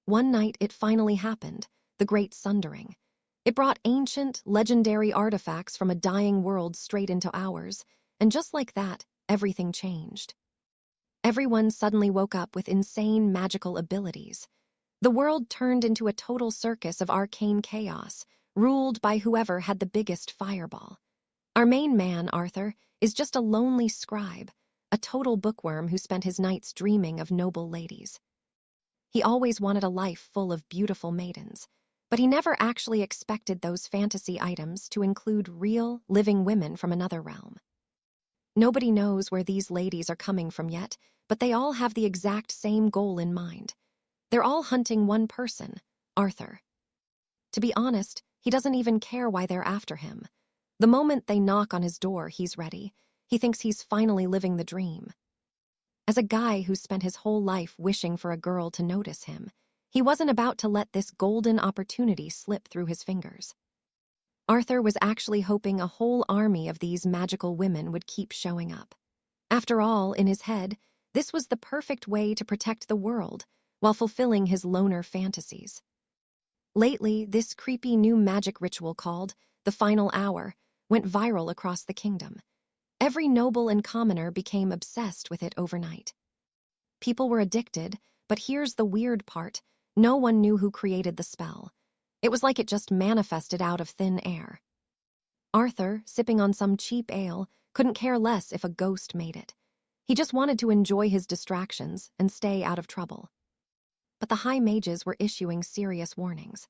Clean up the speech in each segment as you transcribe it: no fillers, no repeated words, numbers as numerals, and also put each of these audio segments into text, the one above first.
One night, it finally happened, the Great Sundering. It brought ancient, legendary artifacts from a dying world straight into ours, and just like that, everything changed. Everyone suddenly woke up with insane magical abilities. The world turned into a total circus of arcane chaos, ruled by whoever had the biggest fireball. Our main man, Arthur, is just a lonely scribe, a total bookworm who spent his nights dreaming of noble ladies. He always wanted a life full of beautiful maidens, but he never actually expected those fantasy items to include real, living women from another realm. Nobody knows where these ladies are coming from yet, but they all have the exact same goal in mind. They're all hunting one person, Arthur. To be honest, he doesn't even care why they're after him. The moment they knock on his door, he's ready. He thinks he's finally living the dream. As a guy who spent his whole life wishing for a girl to notice him, he wasn't about to let this golden opportunity slip through his fingers. Arthur was actually hoping a whole army of these magical women would keep showing up. After all, in his head, this was the perfect way to protect the world while fulfilling his loner fantasies. Lately, this creepy new magic ritual called the Final Hour went viral across the kingdom. Every noble and commoner became obsessed with it overnight. People were addicted, but here's the weird part. No one knew who created the spell. It was like it just manifested out of thin air. Arthur, sipping on some cheap ale, couldn't care less if a ghost made it. He just wanted to enjoy his distractions and stay out of trouble. But the high mages were issuing serious warnings.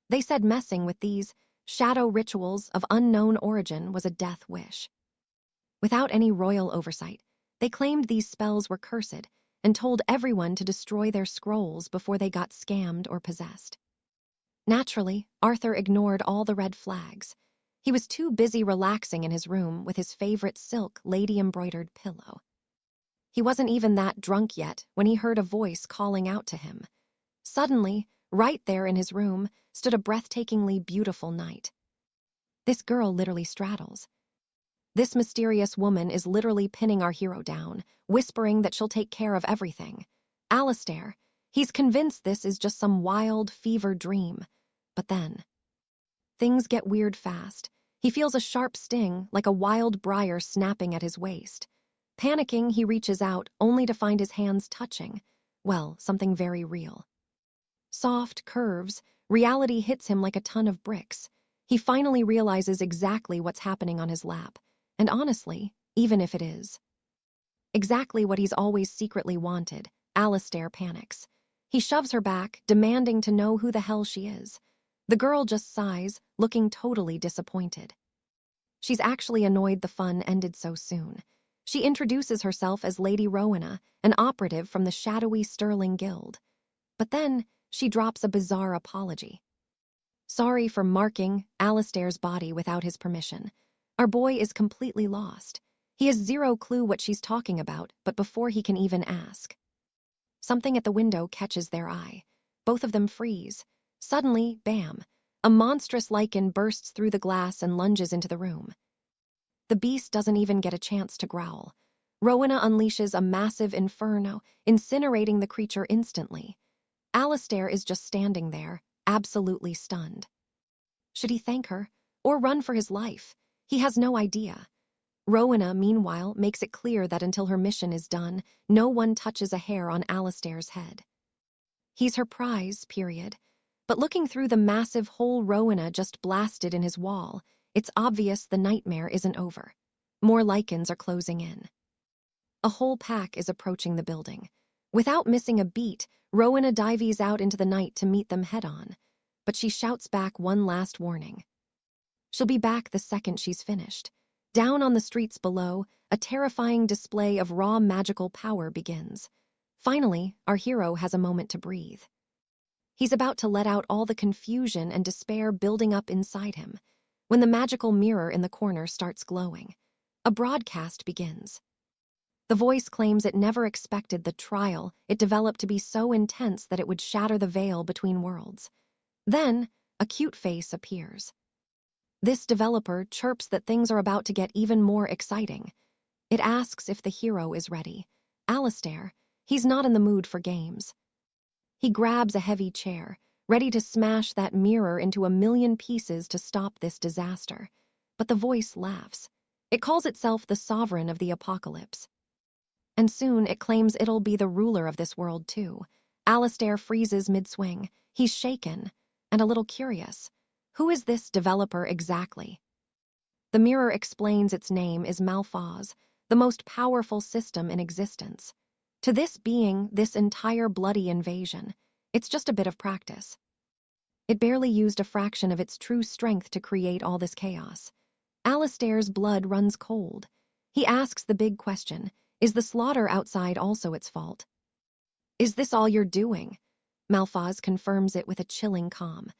They said messing with these shadow rituals of unknown origin was a death wish. Without any royal oversight, they claimed these spells were cursed and told everyone to destroy their scrolls before they got scammed or possessed. Naturally, Arthur ignored all the red flags. He was too busy relaxing in his room with his favorite silk lady-embroidered pillow. He wasn't even that drunk yet when he heard a voice calling out to him. Suddenly, right there in his room, stood a breathtakingly beautiful knight. This girl literally straddles. This mysterious woman is literally pinning our hero down, whispering that she'll take care of everything. Alistair, he's convinced this is just some wild, fever dream. But then, things get weird fast. He feels a sharp sting, like a wild briar snapping at his waist. Panicking, he reaches out, only to find his hands touching, well, something very real. Soft curves, reality hits him like a ton of bricks. He finally realizes exactly what's happening on his lap. And honestly, even if it is exactly what he's always secretly wanted, Alistair panics. He shoves her back, demanding to know who the hell she is. The girl just sighs, looking totally disappointed. She's actually annoyed the fun ended so soon. She introduces herself as Lady Rowena, an operative from the shadowy Sterling Guild. But then, she drops a bizarre apology. Sorry for marking Alistair's body without his permission. Our boy is completely lost. He has zero clue what she's talking about, but before he can even ask, something at the window catches their eye. Both of them freeze. Suddenly, bam, a monstrous lichen bursts through the glass and lunges into the room. The beast doesn't even get a chance to growl. Rowena unleashes a massive inferno, incinerating the creature instantly. Alistair is just standing there, absolutely stunned. Should he thank her, or run for his life? He has no idea. Rowena, meanwhile, makes it clear that until her mission is done, no one touches a hair on Alistair's head. He's her prize, period. But looking through the massive hole Rowena just blasted in his wall, it's obvious the nightmare isn't over. More lichens are closing in. A whole pack is approaching the building. Without missing a beat, Rowena dives out into the night to meet them head-on. But she shouts back one last warning. She'll be back the second she's finished. Down on the streets below, a terrifying display of raw magical power begins. Finally, our hero has a moment to breathe. He's about to let out all the confusion and despair building up inside him, when the magical mirror in the corner starts glowing. A broadcast begins. The voice claims it never expected the trial it developed to be so intense that it would shatter the veil between worlds. Then, a cute face appears. This developer chirps that things are about to get even more exciting. It asks if the hero is ready. Alistair, he's not in the mood for games. He grabs a heavy chair, ready to smash that mirror into a million pieces to stop this disaster. But the voice laughs. It calls itself the sovereign of the apocalypse. And soon it claims it'll be the ruler of this world too. Alistair freezes mid-swing. He's shaken and a little curious. Who is this developer exactly? The mirror explains its name is 𝑩𝒂𝒎𝒆, the most powerful system in existence. To this being, this entire bloody invasion, it's just a bit of practice. It barely used a fraction of its true strength to create all this chaos. Alistair's blood runs cold. He asks the big question, is the slaughter outside also its fault? Is this all you're doing? 𝑩𝒂𝒎𝒆 confirms it with a chilling calm.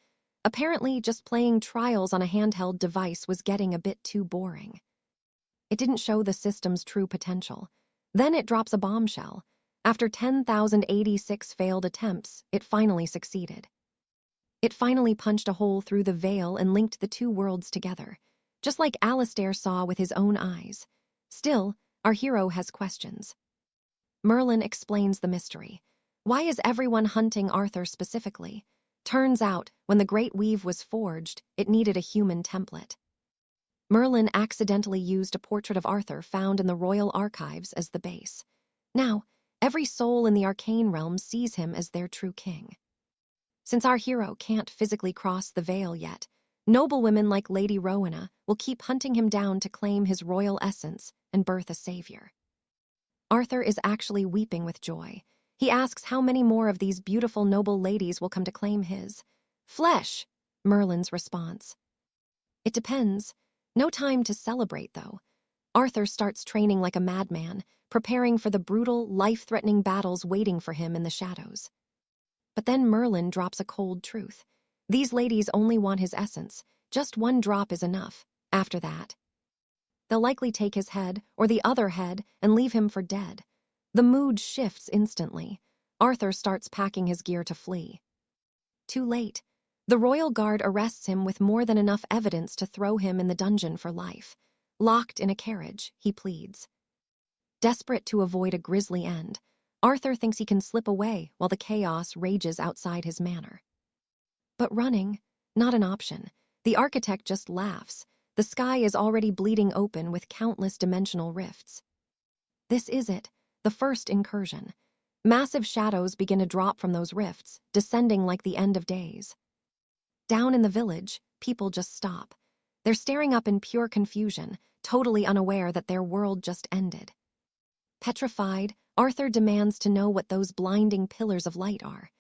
Apparently, just playing trials on a handheld device was getting a bit too boring. It didn't show the system's true potential. Then it drops a bombshell. After 10,086 failed attempts, it finally succeeded. It finally punched a hole through the veil and linked the two worlds together, just like Alistair saw with his own eyes. Still, our hero has questions. Merlin explains the mystery. Why is everyone hunting Arthur specifically? Turns out, when the Great Weave was forged, it needed a human template. Merlin accidentally used a portrait of Arthur found in the royal archives as the base. Now, every soul in the arcane realm sees him as their true king. Since our hero can't physically cross the veil yet, noblewomen like Lady Rowena will keep hunting him down to claim his royal essence and birth a savior. Arthur is actually weeping with joy. He asks how many more of these beautiful noble ladies will come to claim his flesh, Merlin's response. It depends. No time to celebrate, though. Arthur starts training like a madman, preparing for the brutal, life-threatening battles waiting for him in the shadows. But then Merlin drops a cold truth. These ladies only want his essence. Just one drop is enough. After that, they'll likely take his head or the other head and leave him for dead. The mood shifts instantly. Arthur starts packing his gear to flee. Too late. The royal guard arrests him with more than enough evidence to throw him in the dungeon for life. Locked in a carriage, he pleads. Desperate to avoid a grisly end, Arthur thinks he can slip away while the chaos rages outside his manor. But running, not an option. The architect just laughs. The sky is already bleeding open with countless dimensional rifts. This is it, the first incursion. Massive shadows begin to drop from those rifts, descending like the end of days. Down in the village, people just stop. They're staring up in pure confusion, totally unaware that their world just ended. Petrified, Arthur demands to know what those blinding pillars of light are.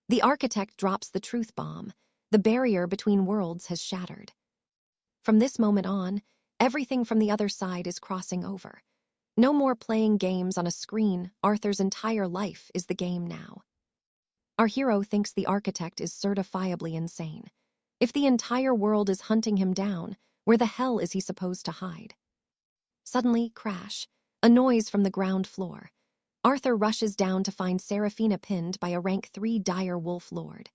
The architect drops the truth bomb. The barrier between worlds has shattered. From this moment on, everything from the other side is crossing over. No more playing games on a screen. Arthur's entire life is the game now. Our hero thinks the architect is certifiably insane. If the entire world is hunting him down, where the hell is he supposed to hide? Suddenly, crash. A noise from the ground floor. Arthur rushes down to find Seraphina pinned by a rank 3 dire wolf lord.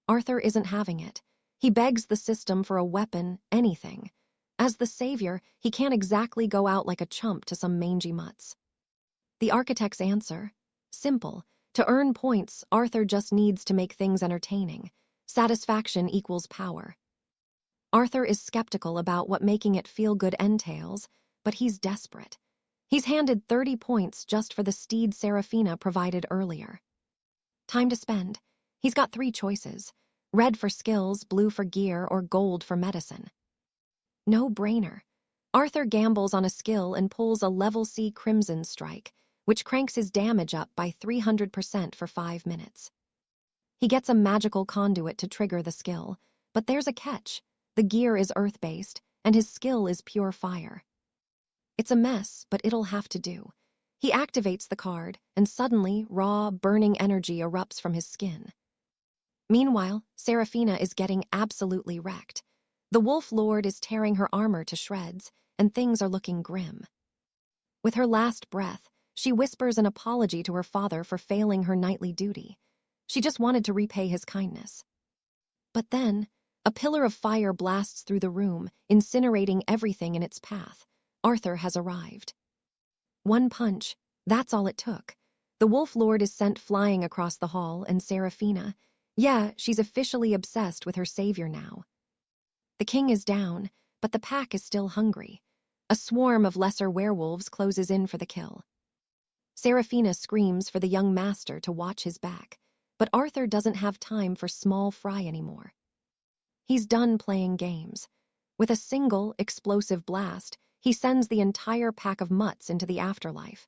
Arthur isn't having it. He begs the system for a weapon, anything. As the savior, he can't exactly go out like a chump to some mangy mutts. The architect's answer? Simple. To earn points, Arthur just needs to make things entertaining. Satisfaction equals power. Arthur is skeptical about what making it feel good entails, but he's desperate. He's handed 30 points just for the steed Seraphina provided earlier. Time to spend. He's got 3 choices. Red for skills, blue for gear, or gold for medicine. No brainer. Arthur gambles on a skill and pulls a level C Crimson Strike, which cranks his damage up by 300% for 5 minutes. He gets a magical conduit to trigger the skill, but there's a catch. The gear is earth-based, and his skill is pure fire. It's a mess, but it'll have to do. He activates the card, and suddenly, raw, burning energy erupts from his skin. Meanwhile, Seraphina is getting absolutely wrecked. The Wolf Lord is tearing her armor to shreds, and things are looking grim. With her last breath, she whispers an apology to her father for failing her knightly duty. She just wanted to repay his kindness. But then, a pillar of fire blasts through the room, incinerating everything in its path. Arthur has arrived. One punch, that's all it took. The Wolf Lord is sent flying across the hall, and Seraphina, yeah, she's officially obsessed with her savior now. The king is down, but the pack is still hungry. A swarm of lesser werewolves closes in for the kill. Seraphina screams for the young master to watch his back, but Arthur doesn't have time for small fry anymore. He's done playing games. With a single explosive blast, he sends the entire pack of mutts into the afterlife.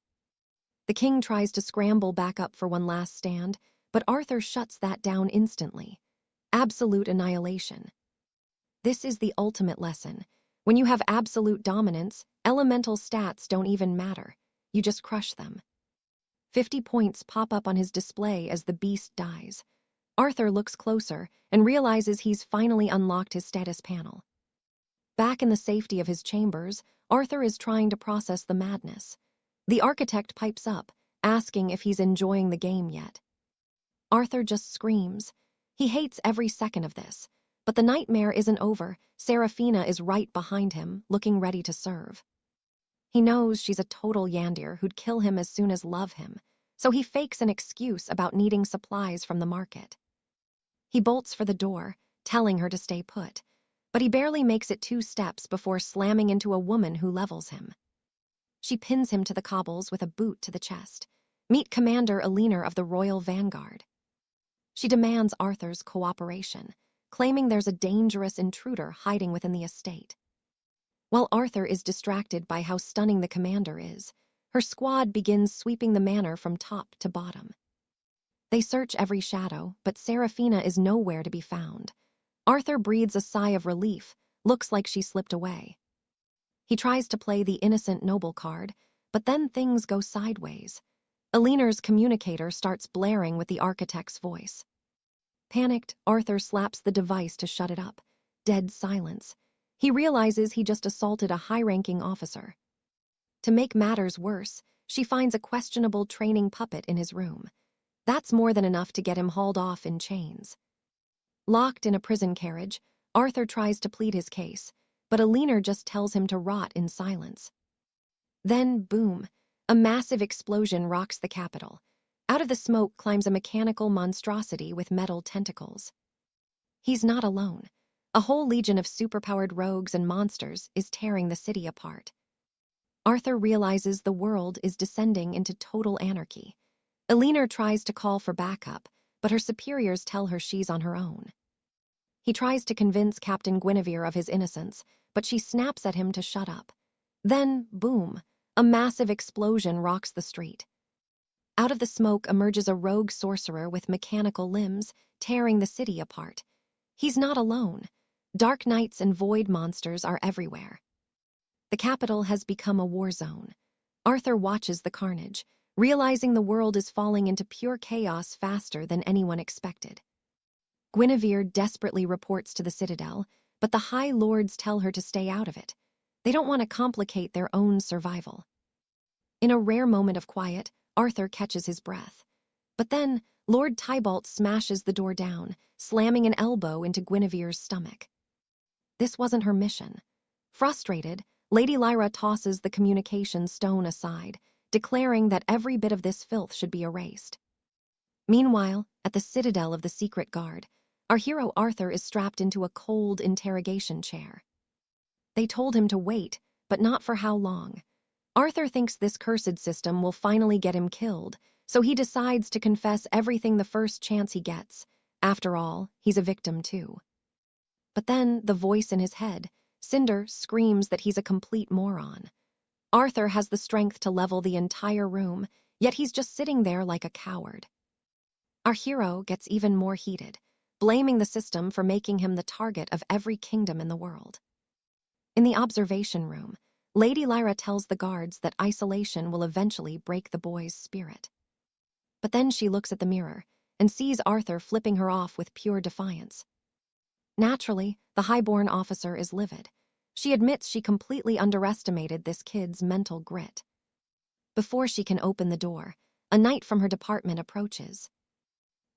The king tries to scramble back up for one last stand, but Arthur shuts that down instantly. Absolute annihilation. This is the ultimate lesson. When you have absolute dominance, elemental stats don't even matter. You just crush them. 50 points pop up on his display as the beast dies. Arthur looks closer and realizes he's finally unlocked his status panel. Back in the safety of his chambers, Arthur is trying to process the madness. The architect pipes up, asking if he's enjoying the game yet. Arthur just screams. He hates every second of this. But the nightmare isn't over. Seraphina is right behind him, looking ready to serve. He knows she's a total yandir who'd kill him as soon as love him, so he fakes an excuse about needing supplies from the market. He bolts for the door, telling her to stay put, but he barely makes it 2 steps before slamming into a woman who levels him. She pins him to the cobbles with a boot to the chest. Meet Commander Eleanor of the Royal Vanguard. She demands Arthur's cooperation, claiming there's a dangerous intruder hiding within the estate. While Arthur is distracted by how stunning the commander is, her squad begins sweeping the manor from top to bottom. They search every shadow, but Seraphina is nowhere to be found. Arthur breathes a sigh of relief, looks like she slipped away. He tries to play the innocent noble card, but then things go sideways. Eleanor's communicator starts blaring with the architect's voice. Panicked, Arthur slaps the device to shut it up. Dead silence. He realizes he just assaulted a high-ranking officer. To make matters worse, she finds a questionable training puppet in his room. That's more than enough to get him hauled off in chains. Locked in a prison carriage, Arthur tries to plead his case, but Eleanor just tells him to rot in silence. Then, boom, a massive explosion rocks the capital. Out of the smoke climbs a mechanical monstrosity with metal tentacles. He's not alone. A whole legion of superpowered rogues and monsters is tearing the city apart. Arthur realizes the world is descending into total anarchy. Eleanor tries to call for backup, but her superiors tell her she's on her own. He tries to convince Captain Guinevere of his innocence, but she snaps at him to shut up. Then, boom, a massive explosion rocks the street. Out of the smoke emerges a rogue sorcerer with mechanical limbs, tearing the city apart. He's not alone. Dark knights and void monsters are everywhere. The capital has become a war zone. Arthur watches the carnage, realizing the world is falling into pure chaos faster than anyone expected. Guinevere desperately reports to the Citadel, but the High Lords tell her to stay out of it. They don't want to complicate their own survival. In a rare moment of quiet, Arthur catches his breath. But then, Lord Tybalt smashes the door down, slamming an elbow into Guinevere's stomach. This wasn't her mission. Frustrated, Lady Lyra tosses the communication stone aside, declaring that every bit of this filth should be erased. Meanwhile, at the citadel of the Secret Guard, our hero Arthur is strapped into a cold interrogation chair. They told him to wait, but not for how long. Arthur thinks this cursed system will finally get him killed, so he decides to confess everything the first chance he gets. After all, he's a victim too. But then, the voice in his head, Cinder, screams that he's a complete moron. Arthur has the strength to level the entire room, yet he's just sitting there like a coward. Our hero gets even more heated, blaming the system for making him the target of every kingdom in the world. In the observation room, Lady Lyra tells the guards that isolation will eventually break the boy's spirit. But then she looks at the mirror and sees Arthur flipping her off with pure defiance. Naturally, the highborn officer is livid. She admits she completely underestimated this kid's mental grit. Before she can open the door, a knight from her department approaches.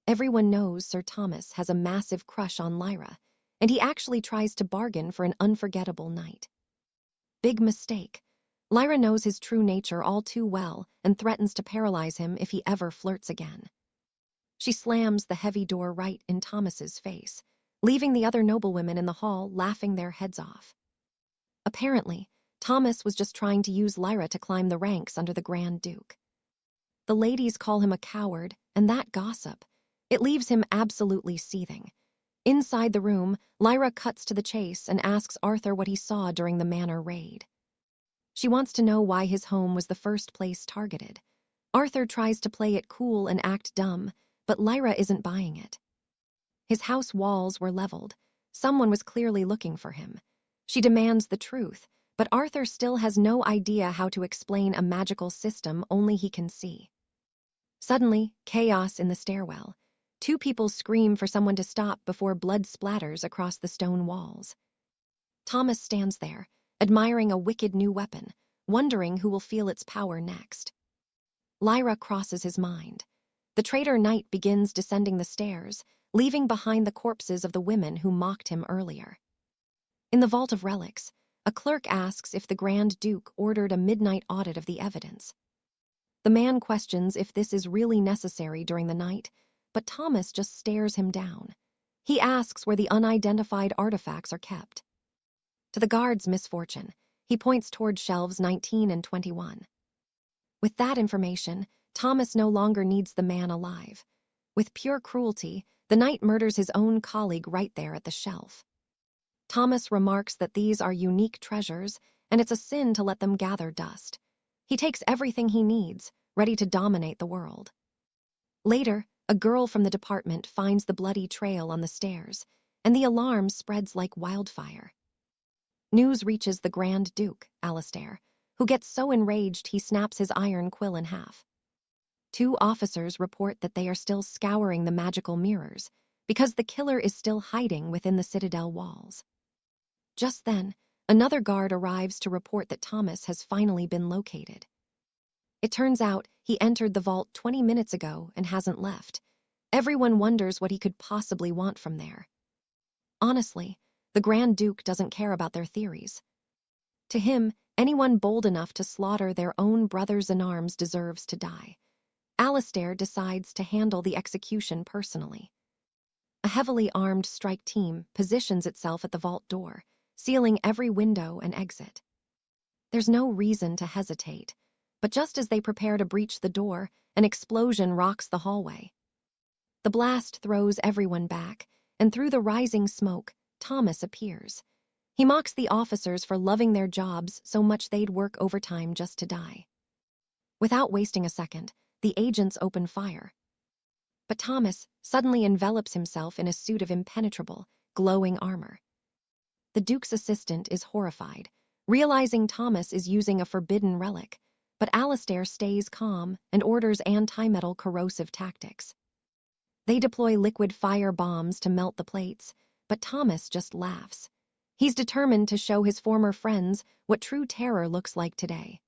Everyone knows Sir Thomas has a massive crush on Lyra, and he actually tries to bargain for an unforgettable night. Big mistake. Lyra knows his true nature all too well and threatens to paralyze him if he ever flirts again. She slams the heavy door right in Thomas's face, leaving the other noblewomen in the hall laughing their heads off. Apparently, Thomas was just trying to use Lyra to climb the ranks under the Grand Duke. The ladies call him a coward, and that gossip. It leaves him absolutely seething. Inside the room, Lyra cuts to the chase and asks Arthur what he saw during the manor raid. She wants to know why his home was the first place targeted. Arthur tries to play it cool and act dumb, but Lyra isn't buying it. His house walls were leveled. Someone was clearly looking for him. She demands the truth, but Arthur still has no idea how to explain a magical system only he can see. Suddenly, chaos in the stairwell. Two people scream for someone to stop before blood splatters across the stone walls. Thomas stands there, admiring a wicked new weapon, wondering who will feel its power next. Lyra crosses his mind. The traitor knight begins descending the stairs, leaving behind the corpses of the women who mocked him earlier. In the vault of relics, a clerk asks if the Grand Duke ordered a midnight audit of the evidence. The man questions if this is really necessary during the night, but Thomas just stares him down. He asks where the unidentified artifacts are kept. To the guard's misfortune, he points toward shelves 19 and 21. With that information, Thomas no longer needs the man alive. With pure cruelty, the knight murders his own colleague right there at the shelf. Thomas remarks that these are unique treasures, and it's a sin to let them gather dust. He takes everything he needs, ready to dominate the world. Later, a girl from the department finds the bloody trail on the stairs, and the alarm spreads like wildfire. News reaches the Grand Duke, Alastair, who gets so enraged he snaps his iron quill in half. Two officers report that they are still scouring the magical mirrors, because the killer is still hiding within the citadel walls. Just then, another guard arrives to report that Thomas has finally been located. It turns out he entered the vault 20 minutes ago and hasn't left. Everyone wonders what he could possibly want from there. Honestly, the Grand Duke doesn't care about their theories. To him, anyone bold enough to slaughter their own brothers in arms deserves to die. Alastair decides to handle the execution personally. A heavily armed strike team positions itself at the vault door, sealing every window and exit. There's no reason to hesitate, but just as they prepare to breach the door, an explosion rocks the hallway. The blast throws everyone back, and through the rising smoke, Thomas appears. He mocks the officers for loving their jobs so much they'd work overtime just to die. Without wasting a second, the agents open fire. But Thomas suddenly envelops himself in a suit of impenetrable, glowing armor. The Duke's assistant is horrified, realizing Thomas is using a forbidden relic, but Alastair stays calm and orders anti-metal corrosive tactics. They deploy liquid fire bombs to melt the plates, but Thomas just laughs. He's determined to show his former friends what true terror looks like today.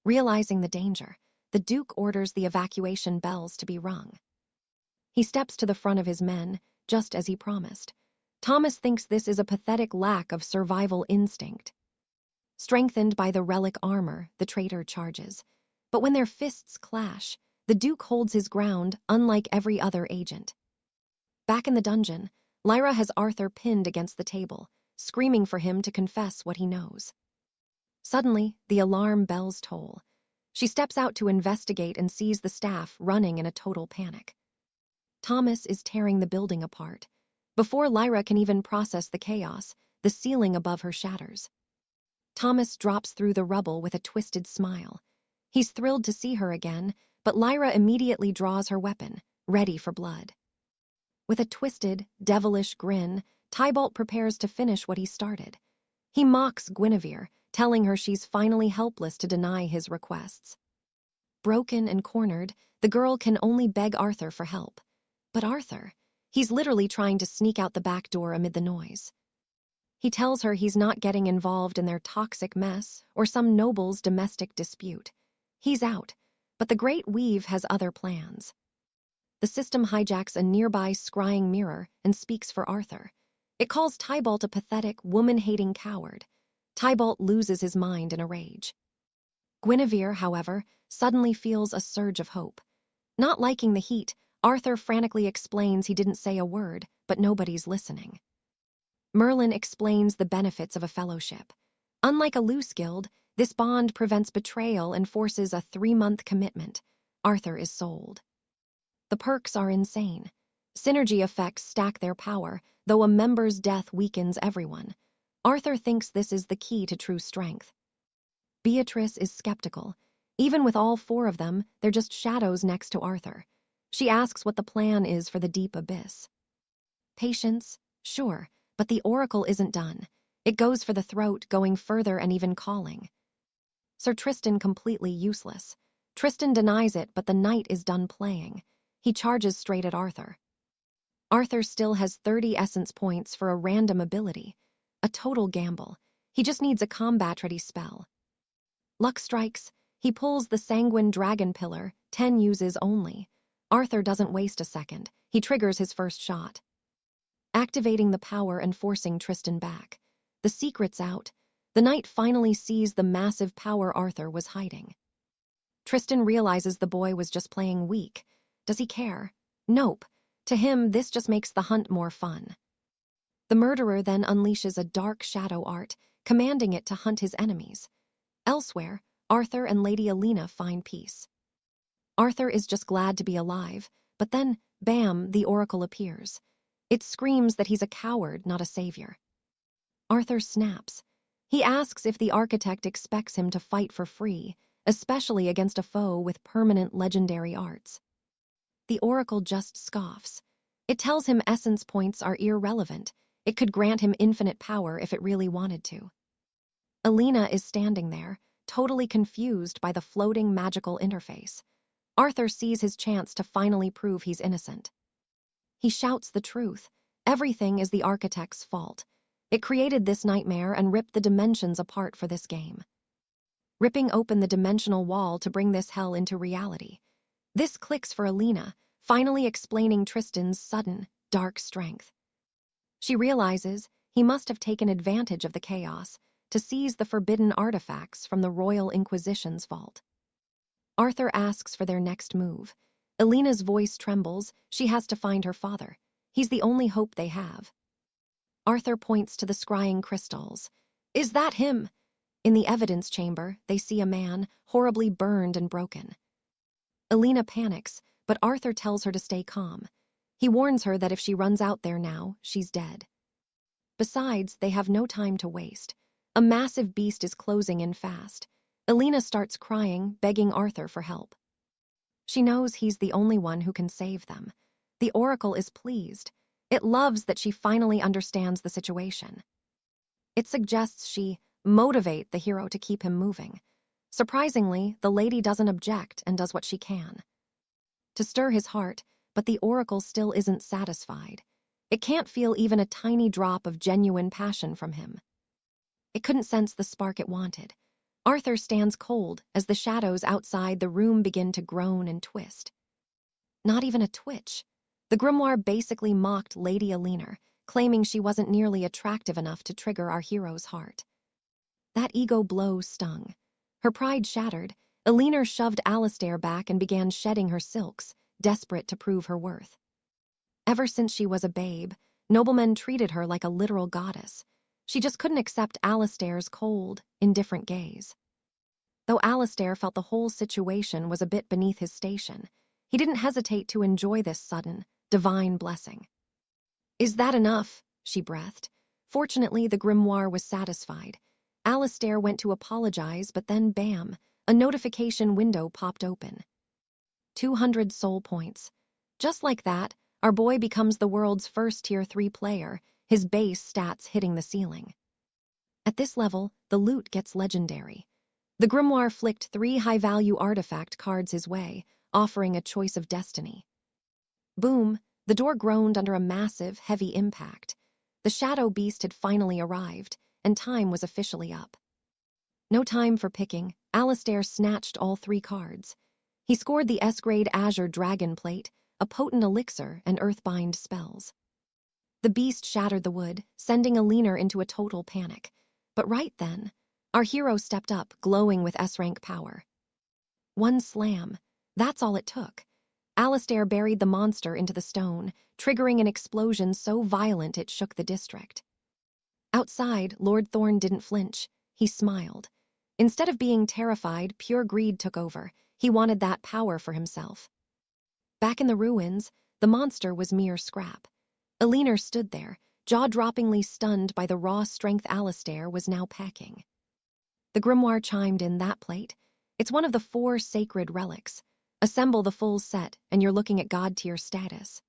Realizing the danger, the Duke orders the evacuation bells to be rung. He steps to the front of his men, just as he promised. Thomas thinks this is a pathetic lack of survival instinct. Strengthened by the relic armor, the traitor charges. But when their fists clash, the Duke holds his ground, unlike every other agent. Back in the dungeon, Lyra has Arthur pinned against the table, screaming for him to confess what he knows. Suddenly, the alarm bells toll. She steps out to investigate and sees the staff running in a total panic. Thomas is tearing the building apart. Before Lyra can even process the chaos, the ceiling above her shatters. Thomas drops through the rubble with a twisted smile. He's thrilled to see her again, but Lyra immediately draws her weapon, ready for blood. With a twisted, devilish grin, Tybalt prepares to finish what he started. He mocks Guinevere, telling her she's finally helpless to deny his requests. Broken and cornered, the girl can only beg Arthur for help. But Arthur, he's literally trying to sneak out the back door amid the noise. He tells her he's not getting involved in their toxic mess or some noble's domestic dispute. He's out, but the Great Weave has other plans. The system hijacks a nearby scrying mirror and speaks for Arthur. It calls Tybalt a pathetic, woman-hating coward. Tybalt loses his mind in a rage. Guinevere, however, suddenly feels a surge of hope. Not liking the heat, Arthur frantically explains he didn't say a word, but nobody's listening. Merlin explains the benefits of a fellowship. Unlike a loose guild, this bond prevents betrayal and forces a 3-month commitment. Arthur is sold. The perks are insane. Synergy effects stack their power, though a member's death weakens everyone. Arthur thinks this is the key to true strength. Beatrice is skeptical. Even with all 4 of them, they're just shadows next to Arthur. She asks what the plan is for the deep abyss. Patience? Sure, but the oracle isn't done. It goes for the throat, going further and even calling. Sir Tristan completely useless. Tristan denies it, but the knight is done playing. He charges straight at Arthur. Arthur still has 30 essence points for a random ability. A total gamble. He just needs a combat-ready spell. Luck strikes. He pulls the Sanguine Dragon Pillar, 10 uses only. Arthur doesn't waste a second. He triggers his first shot, activating the power and forcing Tristan back. The secret's out. The knight finally sees the massive power Arthur was hiding. Tristan realizes the boy was just playing weak. Does he care? Nope. To him, this just makes the hunt more fun. The murderer then unleashes a dark shadow art, commanding it to hunt his enemies. Elsewhere, Arthur and Lady Alina find peace. Arthur is just glad to be alive, but then, bam, the oracle appears. It screams that he's a coward, not a savior. Arthur snaps. He asks if the architect expects him to fight for free, especially against a foe with permanent legendary arts. The oracle just scoffs. It tells him essence points are irrelevant. It could grant him infinite power if it really wanted to. Alina is standing there, totally confused by the floating magical interface. Arthur sees his chance to finally prove he's innocent. He shouts the truth. Everything is the architect's fault. It created this nightmare and ripped the dimensions apart for this game. Ripping open the dimensional wall to bring this hell into reality. This clicks for Alina, finally explaining Tristan's sudden, dark strength. She realizes he must have taken advantage of the chaos to seize the forbidden artifacts from the Royal Inquisition's vault. Arthur asks for their next move. Alina's voice trembles. She has to find her father. He's the only hope they have. Arthur points to the scrying crystals. Is that him? In the evidence chamber, they see a man, horribly burned and broken. Alina panics, but Arthur tells her to stay calm. He warns her that if she runs out there now, she's dead. Besides, they have no time to waste. A massive beast is closing in fast. Alina starts crying, begging Arthur for help. She knows he's the only one who can save them. The oracle is pleased. It loves that she finally understands the situation. It suggests she motivate the hero to keep him moving. Surprisingly, the lady doesn't object and does what she can to stir his heart, but the oracle still isn't satisfied. It can't feel even a tiny drop of genuine passion from him. It couldn't sense the spark it wanted. Arthur stands cold as the shadows outside the room begin to groan and twist. Not even a twitch. The grimoire basically mocked Lady Alina, claiming she wasn't nearly attractive enough to trigger our hero's heart. That ego blow stung. Her pride shattered, Alina shoved Alistair back and began shedding her silks, desperate to prove her worth. Ever since she was a babe, noblemen treated her like a literal goddess. She just couldn't accept Alistair's cold, indifferent gaze. Though Alistair felt the whole situation was a bit beneath his station, he didn't hesitate to enjoy this sudden, divine blessing. Is that enough? She breathed. Fortunately, the grimoire was satisfied. Alistair went to apologize, but then bam, a notification window popped open. 200 soul points. Just like that, our boy becomes the world's first Tier 3 player, his base stats hitting the ceiling. At this level, the loot gets legendary. The grimoire flicked 3 high-value artifact cards his way, offering a choice of destiny. Boom, the door groaned under a massive, heavy impact. The shadow beast had finally arrived, and time was officially up. No time for picking, Alistair snatched all 3 cards. He scored the S-grade Azure Dragon Plate, a potent elixir, and earthbind spells. The beast shattered the wood, sending Alina into a total panic. But right then, Our hero stepped up, glowing with S-rank power. One slam. That's all it took. Alisdair buried the monster into the stone, triggering an explosion so violent it shook the district. Outside, Lord Thorn didn't flinch. He smiled. Instead of being terrified, pure greed took over. He wanted that power for himself. Back in the ruins, the monster was mere scrap. Elinor stood there, jaw-droppingly stunned by the raw strength Alisdair was now packing. The grimoire chimed in. That plate. It's one of the 4 sacred relics. Assemble the full set, and you're looking at God-tier status.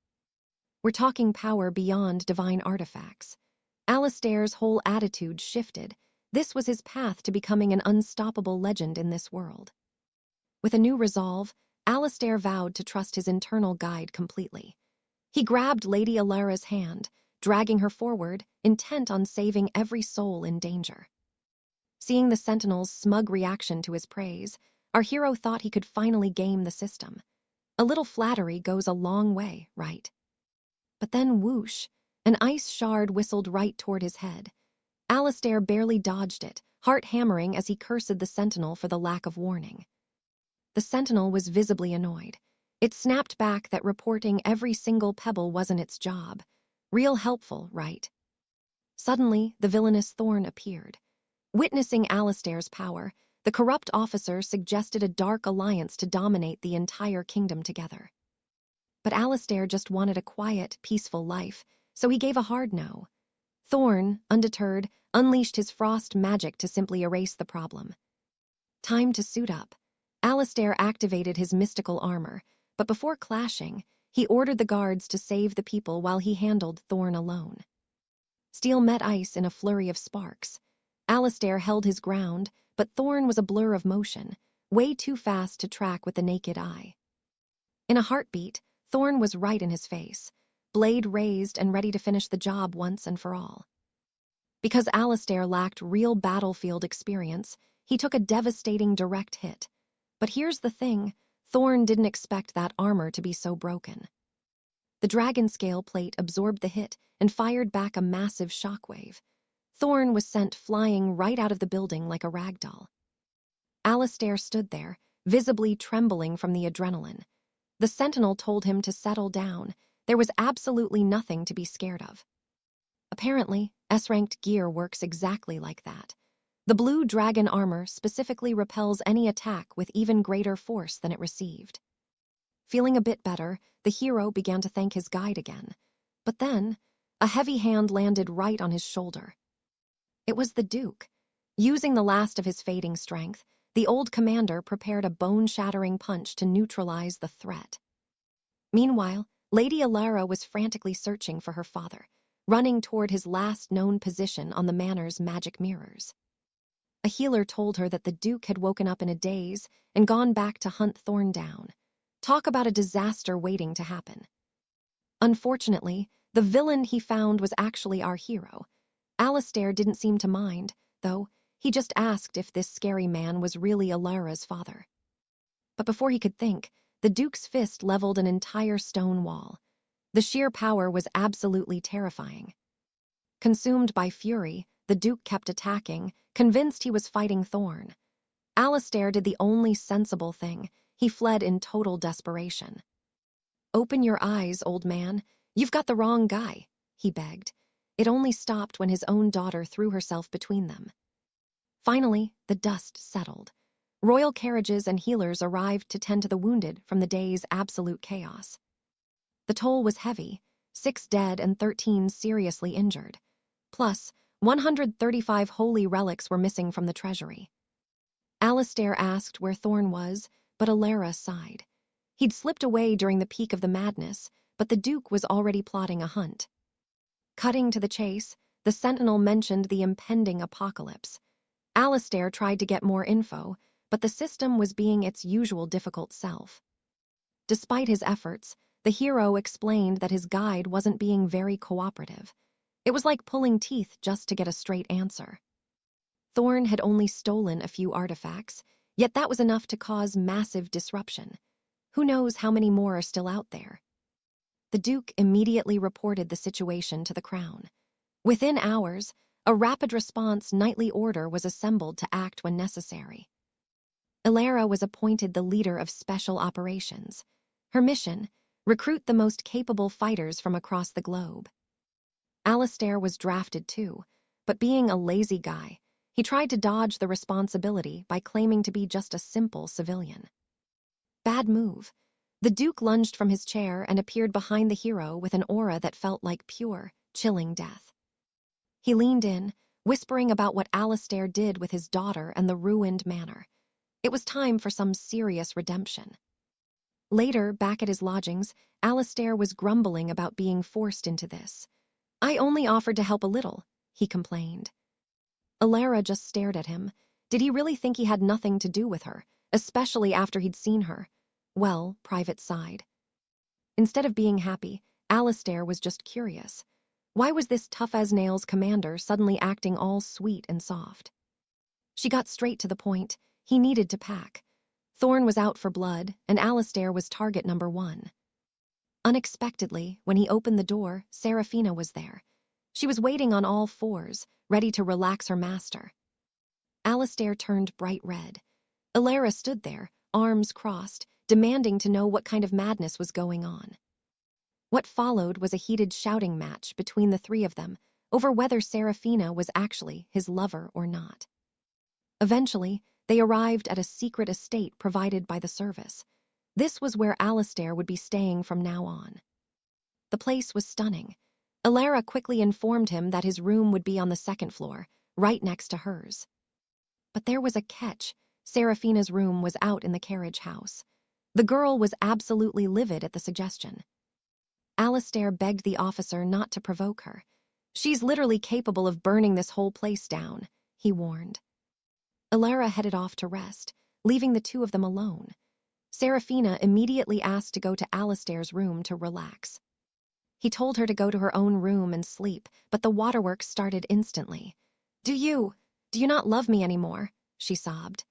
We're talking power beyond divine artifacts. Alisdair's whole attitude shifted. This was his path to becoming an unstoppable legend in this world. With a new resolve, Alisdair vowed to trust his internal guide completely. He grabbed Lady Alara's hand, dragging her forward, intent on saving every soul in danger. Seeing the Sentinel's smug reaction to his praise, our hero thought he could finally game the system. A little flattery goes a long way, right? But then whoosh, an ice shard whistled right toward his head. Alisdair barely dodged it, heart hammering as he cursed the Sentinel for the lack of warning. The Sentinel was visibly annoyed. It snapped back that reporting every single pebble wasn't its job. Real helpful, right? Suddenly, the villainous Thorn appeared. Witnessing Alisdair's power, the corrupt officer suggested a dark alliance to dominate the entire kingdom together. But Alisdair just wanted a quiet, peaceful life, so he gave a hard no. Thorn, undeterred, unleashed his frost magic to simply erase the problem. Time to suit up. Alisdair activated his mystical armor, but before clashing, he ordered the guards to save the people while he handled Thorn alone. Steel met ice in a flurry of sparks. Alisdair held his ground, but Thorn was a blur of motion, way too fast to track with the naked eye. In a heartbeat, Thorn was right in his face, blade raised and ready to finish the job once and for all. Because Alisdair lacked real battlefield experience, he took a devastating direct hit. But here's the thing, Thorn didn't expect that armor to be so broken. The dragon scale plate absorbed the hit and fired back a massive shockwave. Thorn was sent flying right out of the building like a ragdoll. Alisdair stood there, visibly trembling from the adrenaline. The Sentinel told him to settle down. There was absolutely nothing to be scared of. Apparently, S-ranked gear works exactly like that. The blue dragon armor specifically repels any attack with even greater force than it received. Feeling a bit better, the hero began to thank his guide again. But then, a heavy hand landed right on his shoulder. It was the Duke. Using the last of his fading strength, the old commander prepared a bone-shattering punch to neutralize the threat. Meanwhile, Lady Alara was frantically searching for her father, running toward his last known position on the manor's magic mirrors. A healer told her that the Duke had woken up in a daze and gone back to hunt Thorn down. Talk about a disaster waiting to happen. Unfortunately, the villain he found was actually our hero. Alisdair didn't seem to mind, though. He just asked if this scary man was really Alara's father. But before he could think, the Duke's fist leveled an entire stone wall. The sheer power was absolutely terrifying. Consumed by fury, the Duke kept attacking, convinced he was fighting Thorn. Alisdair did the only sensible thing. He fled in total desperation. "Open your eyes, old man. You've got the wrong guy," he begged. It only stopped when his own daughter threw herself between them. Finally, the dust settled. Royal carriages and healers arrived to tend to the wounded from the day's absolute chaos. The toll was heavy, 6 dead and 13 seriously injured. Plus, 135 holy relics were missing from the treasury. Alisdair asked where Thorn was, but Alara sighed. He'd slipped away during the peak of the madness, but the Duke was already plotting a hunt. Cutting to the chase, the Sentinel mentioned the impending apocalypse. Alisdair tried to get more info, but the system was being its usual difficult self. Despite his efforts, the hero explained that his guide wasn't being very cooperative. It was like pulling teeth just to get a straight answer. Thorn had only stolen a few artifacts, yet that was enough to cause massive disruption. Who knows how many more are still out there? The Duke immediately reported the situation to the Crown. Within hours, A rapid response nightly order was assembled to act when necessary. Ilera was appointed the leader of special operations. Her mission: recruit the most capable fighters from across the globe. Alistair was drafted too, but being a lazy guy, he tried to dodge the responsibility by claiming to be just a simple civilian. Bad move. The Duke lunged from his chair and appeared behind the hero with an aura that felt like pure, chilling death. He leaned in, whispering about what Alistair did with his daughter and the ruined manor. It was time for some serious redemption. Later, back at his lodgings, Alistair was grumbling about being forced into this. "I only offered to help a little," he complained. Ilera just stared at him. Did he really think he had nothing to do with her, especially after he'd seen her? Well, Private sighed. Instead of being happy, Alistair was just curious. Why was this tough-as-nails commander suddenly acting all sweet and soft? She got straight to the point. He needed to pack. Thorn was out for blood, and Alistair was target number 1. Unexpectedly, when he opened the door, Seraphina was there. She was waiting on all fours, ready to relax her master. Alistair turned bright red. Ilera stood there, arms crossed, demanding to know what kind of madness was going on. What followed was a heated shouting match between the three of them over whether Seraphina was actually his lover or not. Eventually, they arrived at a secret estate provided by the service. This was where Alistair would be staying from now on. The place was stunning. Ilera quickly informed him that his room would be on the 2nd floor, right next to hers. But there was a catch. Seraphina's room was out in the carriage house. The girl was absolutely livid at the suggestion. Alistair begged the officer not to provoke her. "She's literally capable of burning this whole place down," he warned. Ilera headed off to rest, leaving the two of them alone. Seraphina immediately asked to go to Alistair's room to relax. He told her to go to her own room and sleep, but the waterworks started instantly. Do you not love me anymore?" she sobbed.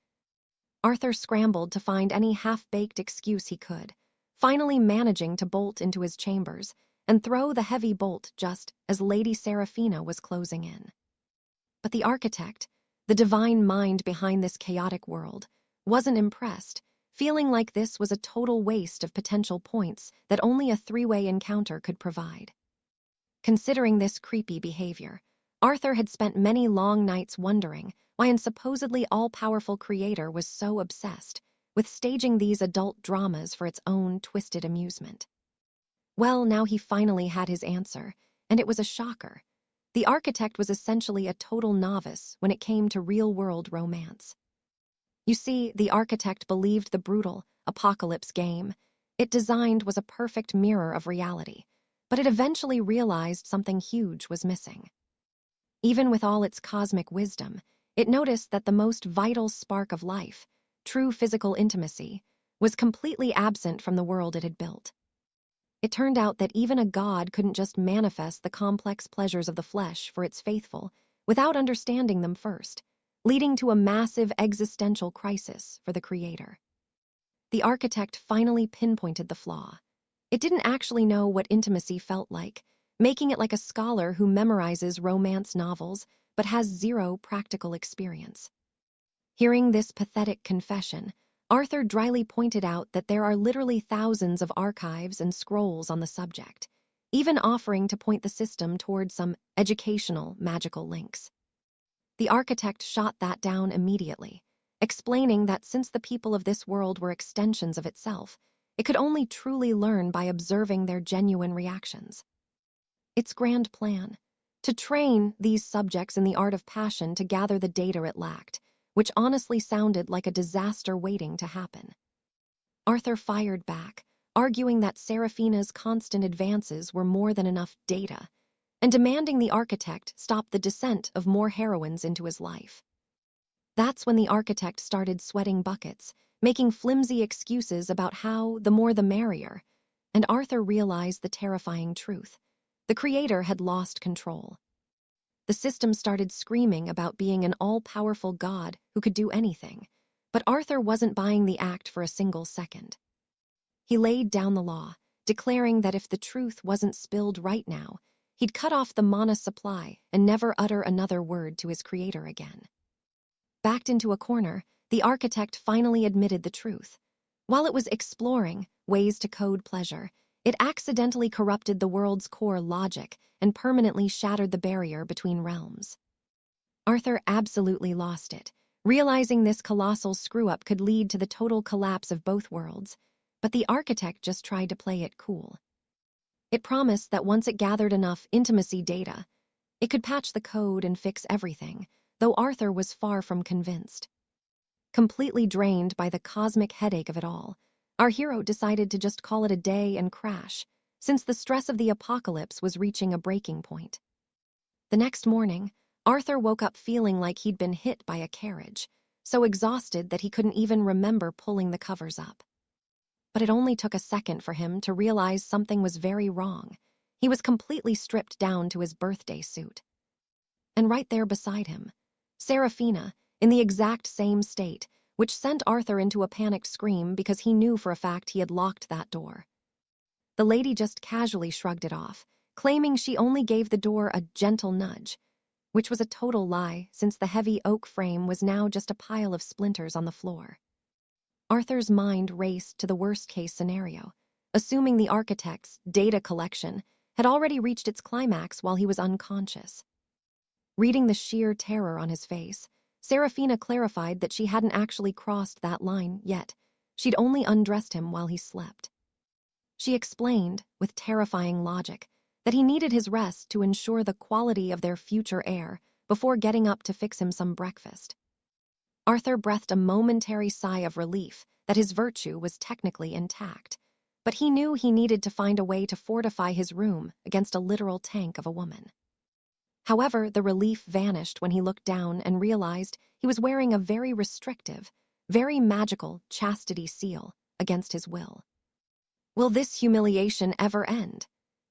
Arthur scrambled to find any half-baked excuse he could, finally managing to bolt into his chambers and throw the heavy bolt just as Lady Seraphina was closing in. But the architect, the divine mind behind this chaotic world, wasn't impressed, feeling like this was a total waste of potential points that only a 3-way encounter could provide. Considering this creepy behavior, Arthur had spent many long nights wondering why a supposedly all-powerful creator was so obsessed with staging these adult dramas for its own twisted amusement. Well, now he finally had his answer, and it was a shocker. The architect was essentially a total novice when it came to real-world romance. You see, the architect believed the brutal apocalypse game it designed was a perfect mirror of reality, but it eventually realized something huge was missing. Even with all its cosmic wisdom, it noticed that the most vital spark of life, true physical intimacy, was completely absent from the world it had built. It turned out that even a god couldn't just manifest the complex pleasures of the flesh for its faithful without understanding them first, leading to a massive existential crisis for the creator. The architect finally pinpointed the flaw. It didn't actually know what intimacy felt like, making it like a scholar who memorizes romance novels but has zero practical experience. Hearing this pathetic confession, Arthur dryly pointed out that there are literally thousands of archives and scrolls on the subject, even offering to point the system toward some educational magical links. The architect shot that down immediately, explaining that since the people of this world were extensions of itself, it could only truly learn by observing their genuine reactions. Its grand plan: to train these subjects in the art of passion to gather the data it lacked, which honestly sounded like a disaster waiting to happen. Arthur fired back, arguing that Seraphina's constant advances were more than enough data, and demanding the architect stop the descent of more heroines into his life. That's when the architect started sweating buckets, making flimsy excuses about how the more the merrier, and Arthur realized the terrifying truth. The creator had lost control. The system started screaming about being an all-powerful god who could do anything, but Arthur wasn't buying the act for a single second. He laid down the law, declaring that if the truth wasn't spilled right now, He'd cut off the mana supply and never utter another word to his creator again. Backed into a corner, the architect finally admitted the truth. While it was exploring ways to code pleasure, it accidentally corrupted the world's core logic and permanently shattered the barrier between realms. Arthur absolutely lost it, realizing this colossal screw-up could lead to the total collapse of both worlds, but the architect just tried to play it cool. It promised that once it gathered enough intimacy data, it could patch the code and fix everything, though Arthur was far from convinced. Completely drained by the cosmic headache of it all, our hero decided to just call it a day and crash, since the stress of the apocalypse was reaching a breaking point. The next morning, Arthur woke up feeling like he'd been hit by a carriage, so exhausted that he couldn't even remember pulling the covers up. But it only took a second for him to realize something was very wrong. He was completely stripped down to his birthday suit. And right there beside him, Seraphina, in the exact same state, which sent Arthur into a panicked scream because he knew for a fact he had locked that door. The lady just casually shrugged it off, claiming she only gave the door a gentle nudge, which was a total lie since the heavy oak frame was now just a pile of splinters on the floor. Arthur's mind raced to the worst-case scenario, assuming the architect's data collection had already reached its climax while he was unconscious. Reading the sheer terror on his face, Seraphina clarified that she hadn't actually crossed that line yet. She'd only undressed him while he slept. She explained, with terrifying logic, that he needed his rest to ensure the quality of their future heir before getting up to fix him some breakfast. Arthur breathed a momentary sigh of relief that his virtue was technically intact, but he knew he needed to find a way to fortify his room against a literal tank of a woman. However, the relief vanished when he looked down and realized he was wearing a very restrictive, very magical chastity seal against his will. "Will this humiliation ever end?"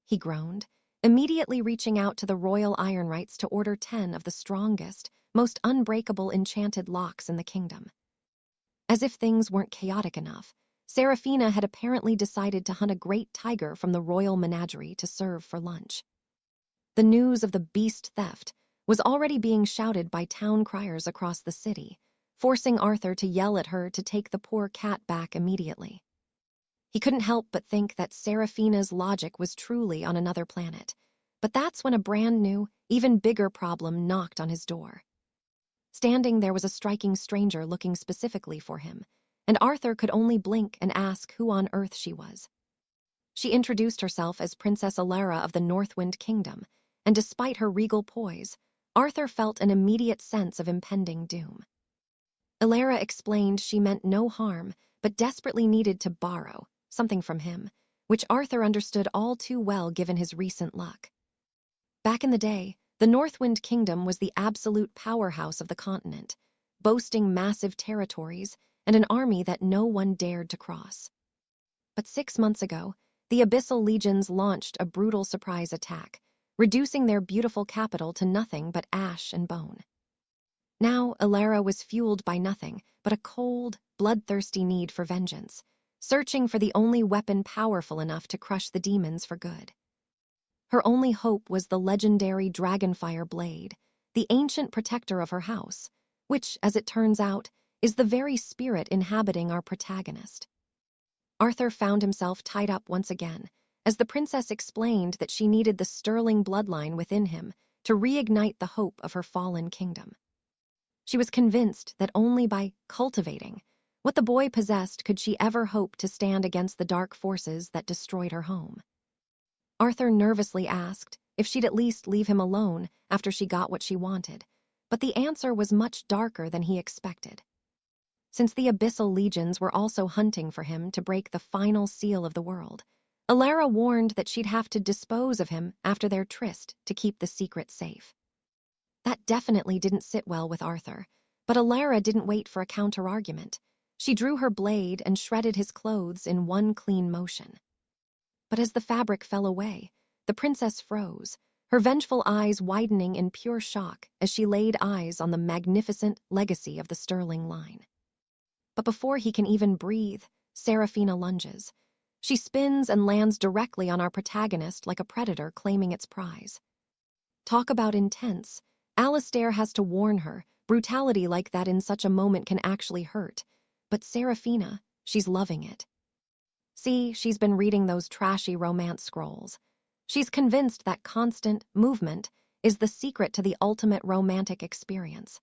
he groaned, immediately reaching out to the royal ironwrights to order 10 of the strongest, most unbreakable enchanted locks in the kingdom. As if things weren't chaotic enough, Seraphina had apparently decided to hunt a great tiger from the royal menagerie to serve for lunch. The news of the beast theft was already being shouted by town criers across the city, forcing Arthur to yell at her to take the poor cat back immediately. He couldn't help but think that Seraphina's logic was truly on another planet, but that's when a brand new, even bigger problem knocked on his door. Standing there was a striking stranger looking specifically for him, and Arthur could only blink and ask who on earth she was. She introduced herself as Princess Alara of the Northwind Kingdom, and despite her regal poise, Arthur felt an immediate sense of impending doom. Alara explained she meant no harm, but desperately needed to borrow something from him, which Arthur understood all too well given his recent luck. Back in the day, the Northwind Kingdom was the absolute powerhouse of the continent, boasting massive territories and an army that no one dared to cross. But 6 months ago, the Abyssal Legions launched a brutal surprise attack, reducing their beautiful capital to nothing but ash and bone. Now, Alara was fueled by nothing but a cold, bloodthirsty need for vengeance, searching for the only weapon powerful enough to crush the demons for good. Her only hope was the legendary Dragonfire Blade, the ancient protector of her house, which, as it turns out, is the very spirit inhabiting our protagonist. Arthur found himself tied up once again, as the princess explained that she needed the sterling bloodline within him to reignite the hope of her fallen kingdom. She was convinced that only by cultivating what the boy possessed could she ever hope to stand against the dark forces that destroyed her home. Arthur nervously asked if she'd at least leave him alone after she got what she wanted, but the answer was much darker than he expected. Since the Abyssal Legions were also hunting for him to break the final seal of the world, Alara warned that she'd have to dispose of him after their tryst to keep the secret safe. That definitely didn't sit well with Arthur, but Alara didn't wait for a counter-argument. She drew her blade and shredded his clothes in one clean motion. But as the fabric fell away, the princess froze, her vengeful eyes widening in pure shock as she laid eyes on the magnificent legacy of the Sterling line. But before he can even breathe, Seraphina lunges. She spins and lands directly on our protagonist like a predator claiming its prize. Talk about intense. Alistair has to warn her. Brutality like that in such a moment can actually hurt. But Seraphina, she's loving it. See, she's been reading those trashy romance scrolls. She's convinced that constant movement is the secret to the ultimate romantic experience.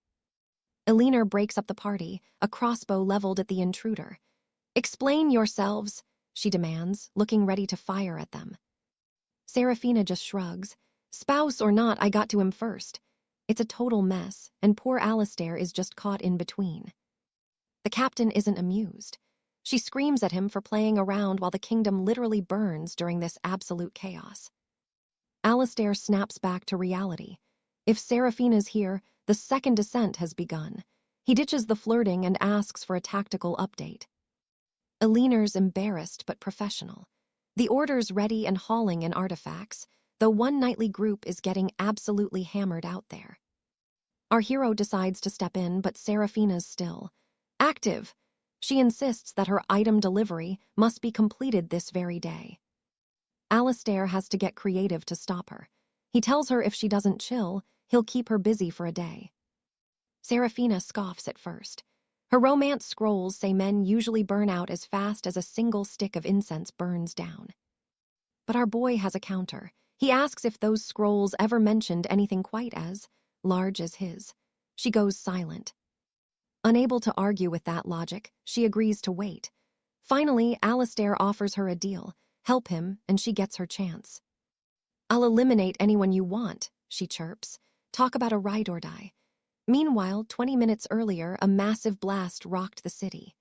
Elinor breaks up the party, a crossbow leveled at the intruder. "Explain yourselves," she demands, looking ready to fire at them. Seraphina just shrugs. "Spouse or not, I got to him first." It's a total mess, and poor Alistair is just caught in between. The captain isn't amused. She screams at him for playing around while the kingdom literally burns during this absolute chaos. Alistair snaps back to reality. If Seraphina's here, the second descent has begun. He ditches the flirting and asks for a tactical update. Elinor's embarrassed but professional. The order's ready and hauling in artifacts, though one nightly group is getting absolutely hammered out there. Our hero decides to step in, but Seraphina's still active. She insists that her item delivery must be completed this very day. Alistair has to get creative to stop her. He tells her if she doesn't chill, he'll keep her busy for a day. Seraphina scoffs at first. Her romance scrolls say men usually burn out as fast as a single stick of incense burns down. But our boy has a counter. He asks if those scrolls ever mentioned anything quite as large as his. She goes silent. Unable to argue with that logic, she agrees to wait. Finally, Alistair offers her a deal. Help him, and she gets her chance. "I'll eliminate anyone you want," she chirps. "Talk about a ride or die." Meanwhile, 20 minutes earlier, a massive blast rocked the city.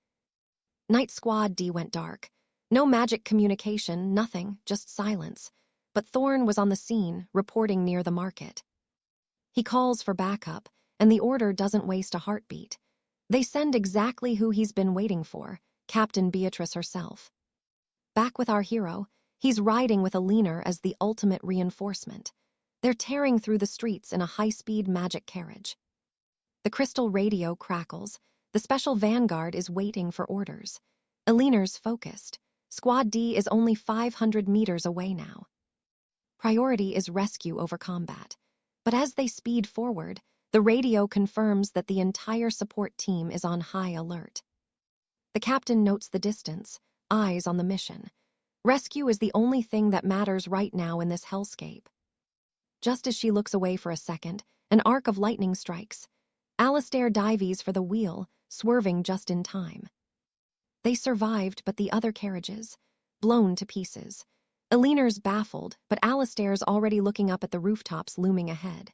Night Squad D went dark. No magic communication, nothing, just silence. But Thorne was on the scene, reporting near the market. He calls for backup, and the order doesn't waste a heartbeat. They send exactly who he's been waiting for, Captain Beatrice herself. Back with our hero, he's riding with Elinor as the ultimate reinforcement. They're tearing through the streets in a high-speed magic carriage. The crystal radio crackles. The special vanguard is waiting for orders. Elinor's focused. Squad D is only 500 meters away now. Priority is rescue over combat. But as they speed forward, the radio confirms that the entire support team is on high alert. The captain notes the distance, eyes on the mission. Rescue is the only thing that matters right now in this hellscape. Just as she looks away for a second, an arc of lightning strikes. Alistair dives for the wheel, swerving just in time. They survived, but the other carriages, blown to pieces. Elinor's baffled, but Alistair's already looking up at the rooftops looming ahead.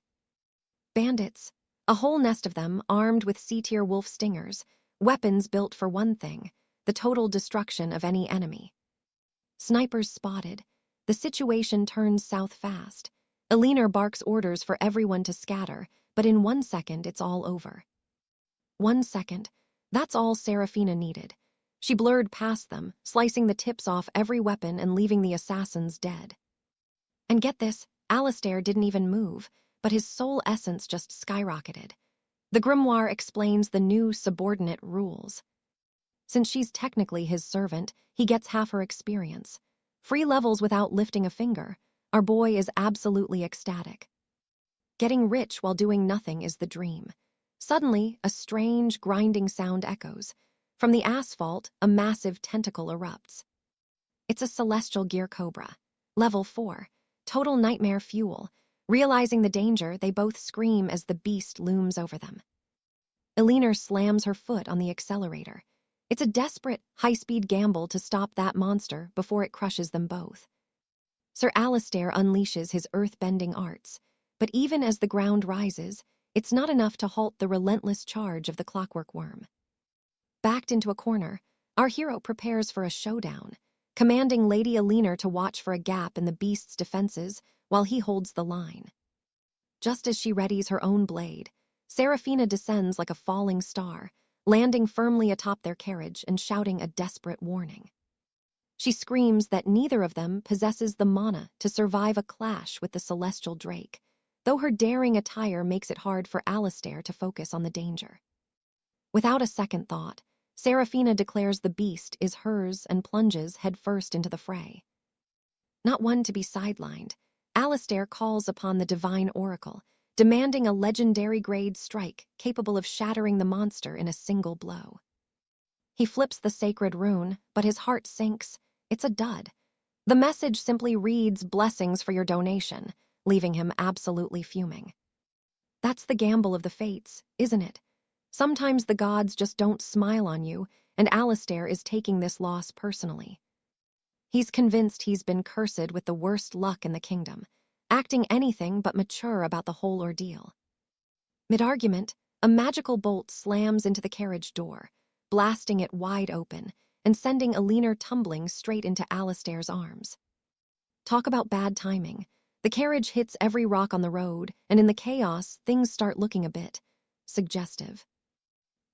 Bandits, a whole nest of them armed with C-tier wolf stingers, weapons built for one thing, the total destruction of any enemy. Snipers spotted. The situation turns south fast. Elinor barks orders for everyone to scatter, but in 1 second it's all over. 1 second, that's all Seraphina needed. She blurred past them, slicing the tips off every weapon and leaving the assassins dead. And get this, Alistair didn't even move, but his soul essence just skyrocketed. The grimoire explains the new subordinate rules. Since she's technically his servant, he gets half her experience. Free levels without lifting a finger. Our boy is absolutely ecstatic. Getting rich while doing nothing is the dream. Suddenly, a strange, grinding sound echoes. From the asphalt, a massive tentacle erupts. It's a celestial gear cobra. Level 4. Total nightmare fuel. Realizing the danger, they both scream as the beast looms over them. Elinor slams her foot on the accelerator. It's a desperate, high-speed gamble to stop that monster before it crushes them both. Sir Alistair unleashes his earth-bending arts, but even as the ground rises, it's not enough to halt the relentless charge of the clockwork worm. Backed into a corner, our hero prepares for a showdown, commanding Lady Elinor to watch for a gap in the beast's defenses while he holds the line. Just as she readies her own blade, Seraphina descends like a falling star, landing firmly atop their carriage and shouting a desperate warning. She screams that neither of them possesses the mana to survive a clash with the celestial drake, though her daring attire makes it hard for Alistair to focus on the danger. Without a second thought, Seraphina declares the beast is hers and plunges headfirst into the fray. Not one to be sidelined, Alistair calls upon the divine oracle, demanding a legendary-grade strike capable of shattering the monster in a single blow. He flips the sacred rune, but his heart sinks. It's a dud. The message simply reads, "Blessings for your donation," leaving him absolutely fuming. That's the gamble of the fates, isn't it? Sometimes the gods just don't smile on you, and Alistair is taking this loss personally. He's convinced he's been cursed with the worst luck in the kingdom, acting anything but mature about the whole ordeal. Mid-argument, a magical bolt slams into the carriage door, blasting it wide open and sending Elinor tumbling straight into Alistair's arms. Talk about bad timing. The carriage hits every rock on the road, and in the chaos, things start looking a bit suggestive.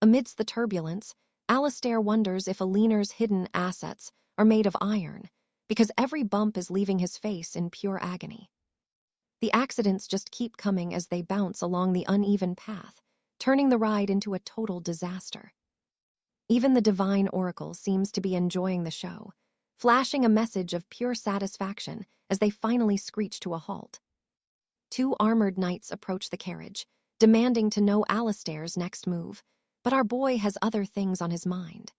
Amidst the turbulence, Alistair wonders if Elinor's hidden assets are made of iron, because every bump is leaving his face in pure agony. The accidents just keep coming as they bounce along the uneven path, turning the ride into a total disaster. Even the divine oracle seems to be enjoying the show, flashing a message of pure satisfaction as they finally screech to a halt. Two armored knights approach the carriage, demanding to know Alistair's next move, but our boy has other things on his mind.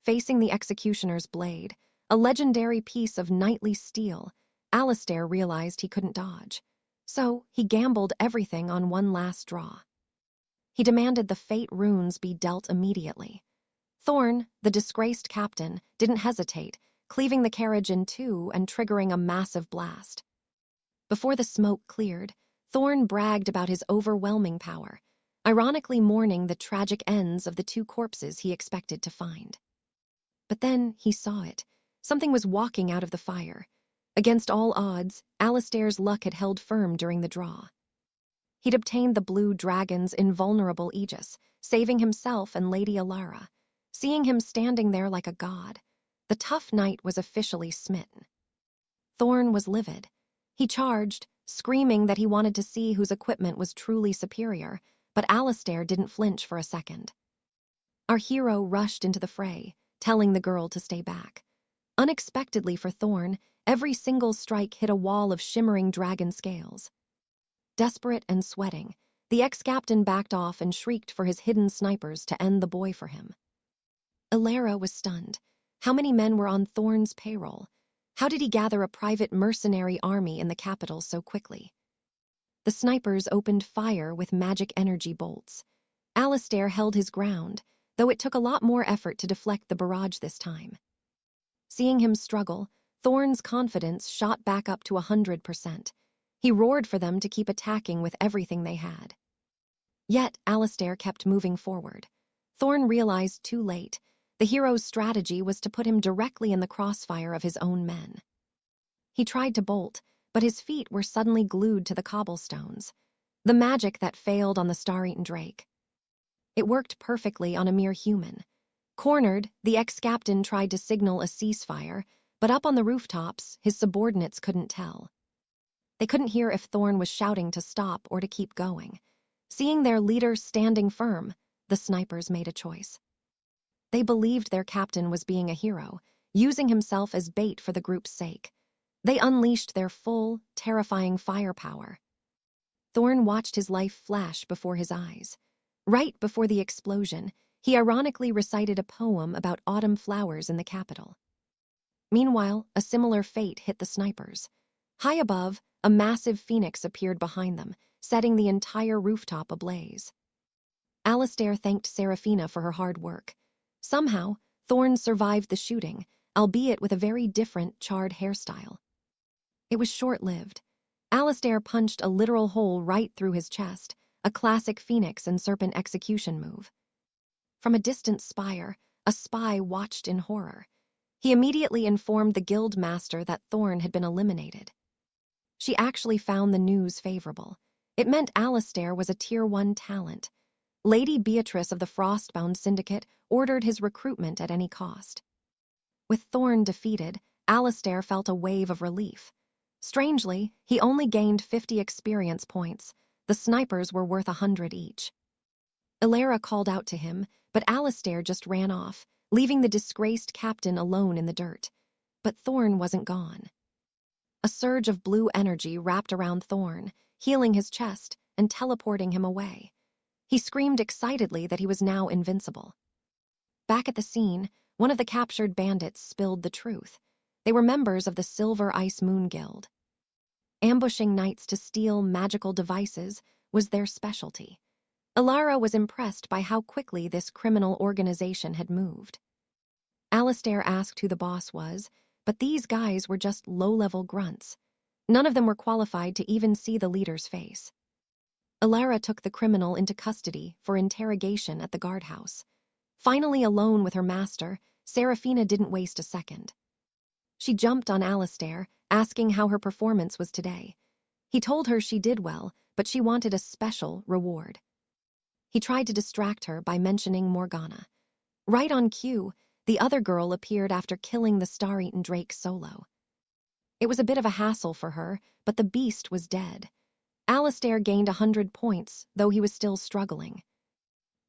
Facing the executioner's blade, a legendary piece of knightly steel, Alistair realized he couldn't dodge, so he gambled everything on one last draw. He demanded the fate runes be dealt immediately. Thorn, the disgraced captain, didn't hesitate, cleaving the carriage in two and triggering a massive blast. Before the smoke cleared, Thorn bragged about his overwhelming power, ironically mourning the tragic ends of the two corpses he expected to find. But then he saw it. Something was walking out of the fire. Against all odds, Alistair's luck had held firm during the draw. He'd obtained the blue dragon's invulnerable aegis, saving himself and Lady Alara. Seeing him standing there like a god, the tough knight was officially smitten. Thorn was livid. He charged, screaming that he wanted to see whose equipment was truly superior, but Alistair didn't flinch for a second. Our hero rushed into the fray, telling the girl to stay back. Unexpectedly for Thorn, every single strike hit a wall of shimmering dragon scales. Desperate and sweating, the ex-captain backed off and shrieked for his hidden snipers to end the boy for him. Alara was stunned. How many men were on Thorn's payroll? How did he gather a private mercenary army in the capital so quickly? The snipers opened fire with magic energy bolts. Alistair held his ground, though it took a lot more effort to deflect the barrage this time. Seeing him struggle, Thorn's confidence shot back up to 100%. He roared for them to keep attacking with everything they had. Yet Alistair kept moving forward. Thorn realized too late the hero's strategy was to put him directly in the crossfire of his own men. He tried to bolt, but his feet were suddenly glued to the cobblestones, the magic that failed on the star-eaten drake. It worked perfectly on a mere human. Cornered, the ex-captain tried to signal a ceasefire, but up on the rooftops, his subordinates couldn't tell. They couldn't hear if Thorn was shouting to stop or to keep going. Seeing their leader standing firm, the snipers made a choice. They believed their captain was being a hero, using himself as bait for the group's sake. They unleashed their full, terrifying firepower. Thorn watched his life flash before his eyes. Right before the explosion, he ironically recited a poem about autumn flowers in the capital. Meanwhile, a similar fate hit the snipers. High above, a massive phoenix appeared behind them, setting the entire rooftop ablaze. Alistair thanked Seraphina for her hard work. Somehow, Thorn survived the shooting, albeit with a very different, charred hairstyle. It was short-lived. Alistair punched a literal hole right through his chest, a classic phoenix and serpent execution move. From a distant spire, a spy watched in horror. He immediately informed the guild master that Thorn had been eliminated. She actually found the news favorable. It meant Alistair was a Tier 1 talent. Lady Beatrice of the Frostbound Syndicate ordered his recruitment at any cost. With Thorn defeated, Alistair felt a wave of relief. Strangely, he only gained 50 experience points. The snipers were worth 100 each. Alara called out to him, but Alistair just ran off, leaving the disgraced captain alone in the dirt. But Thorn wasn't gone. A surge of blue energy wrapped around Thorn, healing his chest and teleporting him away. He screamed excitedly that he was now invincible. Back at the scene, one of the captured bandits spilled the truth. They were members of the Silver Ice Moon Guild. Ambushing knights to steal magical devices was their specialty. Ilara was impressed by how quickly this criminal organization had moved. Alistair asked who the boss was, but these guys were just low-level grunts. None of them were qualified to even see the leader's face. Ilara took the criminal into custody for interrogation at the guardhouse. Finally alone with her master, Seraphina didn't waste a second. She jumped on Alistair, asking how her performance was today. He told her she did well, but she wanted a special reward. He tried to distract her by mentioning Morgana. Right on cue, the other girl appeared after killing the star-eaten drake solo. It was a bit of a hassle for her, but the beast was dead. Alistair gained 100 points, though he was still struggling.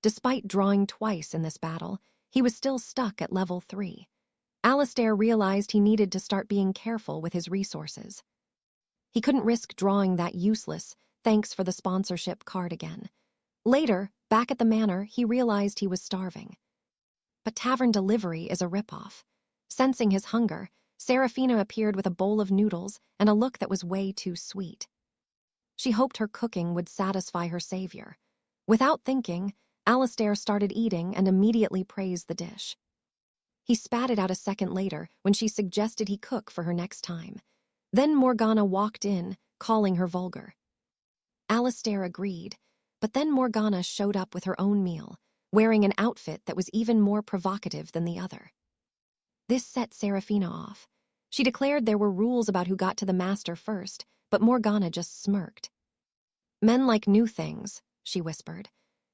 Despite drawing twice in this battle, he was still stuck at level 3. Alistair realized he needed to start being careful with his resources. He couldn't risk drawing that useless "thanks for the sponsorship" card again. Later, back at the manor, he realized he was starving. But tavern delivery is a ripoff. Sensing his hunger, Seraphina appeared with a bowl of noodles and a look that was way too sweet. She hoped her cooking would satisfy her savior. Without thinking, Alistair started eating and immediately praised the dish. He spat it out a second later when she suggested he cook for her next time. Then Morgana walked in, calling her vulgar. Alistair agreed, but then Morgana showed up with her own meal, wearing an outfit that was even more provocative than the other. This set Seraphina off. She declared there were rules about who got to the master first, but Morgana just smirked. "Men like new things," she whispered.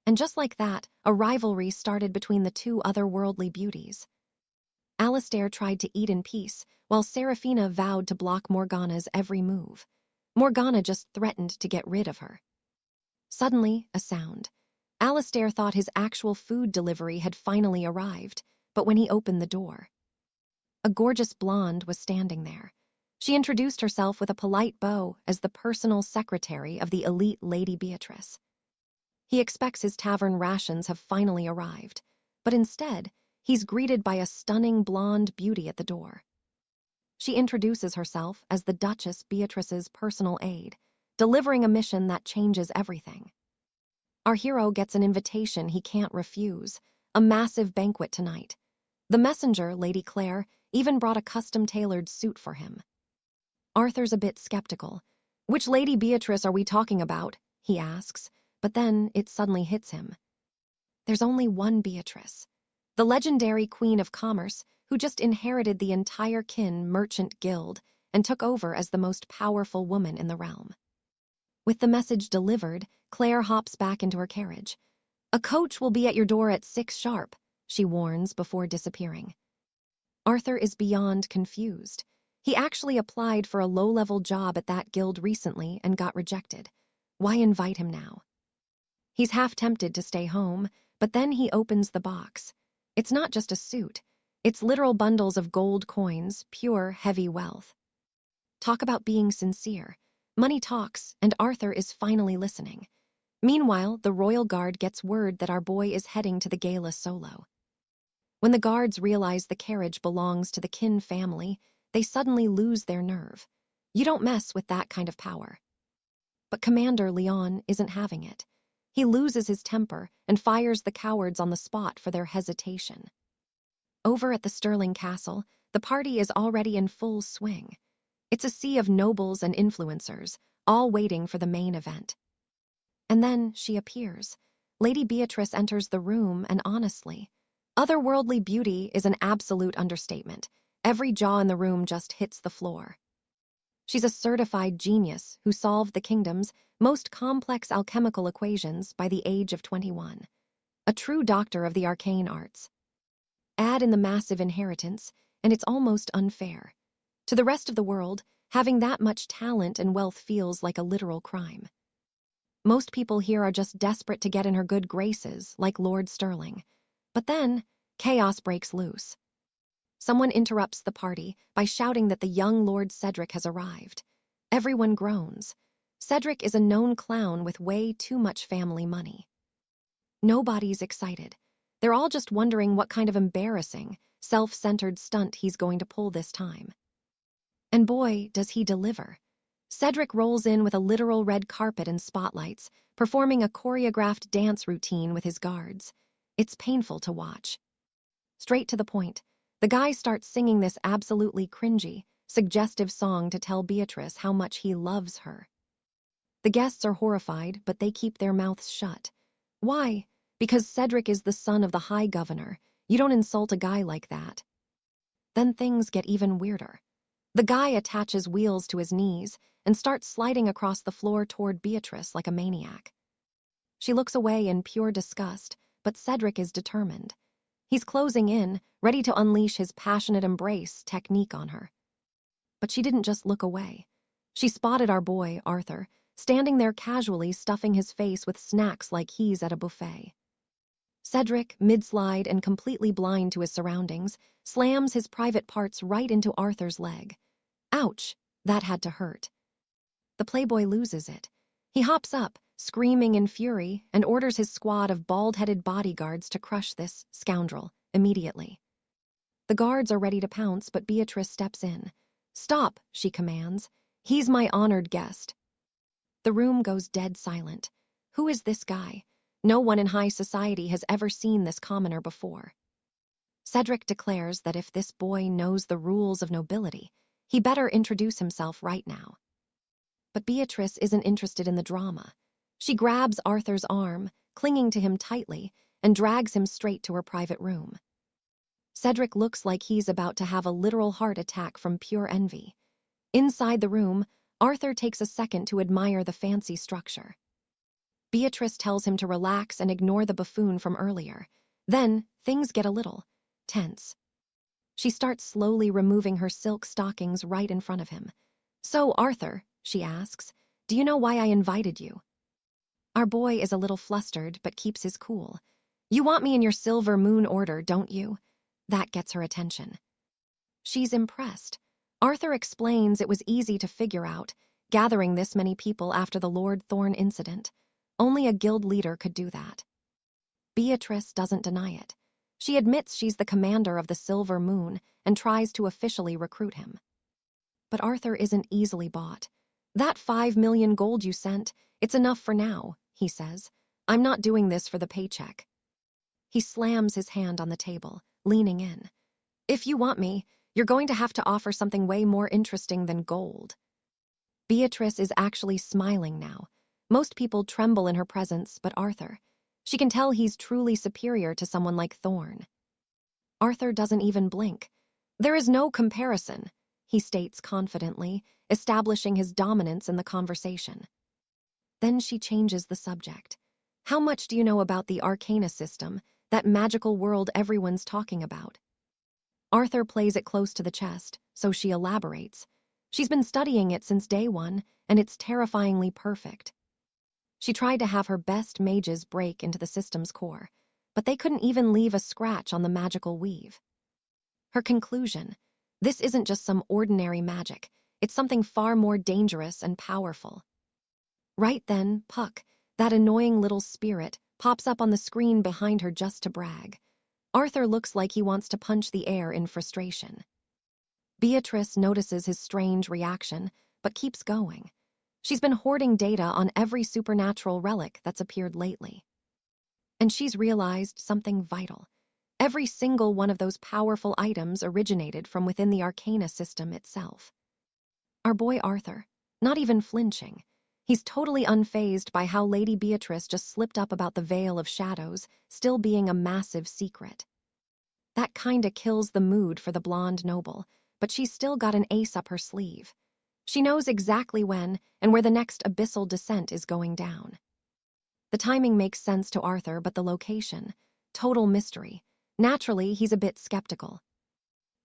And just like that, a rivalry started between the two otherworldly beauties. Alistair tried to eat in peace, while Seraphina vowed to block Morgana's every move. Morgana just threatened to get rid of her. Suddenly, a sound. Alistair thought his actual food delivery had finally arrived, but when he opened the door, a gorgeous blonde was standing there. She introduced herself with a polite bow as the personal secretary of the elite Lady Beatrice. He expects his tavern rations have finally arrived, but instead, he's greeted by a stunning blonde beauty at the door. She introduces herself as the Duchess Beatrice's personal aide, delivering a mission that changes everything. Our hero gets an invitation he can't refuse, a massive banquet tonight. The messenger, Lady Claire, even brought a custom-tailored suit for him. Arthur's a bit skeptical. "Which Lady Beatrice are we talking about?" he asks, but then it suddenly hits him. There's only one Beatrice, the legendary Queen of Commerce who just inherited the entire Kin Merchant Guild and took over as the most powerful woman in the realm. With the message delivered, Claire hops back into her carriage. "A coach will be at your door at 6 sharp, she warns before disappearing. Arthur is beyond confused. He actually applied for a low-level job at that guild recently and got rejected. Why invite him now? He's half tempted to stay home, but then he opens the box. It's not just a suit. It's literal bundles of gold coins, pure, heavy wealth. Talk about being sincere. Money talks, and Arthur is finally listening. Meanwhile, the royal guard gets word that our boy is heading to the gala solo. When the guards realize the carriage belongs to the Kin family, they suddenly lose their nerve. You don't mess with that kind of power. But Commander Leon isn't having it. He loses his temper and fires the cowards on the spot for their hesitation. Over at the Sterling Castle, the party is already in full swing. It's a sea of nobles and influencers, all waiting for the main event. And then she appears. Lady Beatrice enters the room, and honestly, otherworldly beauty is an absolute understatement. Every jaw in the room just hits the floor. She's a certified genius who solved the kingdom's most complex alchemical equations by the age of 21. A true doctor of the arcane arts. Add in the massive inheritance, and it's almost unfair. To the rest of the world, having that much talent and wealth feels like a literal crime. Most people here are just desperate to get in her good graces, like Lord Sterling. But then, chaos breaks loose. Someone interrupts the party by shouting that the young Lord Cedric has arrived. Everyone groans. Cedric is a known clown with way too much family money. Nobody's excited. They're all just wondering what kind of embarrassing, self-centered stunt he's going to pull this time. And boy, does he deliver. Cedric rolls in with a literal red carpet and spotlights, performing a choreographed dance routine with his guards. It's painful to watch. Straight to the point, the guy starts singing this absolutely cringy, suggestive song to tell Beatrice how much he loves her. The guests are horrified, but they keep their mouths shut. Why? Because Cedric is the son of the High Governor. You don't insult a guy like that. Then things get even weirder. The guy attaches wheels to his knees and starts sliding across the floor toward Beatrice like a maniac. She looks away in pure disgust, but Cedric is determined. He's closing in, ready to unleash his passionate embrace technique on her. But she didn't just look away. She spotted our boy, Arthur, standing there casually stuffing his face with snacks like he's at a buffet. Cedric, mid-slide and completely blind to his surroundings, slams his private parts right into Arthur's leg. Ouch, that had to hurt. The playboy loses it. He hops up, screaming in fury, and orders his squad of bald-headed bodyguards to crush this scoundrel immediately. The guards are ready to pounce, but Beatrice steps in. "Stop," she commands. "He's my honored guest." The room goes dead silent. Who is this guy? No one in high society has ever seen this commoner before. Cedric declares that if this boy knows the rules of nobility, he better introduce himself right now. But Beatrice isn't interested in the drama. She grabs Arthur's arm, clinging to him tightly, and drags him straight to her private room. Cedric looks like he's about to have a literal heart attack from pure envy. Inside the room, Arthur takes a second to admire the fancy structure. Beatrice tells him to relax and ignore the buffoon from earlier. Then, things get a little tense. She starts slowly removing her silk stockings right in front of him. "So, Arthur," she asks, "do you know why I invited you?" Our boy is a little flustered, but keeps his cool. "You want me in your silver moon order, don't you?" That gets her attention. She's impressed. Arthur explains it was easy to figure out, gathering this many people after the Lord Thorn incident. Only a guild leader could do that. Beatrice doesn't deny it. She admits she's the commander of the Silver Moon and tries to officially recruit him. But Arthur isn't easily bought. "That 5 million gold you sent, it's enough for now," he says. "I'm not doing this for the paycheck." He slams his hand on the table, leaning in. "If you want me, you're going to have to offer something way more interesting than gold." Beatrice is actually smiling now. Most people tremble in her presence, but Arthur. She can tell he's truly superior to someone like Thorn. Arthur doesn't even blink. "There is no comparison," he states confidently, establishing his dominance in the conversation. Then she changes the subject. "How much do you know about the Arcana system, that magical world everyone's talking about?" Arthur plays it close to the chest, so she elaborates. She's been studying it since day one, and it's terrifyingly perfect. She tried to have her best mages break into the system's core, but they couldn't even leave a scratch on the magical weave. Her conclusion: this isn't just some ordinary magic, it's something far more dangerous and powerful. Right then, Puck, that annoying little spirit, pops up on the screen behind her just to brag. Arthur looks like he wants to punch the air in frustration. Beatrice notices his strange reaction, but keeps going. She's been hoarding data on every supernatural relic that's appeared lately. And she's realized something vital. Every single one of those powerful items originated from within the Arcana system itself. Our boy Arthur, not even flinching. He's totally unfazed by how Lady Beatrice just slipped up about the Veil of Shadows still being a massive secret. That kinda kills the mood for the blonde noble, but she's still got an ace up her sleeve. She knows exactly when and where the next abyssal descent is going down. The timing makes sense to Arthur, but the location, total mystery. Naturally, he's a bit skeptical.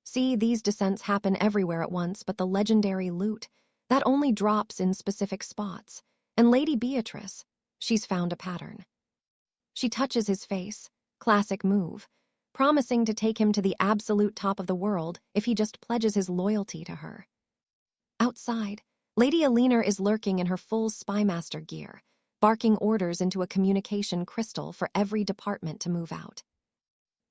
See, these descents happen everywhere at once, but the legendary loot, that only drops in specific spots. And Lady Beatrice, she's found a pattern. She touches his face, classic move. promising to take him to the absolute top of the world if he just pledges his loyalty to her. Outside, Lady Alina is lurking in her full spymaster gear, barking orders into a communication crystal for every department to move out.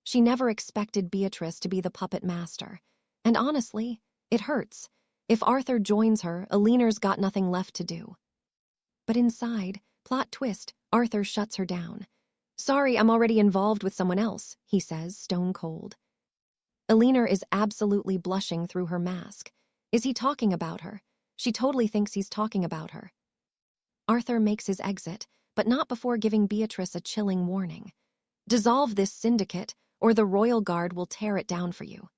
She never expected Beatrice to be the puppet master, and honestly, it hurts. If Arthur joins her, Alina's got nothing left to do. But inside, plot twist, Arthur shuts her down. "Sorry, I'm already involved with someone else," he says, stone cold. Alina is absolutely blushing through her mask. Is he talking about her? She totally thinks he's talking about her. Arthur makes his exit, but not before giving Beatrice a chilling warning. "Dissolve this syndicate, or the royal guard will tear it down for you."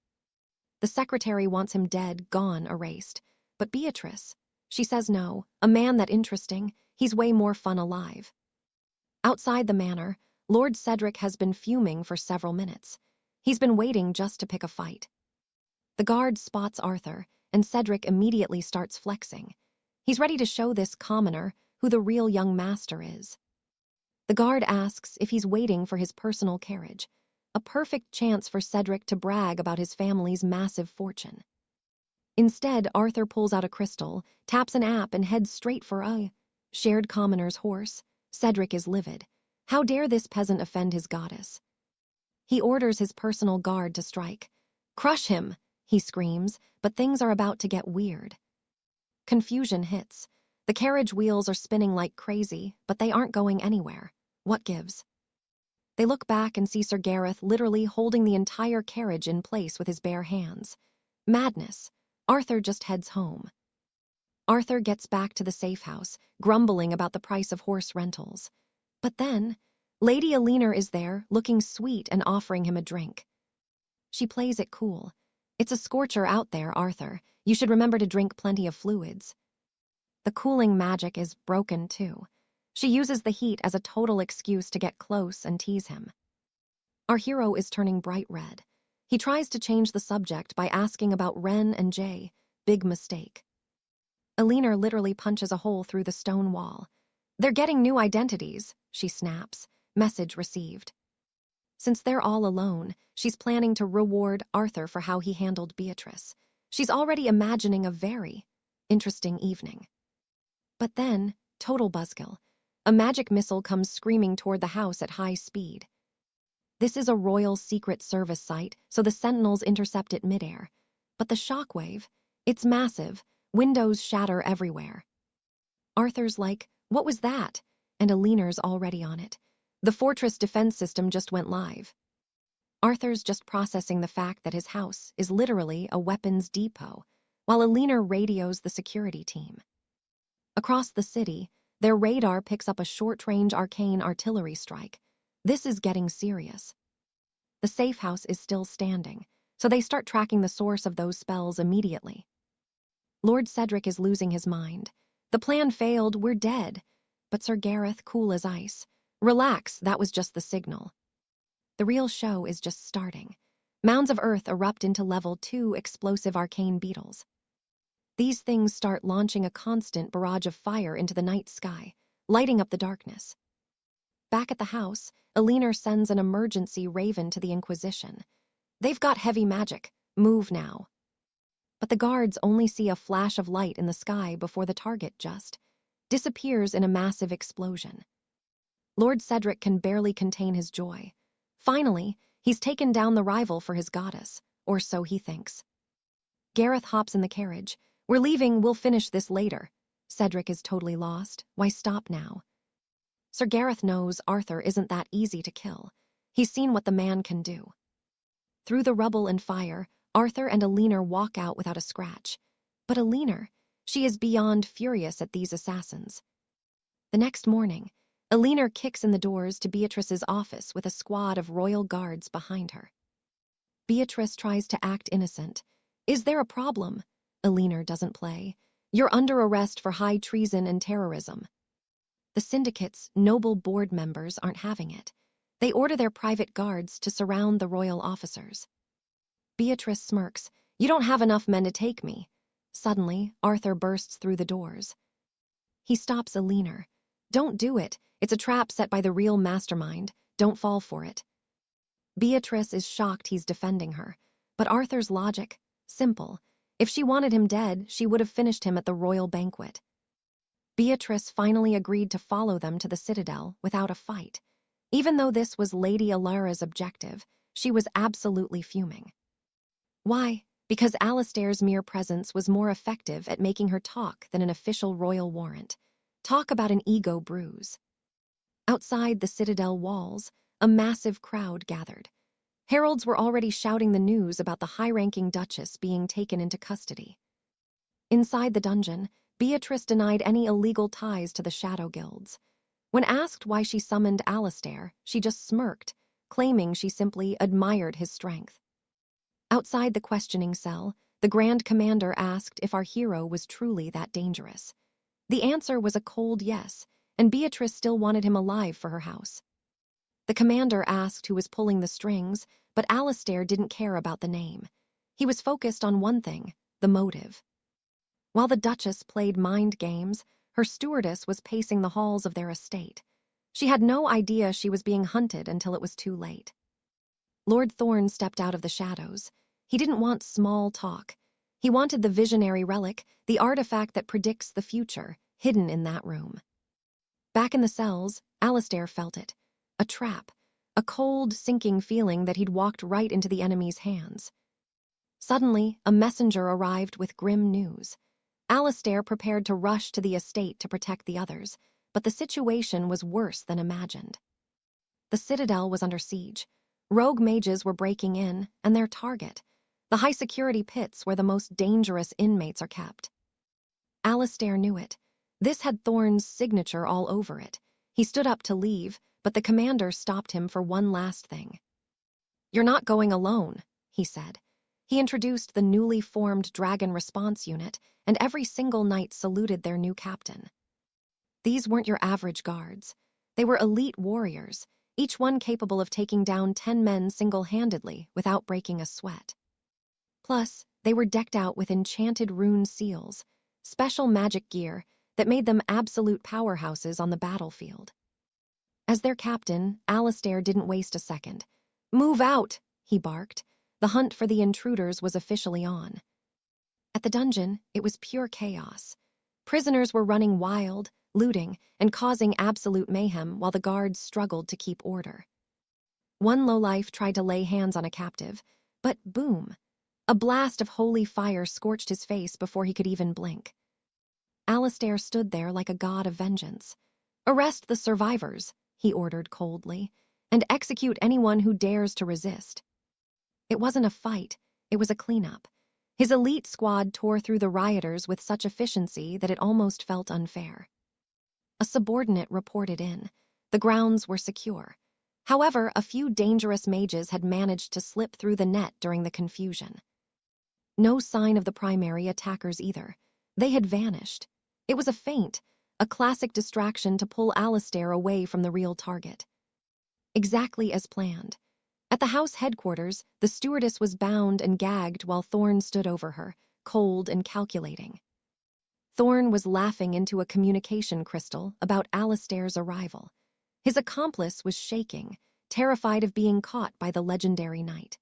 The secretary wants him dead, gone, erased. But Beatrice, she says no, a man that interesting, he's way more fun alive. Outside the manor, Lord Cedric has been fuming for several minutes. He's been waiting just to pick a fight. The guard spots Arthur, and Cedric immediately starts flexing. He's ready to show this commoner who the real young master is. The guard asks if he's waiting for his personal carriage, a perfect chance for Cedric to brag about his family's massive fortune. Instead, Arthur pulls out a crystal, taps an app, and heads straight for a shared commoner's horse. Cedric is livid. How dare this peasant offend his goddess? He orders his personal guard to strike. "Crush him!" he screams, but things are about to get weird. Confusion hits. The carriage wheels are spinning like crazy, but they aren't going anywhere. What gives? They look back and see Sir Gareth literally holding the entire carriage in place with his bare hands. Madness. Arthur just heads home. Arthur gets back to the safe house, grumbling about the price of horse rentals. But then, Lady Alina is there, looking sweet and offering him a drink. She plays it cool. "It's a scorcher out there, Arthur. You should remember to drink plenty of fluids." The cooling magic is broken, too. She uses the heat as a total excuse to get close and tease him. Our hero is turning bright red. He tries to change the subject by asking about Ren and Jay. Big mistake. Alina literally punches a hole through the stone wall. "They're getting new identities," she snaps. Message received. Since they're all alone, she's planning to reward Arthur for how he handled Beatrice. She's already imagining a very interesting evening. But then, total buzzkill. A magic missile comes screaming toward the house at high speed. This is a royal secret service site, so the sentinels intercept it midair. But the shockwave, it's massive. Windows shatter everywhere. Arthur's like, "What was that?" And Alina's already on it. The fortress defense system just went live. Arthur's just processing the fact that his house is literally a weapons depot, while Alina radios the security team. Across the city, their radar picks up a short-range arcane artillery strike. This is getting serious. The safe house is still standing, so they start tracking the source of those spells immediately. Lord Cedric is losing his mind. "The plan failed, we're dead." But Sir Gareth, cool as ice. "Relax, that was just the signal." The real show is just starting. Mounds of earth erupt into level 2 explosive arcane beetles. These things start launching a constant barrage of fire into the night sky, lighting up the darkness. Back at the house, Alina sends an emergency raven to the Inquisition. "They've got heavy magic. Move now." But the guards only see a flash of light in the sky before the target just disappears in a massive explosion. Lord Cedric can barely contain his joy. Finally, he's taken down the rival for his goddess, or so he thinks. Gareth hops in the carriage. "We're leaving, we'll finish this later." Cedric is totally lost. Why stop now? Sir Gareth knows Arthur isn't that easy to kill. He's seen what the man can do. Through the rubble and fire, Arthur and Alina walk out without a scratch. But Alina, she is beyond furious at these assassins. The next morning, Alina kicks in the doors to Beatrice's office with a squad of royal guards behind her. Beatrice tries to act innocent. "Is there a problem?" Alina doesn't play. "You're under arrest for high treason and terrorism." The syndicate's noble board members aren't having it. They order their private guards to surround the royal officers. Beatrice smirks. "You don't have enough men to take me." Suddenly, Arthur bursts through the doors. He stops Alina. "Don't do it. It's a trap set by the real mastermind. Don't fall for it." Beatrice is shocked he's defending her, but Arthur's logic, simple. If she wanted him dead, she would have finished him at the royal banquet. Beatrice finally agreed to follow them to the citadel without a fight. Even though this was Lady Alara's objective, she was absolutely fuming. Why? Because Alastair's mere presence was more effective at making her talk than an official royal warrant. Talk about an ego bruise. Outside the citadel walls, a massive crowd gathered. Heralds were already shouting the news about the high-ranking Duchess being taken into custody. Inside the dungeon, Beatrice denied any illegal ties to the shadow guilds. When asked why she summoned Alastair, she just smirked, claiming she simply admired his strength. Outside the questioning cell, the Grand Commander asked if our hero was truly that dangerous. The answer was a cold yes, and Beatrice still wanted him alive for her house. The commander asked who was pulling the strings, but Alastair didn't care about the name. He was focused on one thing, the motive. While the Duchess played mind games, her stewardess was pacing the halls of their estate. She had no idea she was being hunted until it was too late. Lord Thorne stepped out of the shadows. He didn't want small talk. He wanted the visionary relic, the artifact that predicts the future, hidden in that room. Back in the cells, Alastair felt it. A trap. A cold, sinking feeling that he'd walked right into the enemy's hands. Suddenly, a messenger arrived with grim news. Alastair prepared to rush to the estate to protect the others, but the situation was worse than imagined. The citadel was under siege. Rogue mages were breaking in, and their target, the high-security pits where the most dangerous inmates are kept. Alastair knew it. This had Thorne's signature all over it. He stood up to leave, but the commander stopped him for one last thing. "You're not going alone," he said. He introduced the newly formed Dragon Response Unit, and every single knight saluted their new captain. These weren't your average guards. They were elite warriors, each one capable of taking down 10 men single-handedly without breaking a sweat. Plus, they were decked out with enchanted rune seals, special magic gear that made them absolute powerhouses on the battlefield. As their captain, Alastair didn't waste a second. "Move out!" he barked. The hunt for the intruders was officially on. At the dungeon, it was pure chaos. Prisoners were running wild, looting, and causing absolute mayhem while the guards struggled to keep order. One lowlife tried to lay hands on a captive, but boom! A blast of holy fire scorched his face before he could even blink. Alastair stood there like a god of vengeance. "Arrest the survivors," he ordered coldly, "and execute anyone who dares to resist." It wasn't a fight, it was a cleanup. His elite squad tore through the rioters with such efficiency that it almost felt unfair. A subordinate reported in. The grounds were secure. However, a few dangerous mages had managed to slip through the net during the confusion. No sign of the primary attackers either. They had vanished. It was a feint, a classic distraction to pull Alastair away from the real target. Exactly as planned. At the house headquarters, the stewardess was bound and gagged while Thorne stood over her, cold and calculating. Thorne was laughing into a communication crystal about Alastair's arrival. His accomplice was shaking, terrified of being caught by the legendary knight.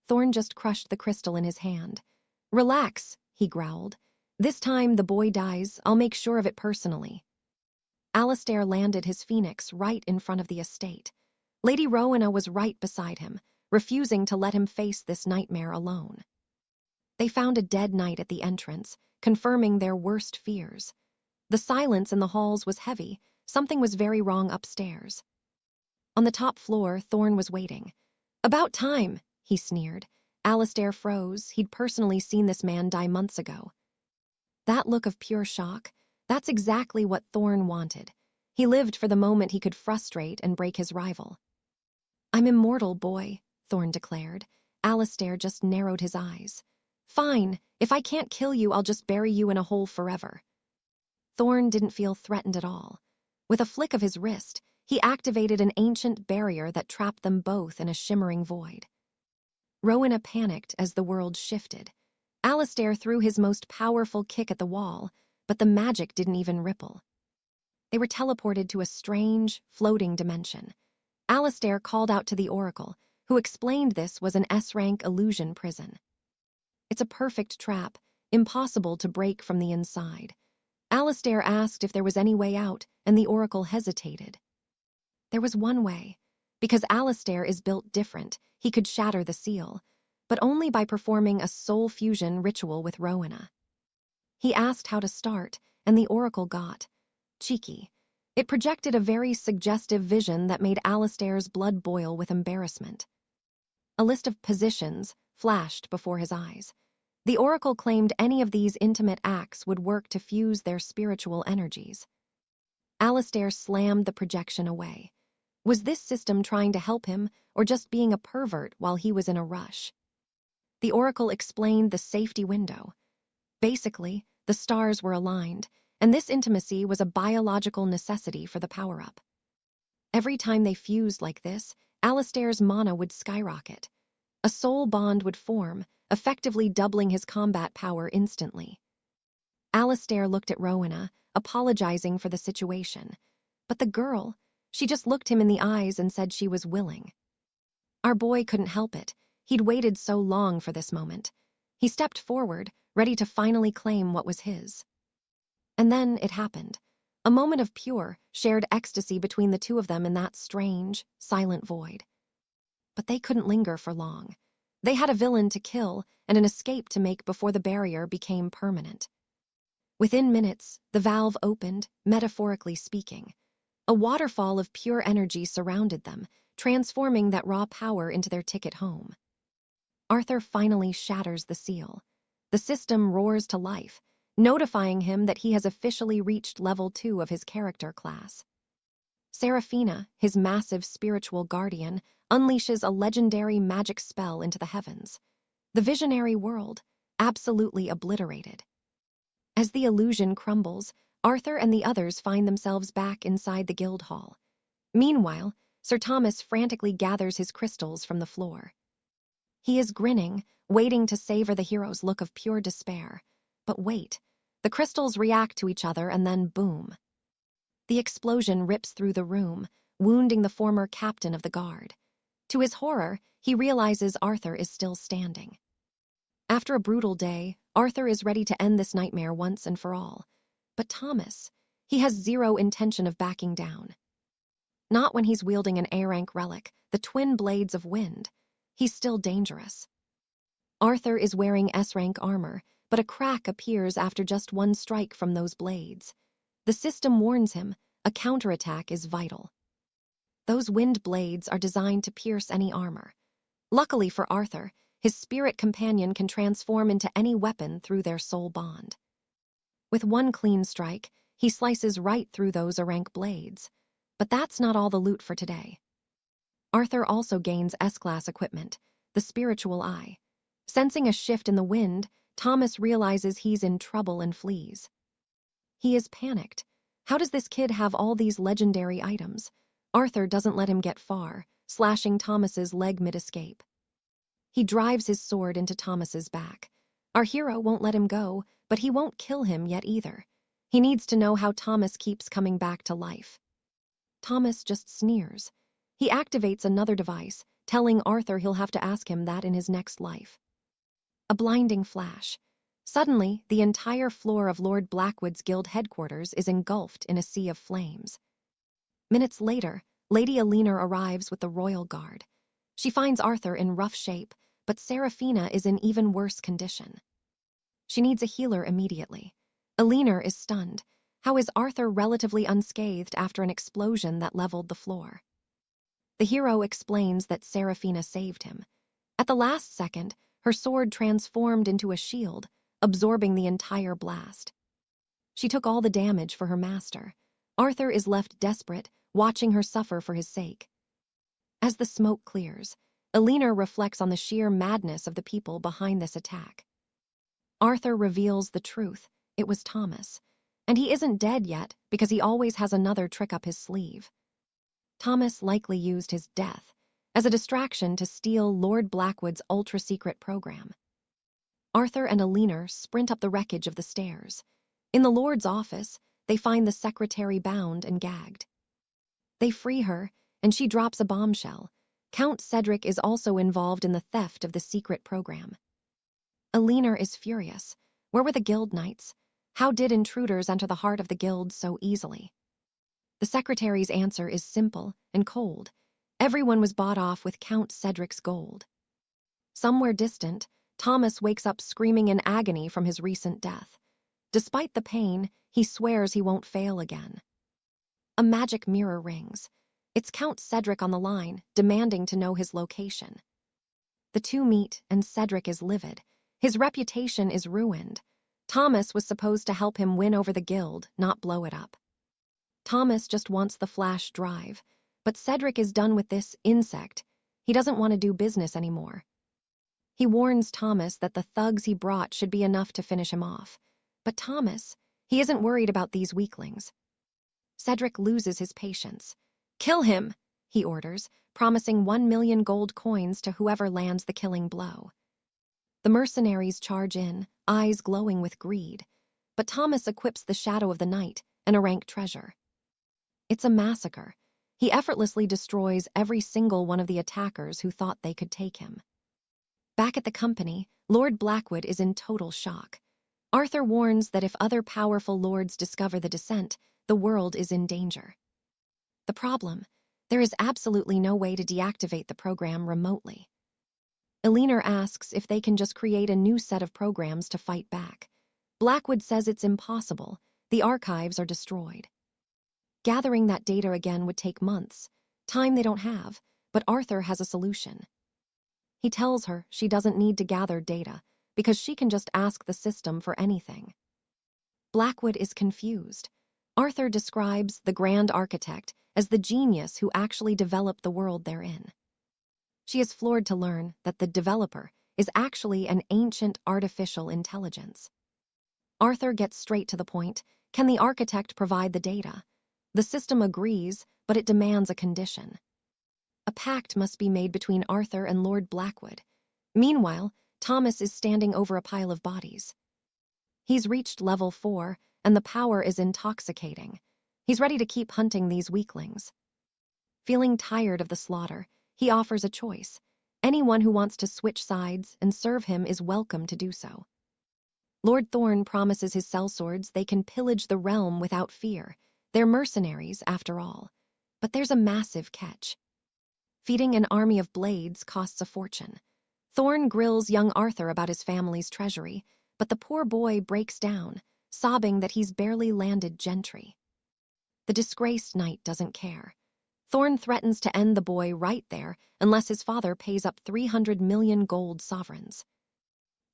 Thorne just crushed the crystal in his hand. "Relax," he growled. "This time the boy dies, I'll make sure of it personally." Alastair landed his phoenix right in front of the estate. Lady Rowena was right beside him, refusing to let him face this nightmare alone. They found a dead knight at the entrance, confirming their worst fears. The silence in the halls was heavy. Something was very wrong upstairs. On the top floor, Thorne was waiting. "About time," he sneered. Alastair froze. He'd personally seen this man die months ago. That look of pure shock, that's exactly what Thorne wanted. He lived for the moment he could frustrate and break his rival. "I'm immortal, boy," Thorne declared. Alastair just narrowed his eyes. "Fine, if I can't kill you, I'll just bury you in a hole forever." Thorne didn't feel threatened at all. With a flick of his wrist, he activated an ancient barrier that trapped them both in a shimmering void. Rowena panicked as the world shifted. Alastair threw his most powerful kick at the wall, but the magic didn't even ripple. They were teleported to a strange, floating dimension. Alastair called out to the oracle, who explained this was an S-rank illusion prison. It's a perfect trap, impossible to break from the inside. Alastair asked if there was any way out, and the Oracle hesitated. There was one way. Because Alastair is built different, he could shatter the seal, but only by performing a soul fusion ritual with Rowena. He asked how to start, and the Oracle got cheeky. It projected a very suggestive vision that made Alastair's blood boil with embarrassment. A list of positions flashed before his eyes. The Oracle claimed any of these intimate acts would work to fuse their spiritual energies. Alastair slammed the projection away. Was this system trying to help him, or just being a pervert while he was in a rush? The Oracle explained the safety window. Basically, the stars were aligned, and this intimacy was a biological necessity for the power-up. Every time they fused like this, Alastair's mana would skyrocket. A soul bond would form, effectively doubling his combat power instantly. Alastair looked at Rowena, apologizing for the situation. But the girl, she just looked him in the eyes and said she was willing. Our boy couldn't help it. He'd waited so long for this moment. He stepped forward, ready to finally claim what was his. And then it happened. A moment of pure, shared ecstasy between the two of them in that strange, silent void. But they couldn't linger for long. They had a villain to kill and an escape to make before the barrier became permanent. Within minutes, the valve opened, metaphorically speaking. A waterfall of pure energy surrounded them, transforming that raw power into their ticket home. Arthur finally shatters the seal. The system roars to life, notifying him that he has officially reached level 2 of his character class. Seraphina, his massive spiritual guardian, unleashes a legendary magic spell into the heavens. The visionary world, absolutely obliterated. As the illusion crumbles, Arthur and the others find themselves back inside the guild hall. Meanwhile, Sir Thomas frantically gathers his crystals from the floor. He is grinning, waiting to savor the hero's look of pure despair. But wait, the crystals react to each other and then boom. The explosion rips through the room, wounding the former captain of the guard. To his horror, he realizes Arthur is still standing. After a brutal day, Arthur is ready to end this nightmare once and for all. But Thomas, he has zero intention of backing down. Not when he's wielding an A-rank relic, the twin blades of wind. He's still dangerous. Arthur is wearing S-rank armor, but a crack appears after just one strike from those blades. The system warns him, a counterattack is vital. Those wind blades are designed to pierce any armor. Luckily for Arthur, his spirit companion can transform into any weapon through their soul bond. With one clean strike, he slices right through those A-rank blades. But that's not all the loot for today. Arthur also gains S-class equipment, the spiritual eye. Sensing a shift in the wind, Thomas realizes he's in trouble and flees. He is panicked. How does this kid have all these legendary items? Arthur doesn't let him get far, slashing Thomas's leg mid-escape. He drives his sword into Thomas's back. Our hero won't let him go, but he won't kill him yet either. He needs to know how Thomas keeps coming back to life. Thomas just sneers. He activates another device, telling Arthur he'll have to ask him that in his next life. A blinding flash. Suddenly, the entire floor of Lord Blackwood's guild headquarters is engulfed in a sea of flames. Minutes later, Lady Alina arrives with the royal guard. She finds Arthur in rough shape, but Seraphina is in even worse condition. She needs a healer immediately. Alina is stunned. How is Arthur relatively unscathed after an explosion that leveled the floor? The hero explains that Seraphina saved him. At the last second, her sword transformed into a shield, absorbing the entire blast. She took all the damage for her master. Arthur is left desperate, watching her suffer for his sake. As the smoke clears, Alina reflects on the sheer madness of the people behind this attack. Arthur reveals the truth. It was Thomas. And he isn't dead yet because he always has another trick up his sleeve. Thomas likely used his death as a distraction to steal Lord Blackwood's ultra-secret program. Arthur and Alina sprint up the wreckage of the stairs. In the Lord's office, they find the secretary bound and gagged. They free her, and she drops a bombshell. Count Cedric is also involved in the theft of the secret program. Elinor is furious. Where were the guild knights? How did intruders enter the heart of the guild so easily? The secretary's answer is simple and cold. Everyone was bought off with Count Cedric's gold. Somewhere distant, Thomas wakes up screaming in agony from his recent death. Despite the pain, he swears he won't fail again. A magic mirror rings. It's Count Cedric on the line, demanding to know his location. The two meet, and Cedric is livid. His reputation is ruined. Thomas was supposed to help him win over the guild, not blow it up. Thomas just wants the flash drive, but Cedric is done with this insect. He doesn't want to do business anymore. He warns Thomas that the thugs he brought should be enough to finish him off. But Thomas, he isn't worried about these weaklings. Cedric loses his patience. "Kill him," he orders, promising 1,000,000 gold coins to whoever lands the killing blow. The mercenaries charge in, eyes glowing with greed. But Thomas equips the Shadow of the Night, and a rank treasure. It's a massacre. He effortlessly destroys every single one of the attackers who thought they could take him. Back at the company, Lord Blackwood is in total shock. Arthur warns that if other powerful lords discover the descent, the world is in danger. The problem: there is absolutely no way to deactivate the program remotely. Elinor asks if they can just create a new set of programs to fight back. Blackwood says it's impossible. The archives are destroyed. Gathering that data again would take months, time they don't have, but Arthur has a solution. He tells her she doesn't need to gather data, because she can just ask the system for anything. Blackwood is confused. Arthur describes the Grand Architect as the genius who actually developed the world they're in. She is floored to learn that the developer is actually an ancient artificial intelligence. Arthur gets straight to the point. Can the architect provide the data? The system agrees, but it demands a condition. A pact must be made between Arthur and Lord Blackwood. Meanwhile, Thomas is standing over a pile of bodies. He's reached level 4, and the power is intoxicating. He's ready to keep hunting these weaklings. Feeling tired of the slaughter, he offers a choice. Anyone who wants to switch sides and serve him is welcome to do so. Lord Thorn promises his sellswords they can pillage the realm without fear. They're mercenaries, after all. But there's a massive catch. Feeding an army of blades costs a fortune. Thorn grills young Arthur about his family's treasury, but the poor boy breaks down, sobbing that he's barely landed gentry. The disgraced knight doesn't care. Thorn threatens to end the boy right there unless his father pays up 300 million gold sovereigns.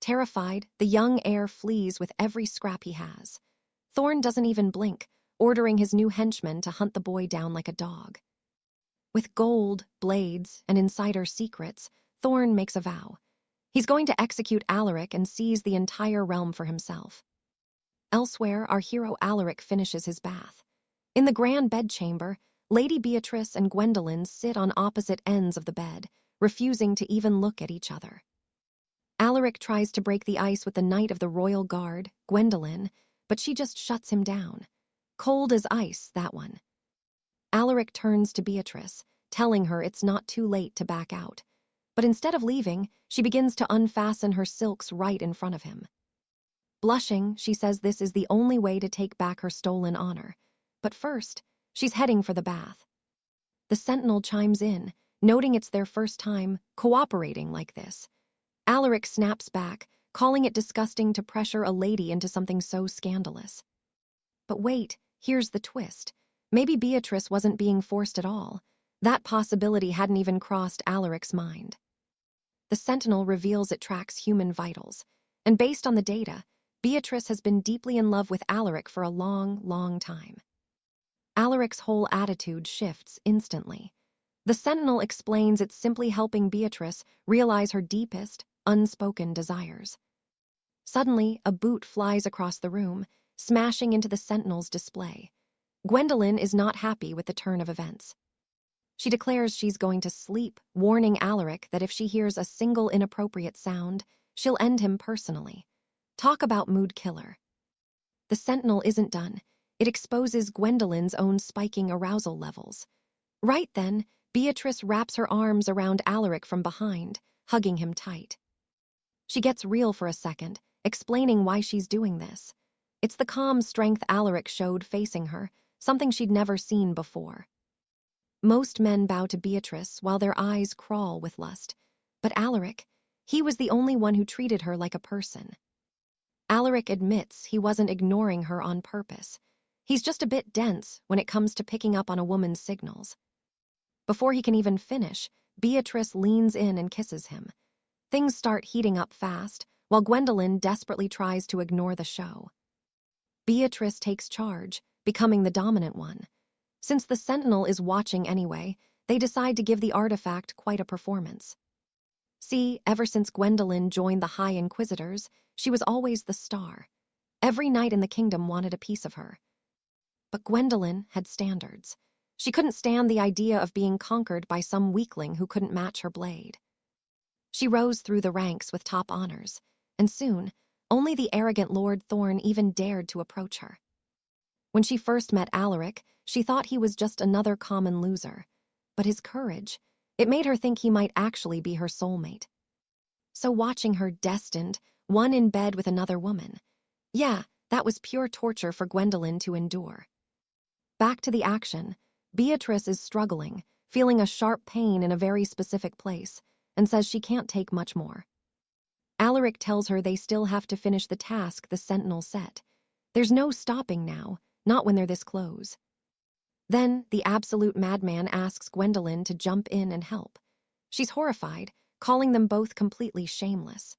Terrified, the young heir flees with every scrap he has. Thorn doesn't even blink, ordering his new henchmen to hunt the boy down like a dog. With gold, blades, and insider secrets, Thorn makes a vow. He's going to execute Alaric and seize the entire realm for himself. Elsewhere, our hero Alaric finishes his bath. In the grand bedchamber, Lady Beatrice and Gwendolen sit on opposite ends of the bed, refusing to even look at each other. Alaric tries to break the ice with the Knight of the Royal Guard, Gwendolen, but she just shuts him down. Cold as ice, that one. Alaric turns to Beatrice, telling her it's not too late to back out. But instead of leaving, she begins to unfasten her silks right in front of him. Blushing, she says this is the only way to take back her stolen honor. But first, she's heading for the bath. The sentinel chimes in, noting it's their first time cooperating like this. Alaric snaps back, calling it disgusting to pressure a lady into something so scandalous. But wait, here's the twist. Maybe Beatrice wasn't being forced at all. That possibility hadn't even crossed Alaric's mind. The sentinel reveals it tracks human vitals, and based on the data, Beatrice has been deeply in love with Alaric for a long, long time. Alaric's whole attitude shifts instantly. The sentinel explains it's simply helping Beatrice realize her deepest, unspoken desires. Suddenly, a boot flies across the room, smashing into the sentinel's display. Gwendolen is not happy with the turn of events. She declares she's going to sleep, warning Alaric that if she hears a single inappropriate sound, she'll end him personally. Talk about mood killer. The sentinel isn't done. It exposes Gwendolen's own spiking arousal levels. Right then, Beatrice wraps her arms around Alaric from behind, hugging him tight. She gets real for a second, explaining why she's doing this. It's the calm strength Alaric showed facing her, something she'd never seen before. Most men bow to Beatrice while their eyes crawl with lust, but Alaric, he was the only one who treated her like a person. Alaric admits he wasn't ignoring her on purpose. He's just a bit dense when it comes to picking up on a woman's signals. Before he can even finish, Beatrice leans in and kisses him. Things start heating up fast, while Gwendolyn desperately tries to ignore the show. Beatrice takes charge, becoming the dominant one. Since the Sentinel is watching anyway, they decide to give the artifact quite a performance. See, ever since Gwendolyn joined the High Inquisitors, she was always the star. Every knight in the kingdom wanted a piece of her. But Gwendolyn had standards. She couldn't stand the idea of being conquered by some weakling who couldn't match her blade. She rose through the ranks with top honors, and soon, only the arrogant Lord Thorn even dared to approach her. When she first met Alaric, she thought he was just another common loser. But his courage, it made her think he might actually be her soulmate. So watching her destined, one in bed with another woman, yeah, that was pure torture for Gwendolyn to endure. Back to the action, Beatrice is struggling, feeling a sharp pain in a very specific place, and says she can't take much more. Alaric tells her they still have to finish the task the Sentinel set. There's no stopping now, not when they're this close. Then, the absolute madman asks Gwendolyn to jump in and help. She's horrified, calling them both completely shameless.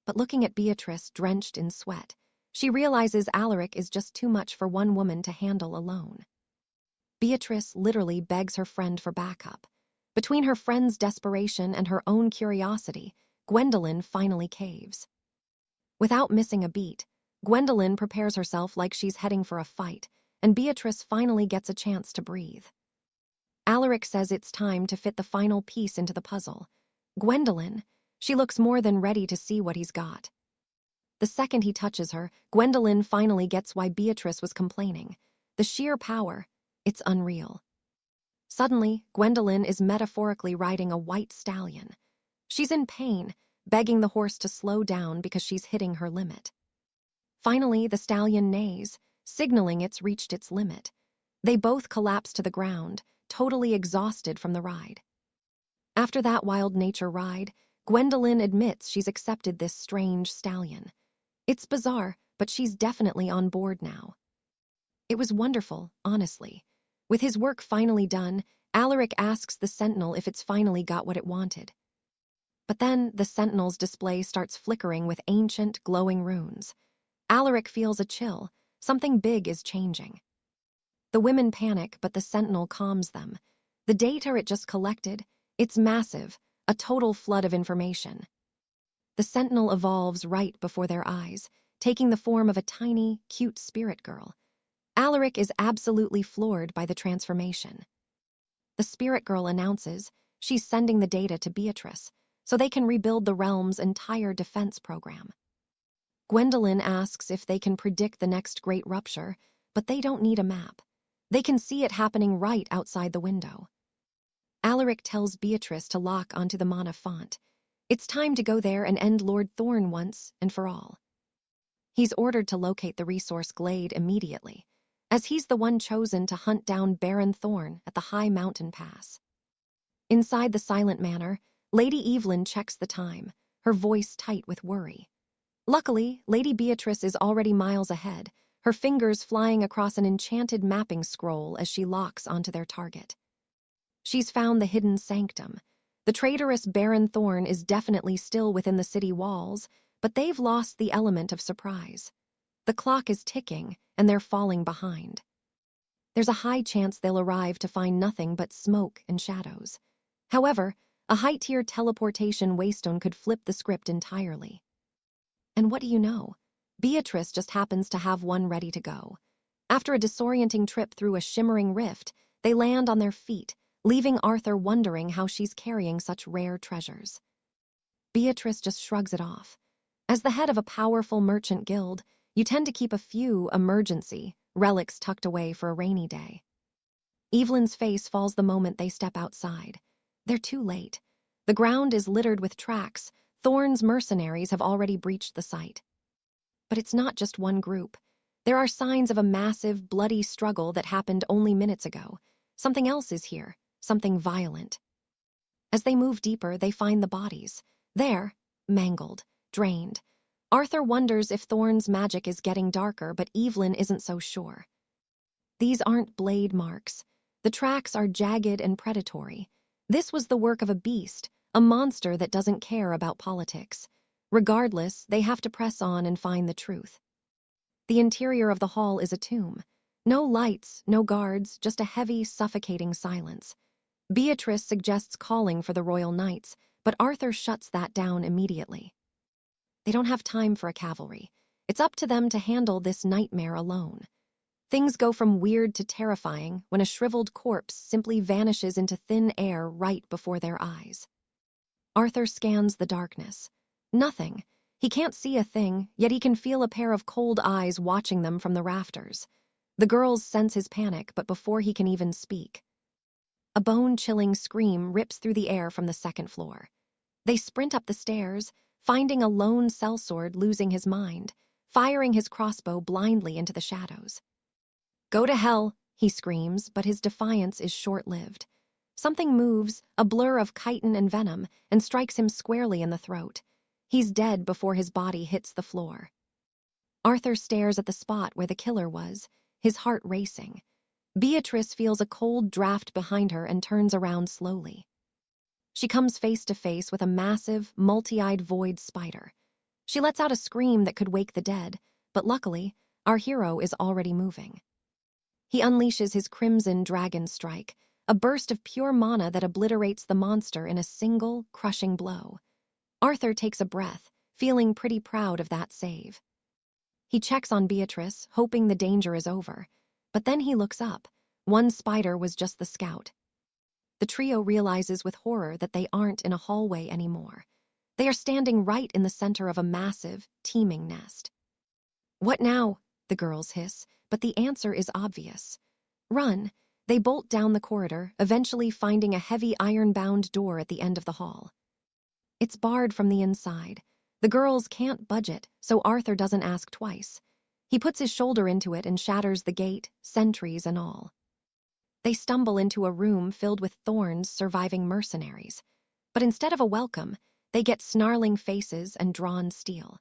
But looking at Beatrice drenched in sweat, she realizes Alaric is just too much for one woman to handle alone. Beatrice literally begs her friend for backup. Between her friend's desperation and her own curiosity, Gwendolyn finally caves. Without missing a beat, Gwendolyn prepares herself like she's heading for a fight, and Beatrice finally gets a chance to breathe. Alaric says it's time to fit the final piece into the puzzle. Gwendolyn, she looks more than ready to see what he's got. The second he touches her, Gwendolyn finally gets why Beatrice was complaining. The sheer power, it's unreal. Suddenly, Gwendolyn is metaphorically riding a white stallion. She's in pain, begging the horse to slow down because she's hitting her limit. Finally, the stallion neighs, signaling it's reached its limit. They both collapse to the ground, totally exhausted from the ride. After that wild nature ride, Gwendolyn admits she's accepted this strange stallion. It's bizarre, but she's definitely on board now. It was wonderful, honestly. With his work finally done, Alaric asks the Sentinel if it's finally got what it wanted. But then the Sentinel's display starts flickering with ancient, glowing runes. Alaric feels a chill. Something big is changing. The women panic, but the Sentinel calms them. The data it just collected, it's massive, a total flood of information. The Sentinel evolves right before their eyes, taking the form of a tiny, cute spirit girl. Alaric is absolutely floored by the transformation. The spirit girl announces she's sending the data to Beatrice, so they can rebuild the realm's entire defense program. Gwendolyn asks if they can predict the next great rupture, but they don't need a map. They can see it happening right outside the window. Alaric tells Beatrice to lock onto the mana font. It's time to go there and end Lord Thorn once and for all. He's ordered to locate the resource glade immediately, as he's the one chosen to hunt down Baron Thorn at the High Mountain Pass. Inside the silent manor, Lady Evelyn checks the time, her voice tight with worry. Luckily, Lady Beatrice is already miles ahead, her fingers flying across an enchanted mapping scroll as she locks onto their target. She's found the hidden sanctum. The traitorous Baron Thorn is definitely still within the city walls, but they've lost the element of surprise. The clock is ticking, and they're falling behind. There's a high chance they'll arrive to find nothing but smoke and shadows. However, a high-tier teleportation waystone could flip the script entirely. And what do you know? Beatrice just happens to have one ready to go. After a disorienting trip through a shimmering rift, they land on their feet, leaving Arthur wondering how she's carrying such rare treasures. Beatrice just shrugs it off. As the head of a powerful merchant guild, you tend to keep a few emergency relics tucked away for a rainy day. Evelyn's face falls the moment they step outside. They're too late. The ground is littered with tracks. Thorne's mercenaries have already breached the site. But it's not just one group. There are signs of a massive, bloody struggle that happened only minutes ago. Something else is here, something violent. As they move deeper, they find the bodies. There, mangled, drained. Arthur wonders if Thorne's magic is getting darker, but Evelyn isn't so sure. These aren't blade marks. The tracks are jagged and predatory. This was the work of a beast, a monster that doesn't care about politics. Regardless, they have to press on and find the truth. The interior of the hall is a tomb. No lights, no guards, just a heavy, suffocating silence. Beatrice suggests calling for the royal knights, but Arthur shuts that down immediately. They don't have time for a cavalry. It's up to them to handle this nightmare alone. Things go from weird to terrifying when a shriveled corpse simply vanishes into thin air right before their eyes. Arthur scans the darkness. Nothing. He can't see a thing, yet he can feel a pair of cold eyes watching them from the rafters. The girls sense his panic, but before he can even speak, a bone-chilling scream rips through the air from the second floor. They sprint up the stairs, finding a lone sellsword losing his mind, firing his crossbow blindly into the shadows. "Go to hell," he screams, but his defiance is short-lived. Something moves, a blur of chitin and venom, and strikes him squarely in the throat. He's dead before his body hits the floor. Arthur stares at the spot where the killer was, his heart racing. Beatrice feels a cold draft behind her and turns around slowly. She comes face to face with a massive, multi-eyed void spider. She lets out a scream that could wake the dead, but luckily, our hero is already moving. He unleashes his crimson dragon strike, a burst of pure mana that obliterates the monster in a single, crushing blow. Arthur takes a breath, feeling pretty proud of that save. He checks on Beatrice, hoping the danger is over, but then he looks up. One spider was just the scout. The trio realizes with horror that they aren't in a hallway anymore. They are standing right in the center of a massive, teeming nest. "What now?" the girls hiss, but the answer is obvious. "Run." They bolt down the corridor, eventually finding a heavy iron-bound door at the end of the hall. It's barred from the inside. The girls can't budge it, so Arthur doesn't ask twice. He puts his shoulder into it and shatters the gate, sentries and all. They stumble into a room filled with Thorne's surviving mercenaries. But instead of a welcome, they get snarling faces and drawn steel.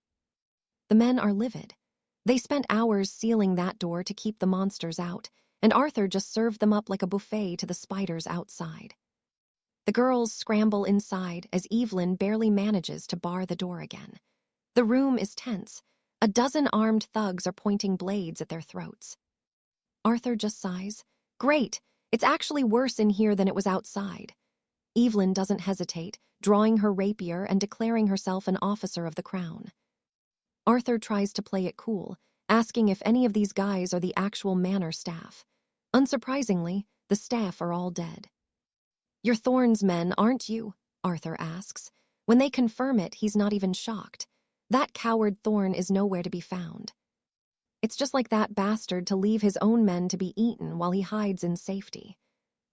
The men are livid. They spent hours sealing that door to keep the monsters out, and Arthur just served them up like a buffet to the spiders outside. The girls scramble inside as Evelyn barely manages to bar the door again. The room is tense. A dozen armed thugs are pointing blades at their throats. Arthur just sighs. "Great! It's actually worse in here than it was outside." Evelyn doesn't hesitate, drawing her rapier and declaring herself an officer of the crown. Arthur tries to play it cool, asking if any of these guys are the actual manor staff. Unsurprisingly, the staff are all dead. "You're Thorne's men, aren't you?" Arthur asks. When they confirm it, he's not even shocked. That coward Thorne is nowhere to be found. It's just like that bastard to leave his own men to be eaten while he hides in safety.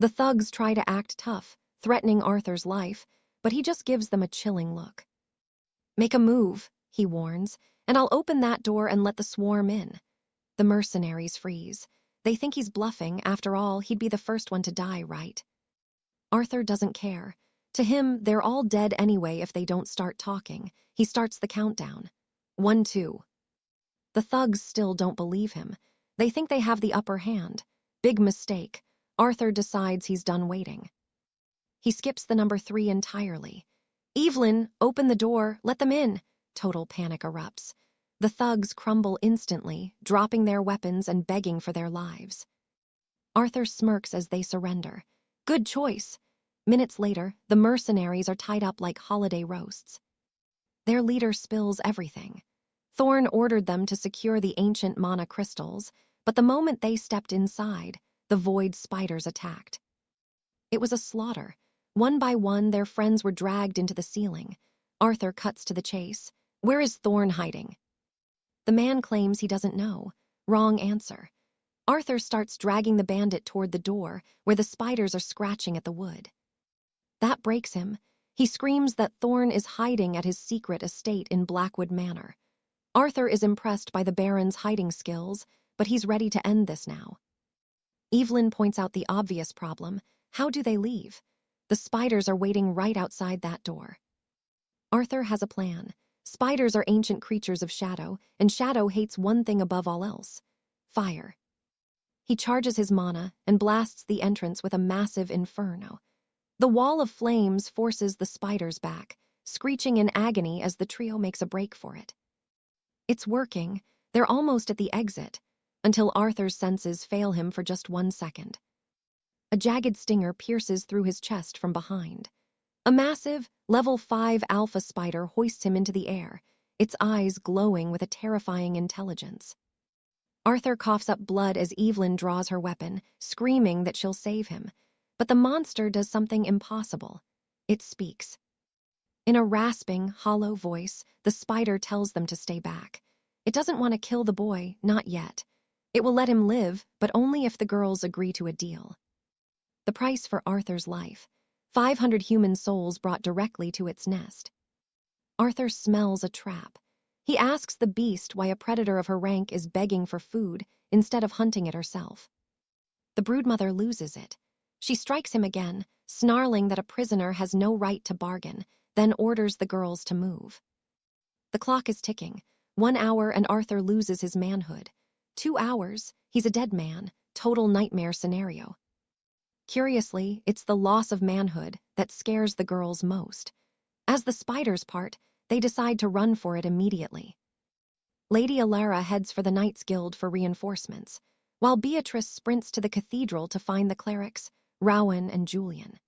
The thugs try to act tough, threatening Arthur's life, but he just gives them a chilling look. "Make a move," he warns, "and I'll open that door and let the swarm in." The mercenaries freeze. They think he's bluffing. After all, he'd be the first one to die, right? Arthur doesn't care. To him, they're all dead anyway if they don't start talking. He starts the countdown. 1, 2. The thugs still don't believe him. They think they have the upper hand. Big mistake. Arthur decides he's done waiting. He skips the number 3 entirely. "Evelyn, open the door, let them in." Total panic erupts. The thugs crumble instantly, dropping their weapons and begging for their lives. Arthur smirks as they surrender. Good choice. Minutes later, the mercenaries are tied up like holiday roasts. Their leader spills everything. Thorne ordered them to secure the ancient mana crystals, but the moment they stepped inside, the void spiders attacked. It was a slaughter. One by one, their friends were dragged into the ceiling. Arthur cuts to the chase. "Where is Thorne hiding?" The man claims he doesn't know. Wrong answer. Arthur starts dragging the bandit toward the door, where the spiders are scratching at the wood. That breaks him. He screams that Thorn is hiding at his secret estate in Blackwood Manor. Arthur is impressed by the Baron's hiding skills, but he's ready to end this now. Evelyn points out the obvious problem. How do they leave? The spiders are waiting right outside that door. Arthur has a plan. Spiders are ancient creatures of shadow, and shadow hates one thing above all else: fire. He charges his mana and blasts the entrance with a massive inferno. The wall of flames forces the spiders back, screeching in agony as the trio makes a break for it. It's working. They're almost at the exit, until Arthur's senses fail him for just 1 second. A jagged stinger pierces through his chest from behind. A massive, level 5 alpha spider hoists him into the air, its eyes glowing with a terrifying intelligence. Arthur coughs up blood as Evelyn draws her weapon, screaming that she'll save him. But the monster does something impossible. It speaks. In a rasping, hollow voice, the spider tells them to stay back. It doesn't want to kill the boy, not yet. It will let him live, but only if the girls agree to a deal. The price for Arthur's life: 500 human souls brought directly to its nest. Arthur smells a trap. He asks the beast why a predator of her rank is begging for food instead of hunting it herself. The broodmother loses it. She strikes him again, snarling that a prisoner has no right to bargain, then orders the girls to move. The clock is ticking. 1 hour and Arthur loses his manhood. 2 hours, he's a dead man, total nightmare scenario. Curiously, it's the loss of manhood that scares the girls most. As the spiders part, they decide to run for it immediately. Lady Alara heads for the Knights Guild for reinforcements, while Beatrice sprints to the cathedral to find the clerics, Rowan and Julian.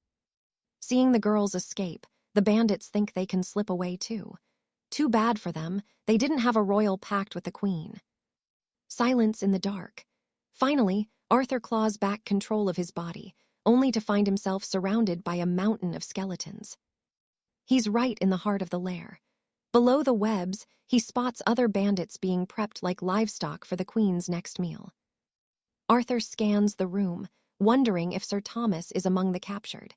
Seeing the girls escape, the bandits think they can slip away too. Too bad for them, they didn't have a royal pact with the queen. Silence in the dark. Finally, Arthur claws back control of his body, only to find himself surrounded by a mountain of skeletons. He's right in the heart of the lair. Below the webs, he spots other bandits being prepped like livestock for the queen's next meal. Arthur scans the room, wondering if Sir Thomas is among the captured.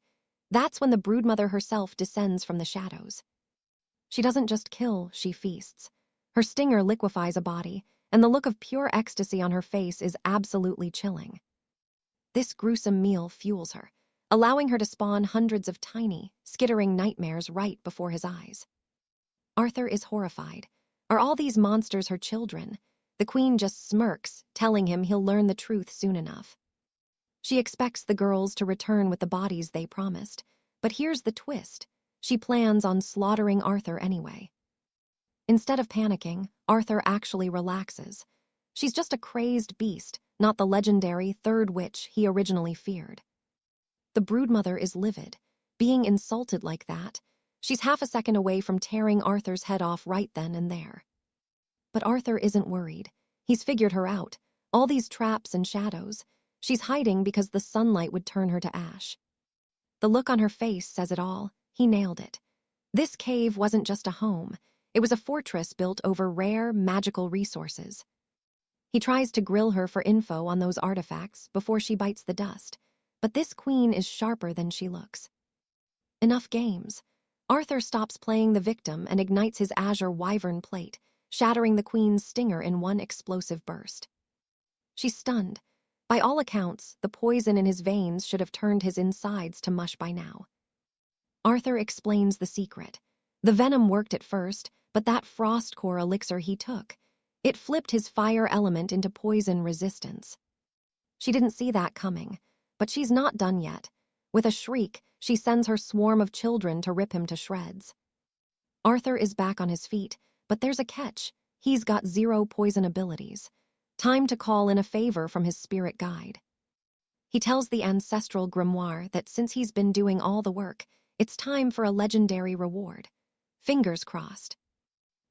That's when the broodmother herself descends from the shadows. She doesn't just kill, she feasts. Her stinger liquefies a body, and the look of pure ecstasy on her face is absolutely chilling. This gruesome meal fuels her, allowing her to spawn hundreds of tiny, skittering nightmares right before his eyes. Arthur is horrified. Are all these monsters her children? The queen just smirks, telling him he'll learn the truth soon enough. She expects the girls to return with the bodies they promised, but here's the twist. She plans on slaughtering Arthur anyway. Instead of panicking, Arthur actually relaxes. She's just a crazed beast, not the legendary third witch he originally feared. The broodmother is livid. Being insulted like that, she's half a second away from tearing Arthur's head off right then and there. But Arthur isn't worried. He's figured her out. All these traps and shadows. She's hiding because the sunlight would turn her to ash. The look on her face says it all. He nailed it. This cave wasn't just a home. It was a fortress built over rare, magical resources. He tries to grill her for info on those artifacts before she bites the dust, but this queen is sharper than she looks. Enough games. Arthur stops playing the victim and ignites his azure wyvern plate, shattering the queen's stinger in one explosive burst. She's stunned. By all accounts, the poison in his veins should have turned his insides to mush by now. Arthur explains the secret. The venom worked at first, but that frost core elixir he took, it flipped his fire element into poison resistance. She didn't see that coming, but she's not done yet. With a shriek, she sends her swarm of children to rip him to shreds. Arthur is back on his feet, but there's a catch. He's got 0 poison abilities. Time to call in a favor from his spirit guide. He tells the ancestral grimoire that since he's been doing all the work, it's time for a legendary reward. Fingers crossed.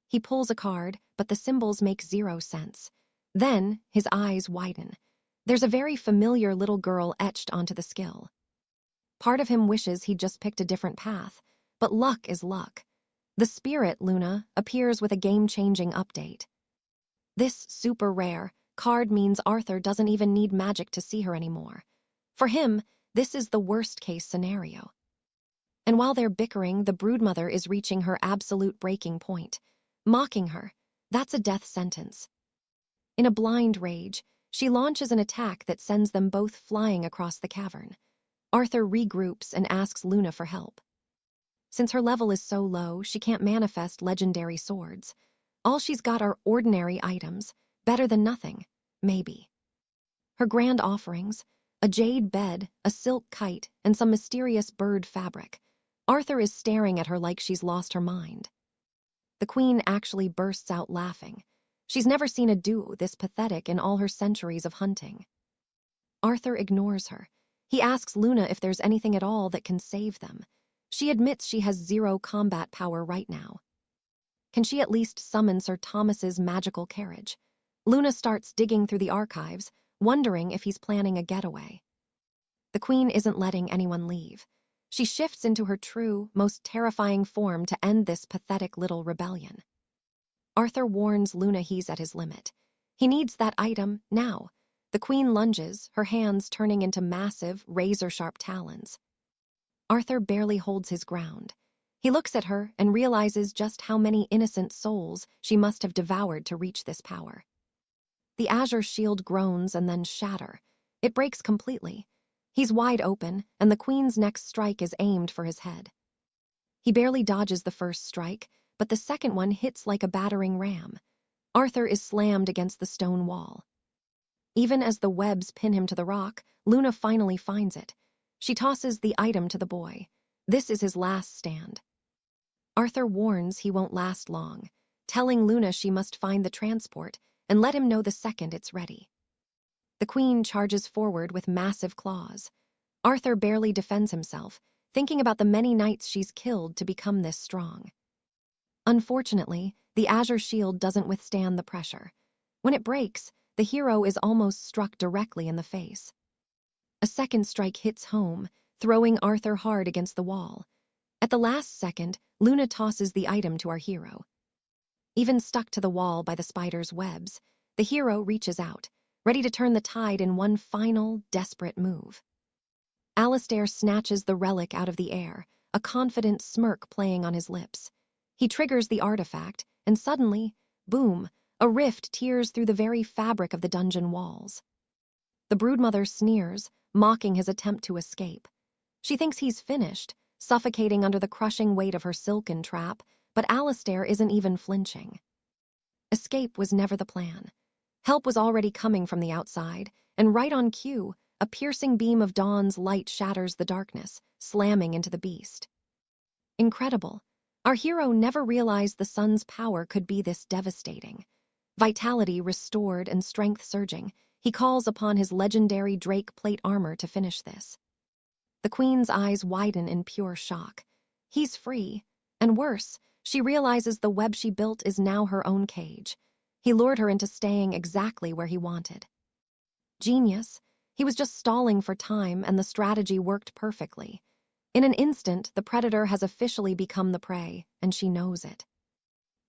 He pulls a card, but the symbols make 0 sense. Then, his eyes widen. There's a very familiar little girl etched onto the skill. Part of him wishes he'd just picked a different path, but luck is luck. The spirit, Luna, appears with a game-changing update. This super rare, card means Arthur doesn't even need magic to see her anymore. For him, this is the worst-case scenario. And while they're bickering, the broodmother is reaching her absolute breaking point. Mocking her, that's a death sentence. In a blind rage, she launches an attack that sends them both flying across the cavern. Arthur regroups and asks Luna for help. Since her level is so low, she can't manifest legendary swords. All she's got are ordinary items, better than nothing, maybe. Her grand offerings, a jade bed, a silk kite, and some mysterious bird fabric. Arthur is staring at her like she's lost her mind. The queen actually bursts out laughing. She's never seen a duo this pathetic in all her centuries of hunting. Arthur ignores her. He asks Luna if there's anything at all that can save them. She admits she has 0 combat power right now. Can she at least summon Sir Thomas's magical carriage? Luna starts digging through the archives, wondering if he's planning a getaway. The queen isn't letting anyone leave. She shifts into her true, most terrifying form to end this pathetic little rebellion. Arthur warns Luna he's at his limit. He needs that item now. The queen lunges, her hands turning into massive, razor-sharp talons. Arthur barely holds his ground. He looks at her and realizes just how many innocent souls she must have devoured to reach this power. The azure shield groans and then shatters. It breaks completely. He's wide open, and the queen's next strike is aimed for his head. He barely dodges the first strike, but the second one hits like a battering ram. Arthur is slammed against the stone wall. Even as the webs pin him to the rock, Luna finally finds it. She tosses the item to the boy. This is his last stand. Arthur warns he won't last long, telling Luna she must find the transport and let him know the second it's ready. The queen charges forward with massive claws. Arthur barely defends himself, thinking about the many knights she's killed to become this strong. Unfortunately, the azure shield doesn't withstand the pressure. When it breaks, the hero is almost struck directly in the face. A second strike hits home, throwing Arthur hard against the wall. At the last second, Luna tosses the item to our hero. Even stuck to the wall by the spider's webs, the hero reaches out, ready to turn the tide in one final, desperate move. Alistair snatches the relic out of the air, a confident smirk playing on his lips. He triggers the artifact, and suddenly, boom, a rift tears through the very fabric of the dungeon walls. The broodmother sneers, mocking his attempt to escape. She thinks he's finished, suffocating under the crushing weight of her silken trap, but Alistair isn't even flinching. Escape was never the plan. Help was already coming from the outside, and right on cue, a piercing beam of dawn's light shatters the darkness, slamming into the beast. Incredible. Our hero never realized the sun's power could be this devastating. Vitality restored and strength surging, he calls upon his legendary Drake plate armor to finish this. The queen's eyes widen in pure shock. He's free, and worse, she realizes the web she built is now her own cage. He lured her into staying exactly where he wanted. Genius. He was just stalling for time, and the strategy worked perfectly. In an instant, the predator has officially become the prey, and she knows it.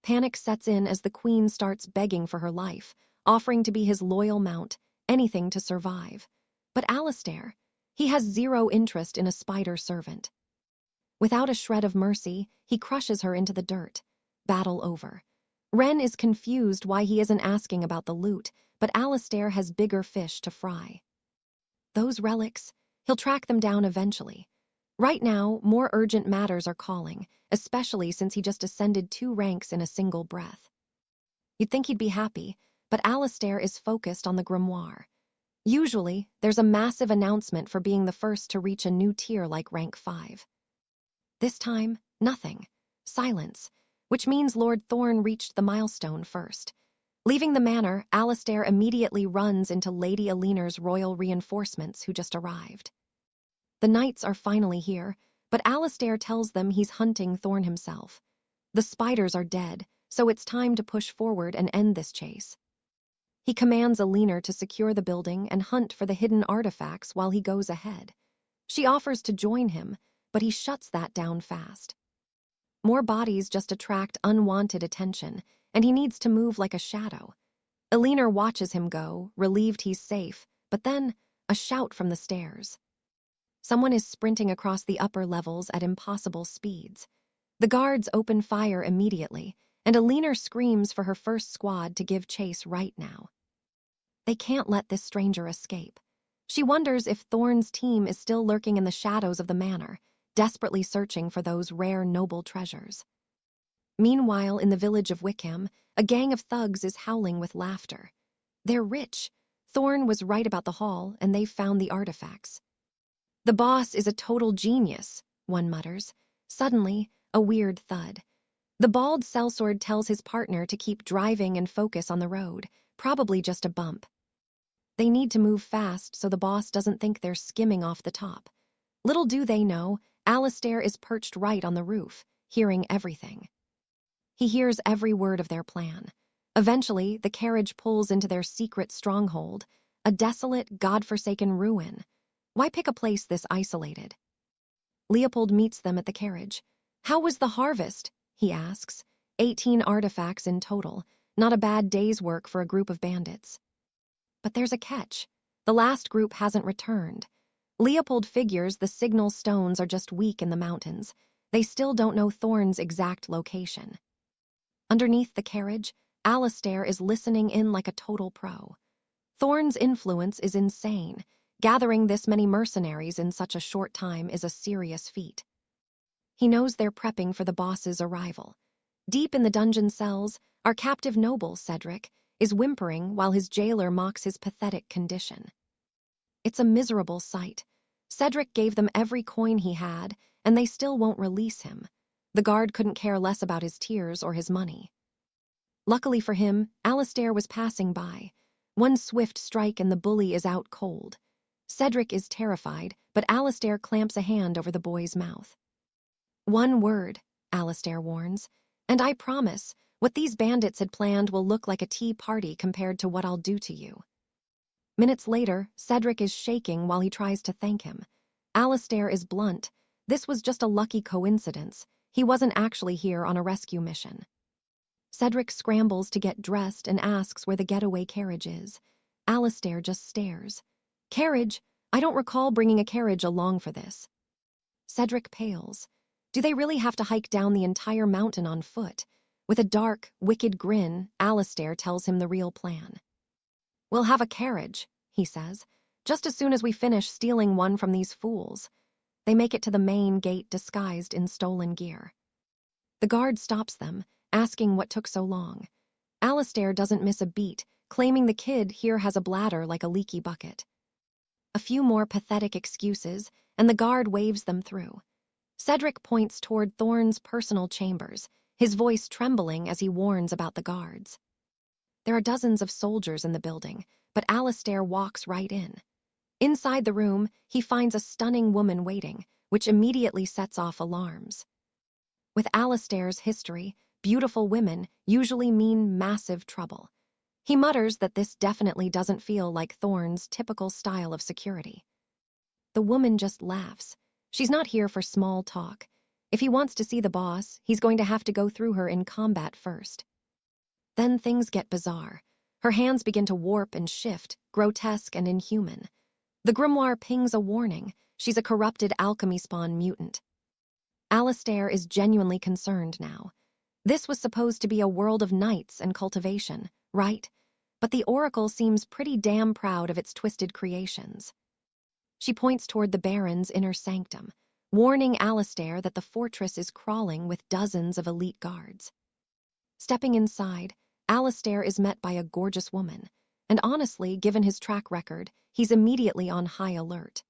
Panic sets in as the queen starts begging for her life, offering to be his loyal mount, anything to survive. But Alistair, he has 0 interest in a spider servant. Without a shred of mercy, he crushes her into the dirt. Battle over. Ren is confused why he isn't asking about the loot, but Alistair has bigger fish to fry. Those relics, he'll track them down eventually. Right now, more urgent matters are calling, especially since he just ascended 2 ranks in a single breath. You'd think he'd be happy, but Alistair is focused on the grimoire. Usually, there's a massive announcement for being the first to reach a new tier like rank 5. This time, nothing. Silence, which means Lord Thorn reached the milestone first. Leaving the manor, Alistair immediately runs into Lady Alina's royal reinforcements who just arrived. The knights are finally here, but Alistair tells them he's hunting Thorn himself. The spiders are dead, so it's time to push forward and end this chase. He commands Alina to secure the building and hunt for the hidden artifacts while he goes ahead. She offers to join him, but he shuts that down fast. More bodies just attract unwanted attention, and he needs to move like a shadow. Elinor watches him go, relieved he's safe, but then a shout from the stairs. Someone is sprinting across the upper levels at impossible speeds. The guards open fire immediately, and Elinor screams for her first squad to give chase right now. They can't let this stranger escape. She wonders if Thorne's team is still lurking in the shadows of the manor, desperately searching for those rare noble treasures. Meanwhile, in the village of Wickham, a gang of thugs is howling with laughter. They're rich. Thorne was right about the haul, and they've found the artifacts. The boss is a total genius, one mutters. Suddenly, a weird thud. The bald sellsword tells his partner to keep driving and focus on the road, probably just a bump. They need to move fast so the boss doesn't think they're skimming off the top. Little do they know, Alistair is perched right on the roof, hearing everything. He hears every word of their plan. Eventually, the carriage pulls into their secret stronghold, a desolate, God-forsaken ruin. Why pick a place this isolated? Leopold meets them at the carriage. How was the harvest? He asks. 18 artifacts in total, not a bad day's work for a group of bandits. But there's a catch. The last group hasn't returned. Leopold figures the signal stones are just weak in the mountains. They still don't know Thorne's exact location. Underneath the carriage, Alistair is listening in like a total pro. Thorne's influence is insane. Gathering this many mercenaries in such a short time is a serious feat. He knows they're prepping for the boss's arrival. Deep in the dungeon cells, our captive noble, Cedric, is whimpering while his jailer mocks his pathetic condition. It's a miserable sight. Cedric gave them every coin he had, and they still won't release him. The guard couldn't care less about his tears or his money. Luckily for him, Alistair was passing by. One swift strike and the bully is out cold. Cedric is terrified, but Alistair clamps a hand over the boy's mouth. "One word," Alistair warns, "and I promise, what these bandits had planned will look like a tea party compared to what I'll do to you." Minutes later, Cedric is shaking while he tries to thank him. Alistair is blunt. This was just a lucky coincidence. He wasn't actually here on a rescue mission. Cedric scrambles to get dressed and asks where the getaway carriage is. Alistair just stares. "Carriage? I don't recall bringing a carriage along for this." Cedric pales. Do they really have to hike down the entire mountain on foot? With a dark, wicked grin, Alistair tells him the real plan. "We'll have a carriage," he says, "just as soon as we finish stealing one from these fools." They make it to the main gate disguised in stolen gear. The guard stops them, asking what took so long. Alistair doesn't miss a beat, claiming the kid here has a bladder like a leaky bucket. A few more pathetic excuses, and the guard waves them through. Cedric points toward Thorne's personal chambers, his voice trembling as he warns about the guards. There are dozens of soldiers in the building, but Alistair walks right in. Inside the room, he finds a stunning woman waiting, which immediately sets off alarms. With Alistair's history, beautiful women usually mean massive trouble. He mutters that this definitely doesn't feel like Thorne's typical style of security. The woman just laughs. She's not here for small talk. If he wants to see the boss, he's going to have to go through her in combat first. Then things get bizarre. Her hands begin to warp and shift, grotesque and inhuman. The grimoire pings a warning. She's a corrupted alchemy spawn mutant. Alistair is genuinely concerned now. This was supposed to be a world of knights and cultivation, right? But the Oracle seems pretty damn proud of its twisted creations. She points toward the Baron's inner sanctum, warning Alistair that the fortress is crawling with dozens of elite guards. Stepping inside, Alistair is met by a gorgeous woman, and honestly, given his track record, he's immediately on high alert.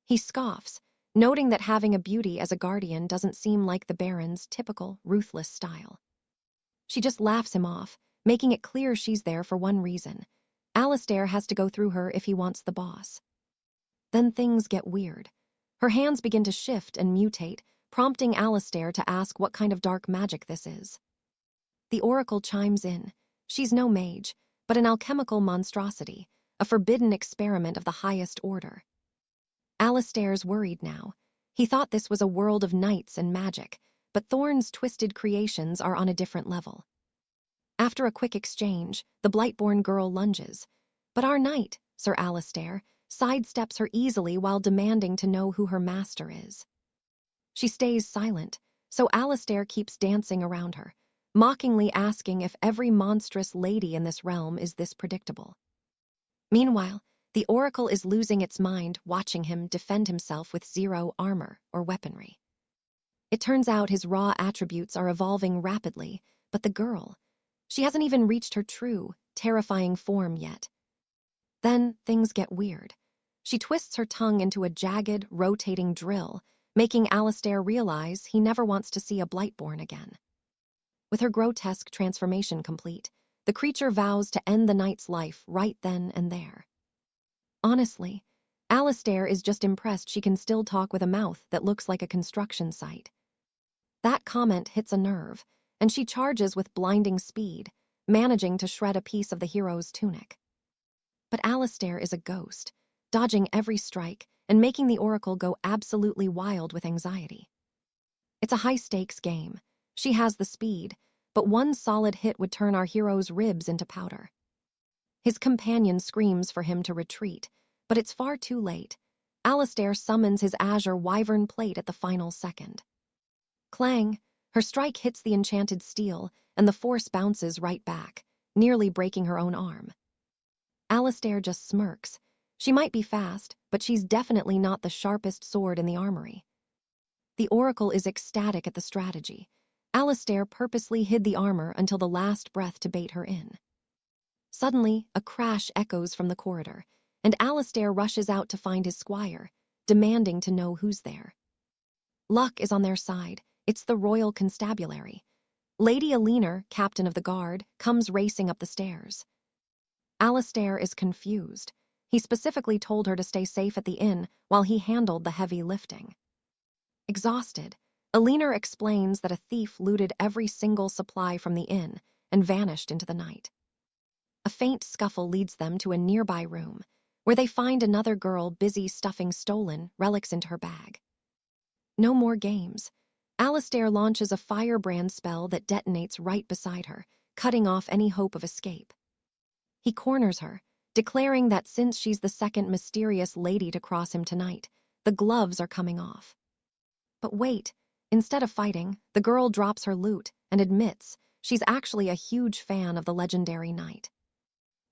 He scoffs, noting that having a beauty as a guardian doesn't seem like the Baron's typical, ruthless style. She just laughs him off, making it clear she's there for one reason. Alistair has to go through her if he wants the boss. Then things get weird. Her hands begin to shift and mutate, prompting Alistair to ask what kind of dark magic this is. The Oracle chimes in. She's no mage, but an alchemical monstrosity, a forbidden experiment of the highest order. Alistair's worried now. He thought this was a world of knights and magic, but Thorne's twisted creations are on a different level. After a quick exchange, the Blightborn girl lunges. But our knight, Sir Alistair, sidesteps her easily while demanding to know who her master is. She stays silent, so Alistair keeps dancing around her, mockingly asking if every monstrous lady in this realm is this predictable. Meanwhile, the Oracle is losing its mind watching him defend himself with zero armor or weaponry. It turns out his raw attributes are evolving rapidly, but the girl, she hasn't even reached her true, terrifying form yet. Then things get weird. She twists her tongue into a jagged, rotating drill, making Alistair realize he never wants to see a Blightborn again. With her grotesque transformation complete, the creature vows to end the knight's life right then and there. Honestly, Alistair is just impressed she can still talk with a mouth that looks like a construction site. That comment hits a nerve, and she charges with blinding speed, managing to shred a piece of the hero's tunic. But Alistair is a ghost, dodging every strike and making the Oracle go absolutely wild with anxiety. It's a high-stakes game. She has the speed, but one solid hit would turn our hero's ribs into powder. His companion screams for him to retreat, but it's far too late. Alistair summons his azure wyvern plate at the final second. Clang! Her strike hits the enchanted steel, and the force bounces right back, nearly breaking her own arm. Alistair just smirks. She might be fast, but she's definitely not the sharpest sword in the armory. The Oracle is ecstatic at the strategy. Alistair purposely hid the armor until the last breath to bait her in. Suddenly, a crash echoes from the corridor, and Alistair rushes out to find his squire, demanding to know who's there. Luck is on their side. It's the royal constabulary. Lady Alinar, captain of the guard, comes racing up the stairs. Alistair is confused. He specifically told her to stay safe at the inn while he handled the heavy lifting. Exhausted, Alinar explains that a thief looted every single supply from the inn and vanished into the night. A faint scuffle leads them to a nearby room, where they find another girl busy stuffing stolen relics into her bag. No more games. Alistair launches a firebrand spell that detonates right beside her, cutting off any hope of escape. He corners her, declaring that since she's the second mysterious lady to cross him tonight, the gloves are coming off. But wait, instead of fighting, the girl drops her loot and admits she's actually a huge fan of the legendary knight.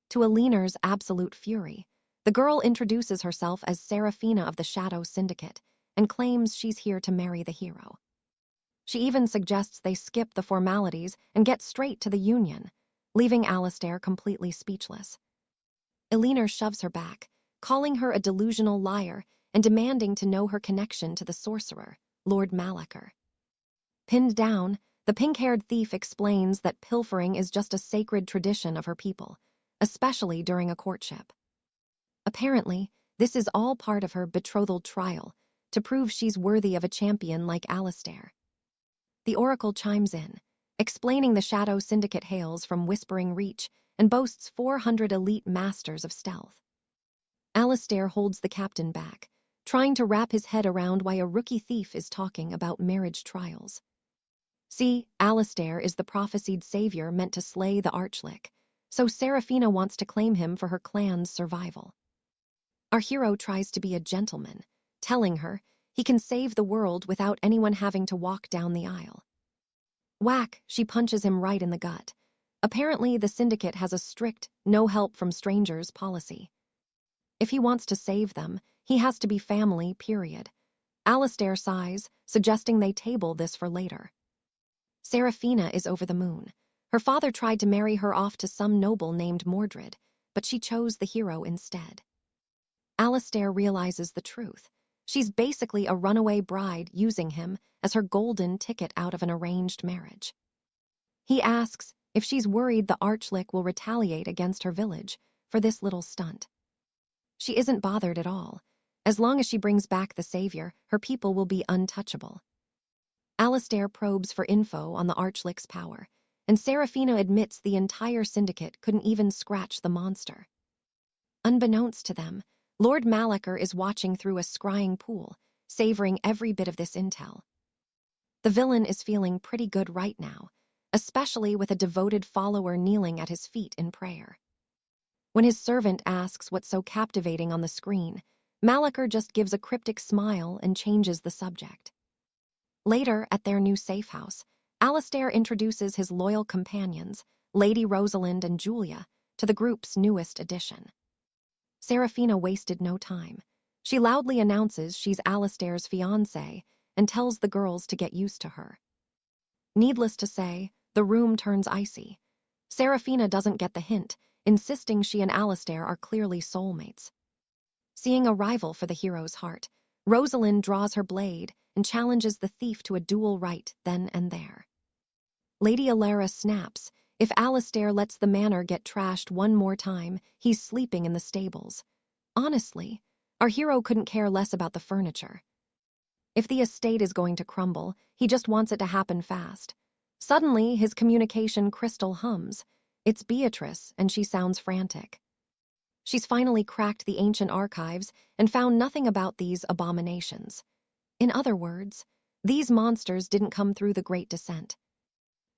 To Alinar's absolute fury, the girl introduces herself as Seraphina of the Shadow Syndicate and claims she's here to marry the hero. She even suggests they skip the formalities and get straight to the union, leaving Alistair completely speechless. Alinar shoves her back, calling her a delusional liar and demanding to know her connection to the sorcerer, Lord 𝑩𝒂𝒎𝒆. Pinned down, the pink-haired thief explains that pilfering is just a sacred tradition of her people, especially during a courtship. Apparently, this is all part of her betrothal trial, to prove she's worthy of a champion like Alistair. The Oracle chimes in, explaining the Shadow Syndicate hails from Whispering Reach and boasts 400 elite masters of stealth. Alistair holds the captain back, trying to wrap his head around why a rookie thief is talking about marriage trials. See, Alistair is the prophesied savior meant to slay the Archlick, so Seraphina wants to claim him for her clan's survival. Our hero tries to be a gentleman, telling her he can save the world without anyone having to walk down the aisle. Whack, she punches him right in the gut. Apparently, the syndicate has a strict no help from strangers policy. If he wants to save them, he has to be family, period. Alistair sighs, suggesting they table this for later. Seraphina is over the moon. Her father tried to marry her off to some noble named Mordred, but she chose the hero instead. Alistair realizes the truth. She's basically a runaway bride using him as her golden ticket out of an arranged marriage. He asks if she's worried the Archlick will retaliate against her village for this little stunt. She isn't bothered at all. As long as she brings back the savior, her people will be untouchable. Alistair probes for info on the Archlick's power, and Seraphina admits the entire syndicate couldn't even scratch the monster. Unbeknownst to them, Lord 𝑩𝒂𝒎𝒆 is watching through a scrying pool, savoring every bit of this intel. The villain is feeling pretty good right now. especially with a devoted follower kneeling at his feet in prayer. When his servant asks what's so captivating on the screen, 𝑩𝒂𝒂𝒎𝒆 just gives a cryptic smile and changes the subject. Later, at their new safe house, Alistair introduces his loyal companions, Lady Rosalind and Julia, to the group's newest addition. Seraphina wasted no time. She loudly announces she's Alistair's fiancée and tells the girls to get used to her. Needless to say, the room turns icy. Seraphina doesn't get the hint, insisting she and Alistair are clearly soulmates. Seeing a rival for the hero's heart, Rosalind draws her blade and challenges the thief to a duel right then and there. Lady Alara snaps. If Alistair lets the manor get trashed one more time, he's sleeping in the stables. Honestly, our hero couldn't care less about the furniture. If the estate is going to crumble, he just wants it to happen fast. Suddenly, his communication crystal hums. It's Beatrice, and she sounds frantic. She's finally cracked the ancient archives and found nothing about these abominations. In other words, these monsters didn't come through the Great Descent.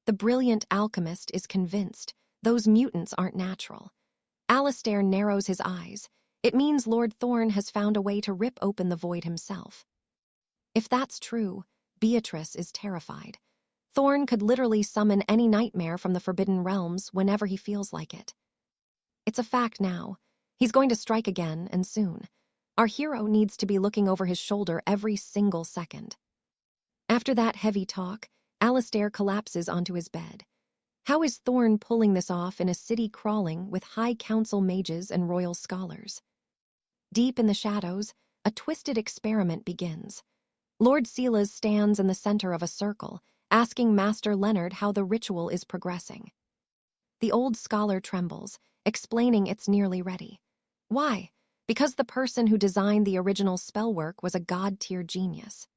The brilliant alchemist is convinced those mutants aren't natural. Alistair narrows his eyes. It means Lord Thorn has found a way to rip open the void himself. If that's true, Beatrice is terrified. Thorn could literally summon any nightmare from the Forbidden Realms whenever he feels like it. It's a fact now. He's going to strike again, and soon. Our hero needs to be looking over his shoulder every single second. After that heavy talk, Alistair collapses onto his bed. How is Thorn pulling this off in a city crawling with high council mages and royal scholars? Deep in the shadows, a twisted experiment begins. Lord Silas stands in the center of a circle, asking Master Leonard how the ritual is progressing. The old scholar trembles, explaining it's nearly ready. Why? Because the person who designed the original spellwork was a god-tier genius.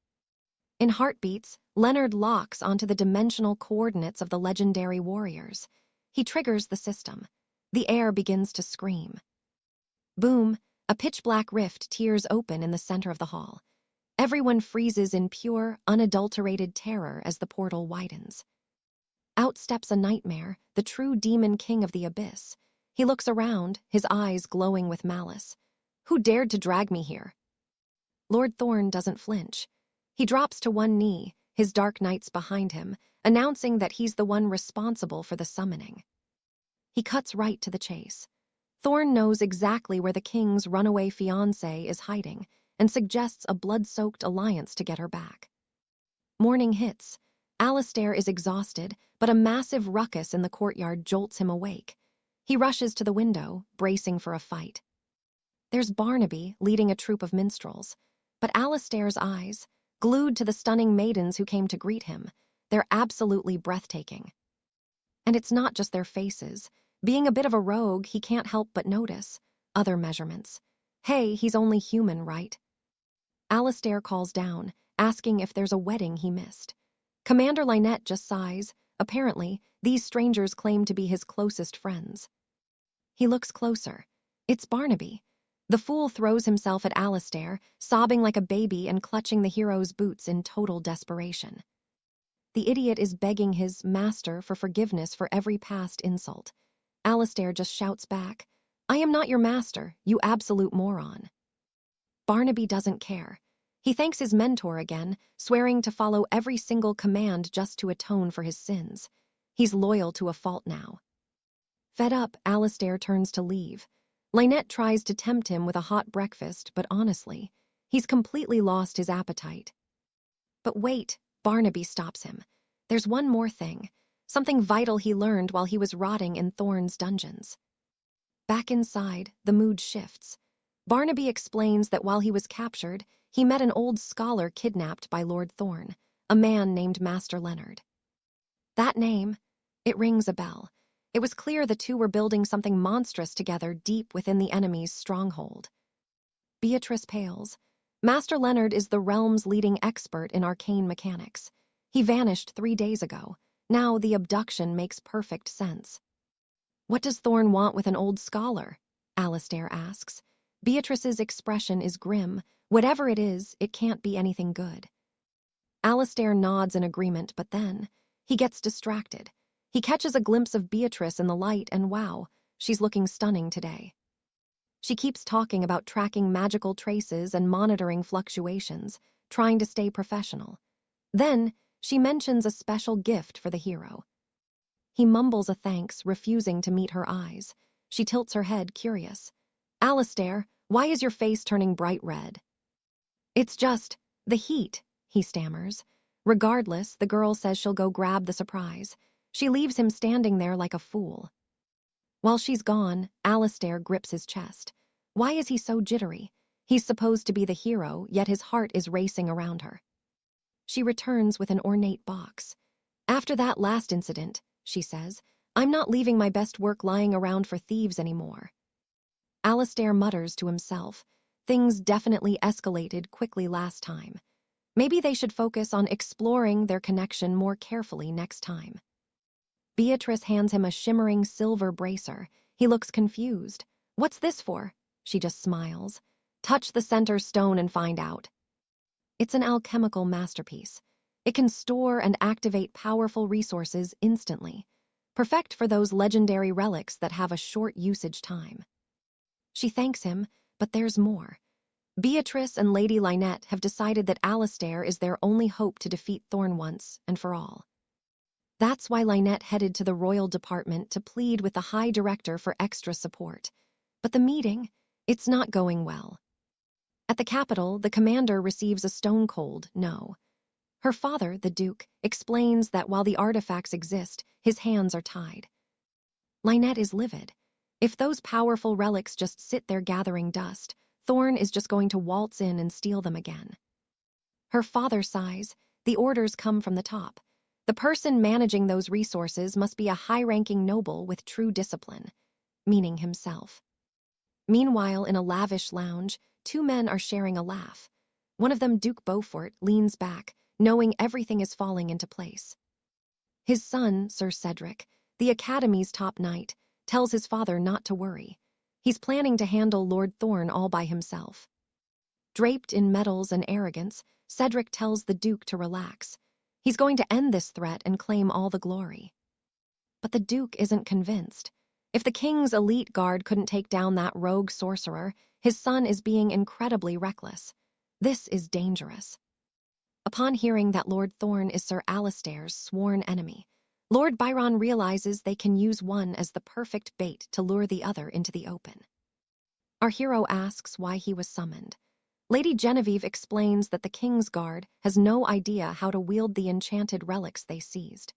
In heartbeats, Leonard locks onto the dimensional coordinates of the legendary warriors. He triggers the system. The air begins to scream. Boom! A pitch-black rift tears open in the center of the hall. Everyone freezes in pure, unadulterated terror as the portal widens. Out steps a nightmare, the true demon king of the abyss. He looks around, his eyes glowing with malice. Who dared to drag me here? Lord Thorn doesn't flinch. He drops to one knee, his dark knights behind him, announcing that he's the one responsible for the summoning. He cuts right to the chase. Thorn knows exactly where the king's runaway fiancée is hiding and suggests a blood-soaked alliance to get her back. Morning hits. Alistair is exhausted, but a massive ruckus in the courtyard jolts him awake. He rushes to the window, bracing for a fight. There's Barnaby leading a troop of minstrels, but Alistair's eyes, glued to the stunning maidens who came to greet him, they're absolutely breathtaking. And it's not just their faces. Being a bit of a rogue, he can't help but notice other measurements. Hey, he's only human, right? Alistair calls down, asking if there's a wedding he missed. Commander Lynette just sighs. Apparently, these strangers claim to be his closest friends. He looks closer. It's Barnaby. The fool throws himself at Alistair, sobbing like a baby and clutching the hero's boots in total desperation. The idiot is begging his master for forgiveness for every past insult. Alistair just shouts back, "I am not your master, you absolute moron." Barnaby doesn't care. He thanks his mentor again, swearing to follow every single command just to atone for his sins. He's loyal to a fault now. Fed up, Alistair turns to leave. Lynette tries to tempt him with a hot breakfast, but honestly, he's completely lost his appetite. But wait, Barnaby stops him. There's one more thing, something vital he learned while he was rotting in Thorn's dungeons. Back inside, the mood shifts. Barnaby explains that while he was captured, he met an old scholar kidnapped by Lord Thorn, a man named Master Leonard. That name, it rings a bell. It was clear the two were building something monstrous together deep within the enemy's stronghold. Beatrice pales. Master Leonard is the realm's leading expert in arcane mechanics. He vanished 3 days ago. Now the abduction makes perfect sense. What does Thorn want with an old scholar? Alistair asks. Beatrice's expression is grim. Whatever it is, it can't be anything good. Alistair nods in agreement, but then he gets distracted. He catches a glimpse of Beatrice in the light and wow, she's looking stunning today. She keeps talking about tracking magical traces and monitoring fluctuations, trying to stay professional. Then, she mentions a special gift for the hero. He mumbles a thanks, refusing to meet her eyes. She tilts her head, curious. "Alistair, why is your face turning bright red?" "It's just the heat," he stammers. Regardless, the girl says she'll go grab the surprise. She leaves him standing there like a fool. While she's gone, Alistair grips his chest. Why is he so jittery? He's supposed to be the hero, yet his heart is racing around her. She returns with an ornate box. "After that last incident," she says, "I'm not leaving my best work lying around for thieves anymore." Alistair mutters to himself. Things definitely escalated quickly last time. Maybe they should focus on exploring their connection more carefully next time. Beatrice hands him a shimmering silver bracer. He looks confused. "What's this for?" She just smiles. "Touch the center stone and find out." It's an alchemical masterpiece. It can store and activate powerful resources instantly, perfect for those legendary relics that have a short usage time. She thanks him, but there's more. Beatrice and Lady Lynette have decided that Alistair is their only hope to defeat Thorn once and for all. That's why Lynette headed to the royal department to plead with the High Director for extra support. But the meeting, it's not going well. At the capital, the commander receives a stone-cold no. Her father, the Duke, explains that while the artifacts exist, his hands are tied. Lynette is livid. If those powerful relics just sit there gathering dust, Thorn is just going to waltz in and steal them again. Her father sighs. The orders come from the top. The person managing those resources must be a high-ranking noble with true discipline, meaning himself. Meanwhile, in a lavish lounge, two men are sharing a laugh. One of them, Duke Beaufort, leans back, knowing everything is falling into place. His son, Sir Cedric, the Academy's top knight, tells his father not to worry. He's planning to handle Lord Thorn all by himself. Draped in medals and arrogance, Cedric tells the Duke to relax. He's going to end this threat and claim all the glory. But the Duke isn't convinced. If the king's elite guard couldn't take down that rogue sorcerer, his son is being incredibly reckless. This is dangerous. Upon hearing that Lord Thorn is Sir Alistair's sworn enemy, Lord Byron realizes they can use one as the perfect bait to lure the other into the open. Our hero asks why he was summoned. Lady Genevieve explains that the King's Guard has no idea how to wield the enchanted relics they seized.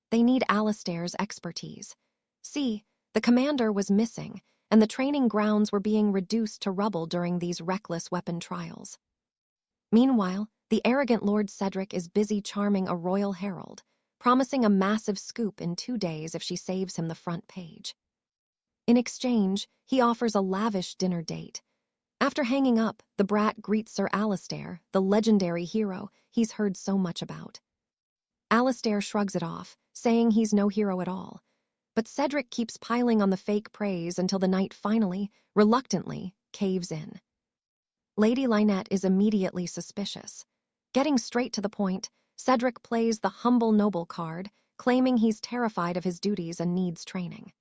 They need Alistair's expertise. See, the commander was missing, and the training grounds were being reduced to rubble during these reckless weapon trials. Meanwhile, the arrogant Lord Cedric is busy charming a royal herald, promising a massive scoop in 2 days if she saves him the front page. In exchange, he offers a lavish dinner date. After hanging up, the brat greets Sir Alistair, the legendary hero he's heard so much about. Alistair shrugs it off, saying he's no hero at all. But Cedric keeps piling on the fake praise until the knight finally, reluctantly, caves in. Lady Lynette is immediately suspicious. Getting straight to the point, Cedric plays the humble noble card, claiming he's terrified of his duties and needs training.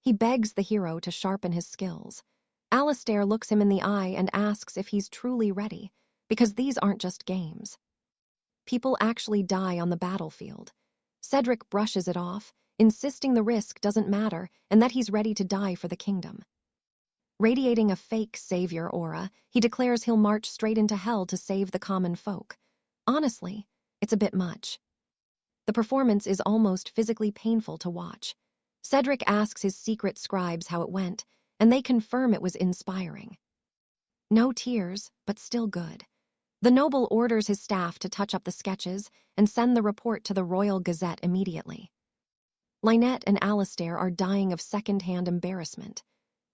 He begs the hero to sharpen his skills. Alistair looks him in the eye and asks if he's truly ready, because these aren't just games. People actually die on the battlefield. Cedric brushes it off, insisting the risk doesn't matter and that he's ready to die for the kingdom. Radiating a fake savior aura, he declares he'll march straight into hell to save the common folk. Honestly, it's a bit much. The performance is almost physically painful to watch. Cedric asks his secret scribes how it went, and they confirm it was inspiring. No tears, but still good. The noble orders his staff to touch up the sketches and send the report to the Royal Gazette immediately. Lynette and Alistair are dying of second-hand embarrassment.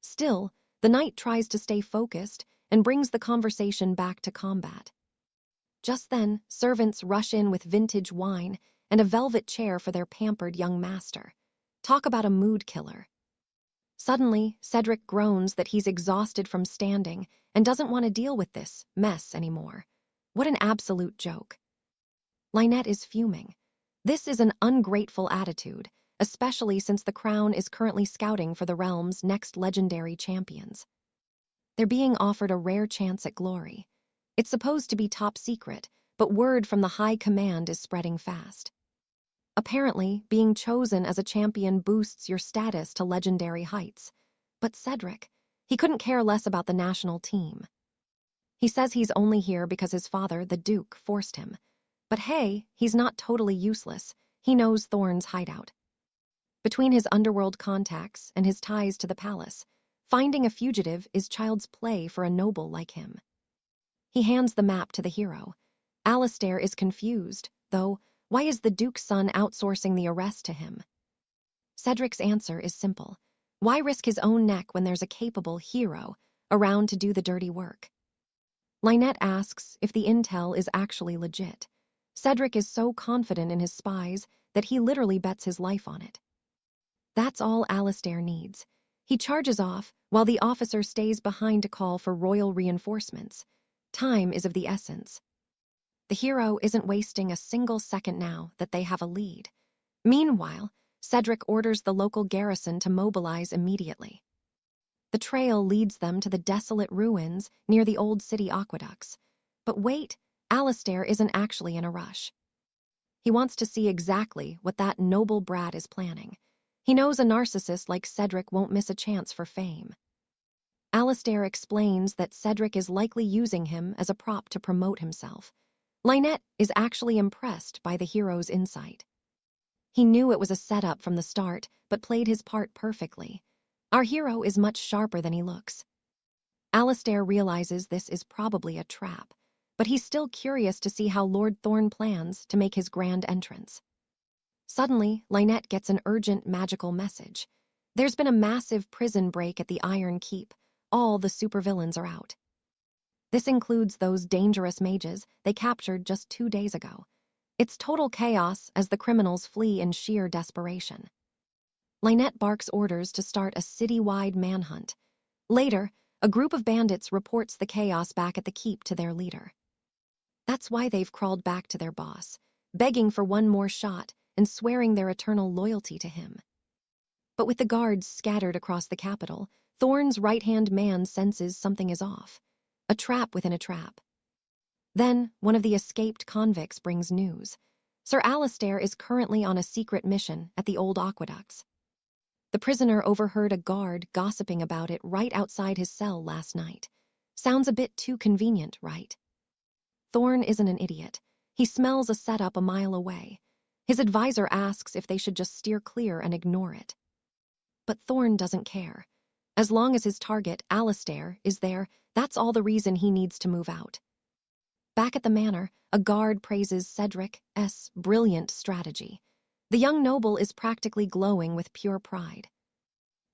Still, the knight tries to stay focused and brings the conversation back to combat. Just then, servants rush in with vintage wine and a velvet chair for their pampered young master. Talk about a mood killer. Suddenly, Cedric groans that he's exhausted from standing and doesn't want to deal with this mess anymore. What an absolute joke. Lynette is fuming. This is an ungrateful attitude, especially since the crown is currently scouting for the realm's next legendary champions. They're being offered a rare chance at glory. It's supposed to be top secret, but word from the high command is spreading fast. Apparently, being chosen as a champion boosts your status to legendary heights. But Cedric, he couldn't care less about the national team. He says he's only here because his father, the Duke, forced him. But hey, he's not totally useless. He knows Thorn's hideout. Between his underworld contacts and his ties to the palace, finding a fugitive is child's play for a noble like him. He hands the map to the hero. Alistair is confused, though. Why is the Duke's son outsourcing the arrest to him? Cedric's answer is simple. Why risk his own neck when there's a capable hero around to do the dirty work? Lynette asks if the intel is actually legit. Cedric is so confident in his spies that he literally bets his life on it. That's all Alistair needs. He charges off while the officer stays behind to call for royal reinforcements. Time is of the essence. The hero isn't wasting a single second now that they have a lead. Meanwhile, Cedric orders the local garrison to mobilize immediately. The trail leads them to the desolate ruins near the old city aqueducts. But wait, Alistair isn't actually in a rush. He wants to see exactly what that noble brat is planning. He knows a narcissist like Cedric won't miss a chance for fame. Alistair explains that Cedric is likely using him as a prop to promote himself. Lynette is actually impressed by the hero's insight. He knew it was a setup from the start, but played his part perfectly. Our hero is much sharper than he looks. Alistair realizes this is probably a trap, but he's still curious to see how Lord Thorn plans to make his grand entrance. Suddenly, Lynette gets an urgent magical message. There's been a massive prison break at the Iron Keep. All the supervillains are out. This includes those dangerous mages they captured just 2 days ago. It's total chaos as the criminals flee in sheer desperation. Lynette barks orders to start a city-wide manhunt. Later, a group of bandits reports the chaos back at the keep to their leader. That's why they've crawled back to their boss, begging for one more shot and swearing their eternal loyalty to him. But with the guards scattered across the capital, Thorn's right-hand man senses something is off. A trap within a trap. Then, one of the escaped convicts brings news. Sir Alistair is currently on a secret mission at the old aqueducts. The prisoner overheard a guard gossiping about it right outside his cell last night. Sounds a bit too convenient, right? Thorn isn't an idiot. He smells a setup a mile away. His advisor asks if they should just steer clear and ignore it. But Thorn doesn't care. As long as his target, Alistair, is there, that's all the reason he needs to move out. Back at the manor, a guard praises Cedric's brilliant strategy. The young noble is practically glowing with pure pride.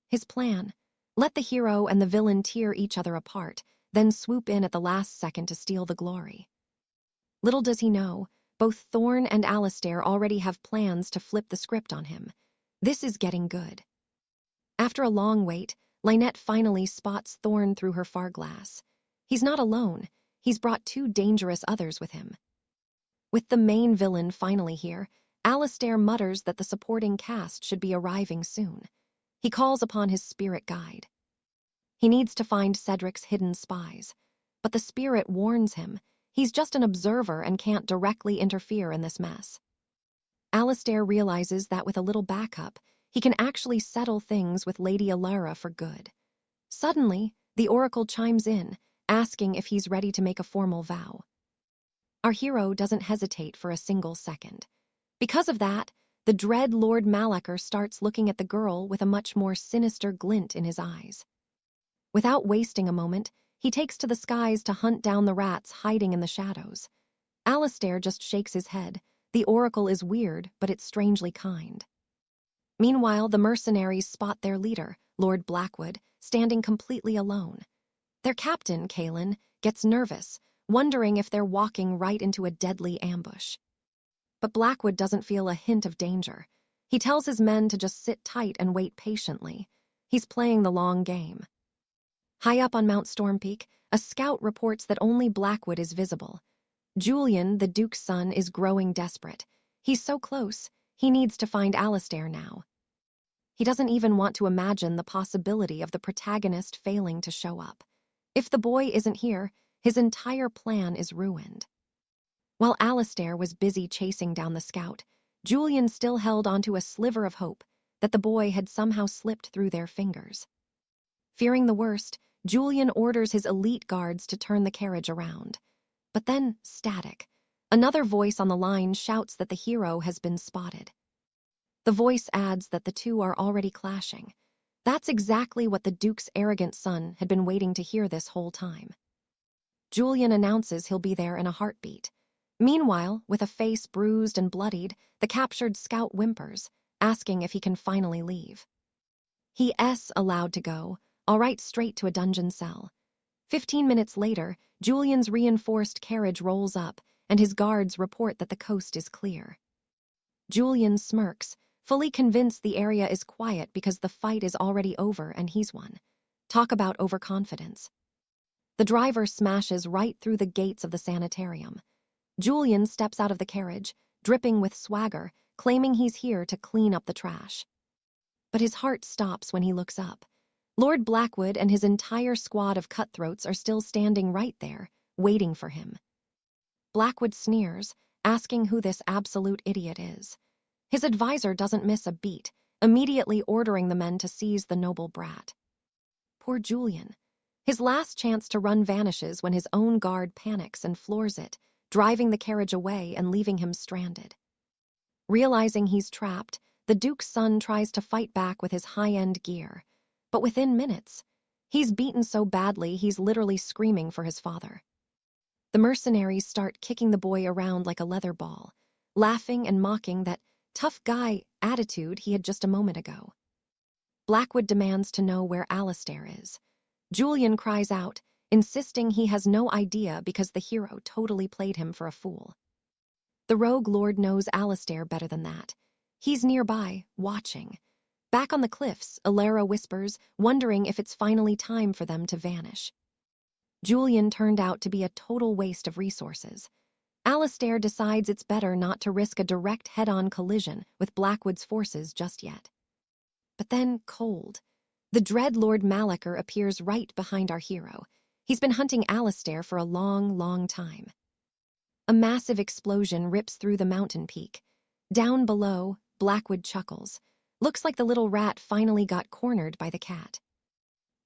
His plan: let the hero and the villain tear each other apart, then swoop in at the last second to steal the glory. Little does he know, both Thorn and Alistair already have plans to flip the script on him. This is getting good. After a long wait, Lynette finally spots Thorn through her far glass. He's not alone. He's brought 2 dangerous others with him. With the main villain finally here, Alistair mutters that the supporting cast should be arriving soon. He calls upon his spirit guide. He needs to find Cedric's hidden spies, but the spirit warns him he's just an observer and can't directly interfere in this mess. Alistair realizes that with a little backup, he can actually settle things with Lady Alara for good. Suddenly, the oracle chimes in, asking if he's ready to make a formal vow. Our hero doesn't hesitate for a single second. Because of that, the dread Lord Malacher starts looking at the girl with a much more sinister glint in his eyes. Without wasting a moment, he takes to the skies to hunt down the rats hiding in the shadows. Alistair just shakes his head. The oracle is weird, but it's strangely kind. Meanwhile, the mercenaries spot their leader, Lord Blackwood, standing completely alone. Their captain, Kaelin, gets nervous, wondering if they're walking right into a deadly ambush. But Blackwood doesn't feel a hint of danger. He tells his men to just sit tight and wait patiently. He's playing the long game. High up on Mount Stormpeak, a scout reports that only Blackwood is visible. Julian, the Duke's son, is growing desperate. He's so close, he needs to find Alistair now. He doesn't even want to imagine the possibility of the protagonist failing to show up. If the boy isn't here, his entire plan is ruined. While Alistair was busy chasing down the scout, Julian still held onto a sliver of hope that the boy had somehow slipped through their fingers. Fearing the worst, Julian orders his elite guards to turn the carriage around. But then, static. Another voice on the line shouts that the hero has been spotted. The voice adds that the two are already clashing. That's exactly what the Duke's arrogant son had been waiting to hear this whole time. Julian announces he'll be there in a heartbeat. Meanwhile, with a face bruised and bloodied, the captured scout whimpers, asking if he can finally leave. He's allowed to go, all right, straight to a dungeon cell. 15 minutes later, Julian's reinforced carriage rolls up, and his guards report that the coast is clear. Julian smirks, fully convinced the area is quiet because the fight is already over and he's won. Talk about overconfidence. The driver smashes right through the gates of the sanitarium. Julian steps out of the carriage, dripping with swagger, claiming he's here to clean up the trash. But his heart stops when he looks up. Lord Blackwood and his entire squad of cutthroats are still standing right there, waiting for him. Blackwood sneers, asking who this absolute idiot is. His advisor doesn't miss a beat, immediately ordering the men to seize the noble brat. Poor Julian. His last chance to run vanishes when his own guard panics and floors it, driving the carriage away and leaving him stranded. Realizing he's trapped, the Duke's son tries to fight back with his high-end gear. But within minutes, he's beaten so badly he's literally screaming for his father. The mercenaries start kicking the boy around like a leather ball, laughing and mocking that tough guy attitude he had just a moment ago. Blackwood demands to know where Alistair is. Julian cries out, insisting he has no idea because the hero totally played him for a fool. The rogue lord knows Alistair better than that. He's nearby, watching. Back on the cliffs, Alara whispers, wondering if it's finally time for them to vanish. Julian turned out to be a total waste of resources. Alistair decides it's better not to risk a direct head-on collision with Blackwood's forces just yet. But then, cold. The dread Lord 𝑩𝒂𝒂𝒎𝒆 appears right behind our hero. He's been hunting Alistair for a long, long time. A massive explosion rips through the mountain peak. Down below, Blackwood chuckles. Looks like the little rat finally got cornered by the cat.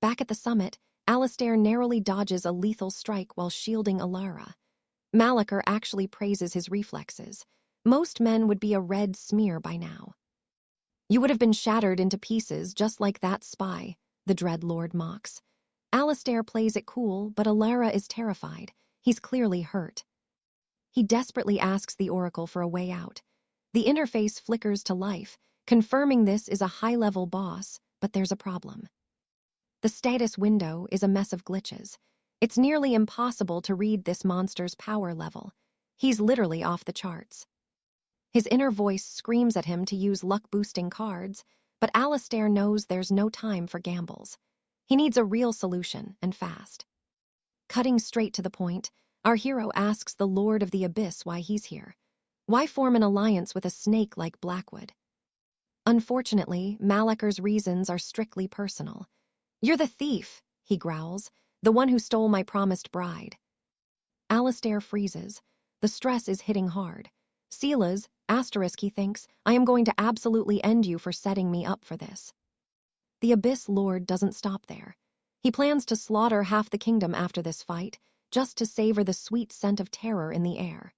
Back at the summit, Alistair narrowly dodges a lethal strike while shielding Alara. 𝑩𝒂𝒂𝒎𝒆 actually praises his reflexes. Most men would be a red smear by now. You would have been shattered into pieces just like that spy, the Dread Lord mocks. Alistair plays it cool, but Alara is terrified. He's clearly hurt. He desperately asks the Oracle for a way out. The interface flickers to life, confirming this is a high-level boss, but there's a problem. The status window is a mess of glitches. It's nearly impossible to read this monster's power level. He's literally off the charts. His inner voice screams at him to use luck-boosting cards, but Alistair knows there's no time for gambles. He needs a real solution, and fast. Cutting straight to the point, our hero asks the Lord of the Abyss why he's here. Why form an alliance with a snake like Blackwood? Unfortunately, 𝑩𝒂𝒂𝒎𝒆's reasons are strictly personal. "You're the thief," he growls, "the one who stole my promised bride." Alistair freezes. The stress is hitting hard. Sila's, he thinks, "I am going to absolutely end you for setting me up for this." The Abyss Lord doesn't stop there. He plans to slaughter half the kingdom after this fight, just to savor the sweet scent of terror in the air.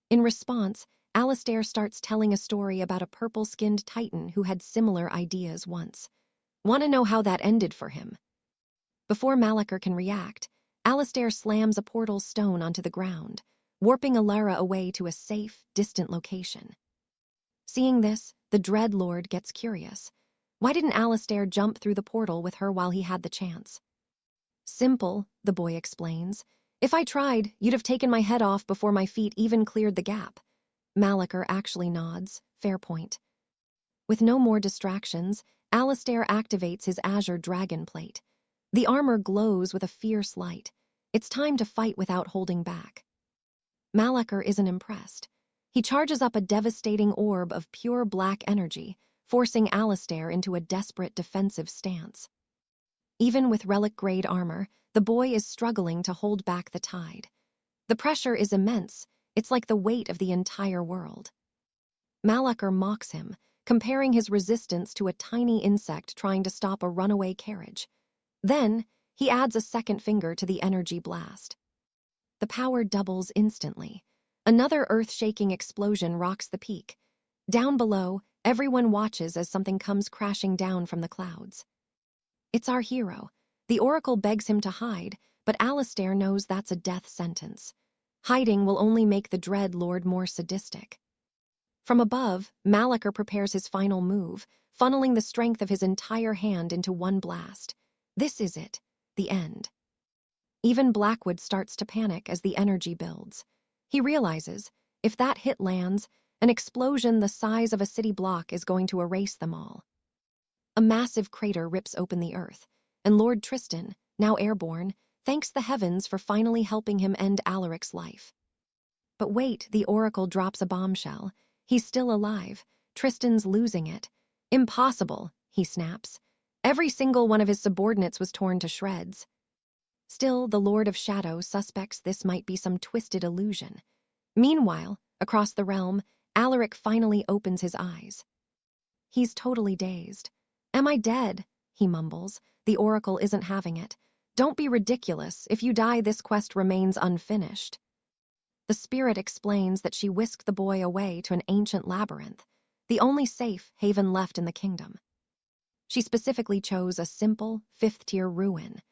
In response, Alistair starts telling a story about a purple-skinned titan who had similar ideas once. Want to know how that ended for him? Before 𝑩𝒂𝒂𝒎𝒆 can react, Alistair slams a portal stone onto the ground, warping Alara away to a safe, distant location. Seeing this, the Dread Lord gets curious. Why didn't Alistair jump through the portal with her while he had the chance? "Simple," the boy explains. "If I tried, you'd have taken my head off before my feet even cleared the gap." 𝑩𝒂𝒂𝒎𝒆 actually nods. Fair point. With no more distractions, Alistair activates his azure dragon plate. The armor glows with a fierce light. It's time to fight without holding back. 𝑩𝒂𝒂𝒎𝒆 isn't impressed. He charges up a devastating orb of pure black energy, forcing Alistair into a desperate defensive stance. Even with relic-grade armor, the boy is struggling to hold back the tide. The pressure is immense. It's like the weight of the entire world. 𝑩𝒂𝒂𝒎𝒆 mocks him, comparing his resistance to a tiny insect trying to stop a runaway carriage. Then, he adds a second finger to the energy blast. The power doubles instantly. Another earth-shaking explosion rocks the peak. Down below, everyone watches as something comes crashing down from the clouds. It's our hero. The Oracle begs him to hide, but Alistair knows that's a death sentence. Hiding will only make the Dread Lord more sadistic. From above, 𝑩𝒂𝒂𝒎𝒆 prepares his final move, funneling the strength of his entire hand into one blast. This is it, the end. Even Blackwood starts to panic as the energy builds. He realizes, if that hit lands, an explosion the size of a city block is going to erase them all. A massive crater rips open the earth, and Lord Tristan, now airborne, thanks the heavens for finally helping him end Alaric's life. But wait, the Oracle drops a bombshell. He's still alive. Tristan's losing it. Impossible, he snaps. Every single one of his subordinates was torn to shreds. Still, the Lord of Shadow suspects this might be some twisted illusion. Meanwhile, across the realm, Alaric finally opens his eyes. He's totally dazed. "Am I dead?" he mumbles. The Oracle isn't having it. "Don't be ridiculous. If you die, this quest remains unfinished." The spirit explains that she whisked the boy away to an ancient labyrinth, the only safe haven left in the kingdom. She specifically chose a simple, fifth-tier ruin.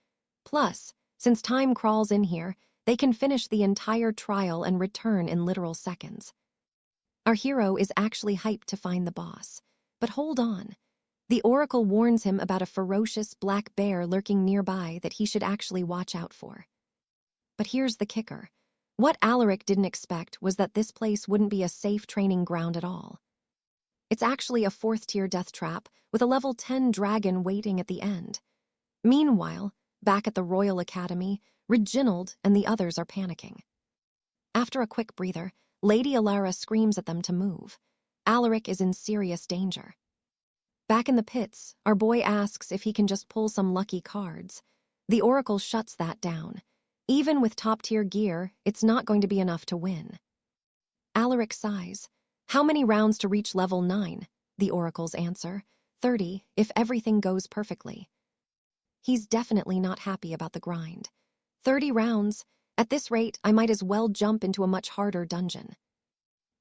Plus, since time crawls in here, they can finish the entire trial and return in literal seconds. Our hero is actually hyped to find the boss. But hold on. The Oracle warns him about a ferocious black bear lurking nearby that he should actually watch out for. But here's the kicker. What Alaric didn't expect was that this place wouldn't be a safe training ground at all. It's actually a fourth-tier death trap with a level 10 dragon waiting at the end. Meanwhile, back at the Royal Academy, Reginald and the others are panicking. After a quick breather, Lady Alara screams at them to move. Alaric is in serious danger. Back in the pits, our boy asks if he can just pull some lucky cards. The Oracle shuts that down. Even with top-tier gear, it's not going to be enough to win. Alaric sighs. "How many rounds to reach level 9? The Oracle's answer. 30, if everything goes perfectly. He's definitely not happy about the grind. 30 rounds? At this rate, I might as well jump into a much harder dungeon.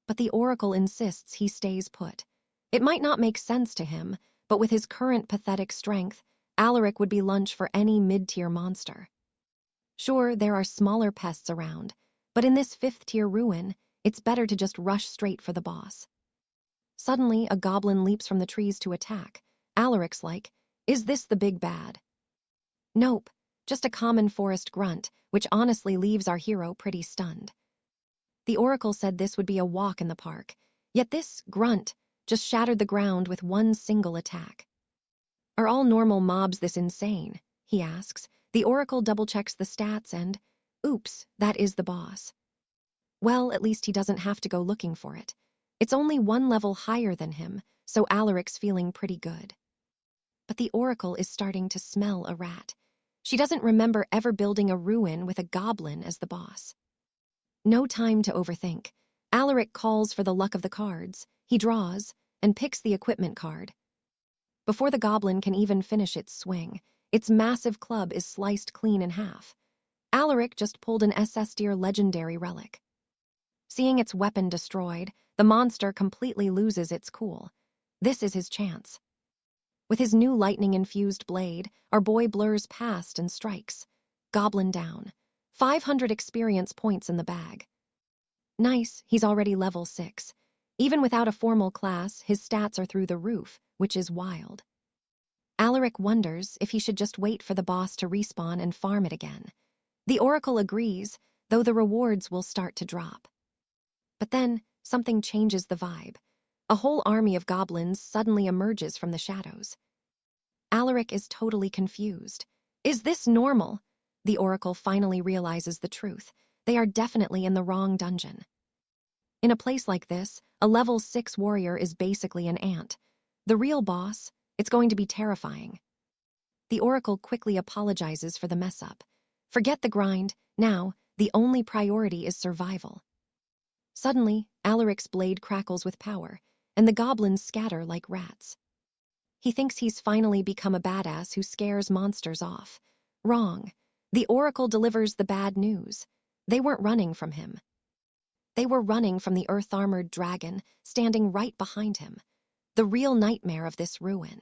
But the Oracle insists he stays put. It might not make sense to him, but with his current pathetic strength, Alaric would be lunch for any mid-tier monster. Sure, there are smaller pests around, but in this fifth-tier ruin, it's better to just rush straight for the boss. Suddenly, a goblin leaps from the trees to attack. Alaric's like, "Is this the big bad?" Nope, just a common forest grunt, which honestly leaves our hero pretty stunned. The Oracle said this would be a walk in the park, yet this grunt just shattered the ground with one single attack. "Are all normal mobs this insane?" he asks. The Oracle double-checks the stats and, oops, that is the boss. Well, at least he doesn't have to go looking for it. It's only one level higher than him, so Alaric's feeling pretty good. But the Oracle is starting to smell a rat. She doesn't remember ever building a ruin with a goblin as the boss. No time to overthink. Alaric calls for the luck of the cards. He draws and picks the equipment card. Before the goblin can even finish its swing, its massive club is sliced clean in half. Alaric just pulled an 𝑠𝒔𝒅 legendary relic. Seeing its weapon destroyed, the monster completely loses its cool. This is his chance. With his new lightning-infused blade, our boy blurs past and strikes. Goblin down. 500 experience points in the bag. Nice, he's already level 6. Even without a formal class, his stats are through the roof, which is wild. Alaric wonders if he should just wait for the boss to respawn and farm it again. The Oracle agrees, though the rewards will start to drop. But then, something changes the vibe. A whole army of goblins suddenly emerges from the shadows. Alaric is totally confused. Is this normal? The Oracle finally realizes the truth. They are definitely in the wrong dungeon. In a place like this, a level 6 warrior is basically an ant. The real boss, it's going to be terrifying. The Oracle quickly apologizes for the mess-up. Forget the grind, now, the only priority is survival. Suddenly, Alaric's blade crackles with power, and the goblins scatter like rats. He thinks he's finally become a badass who scares monsters off. Wrong. The Oracle delivers the bad news. They weren't running from him. They were running from the earth-armored dragon standing right behind him, the real nightmare of this ruin.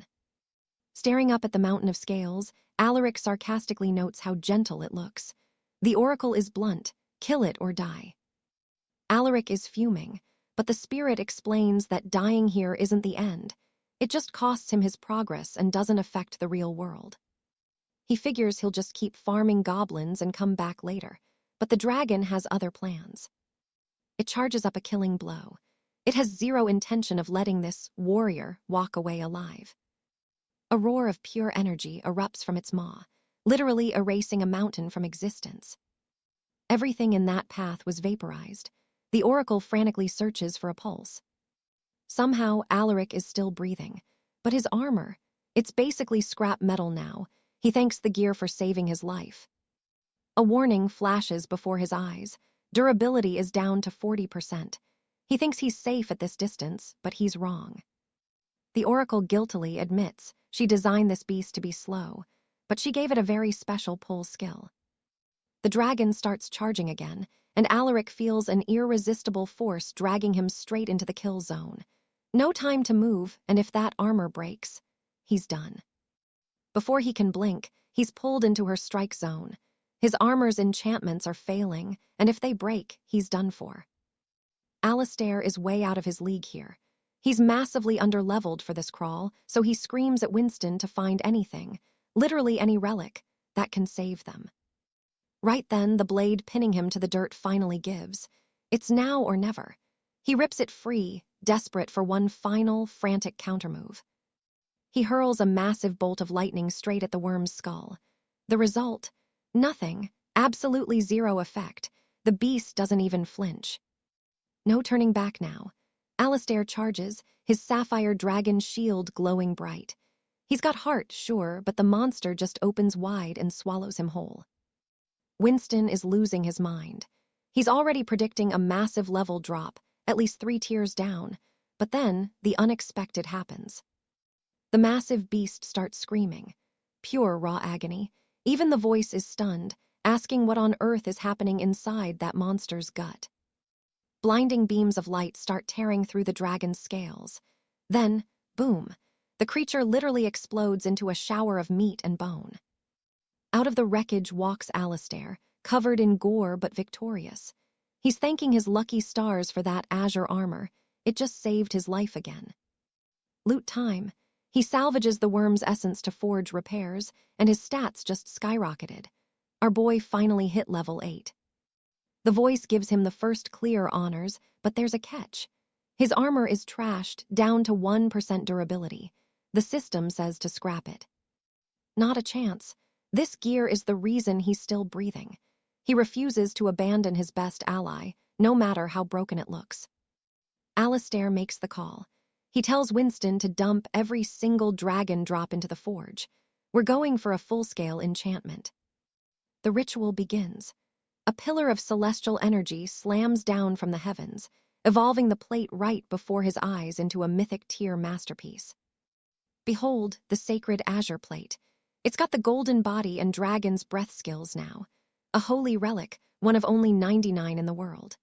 Staring up at the mountain of scales, Alaric sarcastically notes how gentle it looks. The Oracle is blunt, kill it or die. Alaric is fuming, but the spirit explains that dying here isn't the end. It just costs him his progress and doesn't affect the real world. He figures he'll just keep farming goblins and come back later, but the dragon has other plans. It charges up a killing blow. It has zero intention of letting this warrior walk away alive. A roar of pure energy erupts from its maw, literally erasing a mountain from existence. Everything in that path was vaporized. The Oracle frantically searches for a pulse. Somehow, Alaric is still breathing, but his armor, it's basically scrap metal now. He thanks the gear for saving his life. A warning flashes before his eyes. Durability is down to 40%. He thinks he's safe at this distance, but he's wrong. The Oracle guiltily admits she designed this beast to be slow, but she gave it a very special pull skill. The dragon starts charging again, and Alaric feels an irresistible force dragging him straight into the kill zone. No time to move, and if that armor breaks, he's done. Before he can blink, he's pulled into her strike zone. His armor's enchantments are failing, and if they break, he's done for. Alistair is way out of his league here. He's massively underleveled for this crawl, so he screams at Winston to find anything, literally any relic, that can save them. Right then, the blade pinning him to the dirt finally gives. It's now or never. He rips it free, desperate for one final, frantic countermove. He hurls a massive bolt of lightning straight at the worm's skull. The result? Nothing. Absolutely zero effect. The beast doesn't even flinch. No turning back now. Alistair charges, his sapphire dragon shield glowing bright. He's got heart, sure, but the monster just opens wide and swallows him whole. Winston is losing his mind. He's already predicting a massive level drop, at least 3 tiers down, but then the unexpected happens. The massive beast starts screaming. Pure raw agony. Even the voice is stunned, asking what on earth is happening inside that monster's gut. Blinding beams of light start tearing through the dragon's scales. Then, boom, the creature literally explodes into a shower of meat and bone. Out of the wreckage walks Alistair, covered in gore but victorious. He's thanking his lucky stars for that azure armor. It just saved his life again. Loot time. He salvages the worm's essence to forge repairs, and his stats just skyrocketed. Our boy finally hit level 8. The voice gives him the first clear honors, but there's a catch. His armor is trashed, down to 1% durability. The system says to scrap it. Not a chance. This gear is the reason he's still breathing. He refuses to abandon his best ally, no matter how broken it looks. Alistair makes the call. He tells Winston to dump every single dragon drop into the forge. We're going for a full-scale enchantment. The ritual begins. A pillar of celestial energy slams down from the heavens, evolving the plate right before his eyes into a mythic tier masterpiece. Behold, the sacred azure plate. It's got the golden body and dragon's breath skills now. A holy relic, one of only 99 in the world.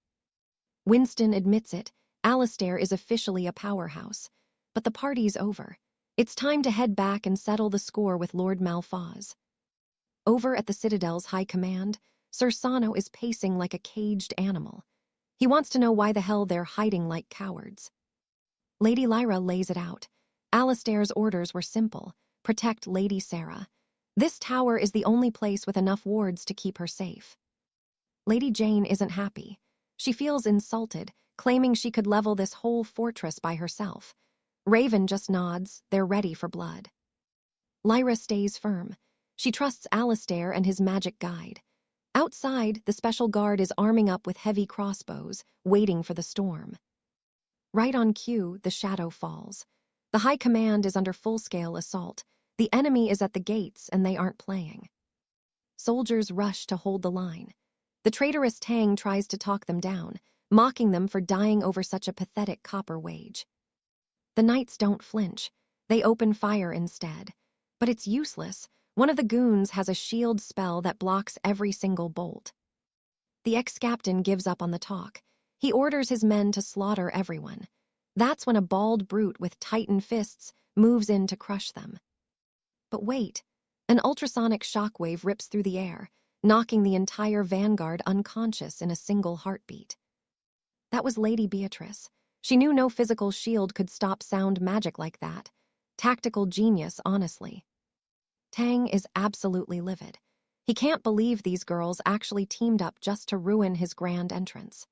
Winston admits it. Alistair is officially a powerhouse. But the party's over. It's time to head back and settle the score with Lord Malphaz. Over at the Citadel's high command, Sir Sano is pacing like a caged animal. He wants to know why the hell they're hiding like cowards. Lady Lyra lays it out. Alistair's orders were simple. Protect Lady Sarah. This tower is the only place with enough wards to keep her safe. Lady Jane isn't happy. She feels insulted, claiming she could level this whole fortress by herself. Raven just nods, they're ready for blood. Lyra stays firm. She trusts Alistair and his magic guide. Outside, the special guard is arming up with heavy crossbows, waiting for the storm. Right on cue, the shadow falls. The high command is under full-scale assault. The enemy is at the gates and they aren't playing. Soldiers rush to hold the line. The traitorous Tang tries to talk them down, mocking them for dying over such a pathetic copper wage. The knights don't flinch. They open fire instead. But it's useless. One of the goons has a shield spell that blocks every single bolt. The ex-captain gives up on the talk. He orders his men to slaughter everyone. That's when a bald brute with titan fists moves in to crush them. But wait, an ultrasonic shockwave rips through the air, knocking the entire vanguard unconscious in a single heartbeat. That was Lady Beatrice. She knew no physical shield could stop sound magic like that. Tactical genius, honestly. Tang is absolutely livid. He can't believe these girls actually teamed up just to ruin his grand entrance.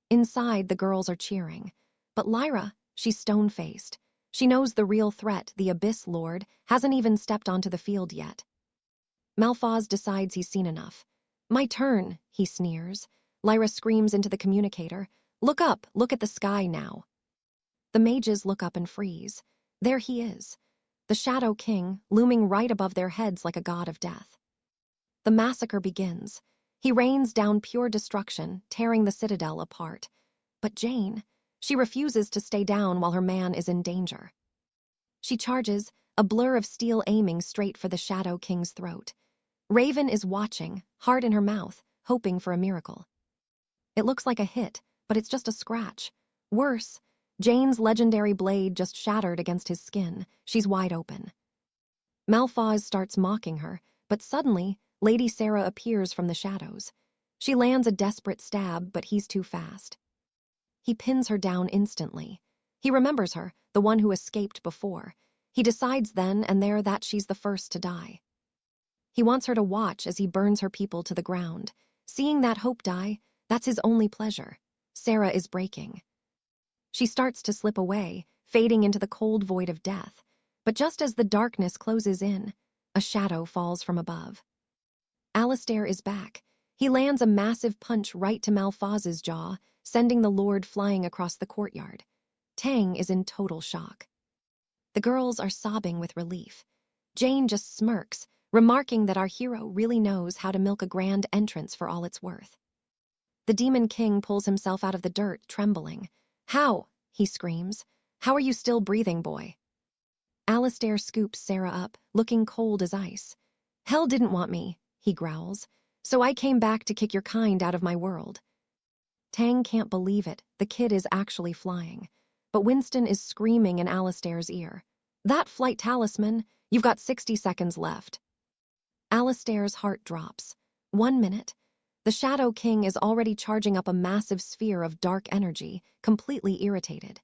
Inside, the girls are cheering. But Lyra, she's stone-faced. She knows the real threat, the Abyss Lord, hasn't even stepped onto the field yet. 𝑩𝒂𝒎𝒆 decides he's seen enough. "My turn," he sneers. Lyra screams into the communicator, "Look up, look at the sky now." The mages look up and freeze. There he is, the Shadow King, looming right above their heads like a god of death. The massacre begins. He rains down pure destruction, tearing the citadel apart. But Jane, she refuses to stay down while her man is in danger. She charges, a blur of steel aiming straight for the Shadow King's throat. Raven is watching, heart in her mouth, hoping for a miracle. It looks like a hit, but it's just a scratch. Worse, Jane's legendary blade just shattered against his skin. She's wide open. 𝑩𝒂𝒆 starts mocking her, but suddenly, Lady Sarah appears from the shadows. She lands a desperate stab, but he's too fast. He pins her down instantly. He remembers her, the one who escaped before. He decides then and there that she's the first to die. He wants her to watch as he burns her people to the ground. Seeing that hope die, that's his only pleasure. Sarah is breaking. She starts to slip away, fading into the cold void of death. But just as the darkness closes in, a shadow falls from above. Alistair is back. He lands a massive punch right to 𝑩𝒂𝒆's jaw, sending the Lord flying across the courtyard. Tang is in total shock. The girls are sobbing with relief. Jane just smirks, remarking that our hero really knows how to milk a grand entrance for all it's worth. The Demon King pulls himself out of the dirt, trembling. "How?" he screams. "How are you still breathing, boy?" Alistair scoops Sarah up, looking cold as ice. "Hell didn't want me," he growls, "so I came back to kick your kind out of my world." Tang can't believe it, the kid is actually flying. But Winston is screaming in Alistair's ear. "That flight talisman, you've got 60 seconds left." Alistair's heart drops. 1 minute. The Shadow King is already charging up a massive sphere of dark energy, completely irritated.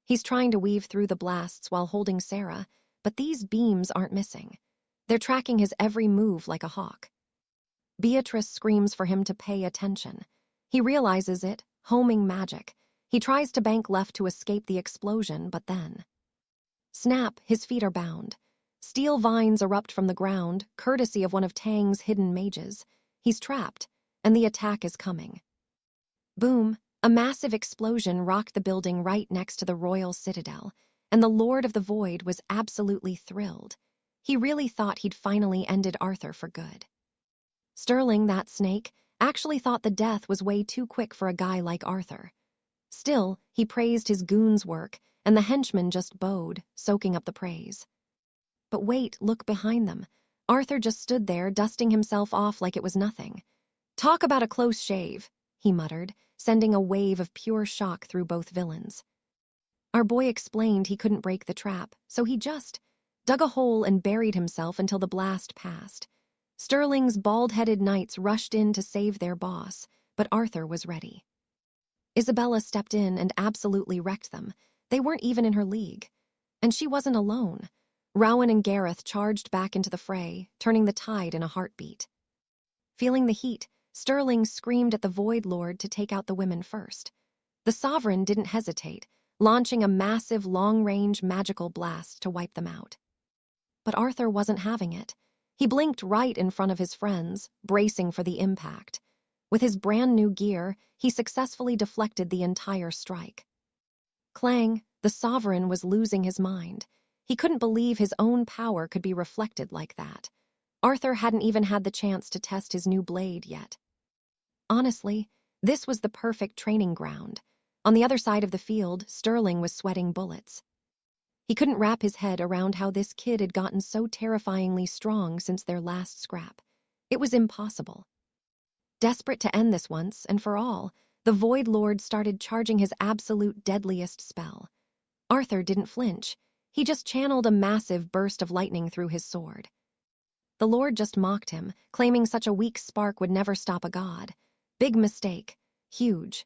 He's trying to weave through the blasts while holding Sarah, but these beams aren't missing. They're tracking his every move like a hawk. Beatrice screams for him to pay attention. He realizes it, homing magic. He tries to bank left to escape the explosion, but then... Snap, his feet are bound. Steel vines erupt from the ground, courtesy of one of Tang's hidden mages. He's trapped, and the attack is coming. Boom, a massive explosion rocked the building right next to the royal citadel, and the Lord of the Void was absolutely thrilled. He really thought he'd finally ended Arthur for good. Sterling, that snake, actually thought the death was way too quick for a guy like Arthur. Still, he praised his goon's work, and the henchmen just bowed, soaking up the praise. But wait, look behind them. Arthur just stood there, dusting himself off like it was nothing. "Talk about a close shave," he muttered, sending a wave of pure shock through both villains. Our boy explained he couldn't break the trap, so he just dug a hole and buried himself until the blast passed. Sterling's bald-headed knights rushed in to save their boss, but Arthur was ready. Isabella stepped in and absolutely wrecked them. They weren't even in her league. And she wasn't alone. Rowan and Gareth charged back into the fray, turning the tide in a heartbeat. Feeling the heat, Sterling screamed at the Void Lord to take out the women first. The Sovereign didn't hesitate, launching a massive long-range magical blast to wipe them out. But Arthur wasn't having it. He blinked right in front of his friends, bracing for the impact. With his brand new gear, he successfully deflected the entire strike. Clang, the sovereign was losing his mind. He couldn't believe his own power could be reflected like that. Arthur hadn't even had the chance to test his new blade yet. Honestly, this was the perfect training ground. On the other side of the field, Sterling was sweating bullets. He couldn't wrap his head around how this kid had gotten so terrifyingly strong since their last scrap. It was impossible. Desperate to end this once and for all, the Void Lord started charging his absolute deadliest spell. Arthur didn't flinch. He just channeled a massive burst of lightning through his sword. The Lord just mocked him, claiming such a weak spark would never stop a god. Big mistake. Huge.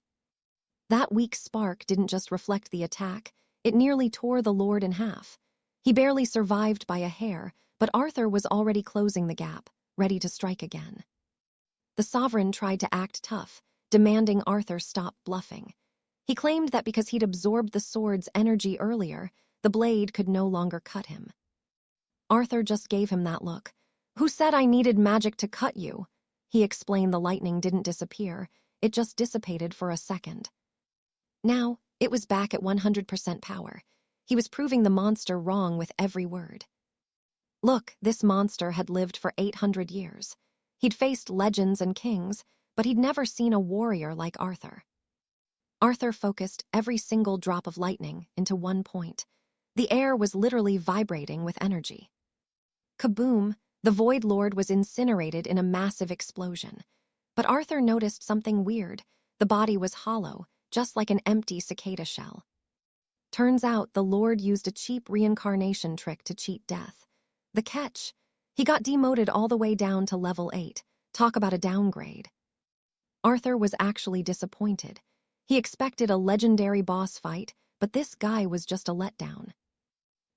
That weak spark didn't just reflect the attack, it nearly tore the Lord in half. He barely survived by a hair, but Arthur was already closing the gap, ready to strike again. The Sovereign tried to act tough, demanding Arthur stop bluffing. He claimed that because he'd absorbed the sword's energy earlier, the blade could no longer cut him. Arthur just gave him that look. "Who said I needed magic to cut you?" He explained the lightning didn't disappear, it just dissipated for a second. Now, it was back at 100% power. He was proving the monster wrong with every word. Look, this monster had lived for 800 years. He'd faced legends and kings, but he'd never seen a warrior like Arthur. Arthur focused every single drop of lightning into one point. The air was literally vibrating with energy. Kaboom! The Void Lord was incinerated in a massive explosion. But Arthur noticed something weird. The body was hollow, just like an empty cicada shell. Turns out the Lord used a cheap reincarnation trick to cheat death. The catch? He got demoted all the way down to level 8. Talk about a downgrade. Arthur was actually disappointed. He expected a legendary boss fight, but this guy was just a letdown.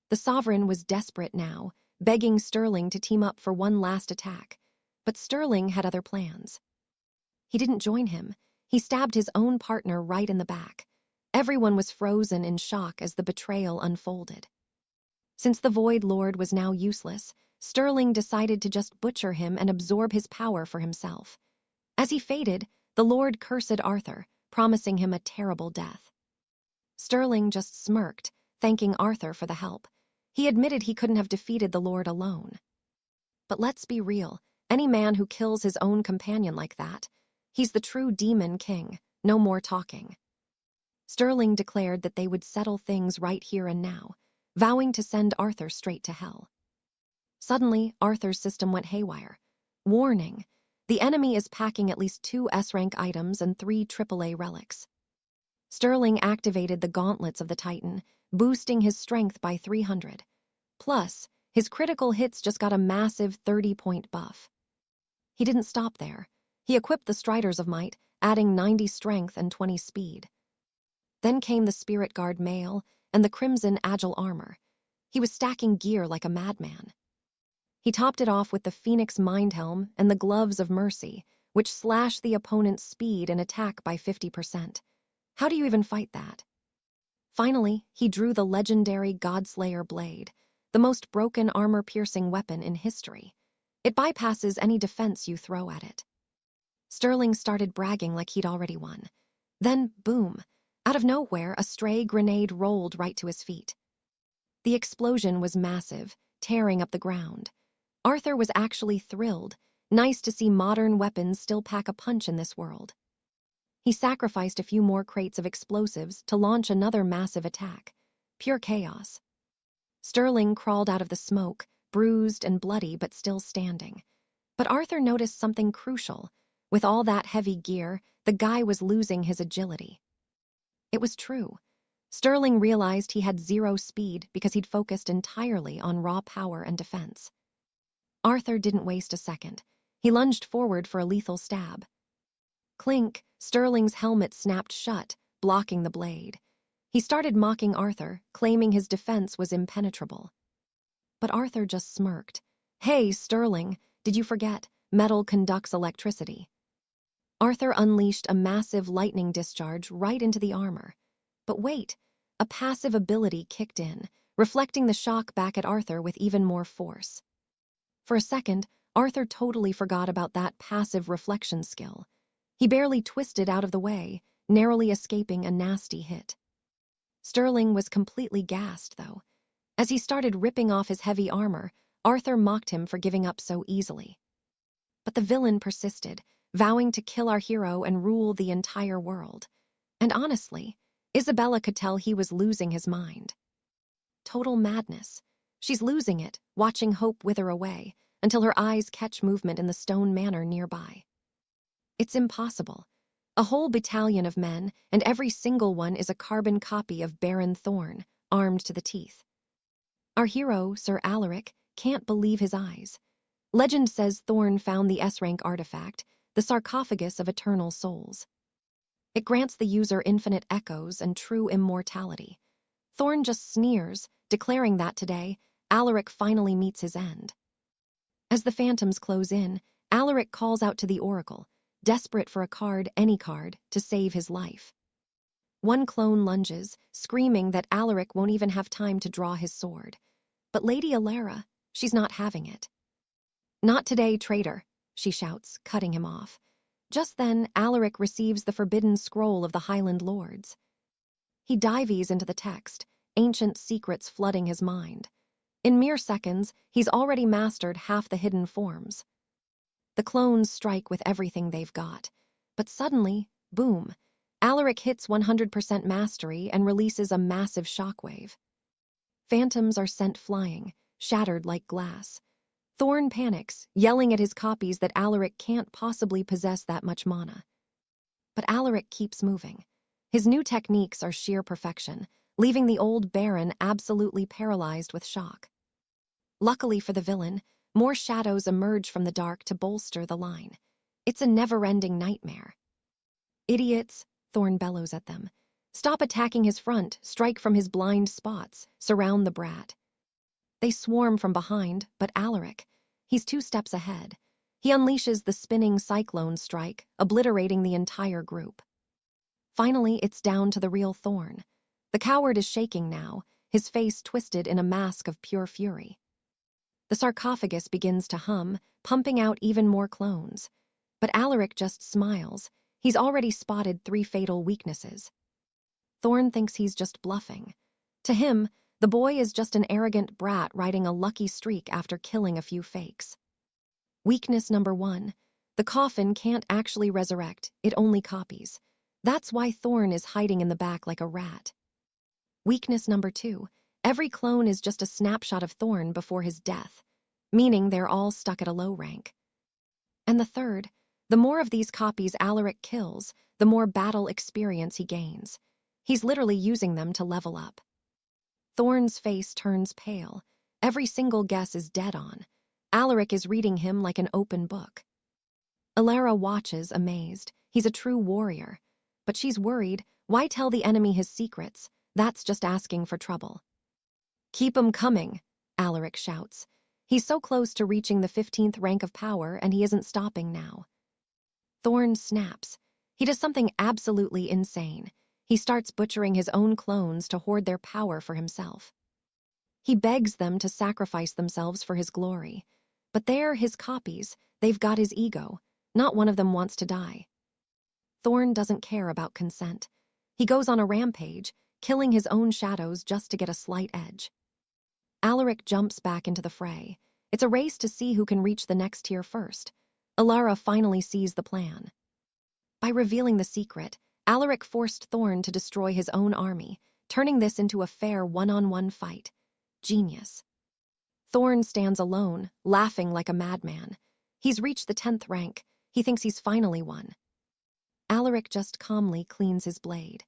The Sovereign was desperate now, begging Sterling to team up for one last attack. But Sterling had other plans. He didn't join him. He stabbed his own partner right in the back. Everyone was frozen in shock as the betrayal unfolded. Since the Void Lord was now useless, Sterling decided to just butcher him and absorb his power for himself. As he faded, the Lord cursed Arthur, promising him a terrible death. Sterling just smirked, thanking Arthur for the help. He admitted he couldn't have defeated the Lord alone. But let's be real, any man who kills his own companion like that, he's the true demon king, no more talking. Sterling declared that they would settle things right here and now, vowing to send Arthur straight to hell. Suddenly, Arthur's system went haywire. Warning! The enemy is packing at least 2 S-rank items and 3 AAA relics. Sterling activated the gauntlets of the Titan, boosting his strength by 300. Plus, his critical hits just got a massive 30-point buff. He didn't stop there. He equipped the Striders of Might, adding 90 strength and 20 speed. Then came the Spirit Guard mail and the Crimson Agile armor. He was stacking gear like a madman. He topped it off with the Phoenix Mind Helm and the Gloves of Mercy, which slashed the opponent's speed and attack by 50%. How do you even fight that? Finally, he drew the legendary Godslayer blade, the most broken armor-piercing weapon in history. It bypasses any defense you throw at it. Sterling started bragging like he'd already won. Then, boom, out of nowhere, a stray grenade rolled right to his feet. The explosion was massive, tearing up the ground. Arthur was actually thrilled. Nice to see modern weapons still pack a punch in this world. He sacrificed a few more crates of explosives to launch another massive attack. Pure chaos. Sterling crawled out of the smoke, bruised and bloody but still standing. But Arthur noticed something crucial. With all that heavy gear, the guy was losing his agility. It was true. Sterling realized he had 0 speed because he'd focused entirely on raw power and defense. Arthur didn't waste a second. He lunged forward for a lethal stab. Clink, Sterling's helmet snapped shut, blocking the blade. He started mocking Arthur, claiming his defense was impenetrable. But Arthur just smirked. "Hey, Sterling, did you forget? Metal conducts electricity." Arthur unleashed a massive lightning discharge right into the armor. But wait, a passive ability kicked in, reflecting the shock back at Arthur with even more force. For a second, Arthur totally forgot about that passive reflection skill. He barely twisted out of the way, narrowly escaping a nasty hit. Sterling was completely gassed, though. As he started ripping off his heavy armor, Arthur mocked him for giving up so easily. But the villain persisted, vowing to kill our hero and rule the entire world. And honestly, Isabella could tell he was losing his mind. Total madness. She's losing it, watching hope wither away, until her eyes catch movement in the stone manor nearby. It's impossible. A whole battalion of men, and every single one is a carbon copy of Baron Thorn, armed to the teeth. Our hero, Sir Alaric, can't believe his eyes. Legend says Thorn found the S-rank artifact, the sarcophagus of eternal souls. It grants the user infinite echoes and true immortality. Thorn just sneers, declaring that today, Alaric finally meets his end. As the phantoms close in, Alaric calls out to the Oracle, desperate for a card, any card, to save his life. One clone lunges, screaming that Alaric won't even have time to draw his sword. But Lady Alara, she's not having it. "Not today, traitor," she shouts, cutting him off. Just then, Alaric receives the forbidden scroll of the Highland Lords. He dives into the text, ancient secrets flooding his mind. In mere seconds, he's already mastered half the hidden forms. The clones strike with everything they've got. But suddenly, boom, Alaric hits 100% mastery and releases a massive shockwave. Phantoms are sent flying, shattered like glass. Thorn panics, yelling at his copies that Alaric can't possibly possess that much mana. But Alaric keeps moving. His new techniques are sheer perfection, leaving the old Baron absolutely paralyzed with shock. Luckily for the villain, more shadows emerge from the dark to bolster the line. It's a never-ending nightmare. "Idiots," Thorn bellows at them. "Stop attacking his front, strike from his blind spots, surround the brat." They swarm from behind, but Alaric, he's 2 steps ahead. He unleashes the spinning cyclone strike, obliterating the entire group. Finally, it's down to the real Thorn. The coward is shaking now, his face twisted in a mask of pure fury. The sarcophagus begins to hum, pumping out even more clones. But Alaric just smiles. He's already spotted 3 fatal weaknesses. Thorn thinks he's just bluffing. To him, the boy is just an arrogant brat riding a lucky streak after killing a few fakes. Weakness number 1. The coffin can't actually resurrect, it only copies. That's why Thorn is hiding in the back like a rat. Weakness number 2. Every clone is just a snapshot of Thorn before his death, meaning they're all stuck at a low rank. And the third, the more of these copies Alaric kills, the more battle experience he gains. He's literally using them to level up. Thorn's face turns pale. Every single guess is dead on. Alaric is reading him like an open book. Alara watches, amazed. He's a true warrior. But she's worried. Why tell the enemy his secrets? That's just asking for trouble. "Keep 'em coming," Alaric shouts. He's so close to reaching the 15th rank of power, and he isn't stopping now. Thorn snaps. He does something absolutely insane. He starts butchering his own clones to hoard their power for himself. He begs them to sacrifice themselves for his glory. But they're his copies. They've got his ego. Not one of them wants to die. Thorn doesn't care about consent. He goes on a rampage, killing his own shadows just to get a slight edge. Alaric jumps back into the fray. It's a race to see who can reach the next tier first. Alara finally sees the plan. By revealing the secret, Alaric forced Thorn to destroy his own army, turning this into a fair one-on-one fight. Genius. Thorn stands alone, laughing like a madman. He's reached the 10th rank. He thinks he's finally won. Alaric just calmly cleans his blade.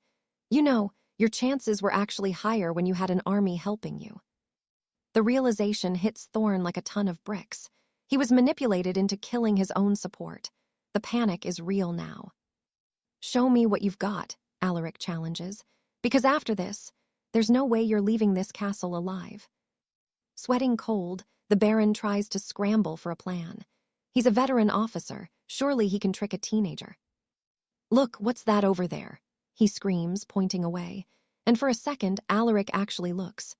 "You know, your chances were actually higher when you had an army helping you." The realization hits Thorn like a ton of bricks. He was manipulated into killing his own support. The panic is real now. "Show me what you've got," Alaric challenges. "Because after this, there's no way you're leaving this castle alive." Sweating cold, the Baron tries to scramble for a plan. He's a veteran officer. Surely he can trick a teenager. "Look, what's that over there?" he screams, pointing away. And for a second, Alaric actually looks.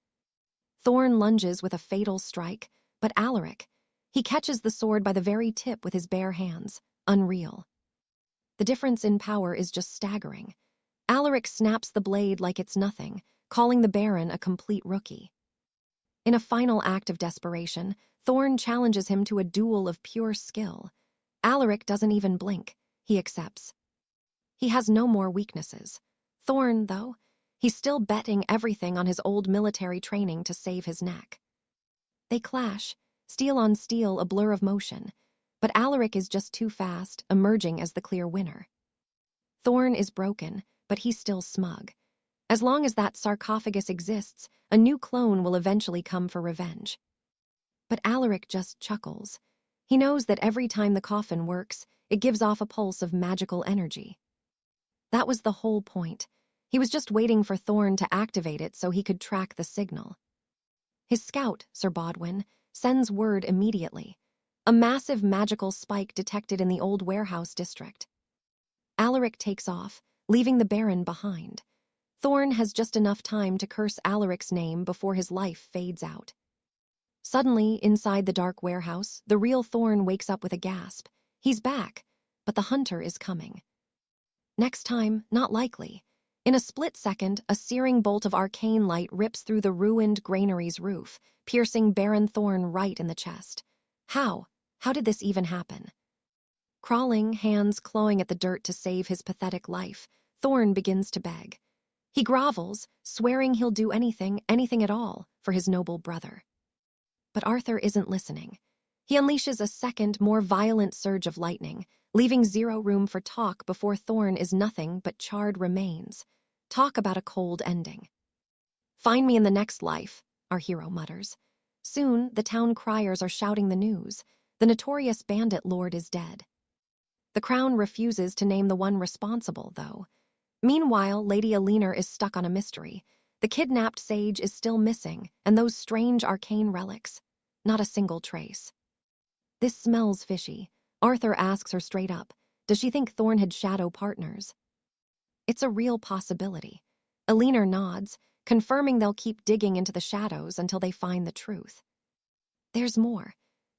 Thorn lunges with a fatal strike, but Alaric, He catches the sword by the very tip with his bare hands. Unreal. The difference in power is just staggering. Alaric snaps the blade like it's nothing, calling the Baron a complete rookie. In a final act of desperation, Thorn challenges him to a duel of pure skill. Alaric doesn't even blink. He accepts. He has no more weaknesses. Thorn, though, he's still betting everything on his old military training to save his neck. They clash, steel on steel, a blur of motion, but Alaric is just too fast, emerging as the clear winner. Thorn is broken, but he's still smug. As long as that sarcophagus exists, a new clone will eventually come for revenge. But Alaric just chuckles. He knows that every time the coffin works, it gives off a pulse of magical energy. That was the whole point. He was just waiting for Thorn to activate it so he could track the signal. His scout, Sir Bodwin, sends word immediately. A massive magical spike detected in the old warehouse district. Alaric takes off, leaving the Baron behind. Thorn has just enough time to curse Alaric's name before his life fades out. Suddenly, inside the dark warehouse, the real Thorn wakes up with a gasp. He's back, but the hunter is coming. Next time, not likely. In a split second, a searing bolt of arcane light rips through the ruined granary's roof, piercing Baron Thorn right in the chest. How? How did this even happen? Crawling, hands clawing at the dirt to save his pathetic life, Thorn begins to beg. He grovels, swearing he'll do anything, anything at all, for his noble brother. But Arthur isn't listening. He unleashes a second, more violent surge of lightning, leaving zero room for talk before Thorn is nothing but charred remains. Talk about a cold ending. "Find me in the next life," our hero mutters. Soon, the town criers are shouting the news. The notorious bandit lord is dead. The crown refuses to name the one responsible, though. Meanwhile, Lady Alinar is stuck on a mystery. The kidnapped sage is still missing, and those strange arcane relics. Not a single trace. This smells fishy. Arthur asks her straight up, does she think Thorn had shadow partners? It's a real possibility. Alinar nods, confirming they'll keep digging into the shadows until they find the truth. There's more.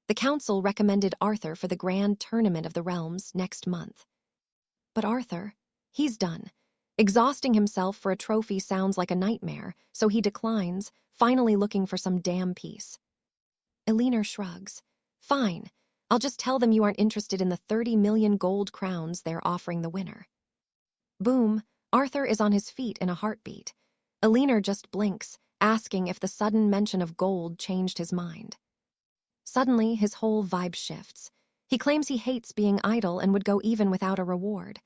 The council recommended Arthur for the grand tournament of the realms next month. But Arthur, he's done. Exhausting himself for a trophy sounds like a nightmare, so he declines, finally looking for some damn peace. Alinar shrugs. Fine, I'll just tell them you aren't interested in the 30 million gold crowns they're offering the winner. Boom, Arthur is on his feet in a heartbeat. Alinar just blinks, asking if the sudden mention of gold changed his mind. Suddenly, his whole vibe shifts. He claims he hates being idle and would go even without a reward.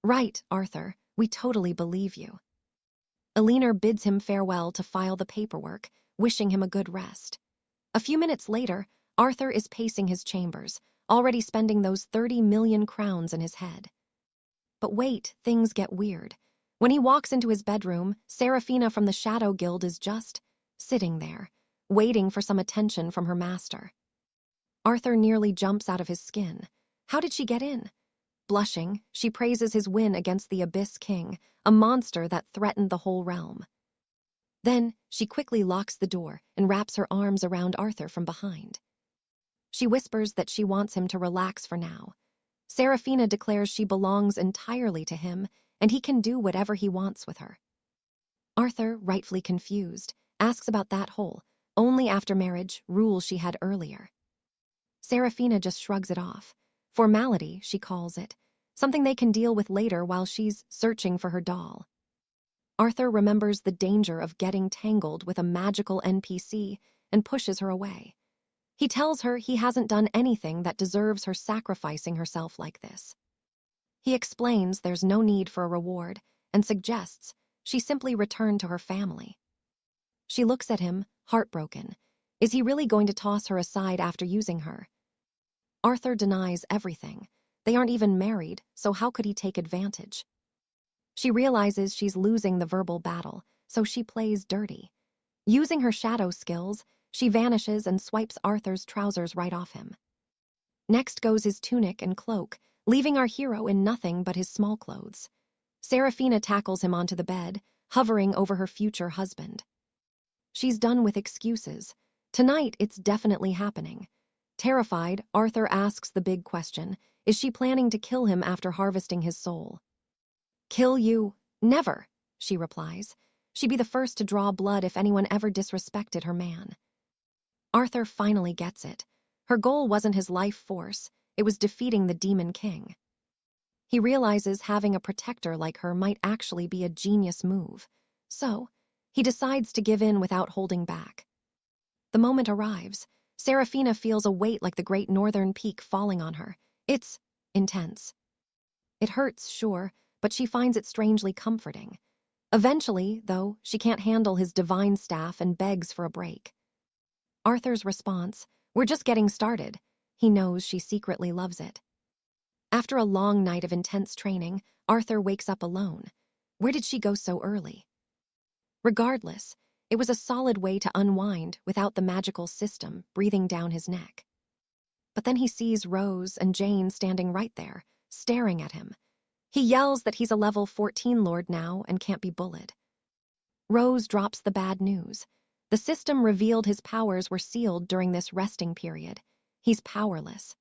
Right, Arthur, we totally believe you. Alinar bids him farewell to file the paperwork, wishing him a good rest. A few minutes later, Arthur is pacing his chambers, already spending those 30 million crowns in his head. But wait, things get weird. When he walks into his bedroom, Seraphina from the Shadow Guild is just sitting there, waiting for some attention from her master. Arthur nearly jumps out of his skin. How did she get in? Blushing, she praises his win against the Abyss King, a monster that threatened the whole realm. Then, she quickly locks the door and wraps her arms around Arthur from behind. She whispers that she wants him to relax for now. Seraphina declares she belongs entirely to him, and he can do whatever he wants with her. Arthur, rightfully confused, asks about that whole, only after marriage, rule she had earlier. Seraphina just shrugs it off. Formality, she calls it, something they can deal with later while she's searching for her doll. Arthur remembers the danger of getting tangled with a magical NPC and pushes her away. He tells her he hasn't done anything that deserves her sacrificing herself like this. He explains there's no need for a reward and suggests she simply return to her family. She looks at him, heartbroken. Is he really going to toss her aside after using her? Arthur denies everything. They aren't even married, so how could he take advantage? She realizes she's losing the verbal battle, so she plays dirty. Using her shadow skills, she vanishes and swipes Arthur's trousers right off him. Next goes his tunic and cloak, leaving our hero in nothing but his small clothes. Seraphina tackles him onto the bed, hovering over her future husband. She's done with excuses. Tonight, it's definitely happening. Terrified, Arthur asks the big question, is she planning to kill him after harvesting his soul? Kill you? Never, she replies. She'd be the first to draw blood if anyone ever disrespected her man. Arthur finally gets it. Her goal wasn't his life force, it was defeating the Demon King. He realizes having a protector like her might actually be a genius move. So, he decides to give in without holding back. The moment arrives. Seraphina feels a weight like the great northern peak falling on her. It's intense. It hurts, sure, but she finds it strangely comforting. Eventually, though, she can't handle his divine staff and begs for a break. Arthur's response, "We're just getting started." He knows she secretly loves it. After a long night of intense training, Arthur wakes up alone. Where did she go so early? Regardless, it was a solid way to unwind without the magical system breathing down his neck. But then he sees Rose and Jane standing right there, staring at him. He yells that he's a level 14 lord now and can't be bullied. Rose drops the bad news. The system revealed his powers were sealed during this resting period. He's powerless.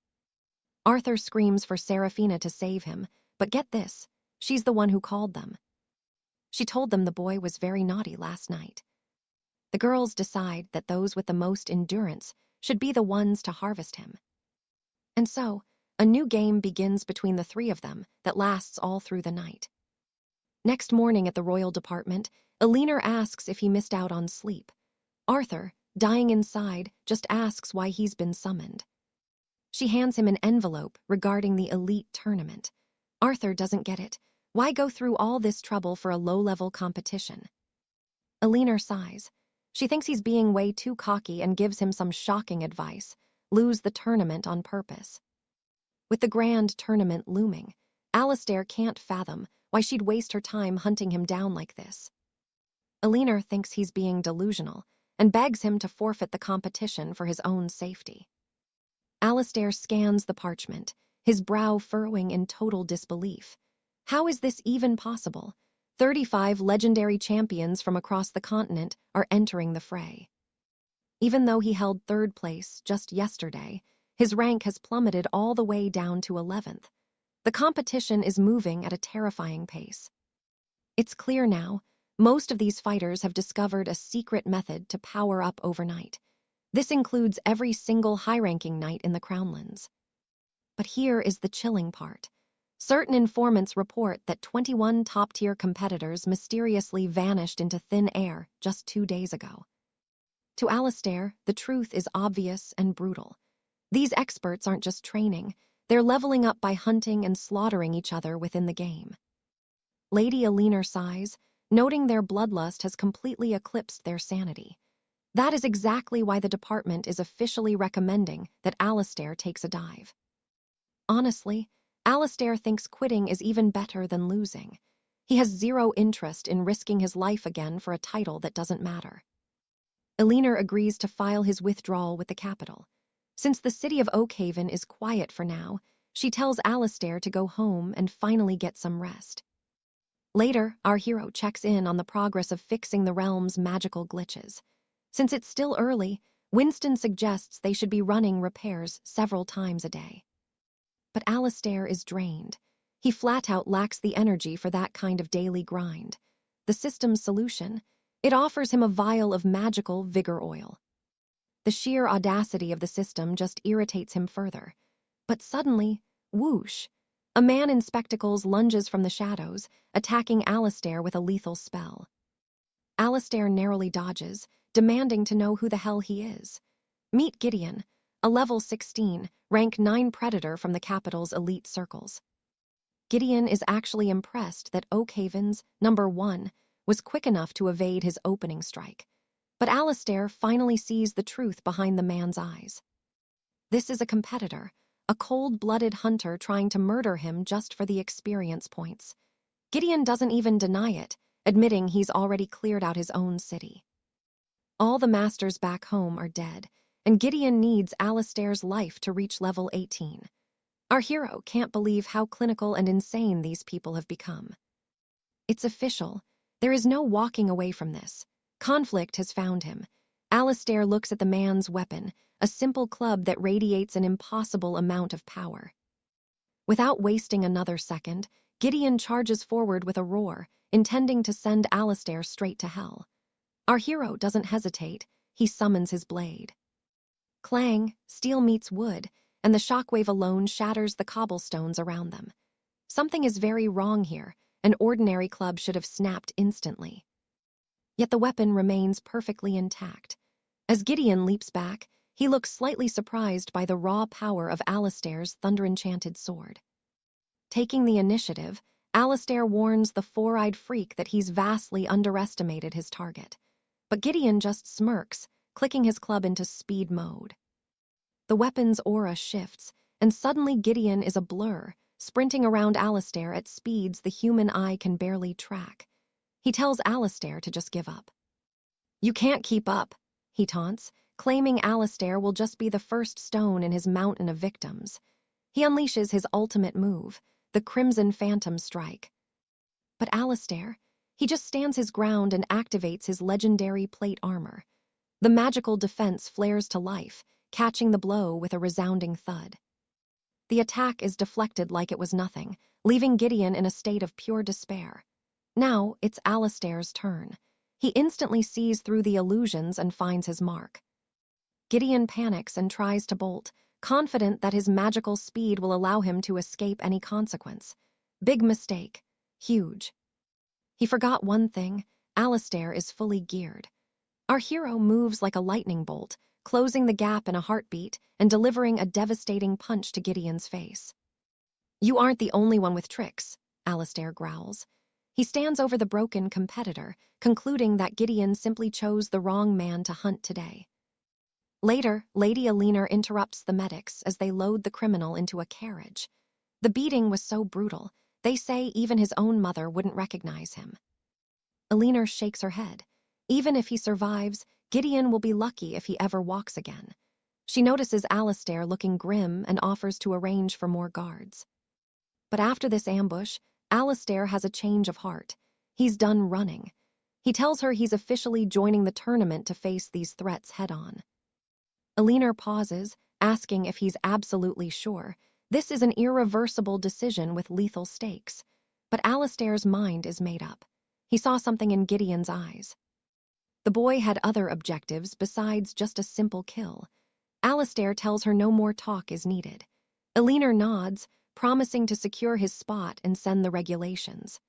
Arthur screams for Seraphina to save him, but get this, she's the one who called them. She told them the boy was very naughty last night. The girls decide that those with the most endurance should be the ones to harvest him. And so, a new game begins between the three of them that lasts all through the night. Next morning at the royal department, Elinor asks if he missed out on sleep. Arthur, dying inside, just asks why he's been summoned. She hands him an envelope regarding the elite tournament. Arthur doesn't get it. Why go through all this trouble for a low-level competition? Elinor sighs. She thinks he's being way too cocky and gives him some shocking advice. Lose the tournament on purpose. With the grand tournament looming, Alastair can't fathom why she'd waste her time hunting him down like this. Elinor thinks he's being delusional and begs him to forfeit the competition for his own safety. Alastair scans the parchment, his brow furrowing in total disbelief. How is this even possible? 35 legendary champions from across the continent are entering the fray. Even though he held 3rd place just yesterday, his rank has plummeted all the way down to 11th. The competition is moving at a terrifying pace. It's clear now, most of these fighters have discovered a secret method to power up overnight. This includes every single high-ranking knight in the Crownlands. But here is the chilling part. Certain informants report that 21 top-tier competitors mysteriously vanished into thin air just 2 days ago. To Alastair, the truth is obvious and brutal. These experts aren't just training, they're leveling up by hunting and slaughtering each other within the game. Lady Elinor sighs, noting their bloodlust has completely eclipsed their sanity. That is exactly why the department is officially recommending that Alastair takes a dive. Honestly, Alastair thinks quitting is even better than losing. He has zero interest in risking his life again for a title that doesn't matter. Elinor agrees to file his withdrawal with the capital. Since the city of Oakhaven is quiet for now, she tells Alastair to go home and finally get some rest. Later, our hero checks in on the progress of fixing the realm's magical glitches. Since it's still early, Winston suggests they should be running repairs several times a day. But Alastair is drained. He flat out lacks the energy for that kind of daily grind. The system's solution? It offers him a vial of magical vigor oil. The sheer audacity of the system just irritates him further. But suddenly, whoosh, a man in spectacles lunges from the shadows, attacking Alastair with a lethal spell. Alastair narrowly dodges, demanding to know who the hell he is. Meet Gideon, a level 16, rank 9 predator from the capital's elite circles. Gideon is actually impressed that Oakhaven's number 1 was quick enough to evade his opening strike. But Alastair finally sees the truth behind the man's eyes. This is a competitor, a cold-blooded hunter trying to murder him just for the experience points. Gideon doesn't even deny it, admitting he's already cleared out his own city. All the masters back home are dead, and Gideon needs Alastair's life to reach level 18. Our hero can't believe how clinical and insane these people have become. It's official. There is no walking away from this. Conflict has found him. Alistair looks at the man's weapon, a simple club that radiates an impossible amount of power. Without wasting another second, Gideon charges forward with a roar, intending to send Alistair straight to hell. Our hero doesn't hesitate, he summons his blade. Clang, steel meets wood, and the shockwave alone shatters the cobblestones around them. Something is very wrong here. An ordinary club should have snapped instantly. Yet the weapon remains perfectly intact. As Gideon leaps back, he looks slightly surprised by the raw power of Alistair's thunder-enchanted sword. Taking the initiative, Alistair warns the four-eyed freak that he's vastly underestimated his target. But Gideon just smirks, clicking his club into speed mode. The weapon's aura shifts, and suddenly Gideon is a blur, sprinting around Alistair at speeds the human eye can barely track. He tells Alistair to just give up. "You can't keep up," he taunts, claiming Alistair will just be the first stone in his mountain of victims. He unleashes his ultimate move, the Crimson Phantom Strike. But Alistair, he just stands his ground and activates his legendary plate armor. The magical defense flares to life, catching the blow with a resounding thud. The attack is deflected like it was nothing, leaving Gideon in a state of pure despair. Now it's Alistair's turn. He instantly sees through the illusions and finds his mark. Gideon panics and tries to bolt, confident that his magical speed will allow him to escape any consequence. Big mistake. Huge. He forgot one thing: Alistair is fully geared. Our hero moves like a lightning bolt, closing the gap in a heartbeat and delivering a devastating punch to Gideon's face. "You aren't the only one with tricks," Alistair growls. He stands over the broken competitor, concluding that Gideon simply chose the wrong man to hunt today. Later, Lady Alina interrupts the medics as they load the criminal into a carriage. The beating was so brutal, they say even his own mother wouldn't recognize him. Alina shakes her head. Even if he survives, Gideon will be lucky if he ever walks again. She notices Alistair looking grim and offers to arrange for more guards. But after this ambush, Alistair has a change of heart. He's done running. He tells her he's officially joining the tournament to face these threats head-on. Alina pauses, asking if he's absolutely sure. This is an irreversible decision with lethal stakes. But Alistair's mind is made up. He saw something in Gideon's eyes. The boy had other objectives besides just a simple kill. Alistair tells her no more talk is needed. Alina nods, promising to secure his spot and send the regulations.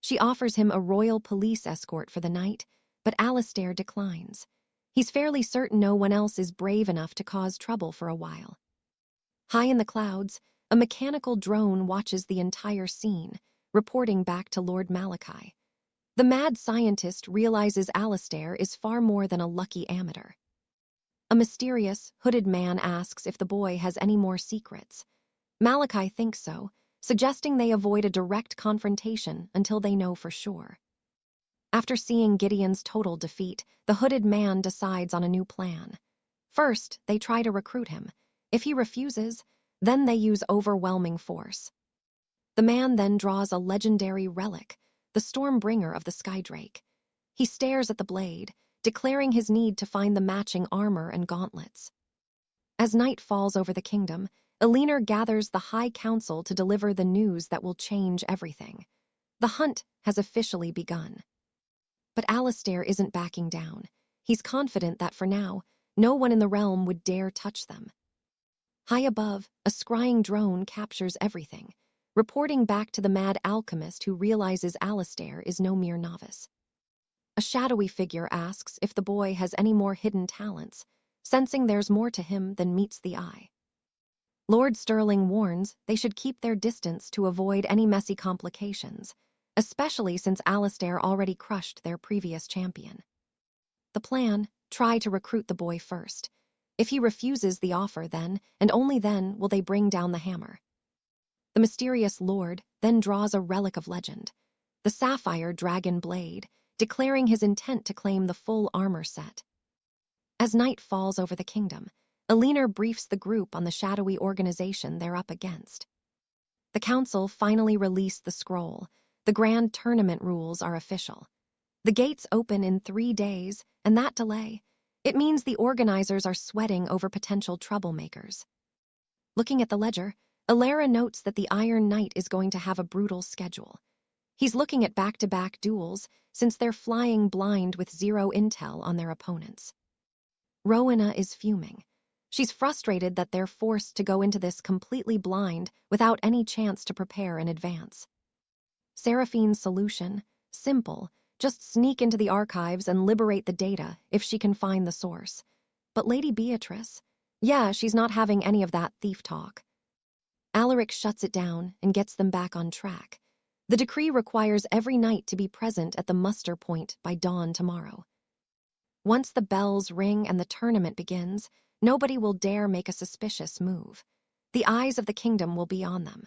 She offers him a royal police escort for the night, but Alistair declines. He's fairly certain no one else is brave enough to cause trouble for a while. High in the clouds, a mechanical drone watches the entire scene, reporting back to Lord Malachi. The mad scientist realizes Alistair is far more than a lucky amateur. A mysterious, hooded man asks if the boy has any more secrets. Malachi thinks so, suggesting they avoid a direct confrontation until they know for sure. After seeing Gideon's total defeat, the hooded man decides on a new plan. First, they try to recruit him. If he refuses, then they use overwhelming force. The man then draws a legendary relic, the Stormbringer of the Skydrake. He stares at the blade, declaring his need to find the matching armor and gauntlets. As night falls over the kingdom, Alina gathers the High Council to deliver the news that will change everything. The hunt has officially begun. But Alistair isn't backing down. He's confident that for now, no one in the realm would dare touch them. High above, a scrying drone captures everything, reporting back to the mad alchemist who realizes Alistair is no mere novice. A shadowy figure asks if the boy has any more hidden talents, sensing there's more to him than meets the eye. Lord Sterling warns they should keep their distance to avoid any messy complications, especially since Alistair already crushed their previous champion. The plan: try to recruit the boy first. If he refuses the offer, then, and only then, will they bring down the hammer. The mysterious lord then draws a relic of legend, the sapphire dragon blade, declaring his intent to claim the full armor set. As night falls over the kingdom, Alina briefs the group on the shadowy organization they're up against. The council finally released the scroll. The grand tournament rules are official. The gates open in 3 days, and that delay, It means the organizers are sweating over potential troublemakers. Looking at the ledger, Alara notes that the Iron Knight is going to have a brutal schedule. He's looking at back-to-back duels since they're flying blind with zero intel on their opponents. Rowena is fuming. She's frustrated that they're forced to go into this completely blind without any chance to prepare in advance. Seraphine's solution, simple, just sneak into the archives and liberate the data if she can find the source. But Lady Beatrice, yeah, she's not having any of that thief talk. Alaric shuts it down and gets them back on track. The decree requires every knight to be present at the muster point by dawn tomorrow. Once the bells ring and the tournament begins, nobody will dare make a suspicious move. The eyes of the kingdom will be on them.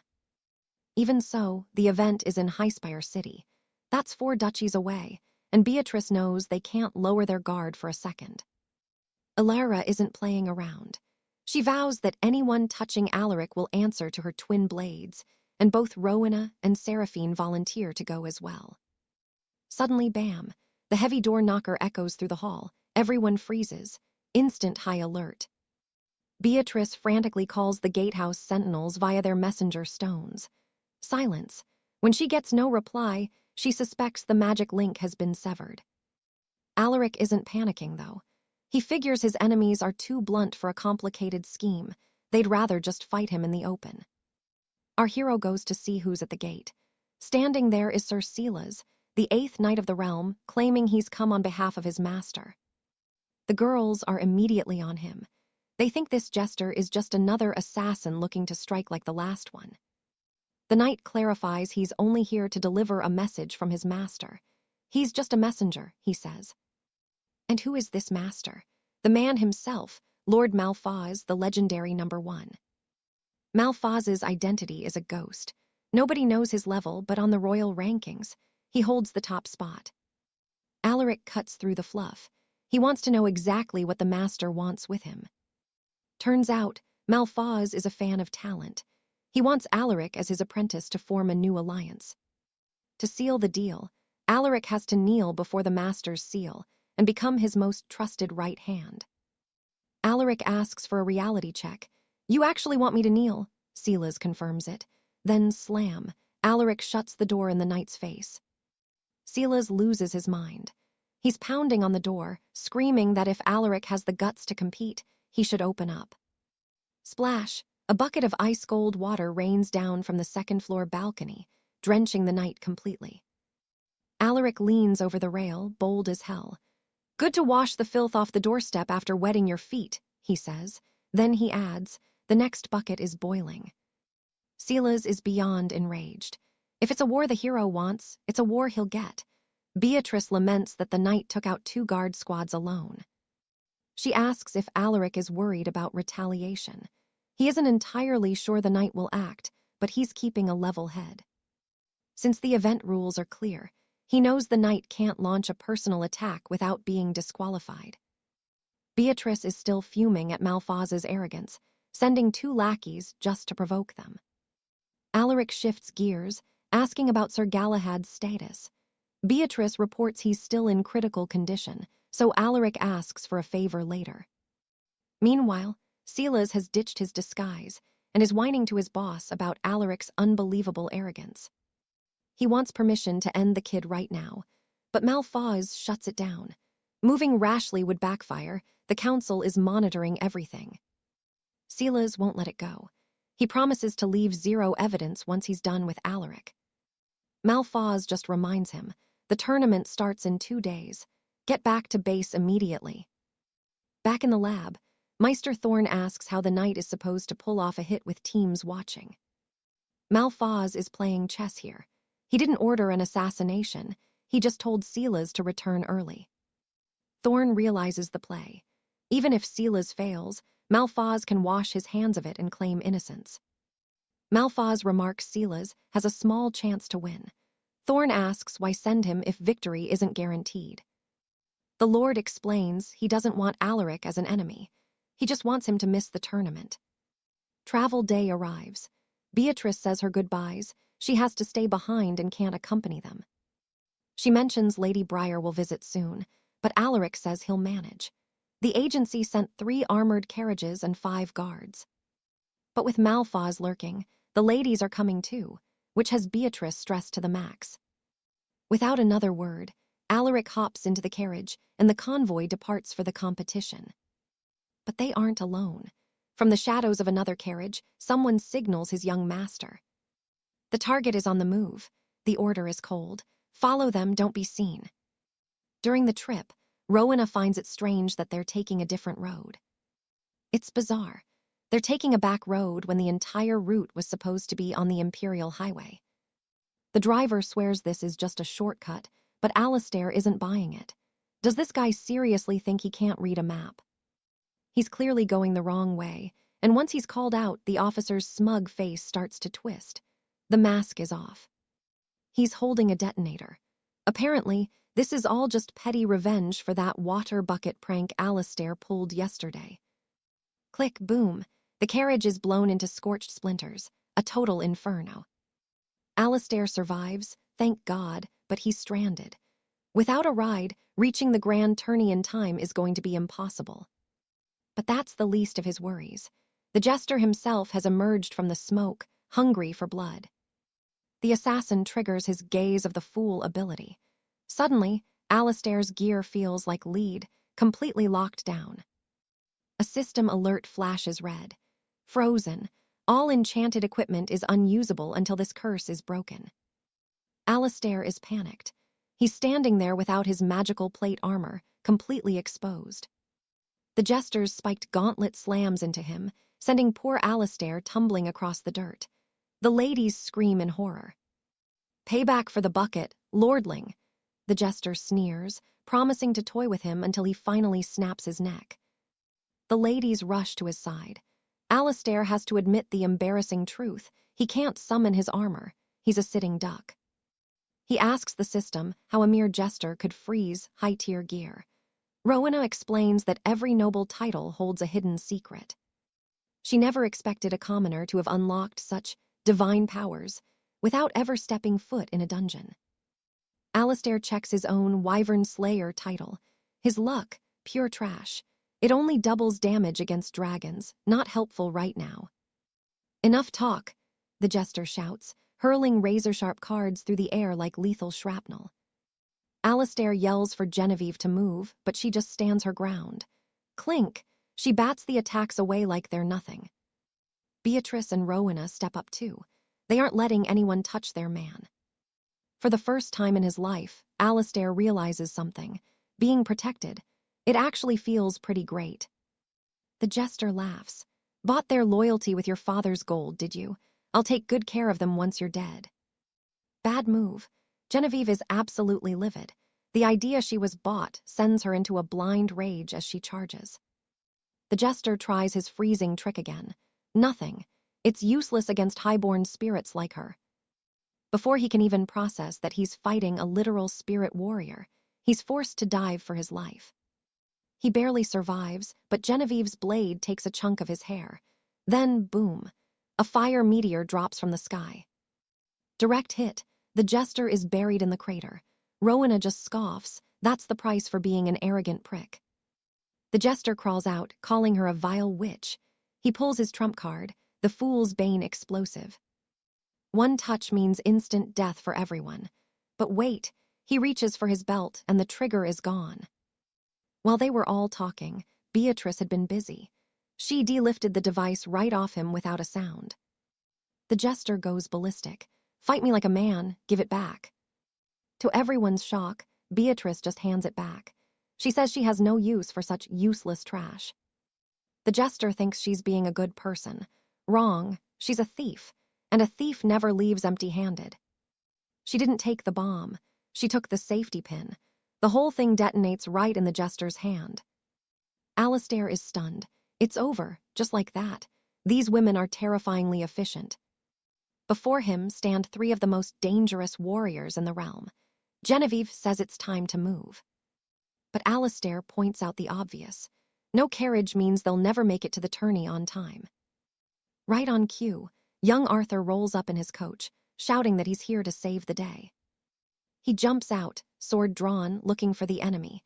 Even so, the event is in Highspire City. That's 4 duchies away, and Beatrice knows they can't lower their guard for a second. Alara isn't playing around. She vows that anyone touching Alaric will answer to her twin blades, and both Rowena and Seraphine volunteer to go as well. Suddenly, bam, the heavy door knocker echoes through the hall. Everyone freezes. Instant high alert. Beatrice frantically calls the gatehouse sentinels via their messenger stones. Silence. When she gets no reply, she suspects the magic link has been severed. Alaric isn't panicking, though. He figures his enemies are too blunt for a complicated scheme. They'd rather just fight him in the open. Our hero goes to see who's at the gate. Standing there is Sir Silas, the 8th Knight of the Realm, claiming he's come on behalf of his master. The girls are immediately on him. They think this jester is just another assassin looking to strike like the last one. The knight clarifies he's only here to deliver a message from his master. He's just a messenger, he says. And who is this master? The man himself, Lord 𝑩𝒂𝒂𝒎𝒆, the legendary #1. 𝑩𝒂𝒂𝒎𝒆's identity is a ghost. Nobody knows his level, but on the royal rankings, he holds the top spot. Alaric cuts through the fluff. He wants to know exactly what the master wants with him. Turns out, 𝑩𝒂𝒂𝒎𝒆 is a fan of talent. He wants Alaric as his apprentice to form a new alliance. To seal the deal, Alaric has to kneel before the master's seal and become his most trusted right hand. Alaric asks for a reality check. "You actually want me to kneel?" Silas confirms it. Then slam, Alaric shuts the door in the knight's face. Silas loses his mind. He's pounding on the door, screaming that if Alaric has the guts to compete, he should open up. Splash! A bucket of ice-cold water rains down from the second-floor balcony, drenching the knight completely. Alaric leans over the rail, bold as hell. "Good to wash the filth off the doorstep after wetting your feet," he says. Then he adds, "The next bucket is boiling." Silas is beyond enraged. If it's a war the hero wants, it's a war he'll get. Beatrice laments that the knight took out 2 guard squads alone. She asks if Alaric is worried about retaliation. He isn't entirely sure the knight will act, but he's keeping a level head. Since the event rules are clear, he knows the knight can't launch a personal attack without being disqualified. Beatrice is still fuming at 𝑩𝒂𝒂𝒎𝒆's arrogance, sending 2 lackeys just to provoke them. Alaric shifts gears, asking about Sir Galahad's status. Beatrice reports he's still in critical condition, so Alaric asks for a favor later. Meanwhile, Silas has ditched his disguise and is whining to his boss about Alaric's unbelievable arrogance. He wants permission to end the kid right now, but 𝑩𝒂𝒂𝒎𝒆 shuts it down. Moving rashly would backfire. The council is monitoring everything. Silas won't let it go. He promises to leave 0 evidence once he's done with Alaric. 𝑩𝒂𝒂𝒎𝒆 just reminds him, the tournament starts in 2 days. Get back to base immediately. Back in the lab, Meister Thorn asks how the knight is supposed to pull off a hit with teams watching. 𝑩𝒂𝒂𝒎𝒆 is playing chess here. He didn't order an assassination. He just told Silas to return early. Thorn realizes the play. Even if Silas fails, 𝑩𝒂𝒂𝒎𝒆 can wash his hands of it and claim innocence. 𝑩𝒂𝒂𝒎𝒆 remarks Silas has a small chance to win. Thorn asks why send him if victory isn't guaranteed. The Lord explains he doesn't want Alaric as an enemy. He just wants him to miss the tournament. Travel day arrives. Beatrice says her goodbyes. She has to stay behind and can't accompany them. She mentions Lady Briar will visit soon, but Alaric says he'll manage. The agency sent 3 armored carriages and 5 guards. But with Malphas lurking, the ladies are coming too, which has Beatrice stressed to the max. Without another word, Alaric hops into the carriage and the convoy departs for the competition. But they aren't alone. From the shadows of another carriage, someone signals his young master. The target is on the move. The order is cold. Follow them, don't be seen. During the trip, Rowena finds it strange that they're taking a different road. It's bizarre. They're taking a back road when the entire route was supposed to be on the Imperial Highway. The driver swears this is just a shortcut, but Alistair isn't buying it. Does this guy seriously think he can't read a map? He's clearly going the wrong way, and once he's called out, the officer's smug face starts to twist. The mask is off. He's holding a detonator. Apparently, this is all just petty revenge for that water bucket prank Alistair pulled yesterday. Click, boom. The carriage is blown into scorched splinters, a total inferno. Alistair survives, thank God, but he's stranded. Without a ride, reaching the Grand Tourney in time is going to be impossible. But that's the least of his worries. The jester himself has emerged from the smoke, hungry for blood. The assassin triggers his Gaze of the Fool ability. Suddenly, Alistair's gear feels like lead, completely locked down. A system alert flashes red. Frozen. All enchanted equipment is unusable until this curse is broken. Alistair is panicked. He's standing there without his magical plate armor, completely exposed. The jester's spiked gauntlet slams into him, sending poor Alistair tumbling across the dirt. The ladies scream in horror. Payback for the bucket, lordling. The jester sneers, promising to toy with him until he finally snaps his neck. The ladies rush to his side. Alistair has to admit the embarrassing truth. He can't summon his armor. He's a sitting duck. He asks the system how a mere jester could freeze high-tier gear. Rowena explains that every noble title holds a hidden secret. She never expected a commoner to have unlocked such divine powers without ever stepping foot in a dungeon. Alistair checks his own Wyvern Slayer title. His luck, pure trash. It only doubles damage against dragons, not helpful right now. Enough talk, the jester shouts, hurling razor-sharp cards through the air like lethal shrapnel. Alistair yells for Genevieve to move, but she just stands her ground. Clink, she bats the attacks away like they're nothing. Beatrice and Rowena step up too. They aren't letting anyone touch their man. For the first time in his life, Alistair realizes something. Being protected. It actually feels pretty great. The jester laughs. Bought their loyalty with your father's gold, did you? I'll take good care of them once you're dead. Bad move. Genevieve is absolutely livid. The idea she was bought sends her into a blind rage as she charges. The jester tries his freezing trick again. Nothing. It's useless against highborn spirits like her. Before he can even process that he's fighting a literal spirit warrior, he's forced to dive for his life. He barely survives, but Genevieve's blade takes a chunk of his hair. Then, boom, a fire meteor drops from the sky. Direct hit, the jester is buried in the crater. Rowena just scoffs. That's the price for being an arrogant prick. The jester crawls out, calling her a vile witch. He pulls his trump card, the Fool's Bane explosive. One touch means instant death for everyone. But wait, he reaches for his belt and the trigger is gone. While they were all talking, Beatrice had been busy. She delifted the device right off him without a sound. The jester goes ballistic. Fight me like a man, give it back. To everyone's shock, Beatrice just hands it back. She says she has no use for such useless trash. The jester thinks she's being a good person. Wrong, she's a thief, and a thief never leaves empty-handed. She didn't take the bomb. She took the safety pin. The whole thing detonates right in the jester's hand. Alistair is stunned. It's over, just like that. These women are terrifyingly efficient. Before him stand 3 of the most dangerous warriors in the realm. Genevieve says it's time to move. But Alistair points out the obvious. No carriage means they'll never make it to the tourney on time. Right on cue, young Arthur rolls up in his coach, shouting that he's here to save the day. He jumps out, sword drawn, looking for the enemy.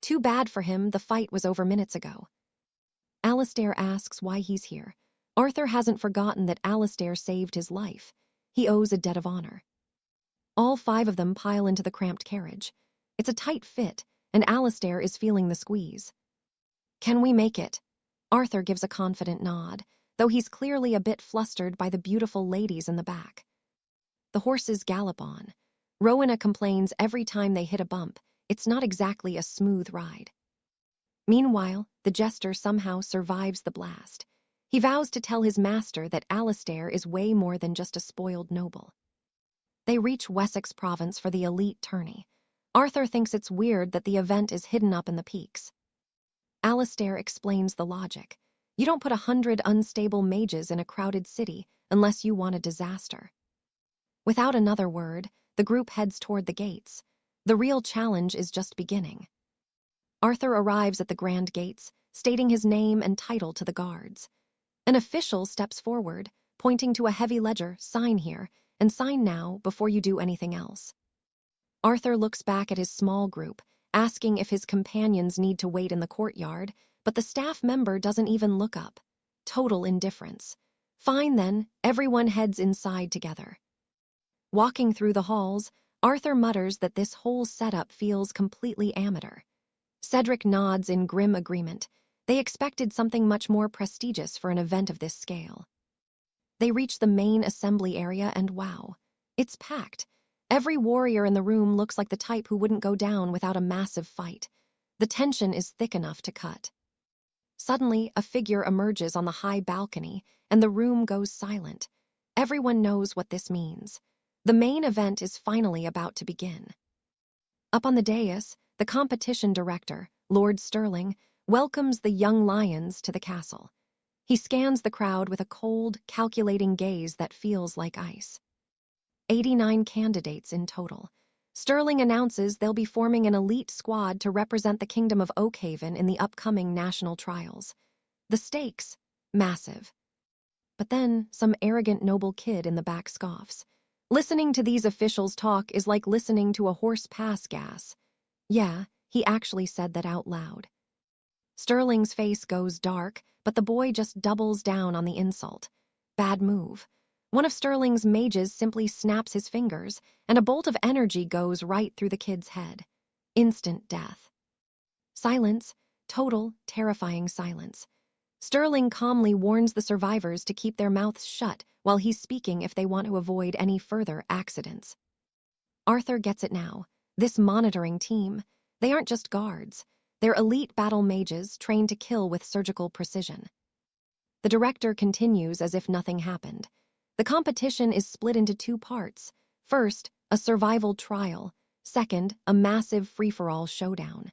Too bad for him, the fight was over minutes ago. Alistair asks why he's here. Arthur hasn't forgotten that Alistair saved his life. He owes a debt of honor. All 5 of them pile into the cramped carriage. It's a tight fit, and Alistair is feeling the squeeze. Can we make it? Arthur gives a confident nod, though he's clearly a bit flustered by the beautiful ladies in the back. The horses gallop on. Rowena complains every time they hit a bump. It's not exactly a smooth ride. Meanwhile, the jester somehow survives the blast. He vows to tell his master that Alistair is way more than just a spoiled noble. They reach Wessex province for the elite tourney. Arthur thinks it's weird that the event is hidden up in the peaks. Alistair explains the logic. You don't put 100 unstable mages in a crowded city unless you want a disaster. Without another word, the group heads toward the gates. The real challenge is just beginning. Arthur arrives at the grand gates, stating his name and title to the guards. An official steps forward, pointing to a heavy ledger, "Sign here, and sign now before you do anything else." Arthur looks back at his small group, asking if his companions need to wait in the courtyard, but the staff member doesn't even look up. Total indifference. Fine then, everyone heads inside together. Walking through the halls, Arthur mutters that this whole setup feels completely amateur. Cedric nods in grim agreement. They expected something much more prestigious for an event of this scale. They reach the main assembly area and wow, it's packed. Every warrior in the room looks like the type who wouldn't go down without a massive fight. The tension is thick enough to cut. Suddenly, a figure emerges on the high balcony, and the room goes silent. Everyone knows what this means. The main event is finally about to begin. Up on the dais, the competition director, Lord Stirling, welcomes the young lions to the castle. He scans the crowd with a cold, calculating gaze that feels like ice. 89 candidates in total. Stirling announces they'll be forming an elite squad to represent the Kingdom of Oakhaven in the upcoming national trials. The stakes, massive. But then, some arrogant noble kid in the back scoffs. Listening to these officials talk is like listening to a horse pass gas. Yeah, he actually said that out loud. Stirling's face goes dark, but the boy just doubles down on the insult. Bad move. One of Stirling's mages simply snaps his fingers, and a bolt of energy goes right through the kid's head. Instant death. Silence, total, terrifying silence. Stirling calmly warns the survivors to keep their mouths shut while he's speaking if they want to avoid any further accidents. Arthur gets it now. This monitoring team, they aren't just guards. They're elite battle mages trained to kill with surgical precision. The director continues as if nothing happened. The competition is split into 2 parts. First, a survival trial. Second, a massive free-for-all showdown.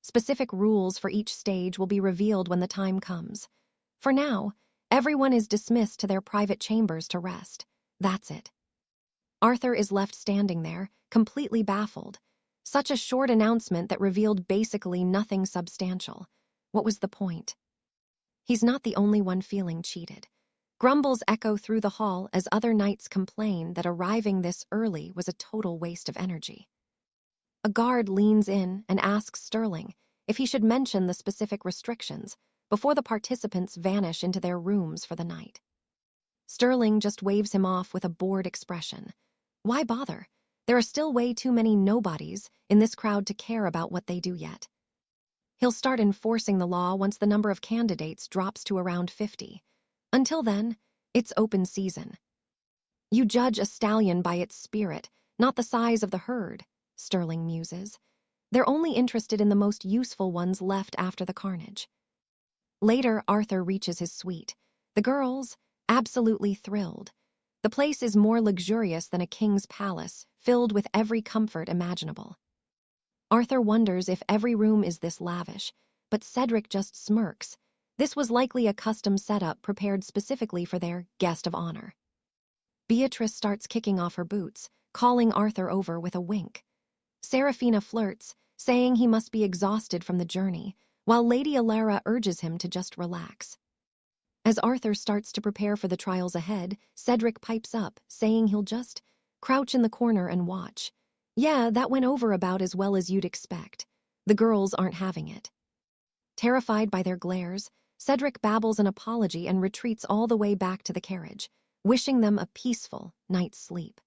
Specific rules for each stage will be revealed when the time comes. For now, everyone is dismissed to their private chambers to rest. That's it. Arthur is left standing there, completely baffled. Such a short announcement that revealed basically nothing substantial. What was the point? He's not the only one feeling cheated. Grumbles echo through the hall as other knights complain that arriving this early was a total waste of energy. A guard leans in and asks Stirling if he should mention the specific restrictions before the participants vanish into their rooms for the night. Stirling just waves him off with a bored expression. Why bother? There are still way too many nobodies in this crowd to care about what they do yet. He'll start enforcing the law once the number of candidates drops to around 50. Until then, it's open season. You judge a stallion by its spirit, not the size of the herd, Stirling muses. They're only interested in the most useful ones left after the carnage. Later, Arthur reaches his suite. The girls, absolutely thrilled. The place is more luxurious than a king's palace, filled with every comfort imaginable. Arthur wonders if every room is this lavish, but Cedric just smirks. This was likely a custom setup prepared specifically for their guest of honor. Beatrice starts kicking off her boots, calling Arthur over with a wink. Seraphina flirts, saying he must be exhausted from the journey, while Lady Alara urges him to just relax. As Arthur starts to prepare for the trials ahead, Cedric pipes up, saying he'll just crouch in the corner and watch. Yeah, that went over about as well as you'd expect. The girls aren't having it. Terrified by their glares, Cedric babbles an apology and retreats all the way back to the carriage, wishing them a peaceful night's sleep.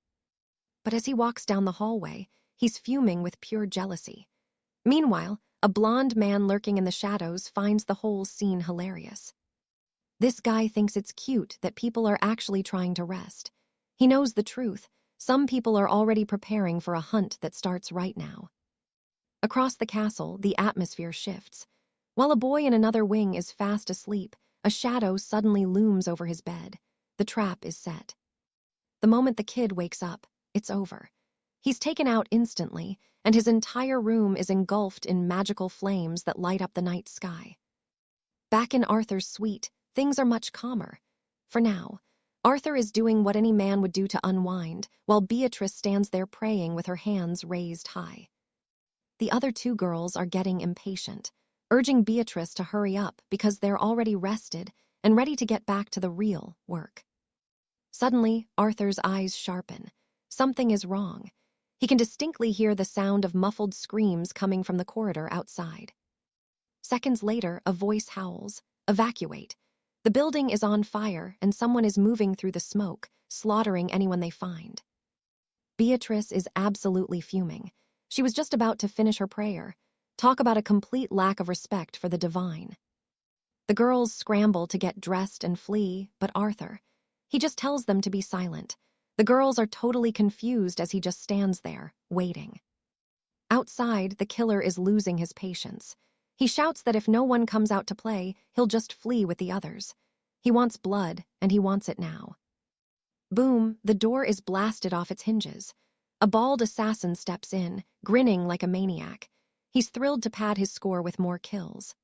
But as he walks down the hallway, he's fuming with pure jealousy. Meanwhile, a blonde man lurking in the shadows finds the whole scene hilarious. This guy thinks it's cute that people are actually trying to rest. He knows the truth. Some people are already preparing for a hunt that starts right now. Across the castle, the atmosphere shifts. While a boy in another wing is fast asleep, a shadow suddenly looms over his bed. The trap is set. The moment the kid wakes up, it's over. He's taken out instantly, and his entire room is engulfed in magical flames that light up the night sky. Back in Arthur's suite, things are much calmer. For now, Arthur is doing what any man would do to unwind, while Beatrice stands there praying with her hands raised high. The other two girls are getting impatient, urging Beatrice to hurry up because they're already rested and ready to get back to the real work. Suddenly, Arthur's eyes sharpen. Something is wrong. He can distinctly hear the sound of muffled screams coming from the corridor outside. Seconds later, a voice howls, "Evacuate." The building is on fire and someone is moving through the smoke, slaughtering anyone they find. Beatrice is absolutely fuming. She was just about to finish her prayer. Talk about a complete lack of respect for the divine. The girls scramble to get dressed and flee, but Arthur, he just tells them to be silent. The girls are totally confused as he just stands there, waiting. Outside, the killer is losing his patience. He shouts that if no one comes out to play, he'll just flee with the others. He wants blood, and he wants it now. Boom, the door is blasted off its hinges. A bald assassin steps in, grinning like a maniac. He's thrilled to pad his score with more kills.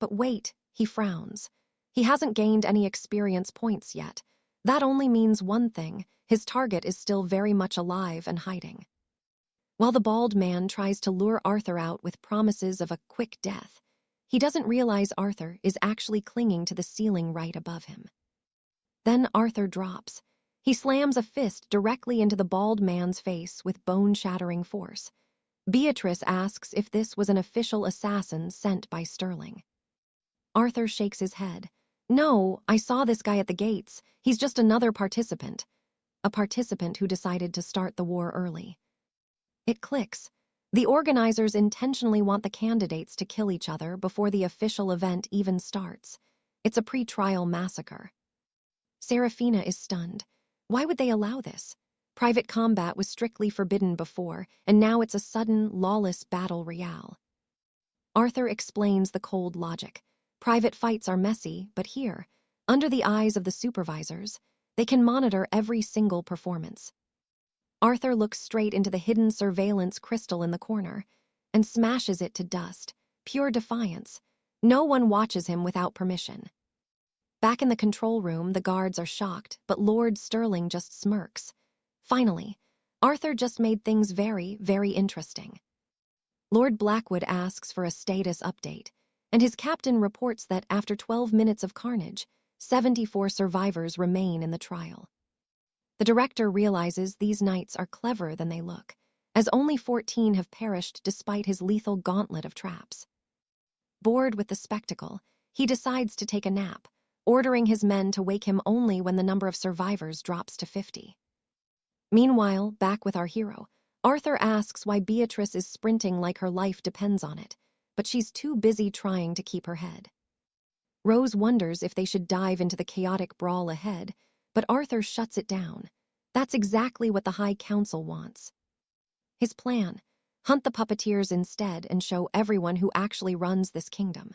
But wait, he frowns. He hasn't gained any experience points yet. That only means one thing: his target is still very much alive and hiding. While the bald man tries to lure Arthur out with promises of a quick death, he doesn't realize Arthur is actually clinging to the ceiling right above him. Then Arthur drops. He slams a fist directly into the bald man's face with bone-shattering force. Beatrice asks if this was an official assassin sent by Sterling. Arthur shakes his head. "No, I saw this guy at the gates. He's just another participant." A participant who decided to start the war early. It clicks. The organizers intentionally want the candidates to kill each other before the official event even starts. It's a pre-trial massacre. Serafina is stunned. Why would they allow this? Private combat was strictly forbidden before, and now it's a sudden, lawless battle royale. Arthur explains the cold logic. Private fights are messy, but here, under the eyes of the supervisors, they can monitor every single performance. Arthur looks straight into the hidden surveillance crystal in the corner and smashes it to dust. Pure defiance. No one watches him without permission. Back in the control room, the guards are shocked, but Lord Sterling just smirks. Finally, Arthur just made things very, very interesting. Lord Blackwood asks for a status update, and his captain reports that after 12 minutes of carnage, 74 survivors remain in the trial. The director realizes these knights are cleverer than they look, as only 14 have perished despite his lethal gauntlet of traps. Bored with the spectacle, he decides to take a nap, ordering his men to wake him only when the number of survivors drops to 50. Meanwhile, back with our hero, Arthur asks why Beatrice is sprinting like her life depends on it, but she's too busy trying to keep her head. Rose wonders if they should dive into the chaotic brawl ahead, but Arthur shuts it down. That's exactly what the High Council wants. His plan: hunt the puppeteers instead and show everyone who actually runs this kingdom.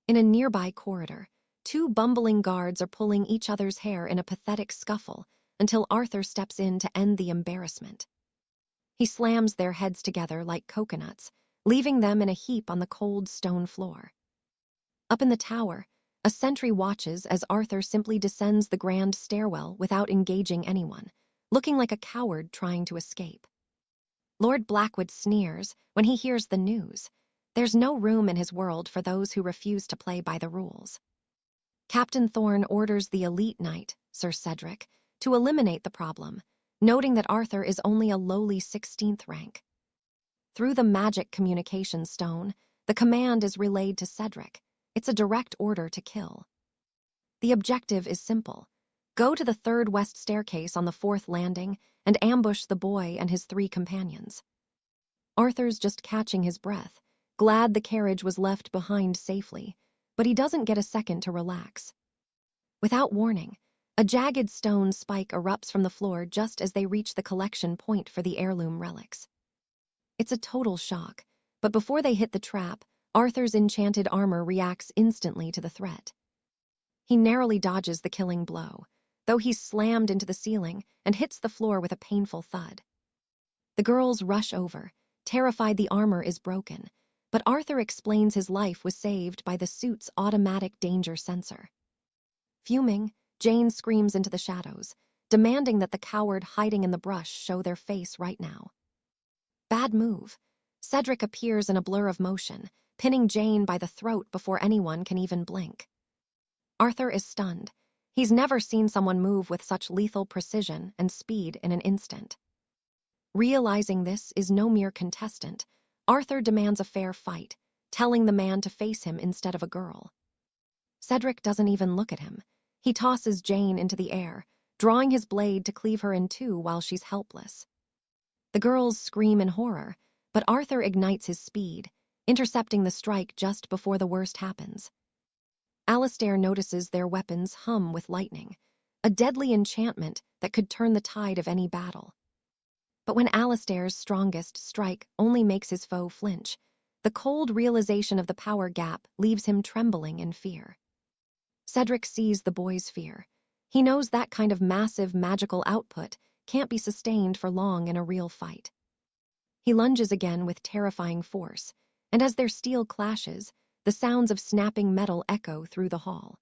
In a nearby corridor, two bumbling guards are pulling each other's hair in a pathetic scuffle until Arthur steps in to end the embarrassment. He slams their heads together like coconuts, leaving them in a heap on the cold stone floor. Up in the tower, a sentry watches as Arthur simply descends the grand stairwell without engaging anyone, looking like a coward trying to escape. Lord Blackwood sneers when he hears the news. There's no room in his world for those who refuse to play by the rules. Captain Thorne orders the elite knight, Sir Cedric, to eliminate the problem, noting that Arthur is only a lowly 16th rank. Through the magic communication stone, the command is relayed to Cedric. It's a direct order to kill. The objective is simple. Go to the third west staircase on the fourth landing and ambush the boy and his 3 companions. Arthur's just catching his breath, glad the carriage was left behind safely, but he doesn't get a second to relax. Without warning, a jagged stone spike erupts from the floor just as they reach the collection point for the heirloom relics. It's a total shock, but before they hit the trap, Arthur's enchanted armor reacts instantly to the threat. He narrowly dodges the killing blow, though he's slammed into the ceiling and hits the floor with a painful thud. The girls rush over, terrified the armor is broken, but Arthur explains his life was saved by the suit's automatic danger sensor. Fuming, Jane screams into the shadows, demanding that the coward hiding in the brush show their face right now. Bad move. Cedric appears in a blur of motion, pinning Jane by the throat before anyone can even blink. Arthur is stunned. He's never seen someone move with such lethal precision and speed in an instant. Realizing this is no mere contestant, Arthur demands a fair fight, telling the man to face him instead of a girl. Cedric doesn't even look at him. He tosses Jane into the air, drawing his blade to cleave her in 2 while she's helpless. The girls scream in horror, but Arthur ignites his speed, intercepting the strike just before the worst happens. Alistair notices their weapons hum with lightning, a deadly enchantment that could turn the tide of any battle. But when Alistair's strongest strike only makes his foe flinch, the cold realization of the power gap leaves him trembling in fear. Cedric sees the boy's fear. He knows that kind of massive magical output can't be sustained for long in a real fight. He lunges again with terrifying force, and as their steel clashes, the sounds of snapping metal echo through the hall.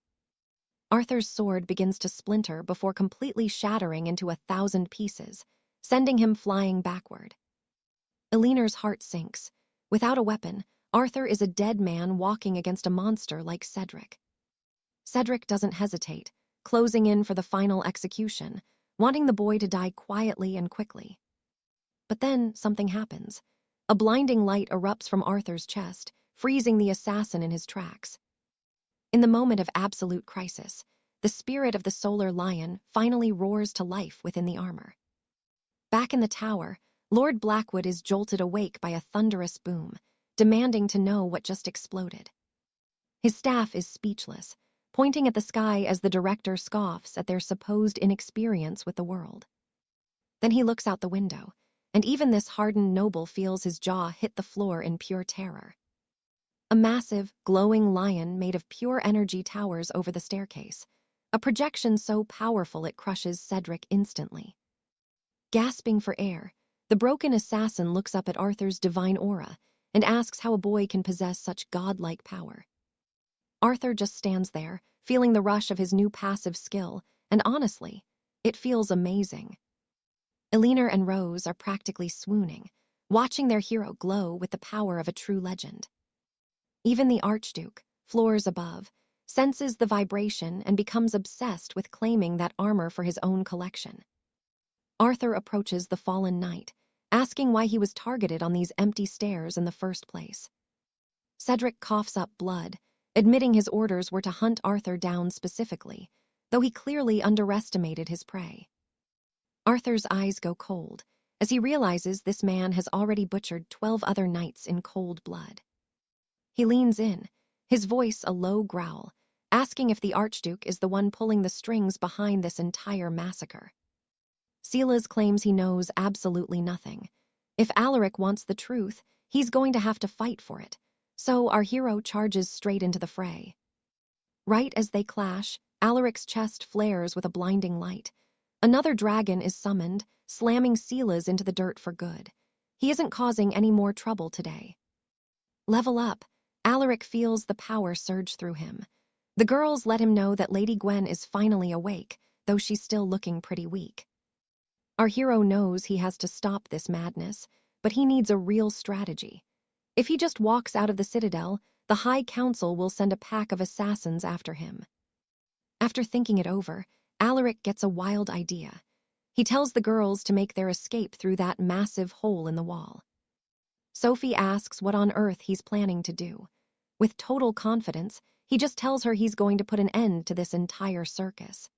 Arthur's sword begins to splinter before completely shattering into 1,000 pieces, sending him flying backward. Eleanor's heart sinks. Without a weapon, Arthur is a dead man walking against a monster like Cedric. Cedric doesn't hesitate, closing in for the final execution, wanting the boy to die quietly and quickly. But then something happens. A blinding light erupts from Arthur's chest, freezing the assassin in his tracks. In the moment of absolute crisis, the spirit of the solar lion finally roars to life within the armor. Back in the tower, Lord Blackwood is jolted awake by a thunderous boom, demanding to know what just exploded. His staff is speechless, pointing at the sky as the director scoffs at their supposed inexperience with the world. Then he looks out the window, and even this hardened noble feels his jaw hit the floor in pure terror. A massive, glowing lion made of pure energy towers over the staircase, a projection so powerful it crushes Cedric instantly. Gasping for air, the broken assassin looks up at Arthur's divine aura and asks how a boy can possess such godlike power. Arthur just stands there, feeling the rush of his new passive skill, and honestly, it feels amazing. Eleanor and Rose are practically swooning, watching their hero glow with the power of a true legend. Even the Archduke, floors above, senses the vibration and becomes obsessed with claiming that armor for his own collection. Arthur approaches the fallen knight, asking why he was targeted on these empty stairs in the first place. Cedric coughs up blood, admitting his orders were to hunt Arthur down specifically, though he clearly underestimated his prey. Arthur's eyes go cold as he realizes this man has already butchered 12 other knights in cold blood. He leans in, his voice a low growl, asking if the Archduke is the one pulling the strings behind this entire massacre. Silas claims he knows absolutely nothing. If Alaric wants the truth, he's going to have to fight for it, so our hero charges straight into the fray. Right as they clash, Alaric's chest flares with a blinding light. Another dragon is summoned, slamming Silas into the dirt for good. He isn't causing any more trouble today. Level up, Alaric feels the power surge through him. The girls let him know that Lady Gwen is finally awake, though she's still looking pretty weak. Our hero knows he has to stop this madness, but he needs a real strategy. If he just walks out of the citadel, the High Council will send a pack of assassins after him. After thinking it over, Alaric gets a wild idea. He tells the girls to make their escape through that massive hole in the wall. Sophie asks what on earth he's planning to do. With total confidence, he just tells her he's going to put an end to this entire circus.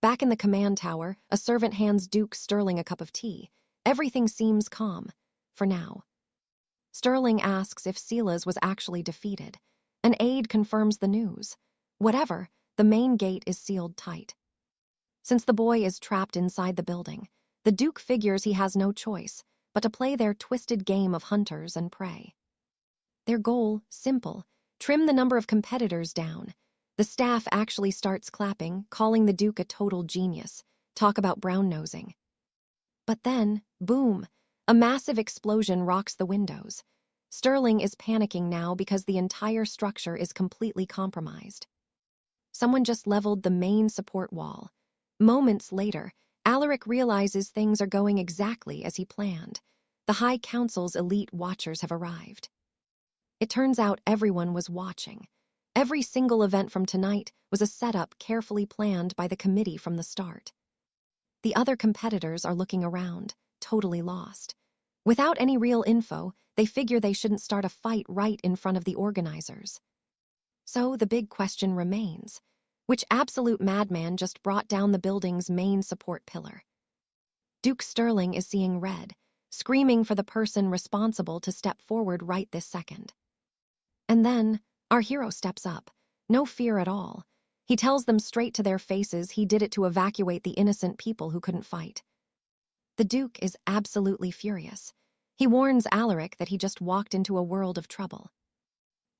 Back in the command tower, a servant hands Duke Sterling a cup of tea. Everything seems calm, for now. Sterling asks if Silas was actually defeated. An aide confirms the news. Whatever, the main gate is sealed tight. Since the boy is trapped inside the building, the Duke figures he has no choice but to play their twisted game of hunters and prey. Their goal, simple, trim the number of competitors down. The staff actually starts clapping, calling the Duke a total genius. Talk about brown-nosing. But then, boom, a massive explosion rocks the windows. Sterling is panicking now because the entire structure is completely compromised. Someone just leveled the main support wall. Moments later, Alaric realizes things are going exactly as he planned. The High Council's elite watchers have arrived. It turns out everyone was watching. Every single event from tonight was a setup carefully planned by the committee from the start. The other competitors are looking around, totally lost. Without any real info, they figure they shouldn't start a fight right in front of the organizers. So the big question remains. Which absolute madman just brought down the building's main support pillar? Duke Sterling is seeing red, screaming for the person responsible to step forward right this second. And then, our hero steps up, no fear at all. He tells them straight to their faces he did it to evacuate the innocent people who couldn't fight. The Duke is absolutely furious. He warns Alaric that he just walked into a world of trouble.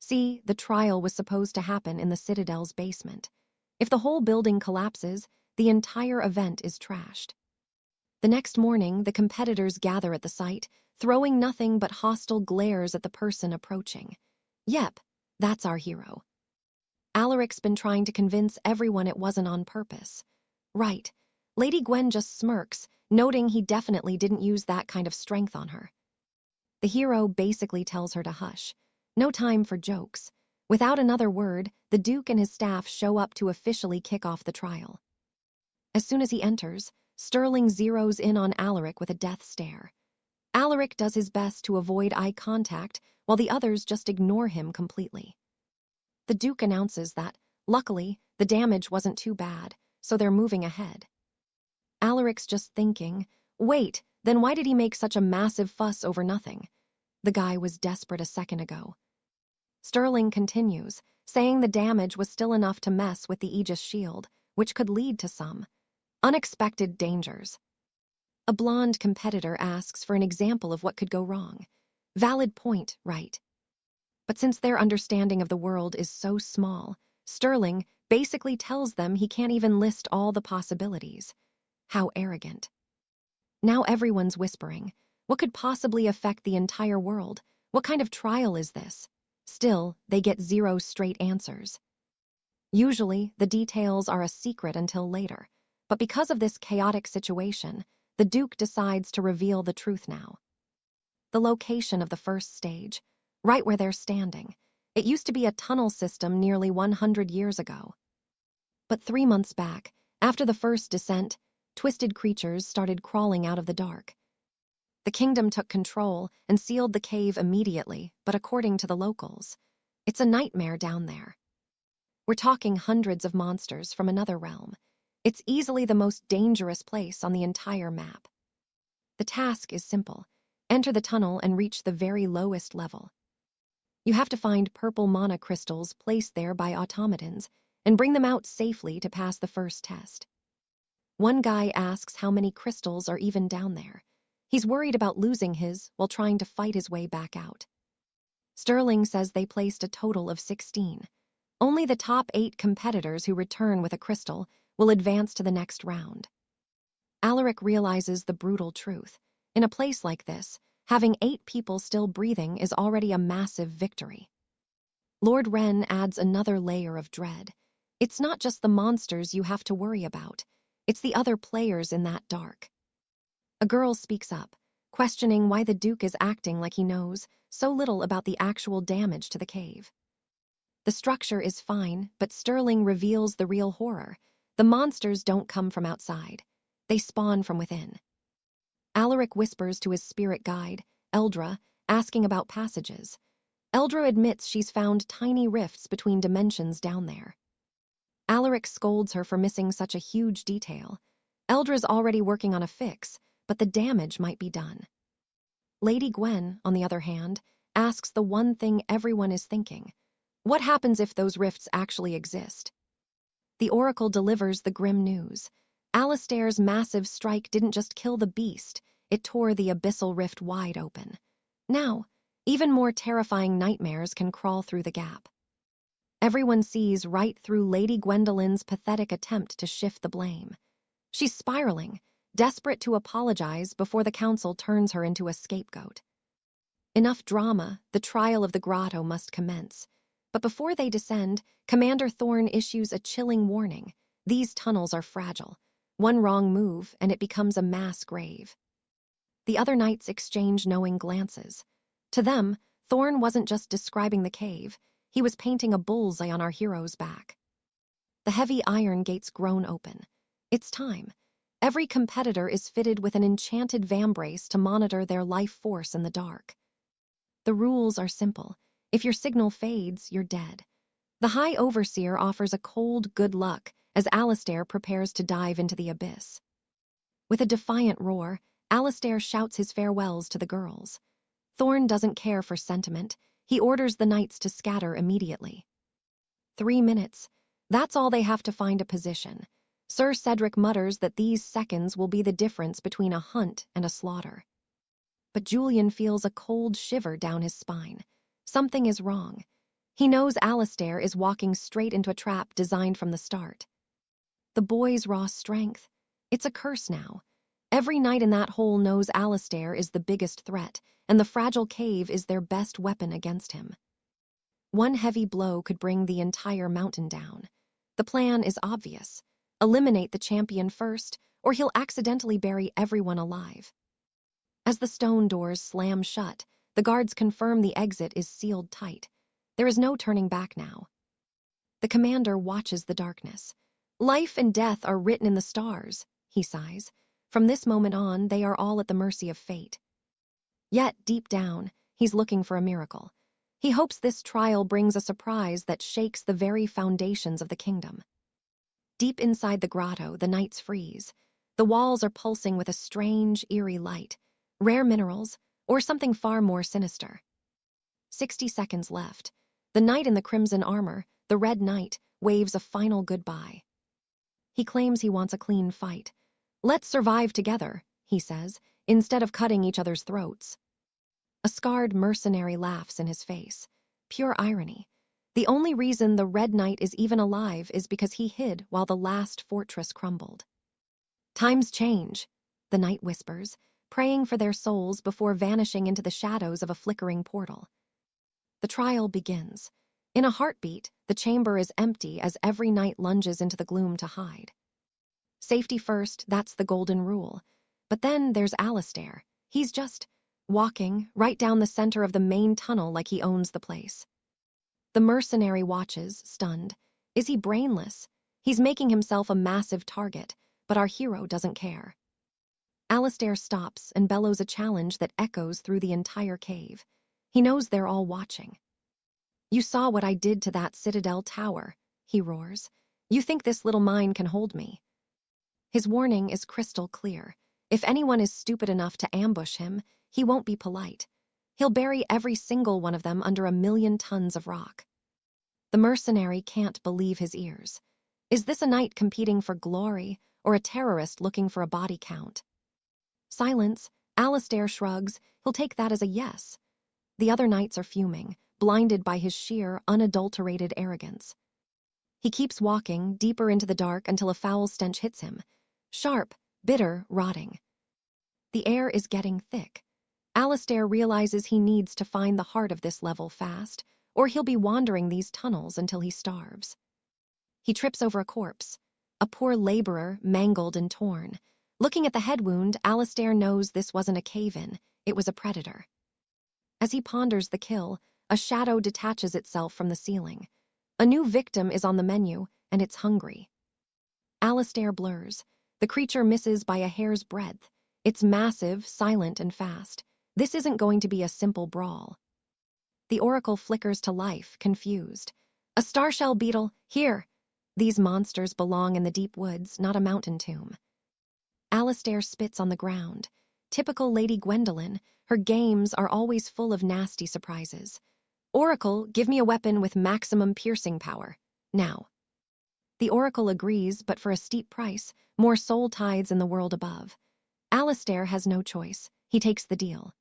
See, the trial was supposed to happen in the Citadel's basement. If the whole building collapses, the entire event is trashed. The next morning, the competitors gather at the site, throwing nothing but hostile glares at the person approaching. Yep, that's our hero. Alaric's been trying to convince everyone it wasn't on purpose. Right, Lady Gwen just smirks, noting he definitely didn't use that kind of strength on her. The hero basically tells her to hush. No time for jokes. Without another word, the Duke and his staff show up to officially kick off the trial. As soon as he enters, Sterling zeroes in on Alaric with a death stare. Alaric does his best to avoid eye contact, while the others just ignore him completely. The Duke announces that, luckily, the damage wasn't too bad, so they're moving ahead. Alaric's just thinking, wait, then why did he make such a massive fuss over nothing? The guy was desperate a second ago. Sterling continues, saying the damage was still enough to mess with the Aegis shield, which could lead to some unexpected dangers. A blonde competitor asks for an example of what could go wrong. Valid point, right? But since their understanding of the world is so small, Sterling basically tells them he can't even list all the possibilities. How arrogant. Now everyone's whispering. What could possibly affect the entire world? What kind of trial is this? Still, they get zero straight answers. Usually, the details are a secret until later, but because of this chaotic situation, the Duke decides to reveal the truth now. The location of the first stage, right where they're standing. It used to be a tunnel system nearly 100 years ago. But 3 months back, after the first descent, twisted creatures started crawling out of the dark. The kingdom took control and sealed the cave immediately, but according to the locals, it's a nightmare down there. We're talking hundreds of monsters from another realm. It's easily the most dangerous place on the entire map. The task is simple. Enter the tunnel and reach the very lowest level. You have to find purple mana crystals placed there by automatons and bring them out safely to pass the first test. One guy asks how many crystals are even down there. He's worried about losing his while trying to fight his way back out. Sterling says they placed a total of 16. Only the top 8 competitors who return with a crystal will advance to the next round. Alaric realizes the brutal truth. In a place like this, having 8 people still breathing is already a massive victory. Lord Wren adds another layer of dread. It's not just the monsters you have to worry about. It's the other players in that dark. A girl speaks up, questioning why the Duke is acting like he knows so little about the actual damage to the cave. The structure is fine, but Sterling reveals the real horror. The monsters don't come from outside. They spawn from within. Alaric whispers to his spirit guide, Eldra, asking about passages. Eldra admits she's found tiny rifts between dimensions down there. Alaric scolds her for missing such a huge detail. Eldra's already working on a fix, but the damage might be done. Lady Gwen, on the other hand, asks the one thing everyone is thinking. What happens if those rifts actually exist? The Oracle delivers the grim news. Alistair's massive strike didn't just kill the beast, it tore the abyssal rift wide open. Now, even more terrifying nightmares can crawl through the gap. Everyone sees right through Lady Gwendolyn's pathetic attempt to shift the blame. She's spiraling, desperate to apologize before the council turns her into a scapegoat. Enough drama, the trial of the grotto must commence. But before they descend, Commander Thorn issues a chilling warning. These tunnels are fragile. One wrong move, and it becomes a mass grave. The other knights exchange knowing glances. To them, Thorn wasn't just describing the cave. He was painting a bullseye on our hero's back. The heavy iron gates groan open. It's time. Every competitor is fitted with an enchanted vambrace to monitor their life force in the dark. The rules are simple. If your signal fades, you're dead. The High Overseer offers a cold good luck as Alistair prepares to dive into the abyss. With a defiant roar, Alistair shouts his farewells to the girls. Thorn doesn't care for sentiment. He orders the knights to scatter immediately. 3 minutes. That's all they have to find a position. Sir Cedric mutters that these seconds will be the difference between a hunt and a slaughter. But Julian feels a cold shiver down his spine. Something is wrong. He knows Alistair is walking straight into a trap designed from the start. The boy's raw strength. It's a curse now. Every knight in that hole knows Alistair is the biggest threat, and the fragile cave is their best weapon against him. One heavy blow could bring the entire mountain down. The plan is obvious. Eliminate the champion first, or he'll accidentally bury everyone alive. As the stone doors slam shut, the guards confirm the exit is sealed tight. There is no turning back now. The commander watches the darkness. Life and death are written in the stars, he sighs. From this moment on, they are all at the mercy of fate. Yet, deep down, he's looking for a miracle. He hopes this trial brings a surprise that shakes the very foundations of the kingdom. Deep inside the grotto, the knights freeze. The walls are pulsing with a strange, eerie light. Rare minerals, or something far more sinister. 60 seconds left. The knight in the crimson armor, the Red Knight, waves a final goodbye. He claims he wants a clean fight. Let's survive together, he says, instead of cutting each other's throats. A scarred mercenary laughs in his face. Pure irony. The only reason the Red Knight is even alive is because he hid while the last fortress crumbled. Times change, the knight whispers, praying for their souls before vanishing into the shadows of a flickering portal. The trial begins. In a heartbeat, the chamber is empty as every knight lunges into the gloom to hide. Safety first, that's the golden rule. But then there's Alistair. He's just walking right down the center of the main tunnel like he owns the place. The mercenary watches, stunned. Is he brainless? He's making himself a massive target, but our hero doesn't care. Alistair stops and bellows a challenge that echoes through the entire cave. He knows they're all watching. You saw what I did to that citadel tower, he roars. You think this little mine can hold me? His warning is crystal clear. If anyone is stupid enough to ambush him, he won't be polite. He'll bury every single one of them under 1,000,000 tons of rock. The mercenary can't believe his ears. Is this a knight competing for glory, or a terrorist looking for a body count? Silence. Alistair shrugs. He'll take that as a yes. The other knights are fuming, blinded by his sheer, unadulterated arrogance. He keeps walking, deeper into the dark until a foul stench hits him. Sharp, bitter, rotting. The air is getting thick. Alistair realizes he needs to find the heart of this level fast, or he'll be wandering these tunnels until he starves. He trips over a corpse, a poor laborer, mangled and torn. Looking at the head wound, Alistair knows this wasn't a cave-in, it was a predator. As he ponders the kill, a shadow detaches itself from the ceiling. A new victim is on the menu, and it's hungry. Alistair blurs. The creature misses by a hair's breadth. It's massive, silent, and fast. This isn't going to be a simple brawl. The oracle flickers to life, confused. A starshell beetle, here! These monsters belong in the deep woods, not a mountain tomb. Alistair spits on the ground. Typical Lady Gwendolyn, her games are always full of nasty surprises. Oracle, give me a weapon with maximum piercing power. Now. The oracle agrees, but for a steep price, more soul tithes in the world above. Alistair has no choice. He takes the deal.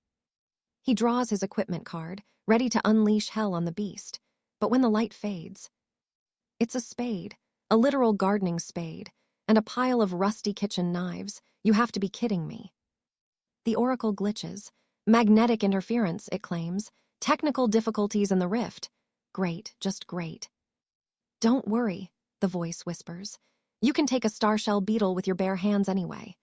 He draws his equipment card, ready to unleash hell on the beast. But when the light fades, it's a spade, a literal gardening spade, and a pile of rusty kitchen knives. You have to be kidding me. The oracle glitches. Magnetic interference, it claims. Technical difficulties in the rift. Great, just great. Don't worry, the voice whispers. You can take a starshell beetle with your bare hands anyway.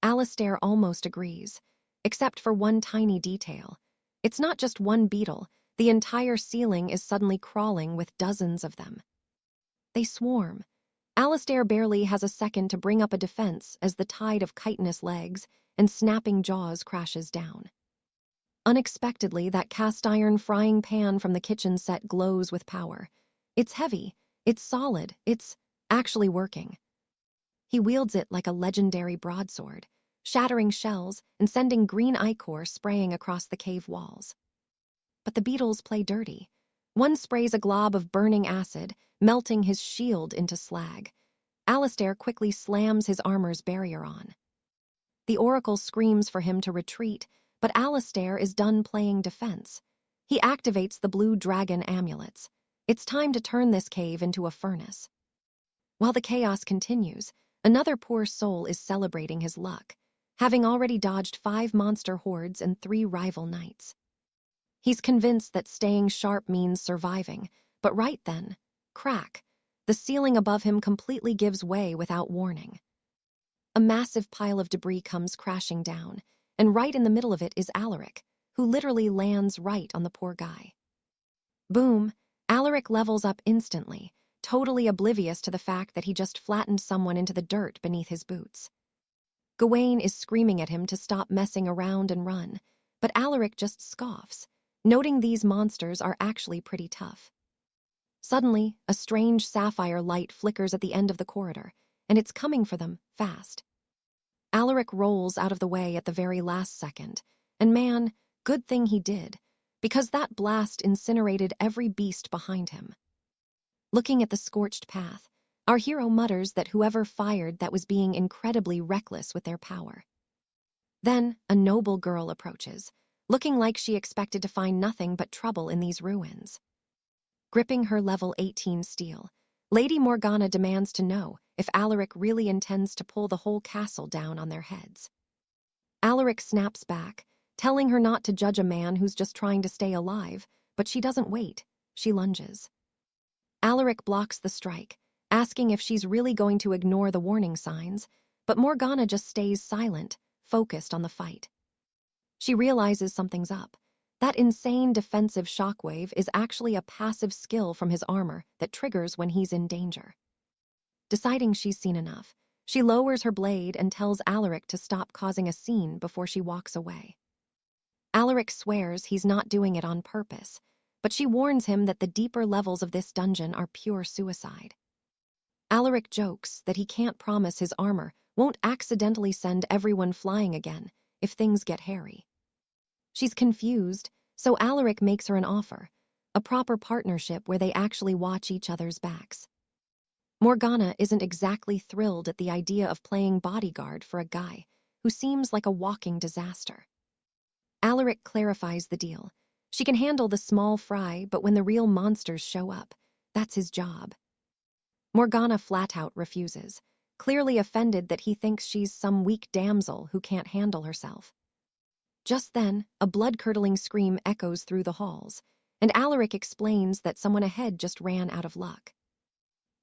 Alistair almost agrees, except for one tiny detail. It's not just one beetle. The entire ceiling is suddenly crawling with dozens of them. They swarm. Alistair barely has a second to bring up a defense as the tide of chitinous legs and snapping jaws crashes down. Unexpectedly, that cast-iron frying pan from the kitchen set glows with power. It's heavy, it's solid, it's actually working. He wields it like a legendary broadsword, shattering shells and sending green ichor spraying across the cave walls. But the beetles play dirty. One sprays a glob of burning acid, melting his shield into slag. Alistair quickly slams his armor's barrier on. The oracle screams for him to retreat, but Alistair is done playing defense. He activates the blue dragon amulets. It's time to turn this cave into a furnace. While the chaos continues, another poor soul is celebrating his luck, having already dodged 5 monster hordes and 3 rival knights. He's convinced that staying sharp means surviving, but right then, crack, the ceiling above him completely gives way without warning. A massive pile of debris comes crashing down, and right in the middle of it is Alaric, who literally lands right on the poor guy. Boom, Alaric levels up instantly, totally oblivious to the fact that he just flattened someone into the dirt beneath his boots. Gawain is screaming at him to stop messing around and run, but Alaric just scoffs, noting these monsters are actually pretty tough. Suddenly, a strange sapphire light flickers at the end of the corridor, and it's coming for them, fast. Alaric rolls out of the way at the very last second, and man, good thing he did, because that blast incinerated every beast behind him. Looking at the scorched path, our hero mutters that whoever fired that was being incredibly reckless with their power. Then, a noble girl approaches, looking like she expected to find nothing but trouble in these ruins. Gripping her level 18 steel, Lady Morgana demands to know if Alaric really intends to pull the whole castle down on their heads. Alaric snaps back, telling her not to judge a man who's just trying to stay alive, but she doesn't wait. She lunges. Alaric blocks the strike, asking if she's really going to ignore the warning signs, but Morgana just stays silent, focused on the fight. She realizes something's up. That insane defensive shockwave is actually a passive skill from his armor that triggers when he's in danger. Deciding she's seen enough, she lowers her blade and tells Alaric to stop causing a scene before she walks away. Alaric swears he's not doing it on purpose, but she warns him that the deeper levels of this dungeon are pure suicide. Alaric jokes that he can't promise his armor won't accidentally send everyone flying again if things get hairy. She's confused, so Alaric makes her an offer, a proper partnership where they actually watch each other's backs. Morgana isn't exactly thrilled at the idea of playing bodyguard for a guy who seems like a walking disaster. Alaric clarifies the deal. She can handle the small fry, but when the real monsters show up, that's his job. Morgana flat-out refuses, clearly offended that he thinks she's some weak damsel who can't handle herself. Just then, a blood-curdling scream echoes through the halls, and Alaric explains that someone ahead just ran out of luck.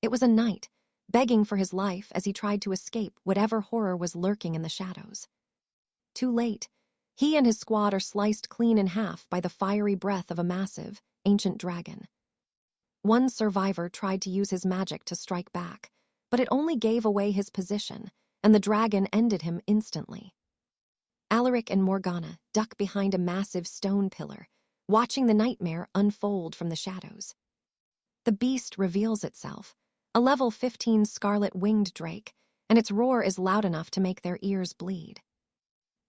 It was a knight, begging for his life as he tried to escape whatever horror was lurking in the shadows. Too late. He and his squad are sliced clean in half by the fiery breath of a massive, ancient dragon. One survivor tried to use his magic to strike back, but it only gave away his position, and the dragon ended him instantly. Alaric and Morgana duck behind a massive stone pillar, watching the nightmare unfold from the shadows. The beast reveals itself, a level 15 scarlet-winged drake, and its roar is loud enough to make their ears bleed.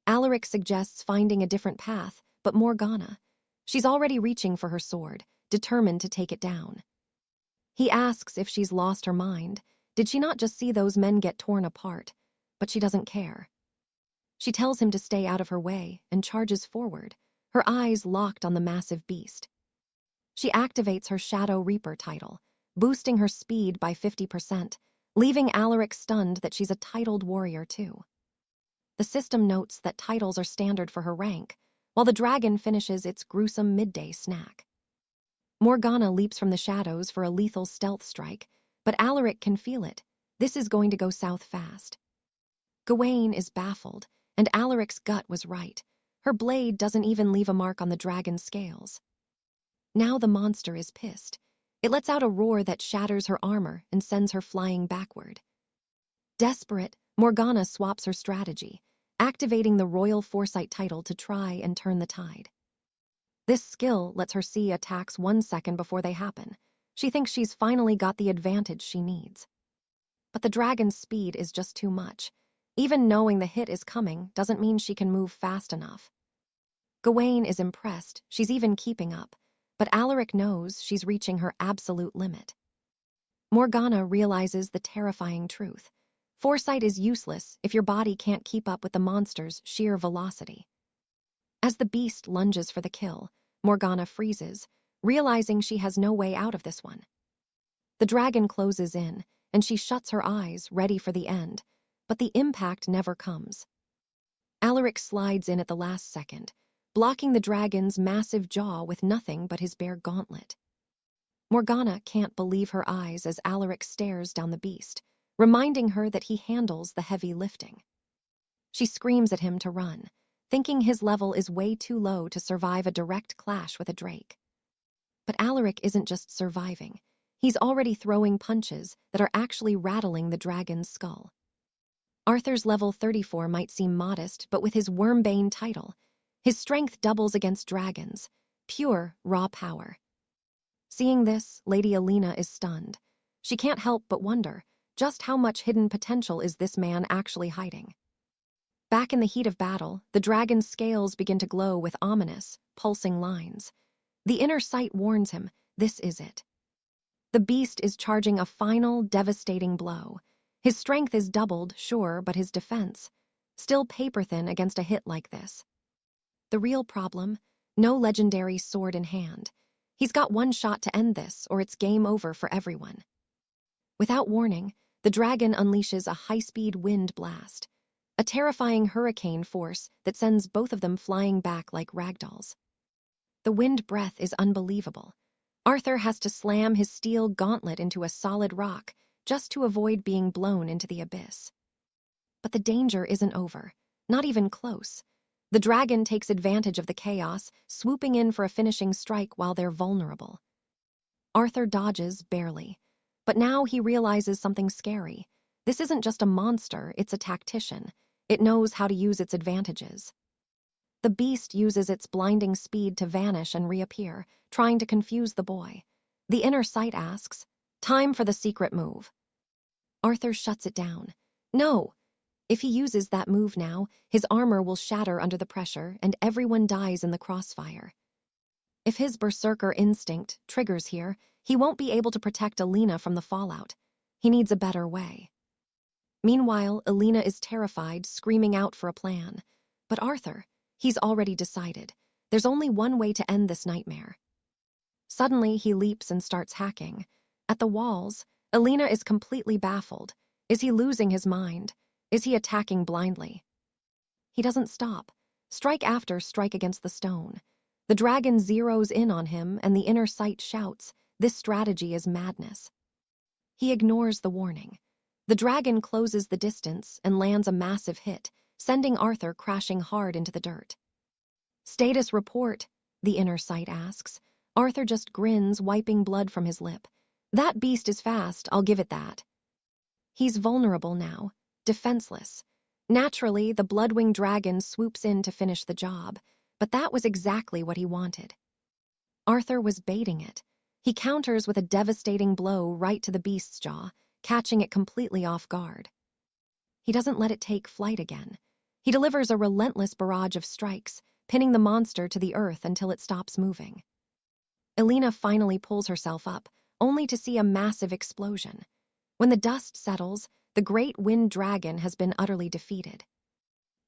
Alaric suggests finding a different path, but Morgana, she's already reaching for her sword, determined to take it down. He asks if she's lost her mind. Did she not just see those men get torn apart? But she doesn't care. She tells him to stay out of her way and charges forward, her eyes locked on the massive beast. She activates her Shadow Reaper title, boosting her speed by 50%, leaving Alaric stunned that she's a titled warrior too. The system notes that titles are standard for her rank, while the dragon finishes its gruesome midday snack. Morgana leaps from the shadows for a lethal stealth strike, but Alaric can feel it. This is going to go south fast. Gawain is baffled, and Alaric's gut was right. Her blade doesn't even leave a mark on the dragon's scales. Now the monster is pissed. It lets out a roar that shatters her armor and sends her flying backward. Desperate, Morgana swaps her strategy, activating the Royal Foresight title to try and turn the tide. This skill lets her see attacks 1 second before they happen. She thinks she's finally got the advantage she needs. But the dragon's speed is just too much. Even knowing the hit is coming doesn't mean she can move fast enough. Gawain is impressed, she's even keeping up, but Alaric knows she's reaching her absolute limit. Morgana realizes the terrifying truth. Foresight is useless if your body can't keep up with the monster's sheer velocity. As the beast lunges for the kill, Morgana freezes, realizing she has no way out of this one. The dragon closes in, and she shuts her eyes, ready for the end, but the impact never comes. Alaric slides in at the last second, blocking the dragon's massive jaw with nothing but his bare gauntlet. Morgana can't believe her eyes as Alaric stares down the beast, reminding her that he handles the heavy lifting. She screams at him to run, thinking his level is way too low to survive a direct clash with a drake. But Alaric isn't just surviving. He's already throwing punches that are actually rattling the dragon's skull. Arthur's level 34 might seem modest, but with his Wormbane title, his strength doubles against dragons, pure, raw power. Seeing this, Lady Alina is stunned. She can't help but wonder, just how much hidden potential is this man actually hiding? Back in the heat of battle, the dragon's scales begin to glow with ominous, pulsing lines. The inner sight warns him, this is it. The beast is charging a final, devastating blow. His strength is doubled, sure, but his defense, still paper-thin against a hit like this. The real problem? No legendary sword in hand. He's got one shot to end this, or it's game over for everyone. Without warning, the dragon unleashes a high-speed wind blast, a terrifying hurricane force that sends both of them flying back like ragdolls. The wind breath is unbelievable. Arthur has to slam his steel gauntlet into a solid rock just to avoid being blown into the abyss. But the danger isn't over, not even close. The dragon takes advantage of the chaos, swooping in for a finishing strike while they're vulnerable. Arthur dodges barely, but now he realizes something scary. This isn't just a monster, it's a tactician. It knows how to use its advantages. The beast uses its blinding speed to vanish and reappear, trying to confuse the boy. The inner sight asks, "Time for the secret move." Arthur shuts it down. No! If he uses that move now, his armor will shatter under the pressure and everyone dies in the crossfire. If his berserker instinct triggers here, he won't be able to protect Alina from the fallout. He needs a better way. Meanwhile, Alina is terrified, screaming out for a plan. But Arthur, he's already decided. There's only one way to end this nightmare. Suddenly, he leaps and starts hacking. At the walls, Alina is completely baffled. Is he losing his mind? Is he attacking blindly? He doesn't stop. Strike after strike against the stone. The dragon zeroes in on him, and the inner sight shouts, "This strategy is madness." He ignores the warning. The dragon closes the distance and lands a massive hit, sending Arthur crashing hard into the dirt. "Status report," the inner sight asks. Arthur just grins, wiping blood from his lip. "That beast is fast, I'll give it that." He's vulnerable now, defenseless. Naturally, the blood-winged dragon swoops in to finish the job, but that was exactly what he wanted. Arthur was baiting it. He counters with a devastating blow right to the beast's jaw, catching it completely off guard. He doesn't let it take flight again. He delivers a relentless barrage of strikes, pinning the monster to the earth until it stops moving. Elena finally pulls herself up, only to see a massive explosion. When the dust settles, the great wind dragon has been utterly defeated.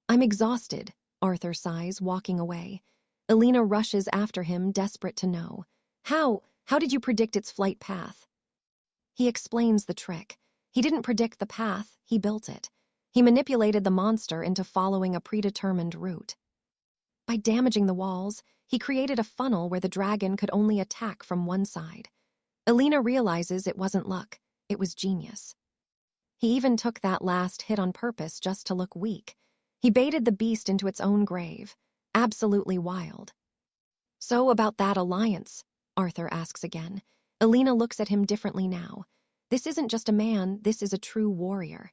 "I'm exhausted," Arthur sighs, walking away. Elena rushes after him, desperate to know. How did you predict its flight path?" He explains the trick. He didn't predict the path, he built it. He manipulated the monster into following a predetermined route. By damaging the walls, he created a funnel where the dragon could only attack from one side. Elena realizes it wasn't luck, it was genius. He even took that last hit on purpose just to look weak. He baited the beast into its own grave. Absolutely wild. "So about that alliance?" Arthur asks again. Elena looks at him differently now. This isn't just a man, this is a true warrior.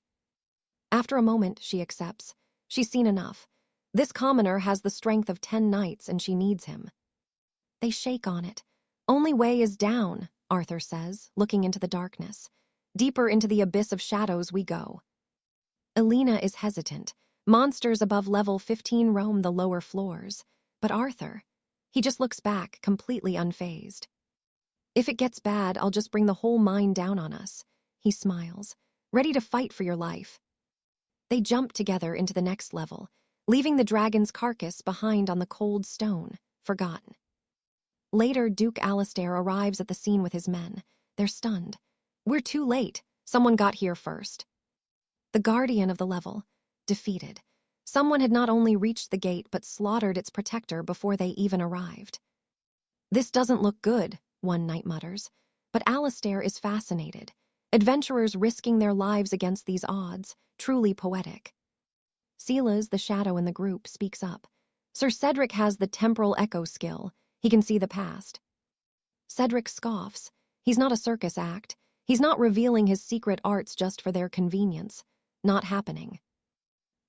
After a moment, she accepts. She's seen enough. This commoner has the strength of 10 knights and she needs him. They shake on it. "Only way is down," Arthur says, looking into the darkness. "Deeper into the abyss of shadows we go." Elena is hesitant. Monsters above level 15 roam the lower floors. But Arthur, he just looks back, completely unfazed. "If it gets bad, I'll just bring the whole mine down on us." He smiles, ready to fight for your life. They jump together into the next level, leaving the dragon's carcass behind on the cold stone, forgotten. Later, Duke Alastair arrives at the scene with his men. They're stunned. "We're too late. Someone got here first." The guardian of the level, defeated. Someone had not only reached the gate but slaughtered its protector before they even arrived. "This doesn't look good," one knight mutters. But Alastair is fascinated. Adventurers risking their lives against these odds, truly poetic. Silas, the shadow in the group, speaks up. "Sir Cedric has the temporal echo skill. He can see the past." Cedric scoffs. He's not a circus act. He's not revealing his secret arts just for their convenience. Not happening.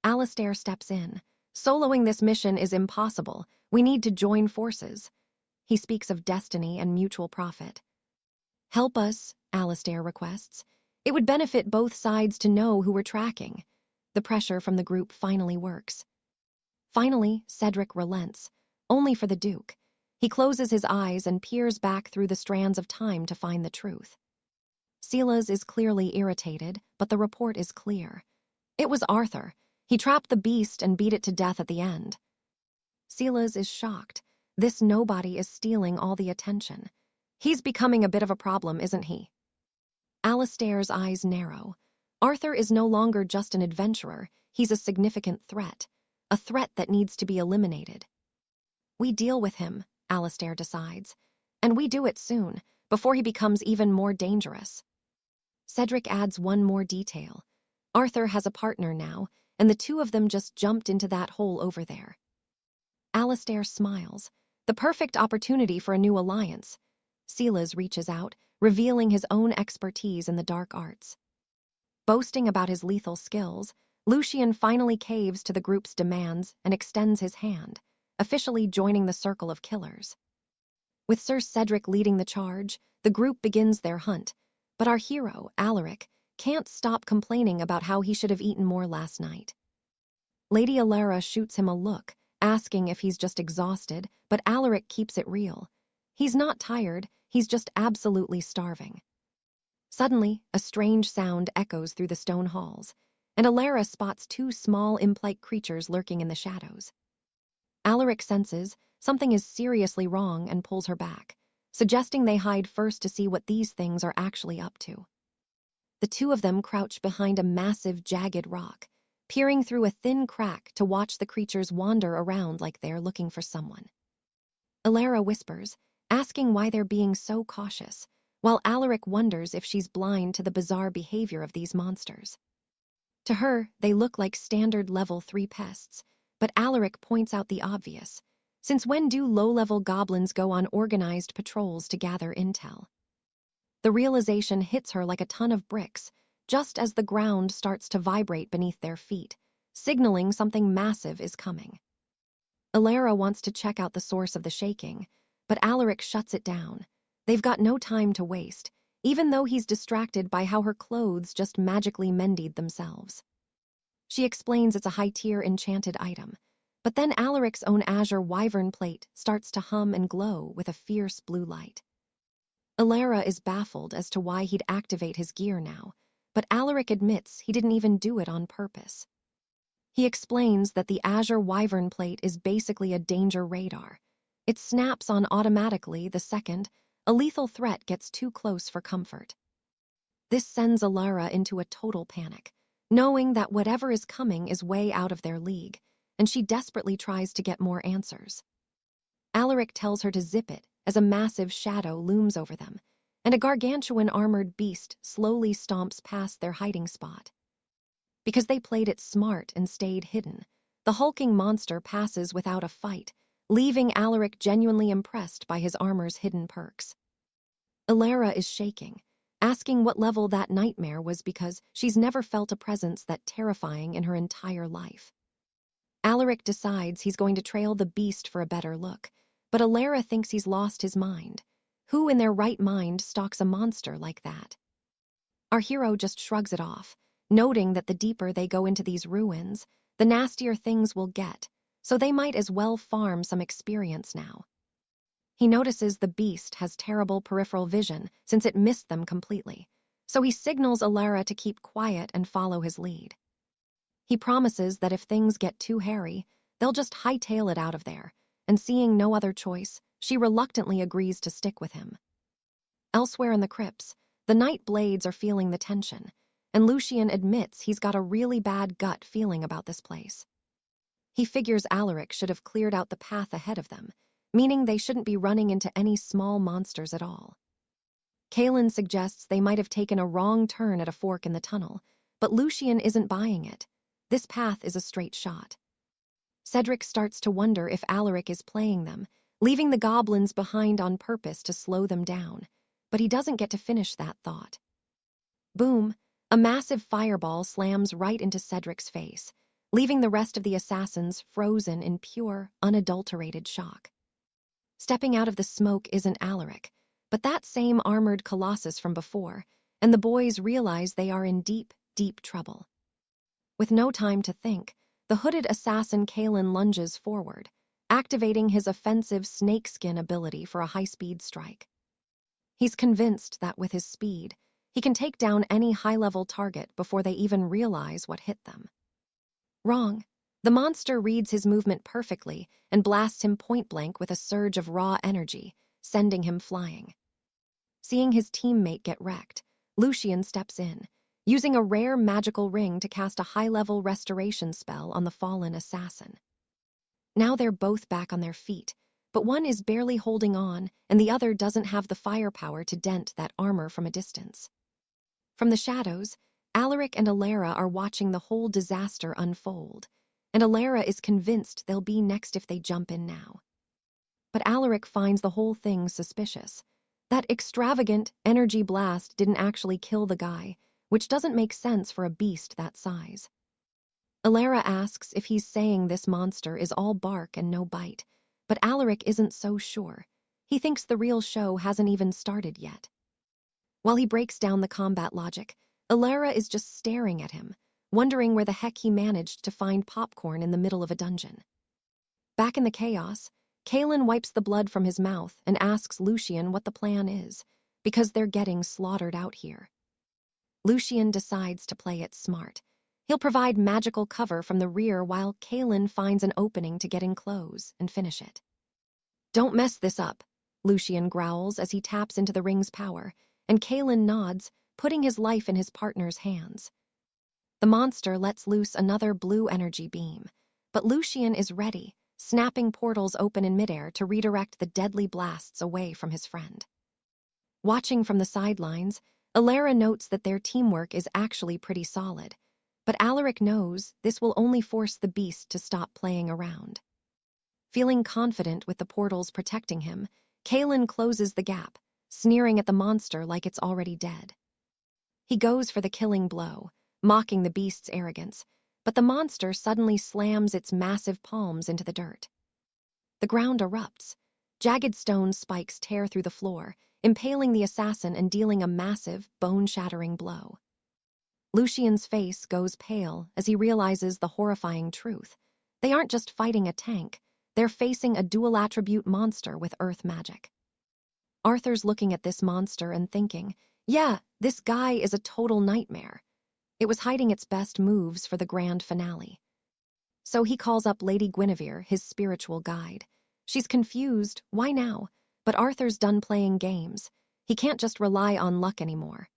Alastair steps in. "Soloing this mission is impossible. We need to join forces." He speaks of destiny and mutual profit. "Help us," Alastair requests. "It would benefit both sides to know who we're tracking." The pressure from the group finally works. Finally, Cedric relents, only for the Duke. He closes his eyes and peers back through the strands of time to find the truth. Silas is clearly irritated, but the report is clear. It was Arthur. He trapped the beast and beat it to death at the end. Silas is shocked. This nobody is stealing all the attention. He's becoming a bit of a problem, isn't he? Alastair's eyes narrow. Arthur is no longer just an adventurer. He's a significant threat. A threat that needs to be eliminated. "We deal with him," Alastair decides. "And we do it soon, before he becomes even more dangerous." Cedric adds one more detail. Arthur has a partner now, and the two of them just jumped into that hole over there. Alastair smiles. The perfect opportunity for a new alliance. Silas reaches out, revealing his own expertise in the dark arts. Boasting about his lethal skills, Lucian finally caves to the group's demands and extends his hand, officially joining the circle of killers. With Sir Cedric leading the charge, the group begins their hunt, but our hero, Alaric, can't stop complaining about how he should have eaten more last night. Lady Alara shoots him a look, asking if he's just exhausted, but Alaric keeps it real. He's not tired, he's just absolutely starving. Suddenly, a strange sound echoes through the stone halls, and Alara spots two small imp-like creatures lurking in the shadows. Alaric senses something is seriously wrong and pulls her back, suggesting they hide first to see what these things are actually up to. The two of them crouch behind a massive, jagged rock, peering through a thin crack to watch the creatures wander around like they're looking for someone. Alara whispers, asking why they're being so cautious, while Alaric wonders if she's blind to the bizarre behavior of these monsters. To her, they look like standard level 3 pests, but Alaric points out the obvious. Since when do low-level goblins go on organized patrols to gather intel? The realization hits her like a ton of bricks, just as the ground starts to vibrate beneath their feet. signaling something massive is coming. Alara wants to check out the source of the shaking, but Alaric shuts it down. They've got no time to waste, even though he's distracted by how her clothes just magically mended themselves. She explains it's a high-tier enchanted item, but then Alaric's own azure wyvern plate starts to hum and glow with a fierce blue light. Alara is baffled as to why he'd activate his gear now, but Alaric admits he didn't even do it on purpose. He explains that the azure wyvern plate is basically a danger radar. It snaps on automatically the second a lethal threat gets too close for comfort. This sends Alara into a total panic, knowing that whatever is coming is way out of their league, and she desperately tries to get more answers. Alaric tells her to zip it as a massive shadow looms over them, and a gargantuan armored beast slowly stomps past their hiding spot. Because they played it smart and stayed hidden, the hulking monster passes without a fight, leaving Alaric genuinely impressed by his armor's hidden perks. Alara is shaking, asking what level that nightmare was because she's never felt a presence that terrifying in her entire life. Alaric decides he's going to trail the beast for a better look, but Alara thinks he's lost his mind. Who in their right mind stalks a monster like that? Our hero just shrugs it off, noting that the deeper they go into these ruins, the nastier things will get, so they might as well farm some experience now. He notices the beast has terrible peripheral vision since it missed them completely, so he signals Alara to keep quiet and follow his lead. He promises that if things get too hairy, they'll just hightail it out of there, and seeing no other choice, she reluctantly agrees to stick with him. Elsewhere in the crypts, the Night Blades are feeling the tension, and Lucian admits he's got a really bad gut feeling about this place. He figures Alaric should have cleared out the path ahead of them, meaning they shouldn't be running into any small monsters at all. Kaelin suggests they might have taken a wrong turn at a fork in the tunnel, but Lucian isn't buying it. This path is a straight shot. Cedric starts to wonder if Alaric is playing them, leaving the goblins behind on purpose to slow them down, but he doesn't get to finish that thought. Boom! A massive fireball slams right into Cedric's face, leaving the rest of the assassins frozen in pure, unadulterated shock. Stepping out of the smoke isn't Alaric, but that same armored colossus from before, and the boys realize they are in deep, deep trouble. With no time to think, the hooded assassin Kaelin lunges forward, activating his offensive snakeskin ability for a high-speed strike. He's convinced that with his speed, he can take down any high-level target before they even realize what hit them. Wrong. The monster reads his movement perfectly and blasts him point-blank with a surge of raw energy, sending him flying. Seeing his teammate get wrecked, Lucian steps in, using a rare magical ring to cast a high-level restoration spell on the fallen assassin. Now they're both back on their feet, but one is barely holding on and the other doesn't have the firepower to dent that armor from a distance. From the shadows, Alaric and Alara are watching the whole disaster unfold, and Alara is convinced they'll be next if they jump in now. But Alaric finds the whole thing suspicious. That extravagant energy blast didn't actually kill the guy, which doesn't make sense for a beast that size. Alara asks if he's saying this monster is all bark and no bite, but Alaric isn't so sure. He thinks the real show hasn't even started yet. While he breaks down the combat logic, Alara is just staring at him, wondering where the heck he managed to find popcorn in the middle of a dungeon. Back in the chaos, Kaelin wipes the blood from his mouth and asks Lucian what the plan is, because they're getting slaughtered out here. Lucian decides to play it smart. He'll provide magical cover from the rear while Kaelin finds an opening to get in close and finish it. "Don't mess this up," Lucian growls as he taps into the ring's power, and Kaelin nods, putting his life in his partner's hands. The monster lets loose another blue energy beam, but Lucian is ready, snapping portals open in midair to redirect the deadly blasts away from his friend. Watching from the sidelines, Alara notes that their teamwork is actually pretty solid, but Alaric knows this will only force the beast to stop playing around. Feeling confident with the portals protecting him, Kaelin closes the gap, sneering at the monster like it's already dead. He goes for the killing blow, mocking the beast's arrogance, But the monster suddenly slams its massive palms into the dirt. The ground erupts. Jagged stone spikes tear through the floor, impaling the assassin and dealing a massive, bone-shattering blow. Lucian's face goes pale as he realizes the horrifying truth. They aren't just fighting a tank, they're facing a dual-attribute monster with earth magic. Arthur's looking at this monster and thinking, yeah, this guy is a total nightmare. It was hiding its best moves for the grand finale. So he calls up Lady Guinevere, his spiritual guide. She's confused, why now? But Arthur's done playing games. He can't just rely on luck anymore.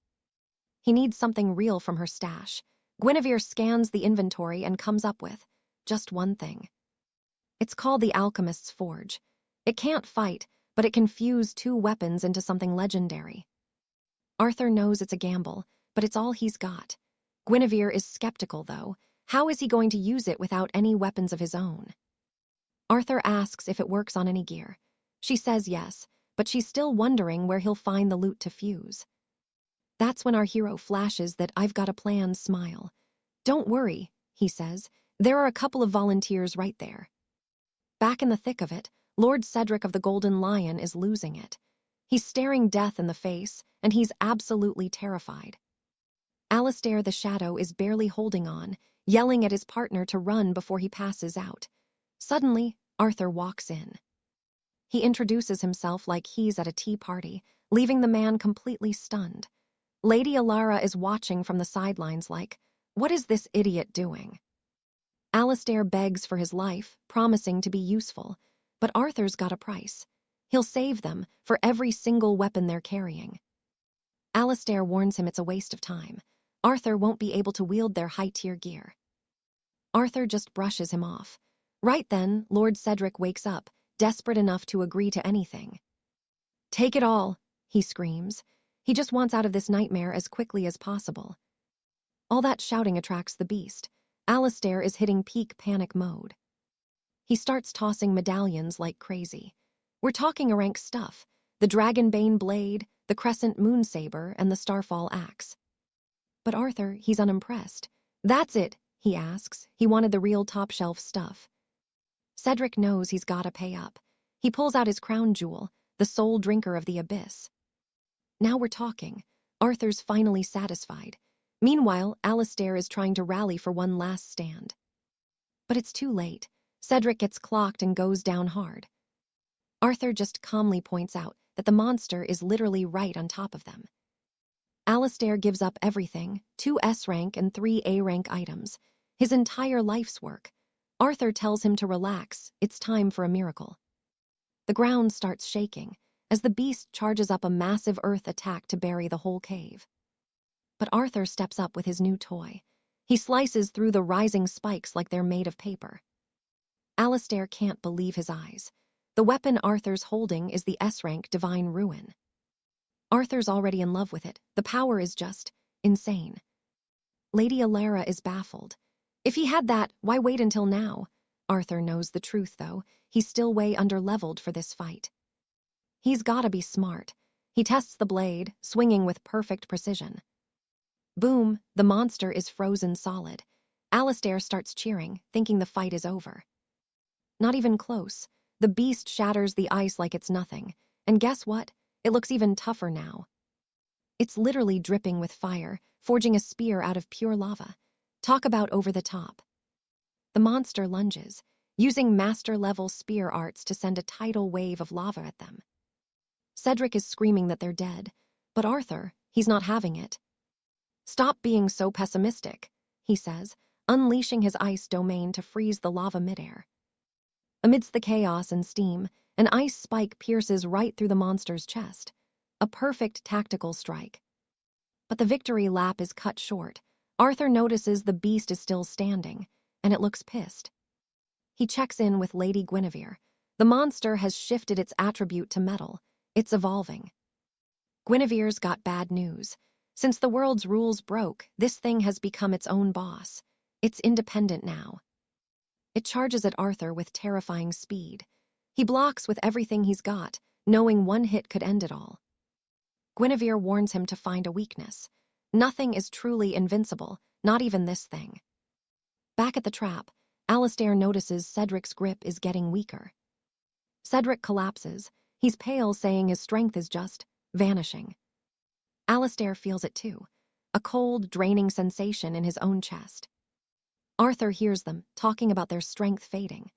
He needs something real from her stash. Guinevere scans the inventory and comes up with just one thing. It's called the Alchemist's Forge. It can't fight, but it can fuse two weapons into something legendary. Arthur knows it's a gamble, but it's all he's got. Guinevere is skeptical, though. How is he going to use it without any weapons of his own? Arthur asks if it works on any gear. She says yes, but she's still wondering where he'll find the loot to fuse. That's when our hero flashes that "I've got a plan" smile. Don't worry, he says. There are a couple of volunteers right there. Back in the thick of it, Lord Cedric of the Golden Lion is losing it. He's staring death in the face, and he's absolutely terrified. Alistair the Shadow is barely holding on, yelling at his partner to run before he passes out. Suddenly, Arthur walks in. He introduces himself like he's at a tea party, leaving the man completely stunned. Lady Alara is watching from the sidelines like, what is this idiot doing? Alistair begs for his life, promising to be useful, but Arthur's got a price. He'll save them for every single weapon they're carrying. Alistair warns him it's a waste of time. Arthur won't be able to wield their high-tier gear. Arthur just brushes him off. Right then, Lord Cedric wakes up, desperate enough to agree to anything. Take it all, he screams. He just wants out of this nightmare as quickly as possible. All that shouting attracts the beast. Alistair is hitting peak panic mode. He starts tossing medallions like crazy. We're talking rank stuff. The Dragonbane blade, the Crescent moon saber, and the Starfall axe. But Arthur, he's unimpressed. That's it, he asks. He wanted the real top-shelf stuff. Cedric knows he's gotta pay up. He pulls out his crown jewel, the sole drinker of the abyss. Now we're talking. Arthur's finally satisfied. Meanwhile, Alistair is trying to rally for one last stand. But it's too late. Cedric gets clocked and goes down hard. Arthur just calmly points out that the monster is literally right on top of them. Alistair gives up everything, 2 S-rank and 3 A-rank items, his entire life's work. Arthur tells him to relax, it's time for a miracle. The ground starts shaking as the beast charges up a massive earth attack to bury the whole cave. But Arthur steps up with his new toy. He slices through the rising spikes like they're made of paper. Alistair can't believe his eyes. The weapon Arthur's holding is the S-rank Divine Ruin. Arthur's already in love with it. The power is just insane. Lady Alara is baffled. If he had that, why wait until now? Arthur knows the truth, though. He's still way underleveled for this fight. He's gotta be smart. He tests the blade, swinging with perfect precision. Boom, the monster is frozen solid. Alistair starts cheering, thinking the fight is over. Not even close. The beast shatters the ice like it's nothing. And guess what? It looks even tougher now. It's literally dripping with fire, forging a spear out of pure lava. Talk about over the top. The monster lunges, using master-level spear arts to send a tidal wave of lava at them. Cedric is screaming that they're dead, but Arthur, he's not having it. Stop being so pessimistic, he says, unleashing his ice domain to freeze the lava midair. Amidst the chaos and steam, an ice spike pierces right through the monster's chest. A perfect tactical strike. But the victory lap is cut short. Arthur notices the beast is still standing, and it looks pissed. He checks in with Lady Guinevere. The monster has shifted its attribute to metal. It's evolving. Guinevere's got bad news. Since the world's rules broke, this thing has become its own boss. It's independent now. It charges at Arthur with terrifying speed. He blocks with everything he's got, knowing one hit could end it all. Guinevere warns him to find a weakness. Nothing is truly invincible, not even this thing. Back at the trap, Alistair notices Cedric's grip is getting weaker. Cedric collapses. He's pale, saying his strength is just vanishing. Alistair feels it too, a cold, draining sensation in his own chest. Arthur hears them, talking about their strength fading.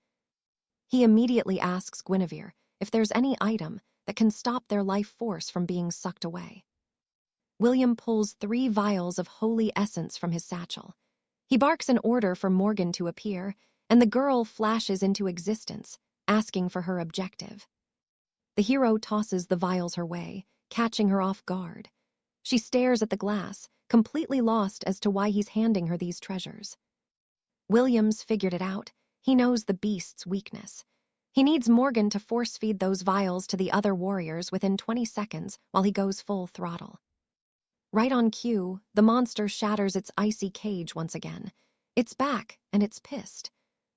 He immediately asks Guinevere if there's any item that can stop their life force from being sucked away. William pulls 3 vials of holy essence from his satchel. He barks an order for Morgan to appear, and the girl flashes into existence, asking for her objective. The hero tosses the vials her way, catching her off guard. She stares at the glass, completely lost as to why he's handing her these treasures. William's figured it out. He knows the beast's weakness. He needs Morgan to force-feed those vials to the other warriors within 20 seconds while he goes full throttle. Right on cue, the monster shatters its icy cage once again. It's back, and it's pissed.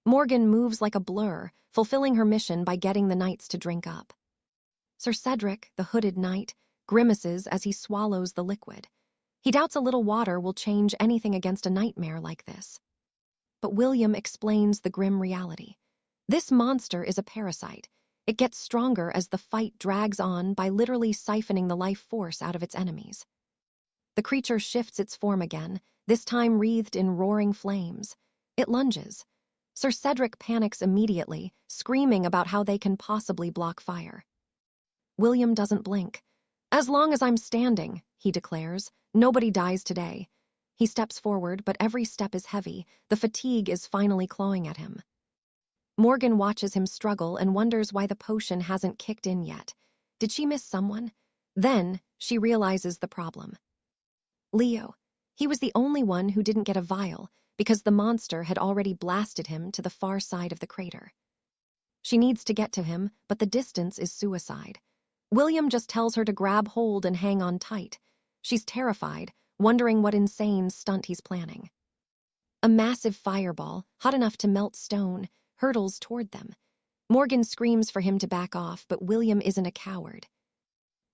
Morgan moves like a blur, fulfilling her mission by getting the knights to drink up. Sir Cedric, the hooded knight, grimaces as he swallows the liquid. He doubts a little water will change anything against a nightmare like this. But William explains the grim reality. This monster is a parasite. It gets stronger as the fight drags on by literally siphoning the life force out of its enemies. The creature shifts its form again, this time wreathed in roaring flames. It lunges. Sir Cedric panics immediately, screaming about how they can possibly block fire. William doesn't blink. "As long as I'm standing," he declares, "nobody dies today." He steps forward, but every step is heavy. The fatigue is finally clawing at him. Morgan watches him struggle and wonders why the potion hasn't kicked in yet. Did she miss someone? Then she realizes the problem. Leo. He was the only one who didn't get a vial because the monster had already blasted him to the far side of the crater. She needs to get to him, but the distance is suicide. William just tells her to grab hold and hang on tight. She's terrified, wondering what insane stunt he's planning. A massive fireball, hot enough to melt stone, hurtles toward them. Morgan screams for him to back off, but William isn't a coward.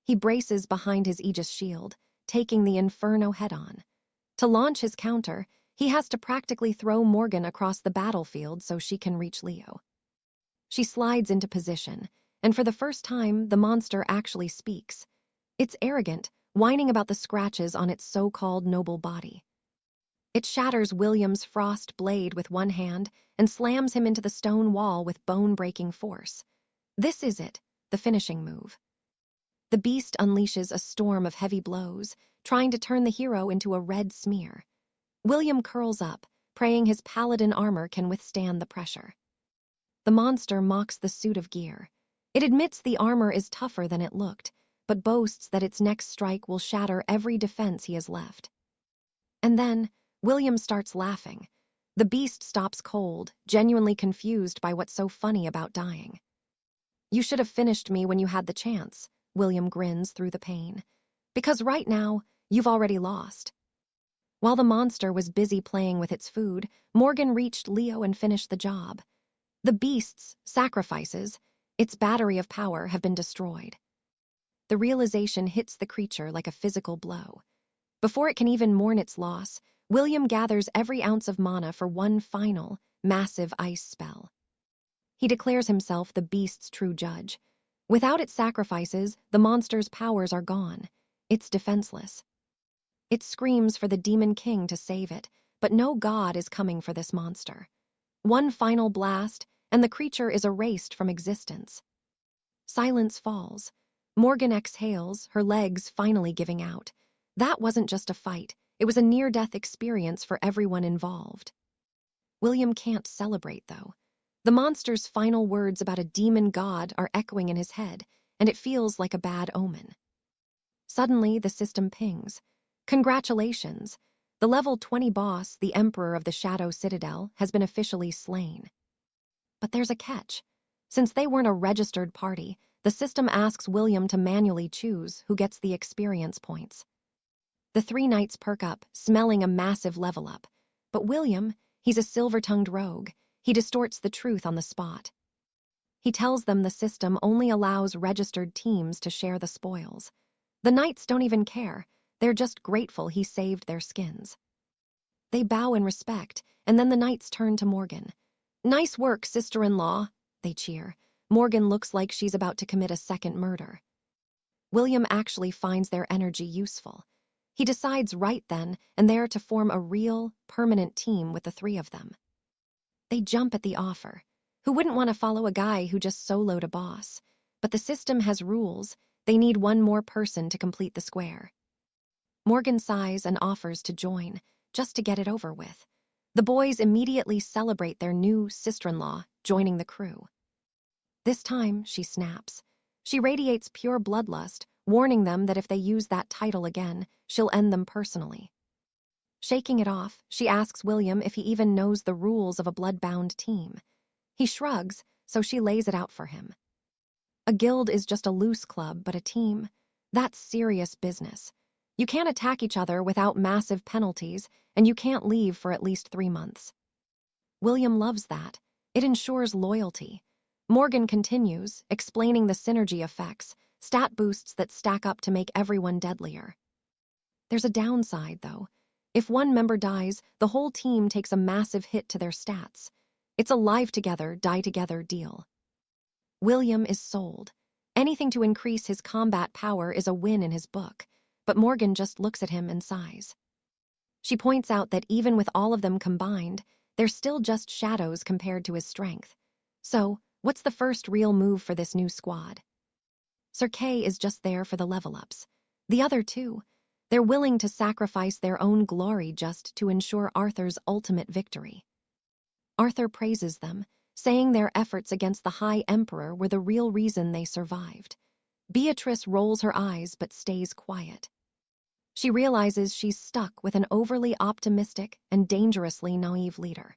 He braces behind his Aegis shield, taking the inferno head-on. To launch his counter, he has to practically throw Morgan across the battlefield so she can reach Leo. She slides into position, and for the first time, the monster actually speaks. It's arrogant, whining about the scratches on its so-called noble body. It shatters William's frost blade with one hand and slams him into the stone wall with bone-breaking force. This is it, the finishing move. The beast unleashes a storm of heavy blows, trying to turn the hero into a red smear. William curls up, praying his paladin armor can withstand the pressure. The monster mocks the suit of gear. It admits the armor is tougher than it looked, but boasts that its next strike will shatter every defense he has left. And then, William starts laughing. The beast stops cold, genuinely confused by what's so funny about dying. "You should have finished me when you had the chance," William grins through the pain. "Because right now, you've already lost." While the monster was busy playing with its food, Morgan reached Leo and finished the job. The beast's sacrifices, its battery of power, have been destroyed. The realization hits the creature like a physical blow. Before it can even mourn its loss, William gathers every ounce of mana for one final, massive ice spell. He declares himself the beast's true judge. Without its sacrifices, the monster's powers are gone. It's defenseless. It screams for the Demon King to save it, but no god is coming for this monster. One final blast, and the creature is erased from existence. Silence falls. Morgan exhales, her legs finally giving out. That wasn't just a fight, it was a near-death experience for everyone involved. William can't celebrate, though. The monster's final words about a demon god are echoing in his head, and it feels like a bad omen. Suddenly, the system pings. Congratulations! The level 20 boss, the Emperor of the Shadow Citadel, has been officially slain. But there's a catch. Since they weren't a registered party, the system asks William to manually choose who gets the experience points. The 3 knights perk up, smelling a massive level up. But William, he's a silver-tongued rogue. He distorts the truth on the spot. He tells them the system only allows registered teams to share the spoils. The knights don't even care. They're just grateful he saved their skins. They bow in respect, and then the knights turn to Morgan. "Nice work, sister-in-law," they cheer. Morgan looks like she's about to commit a second murder. William actually finds their energy useful. He decides right then and there to form a real, permanent team with the three of them. They jump at the offer. Who wouldn't want to follow a guy who just soloed a boss? But the system has rules. They need one more person to complete the square. Morgan sighs and offers to join, just to get it over with. The boys immediately celebrate their new sister-in-law joining the crew. This time, she snaps. She radiates pure bloodlust, warning them that if they use that title again, she'll end them personally. Shaking it off, she asks William if he even knows the rules of a blood-bound team. He shrugs, so she lays it out for him. A guild is just a loose club, but a team, that's serious business. You can't attack each other without massive penalties, and you can't leave for at least 3 months. William loves that. It ensures loyalty. Morgan continues, explaining the synergy effects, stat boosts that stack up to make everyone deadlier. There's a downside, though. If one member dies, the whole team takes a massive hit to their stats. It's a live-together, die-together deal. William is sold. Anything to increase his combat power is a win in his book, but Morgan just looks at him and sighs. She points out that even with all of them combined, they're still just shadows compared to his strength. So, what's the first real move for this new squad? 𝒍𝒅 is just there for the level-ups. The other two, they're willing to sacrifice their own glory just to ensure Arthur's ultimate victory. Arthur praises them, saying their efforts against the High Emperor were the real reason they survived. Beatrice rolls her eyes but stays quiet. She realizes she's stuck with an overly optimistic and dangerously naive leader.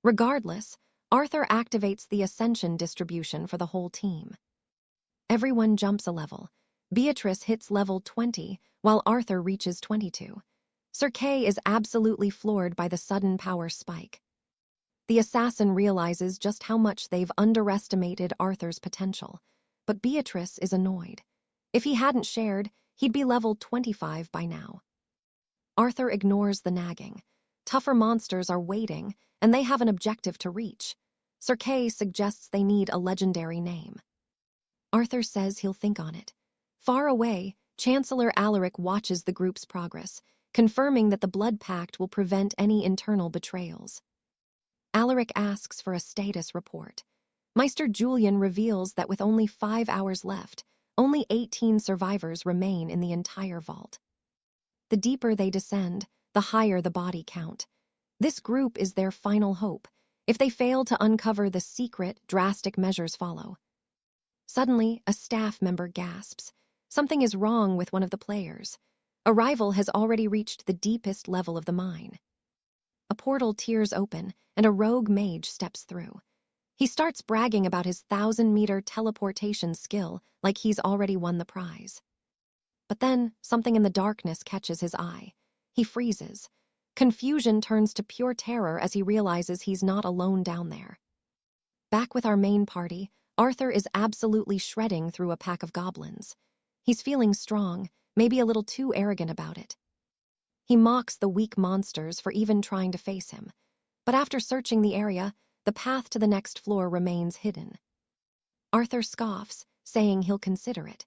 Regardless, Arthur activates the ascension distribution for the whole team. Everyone jumps a level. Beatrice hits level 20, while Arthur reaches 22. 𝒍𝒅 is absolutely floored by the sudden power spike. The assassin realizes just how much they've underestimated Arthur's potential, but Beatrice is annoyed. If he hadn't shared, he'd be level 25 by now. Arthur ignores the nagging. Tougher monsters are waiting, and they have an objective to reach. 𝒍𝒅 suggests they need a legendary name. Arthur says he'll think on it. Far away, Chancellor Alaric watches the group's progress, confirming that the Blood Pact will prevent any internal betrayals. Alaric asks for a status report. Meister Julian reveals that with only 5 hours left, only 18 survivors remain in the entire vault. The deeper they descend, the higher the body count. This group is their final hope. If they fail to uncover the secret, drastic measures follow. Suddenly, a staff member gasps. Something is wrong with one of the players. A rival has already reached the deepest level of the mine. A portal tears open, and a rogue mage steps through. He starts bragging about his 1,000-meter teleportation skill like he's already won the prize. But then, something in the darkness catches his eye. He freezes. Confusion turns to pure terror as he realizes he's not alone down there. Back with our main party, Arthur is absolutely shredding through a pack of goblins. He's feeling strong, maybe a little too arrogant about it. He mocks the weak monsters for even trying to face him. But after searching the area, the path to the next floor remains hidden. Arthur scoffs, saying he'll consider it.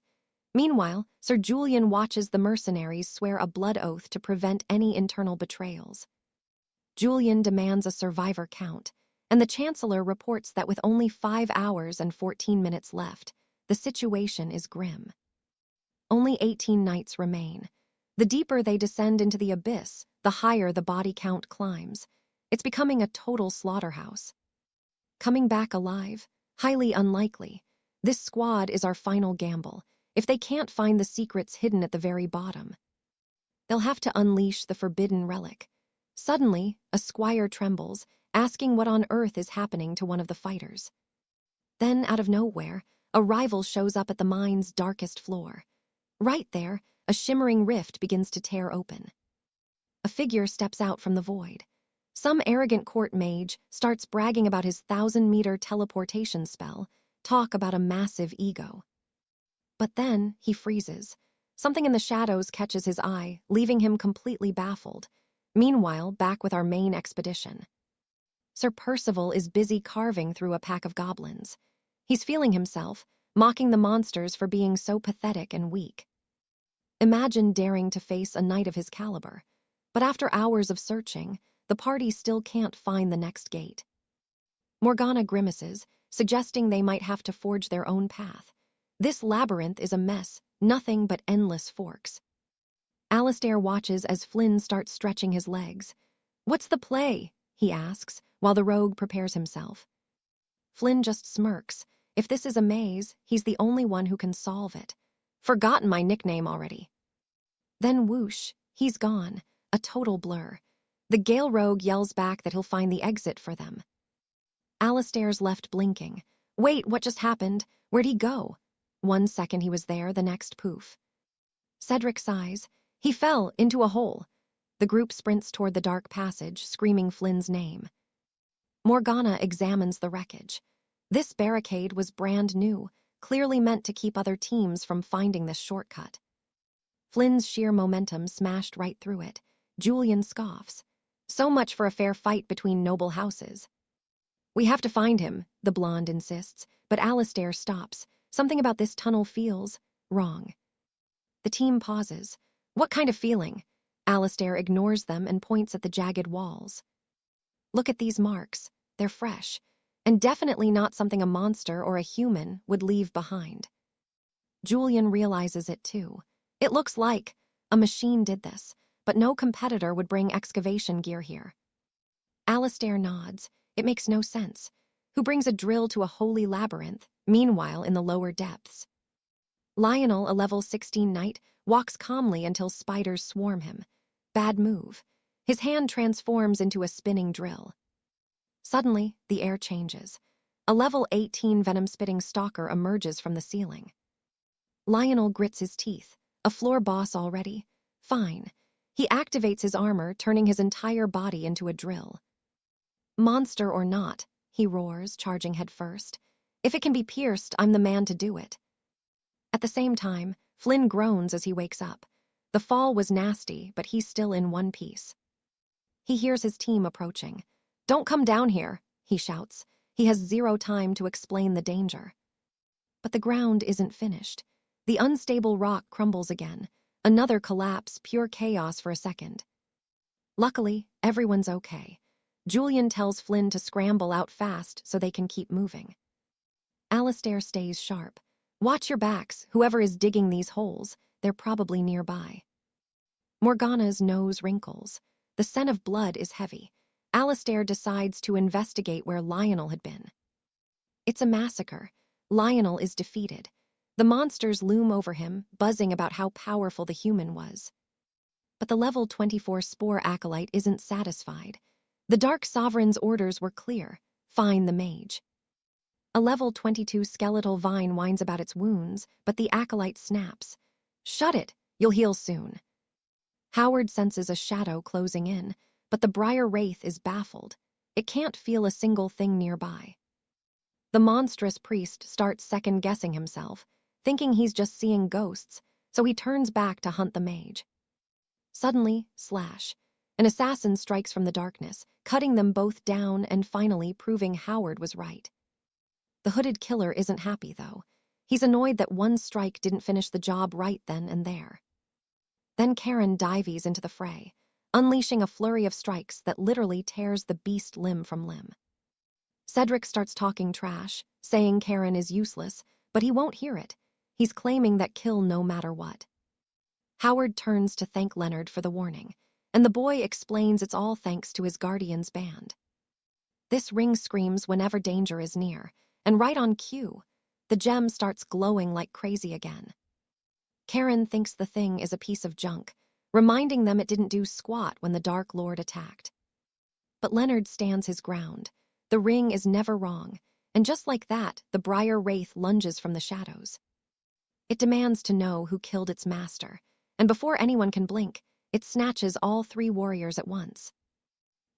Meanwhile, Sir Julian watches the mercenaries swear a blood oath to prevent any internal betrayals. Julian demands a survivor count, and the Chancellor reports that with only 5 hours and 14 minutes left, the situation is grim. Only 18 knights remain. The deeper they descend into the abyss, the higher the body count climbs. It's becoming a total slaughterhouse. Coming back alive? Highly unlikely. This squad is our final gamble. If they can't find the secrets hidden at the very bottom, they'll have to unleash the forbidden relic. Suddenly, a squire trembles, asking what on earth is happening to one of the fighters. Then, out of nowhere, a rival shows up at the mine's darkest floor. Right there, a shimmering rift begins to tear open. A figure steps out from the void. Some arrogant court mage starts bragging about his 1,000-meter teleportation spell, talk about a massive ego. But then, he freezes. Something in the shadows catches his eye, leaving him completely baffled. Meanwhile, back with our main expedition. Sir Percival is busy carving through a pack of goblins. He's feeling himself, mocking the monsters for being so pathetic and weak. Imagine daring to face a knight of his caliber. But after hours of searching, the party still can't find the next gate. Morgana grimaces, suggesting they might have to forge their own path. This labyrinth is a mess, nothing but endless forks. Alistair watches as Flynn starts stretching his legs. "What's the play?" he asks, while the rogue prepares himself. Flynn just smirks. If this is a maze, he's the only one who can solve it. Forgotten my nickname already. Then whoosh, he's gone, a total blur. The Gale rogue yells back that he'll find the exit for them. Alistair's left blinking. Wait, what just happened? Where'd he go? 1 second he was there, the next poof. Cedric sighs. He fell into a hole. The group sprints toward the dark passage, screaming Flynn's name. Morgana examines the wreckage. This barricade was brand new, clearly meant to keep other teams from finding this shortcut. Flynn's sheer momentum smashed right through it. Julian scoffs. So much for a fair fight between noble houses. "We have to find him," the blonde insists, but Alistair stops. Something about this tunnel feels wrong. The team pauses. "What kind of feeling?" Alistair ignores them and points at the jagged walls. "Look at these marks. They're fresh, and definitely not something a monster or a human would leave behind." Julian realizes it too. It looks like a machine did this, but no competitor would bring excavation gear here. Alistair nods. It makes no sense. Who brings a drill to a holy labyrinth, meanwhile in the lower depths? Lionel, a level 16 knight, walks calmly until spiders swarm him. Bad move. His hand transforms into a spinning drill. Suddenly, the air changes. A level 18 venom-spitting stalker emerges from the ceiling. Lionel grits his teeth. A floor boss already? Fine. He activates his armor, turning his entire body into a drill. "Monster or not," he roars, charging headfirst. "If it can be pierced, I'm the man to do it." At the same time, Flynn groans as he wakes up. The fall was nasty, but he's still in one piece. He hears his team approaching. "Don't come down here," he shouts. He has zero time to explain the danger. But the ground isn't finished. The unstable rock crumbles again. Another collapse, pure chaos for a second. Luckily, everyone's okay. Julian tells Flynn to scramble out fast so they can keep moving. Alistair stays sharp. "Watch your backs, whoever is digging these holes. They're probably nearby." Morgana's nose wrinkles. The scent of blood is heavy. Alistair decides to investigate where Lionel had been. It's a massacre. Lionel is defeated. The monsters loom over him, buzzing about how powerful the human was. But the level 24 spore acolyte isn't satisfied. The Dark Sovereign's orders were clear. Find the mage. A level 22 skeletal vine winds about its wounds, but the acolyte snaps. "Shut it! You'll heal soon." Howard senses a shadow closing in, but the Briar Wraith is baffled. It can't feel a single thing nearby. The monstrous priest starts second-guessing himself, thinking he's just seeing ghosts, so he turns back to hunt the mage. Suddenly, slash. An assassin strikes from the darkness, cutting them both down and finally proving Howard was right. The hooded killer isn't happy, though. He's annoyed that one strike didn't finish the job right then and there. Then Karen dives into the fray, unleashing a flurry of strikes that literally tears the beast limb from limb. Cedric starts talking trash, saying Karen is useless, but he won't hear it. He's claiming that kill no matter what. Howard turns to thank Leonard for the warning, and the boy explains it's all thanks to his guardian's band. This ring screams whenever danger is near, and right on cue, the gem starts glowing like crazy again. Karen thinks the thing is a piece of junk, reminding them it didn't do squat when the Dark Lord attacked. But Leonard stands his ground. The ring is never wrong, and just like that, the Briar Wraith lunges from the shadows. It demands to know who killed its master, and before anyone can blink, it snatches all 3 warriors at once.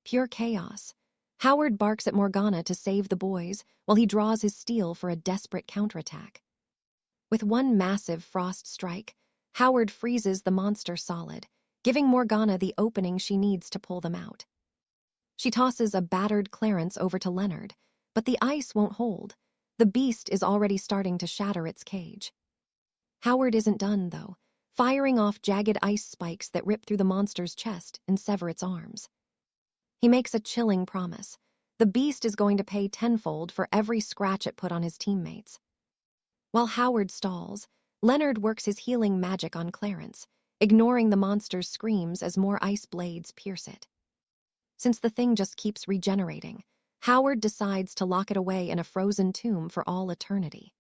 Pure chaos. Howard barks at Morgana to save the boys while he draws his steel for a desperate counterattack. With one massive frost strike, Howard freezes the monster solid. giving Morgana the opening she needs to pull them out. She tosses a battered Clarence over to Leonard, but the ice won't hold. The beast is already starting to shatter its cage. Howard isn't done, though, firing off jagged ice spikes that rip through the monster's chest and sever its arms. He makes a chilling promise. The beast is going to pay tenfold for every scratch it put on his teammates. While Howard stalls, Leonard works his healing magic on Clarence, ignoring the monster's screams as more ice blades pierce it. Since the thing just keeps regenerating, Howard decides to lock it away in a frozen tomb for all eternity.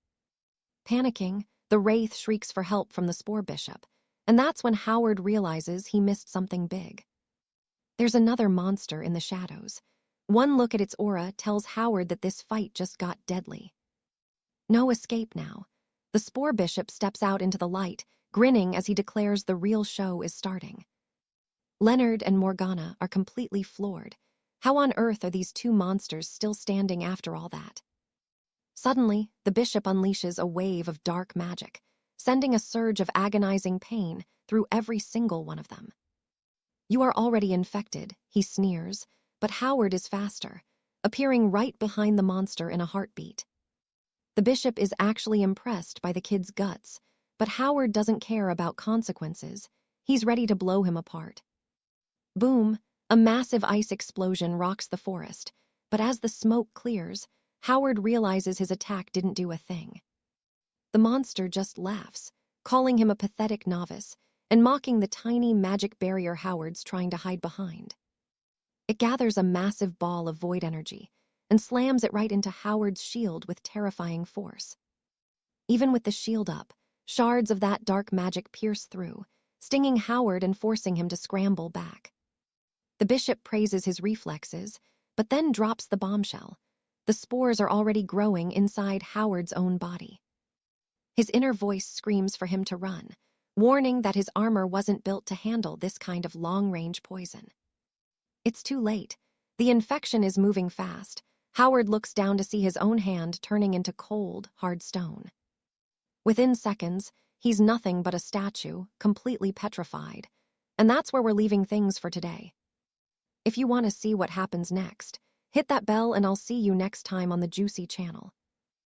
Panicking, the Wraith shrieks for help from the Spore Bishop, and that's when Howard realizes he missed something big. There's another monster in the shadows. One look at its aura tells Howard that this fight just got deadly. No escape now. The Spore Bishop steps out into the light, grinning as he declares the real show is starting. Leonard and Morgana are completely floored. How on earth are these two monsters still standing after all that? Suddenly, the bishop unleashes a wave of dark magic, sending a surge of agonizing pain through every single one of them. "You are already infected," he sneers, but Howard is faster, appearing right behind the monster in a heartbeat. The bishop is actually impressed by the kid's guts, but Howard doesn't care about consequences. He's ready to blow him apart. Boom! A massive ice explosion rocks the forest, but as the smoke clears, Howard realizes his attack didn't do a thing. The monster just laughs, calling him a pathetic novice, and mocking the tiny magic barrier Howard's trying to hide behind. It gathers a massive ball of void energy and slams it right into Howard's shield with terrifying force. Even with the shield up, shards of that dark magic pierce through, stinging Howard and forcing him to scramble back. The bishop praises his reflexes, but then drops the bombshell. The spores are already growing inside Howard's own body. His inner voice screams for him to run, warning that his armor wasn't built to handle this kind of long-range poison. It's too late. The infection is moving fast. Howard looks down to see his own hand turning into cold, hard stone. Within seconds, he's nothing but a statue, completely petrified. And that's where we're leaving things for today. If you want to see what happens next, hit that bell and I'll see you next time on the Juicy channel.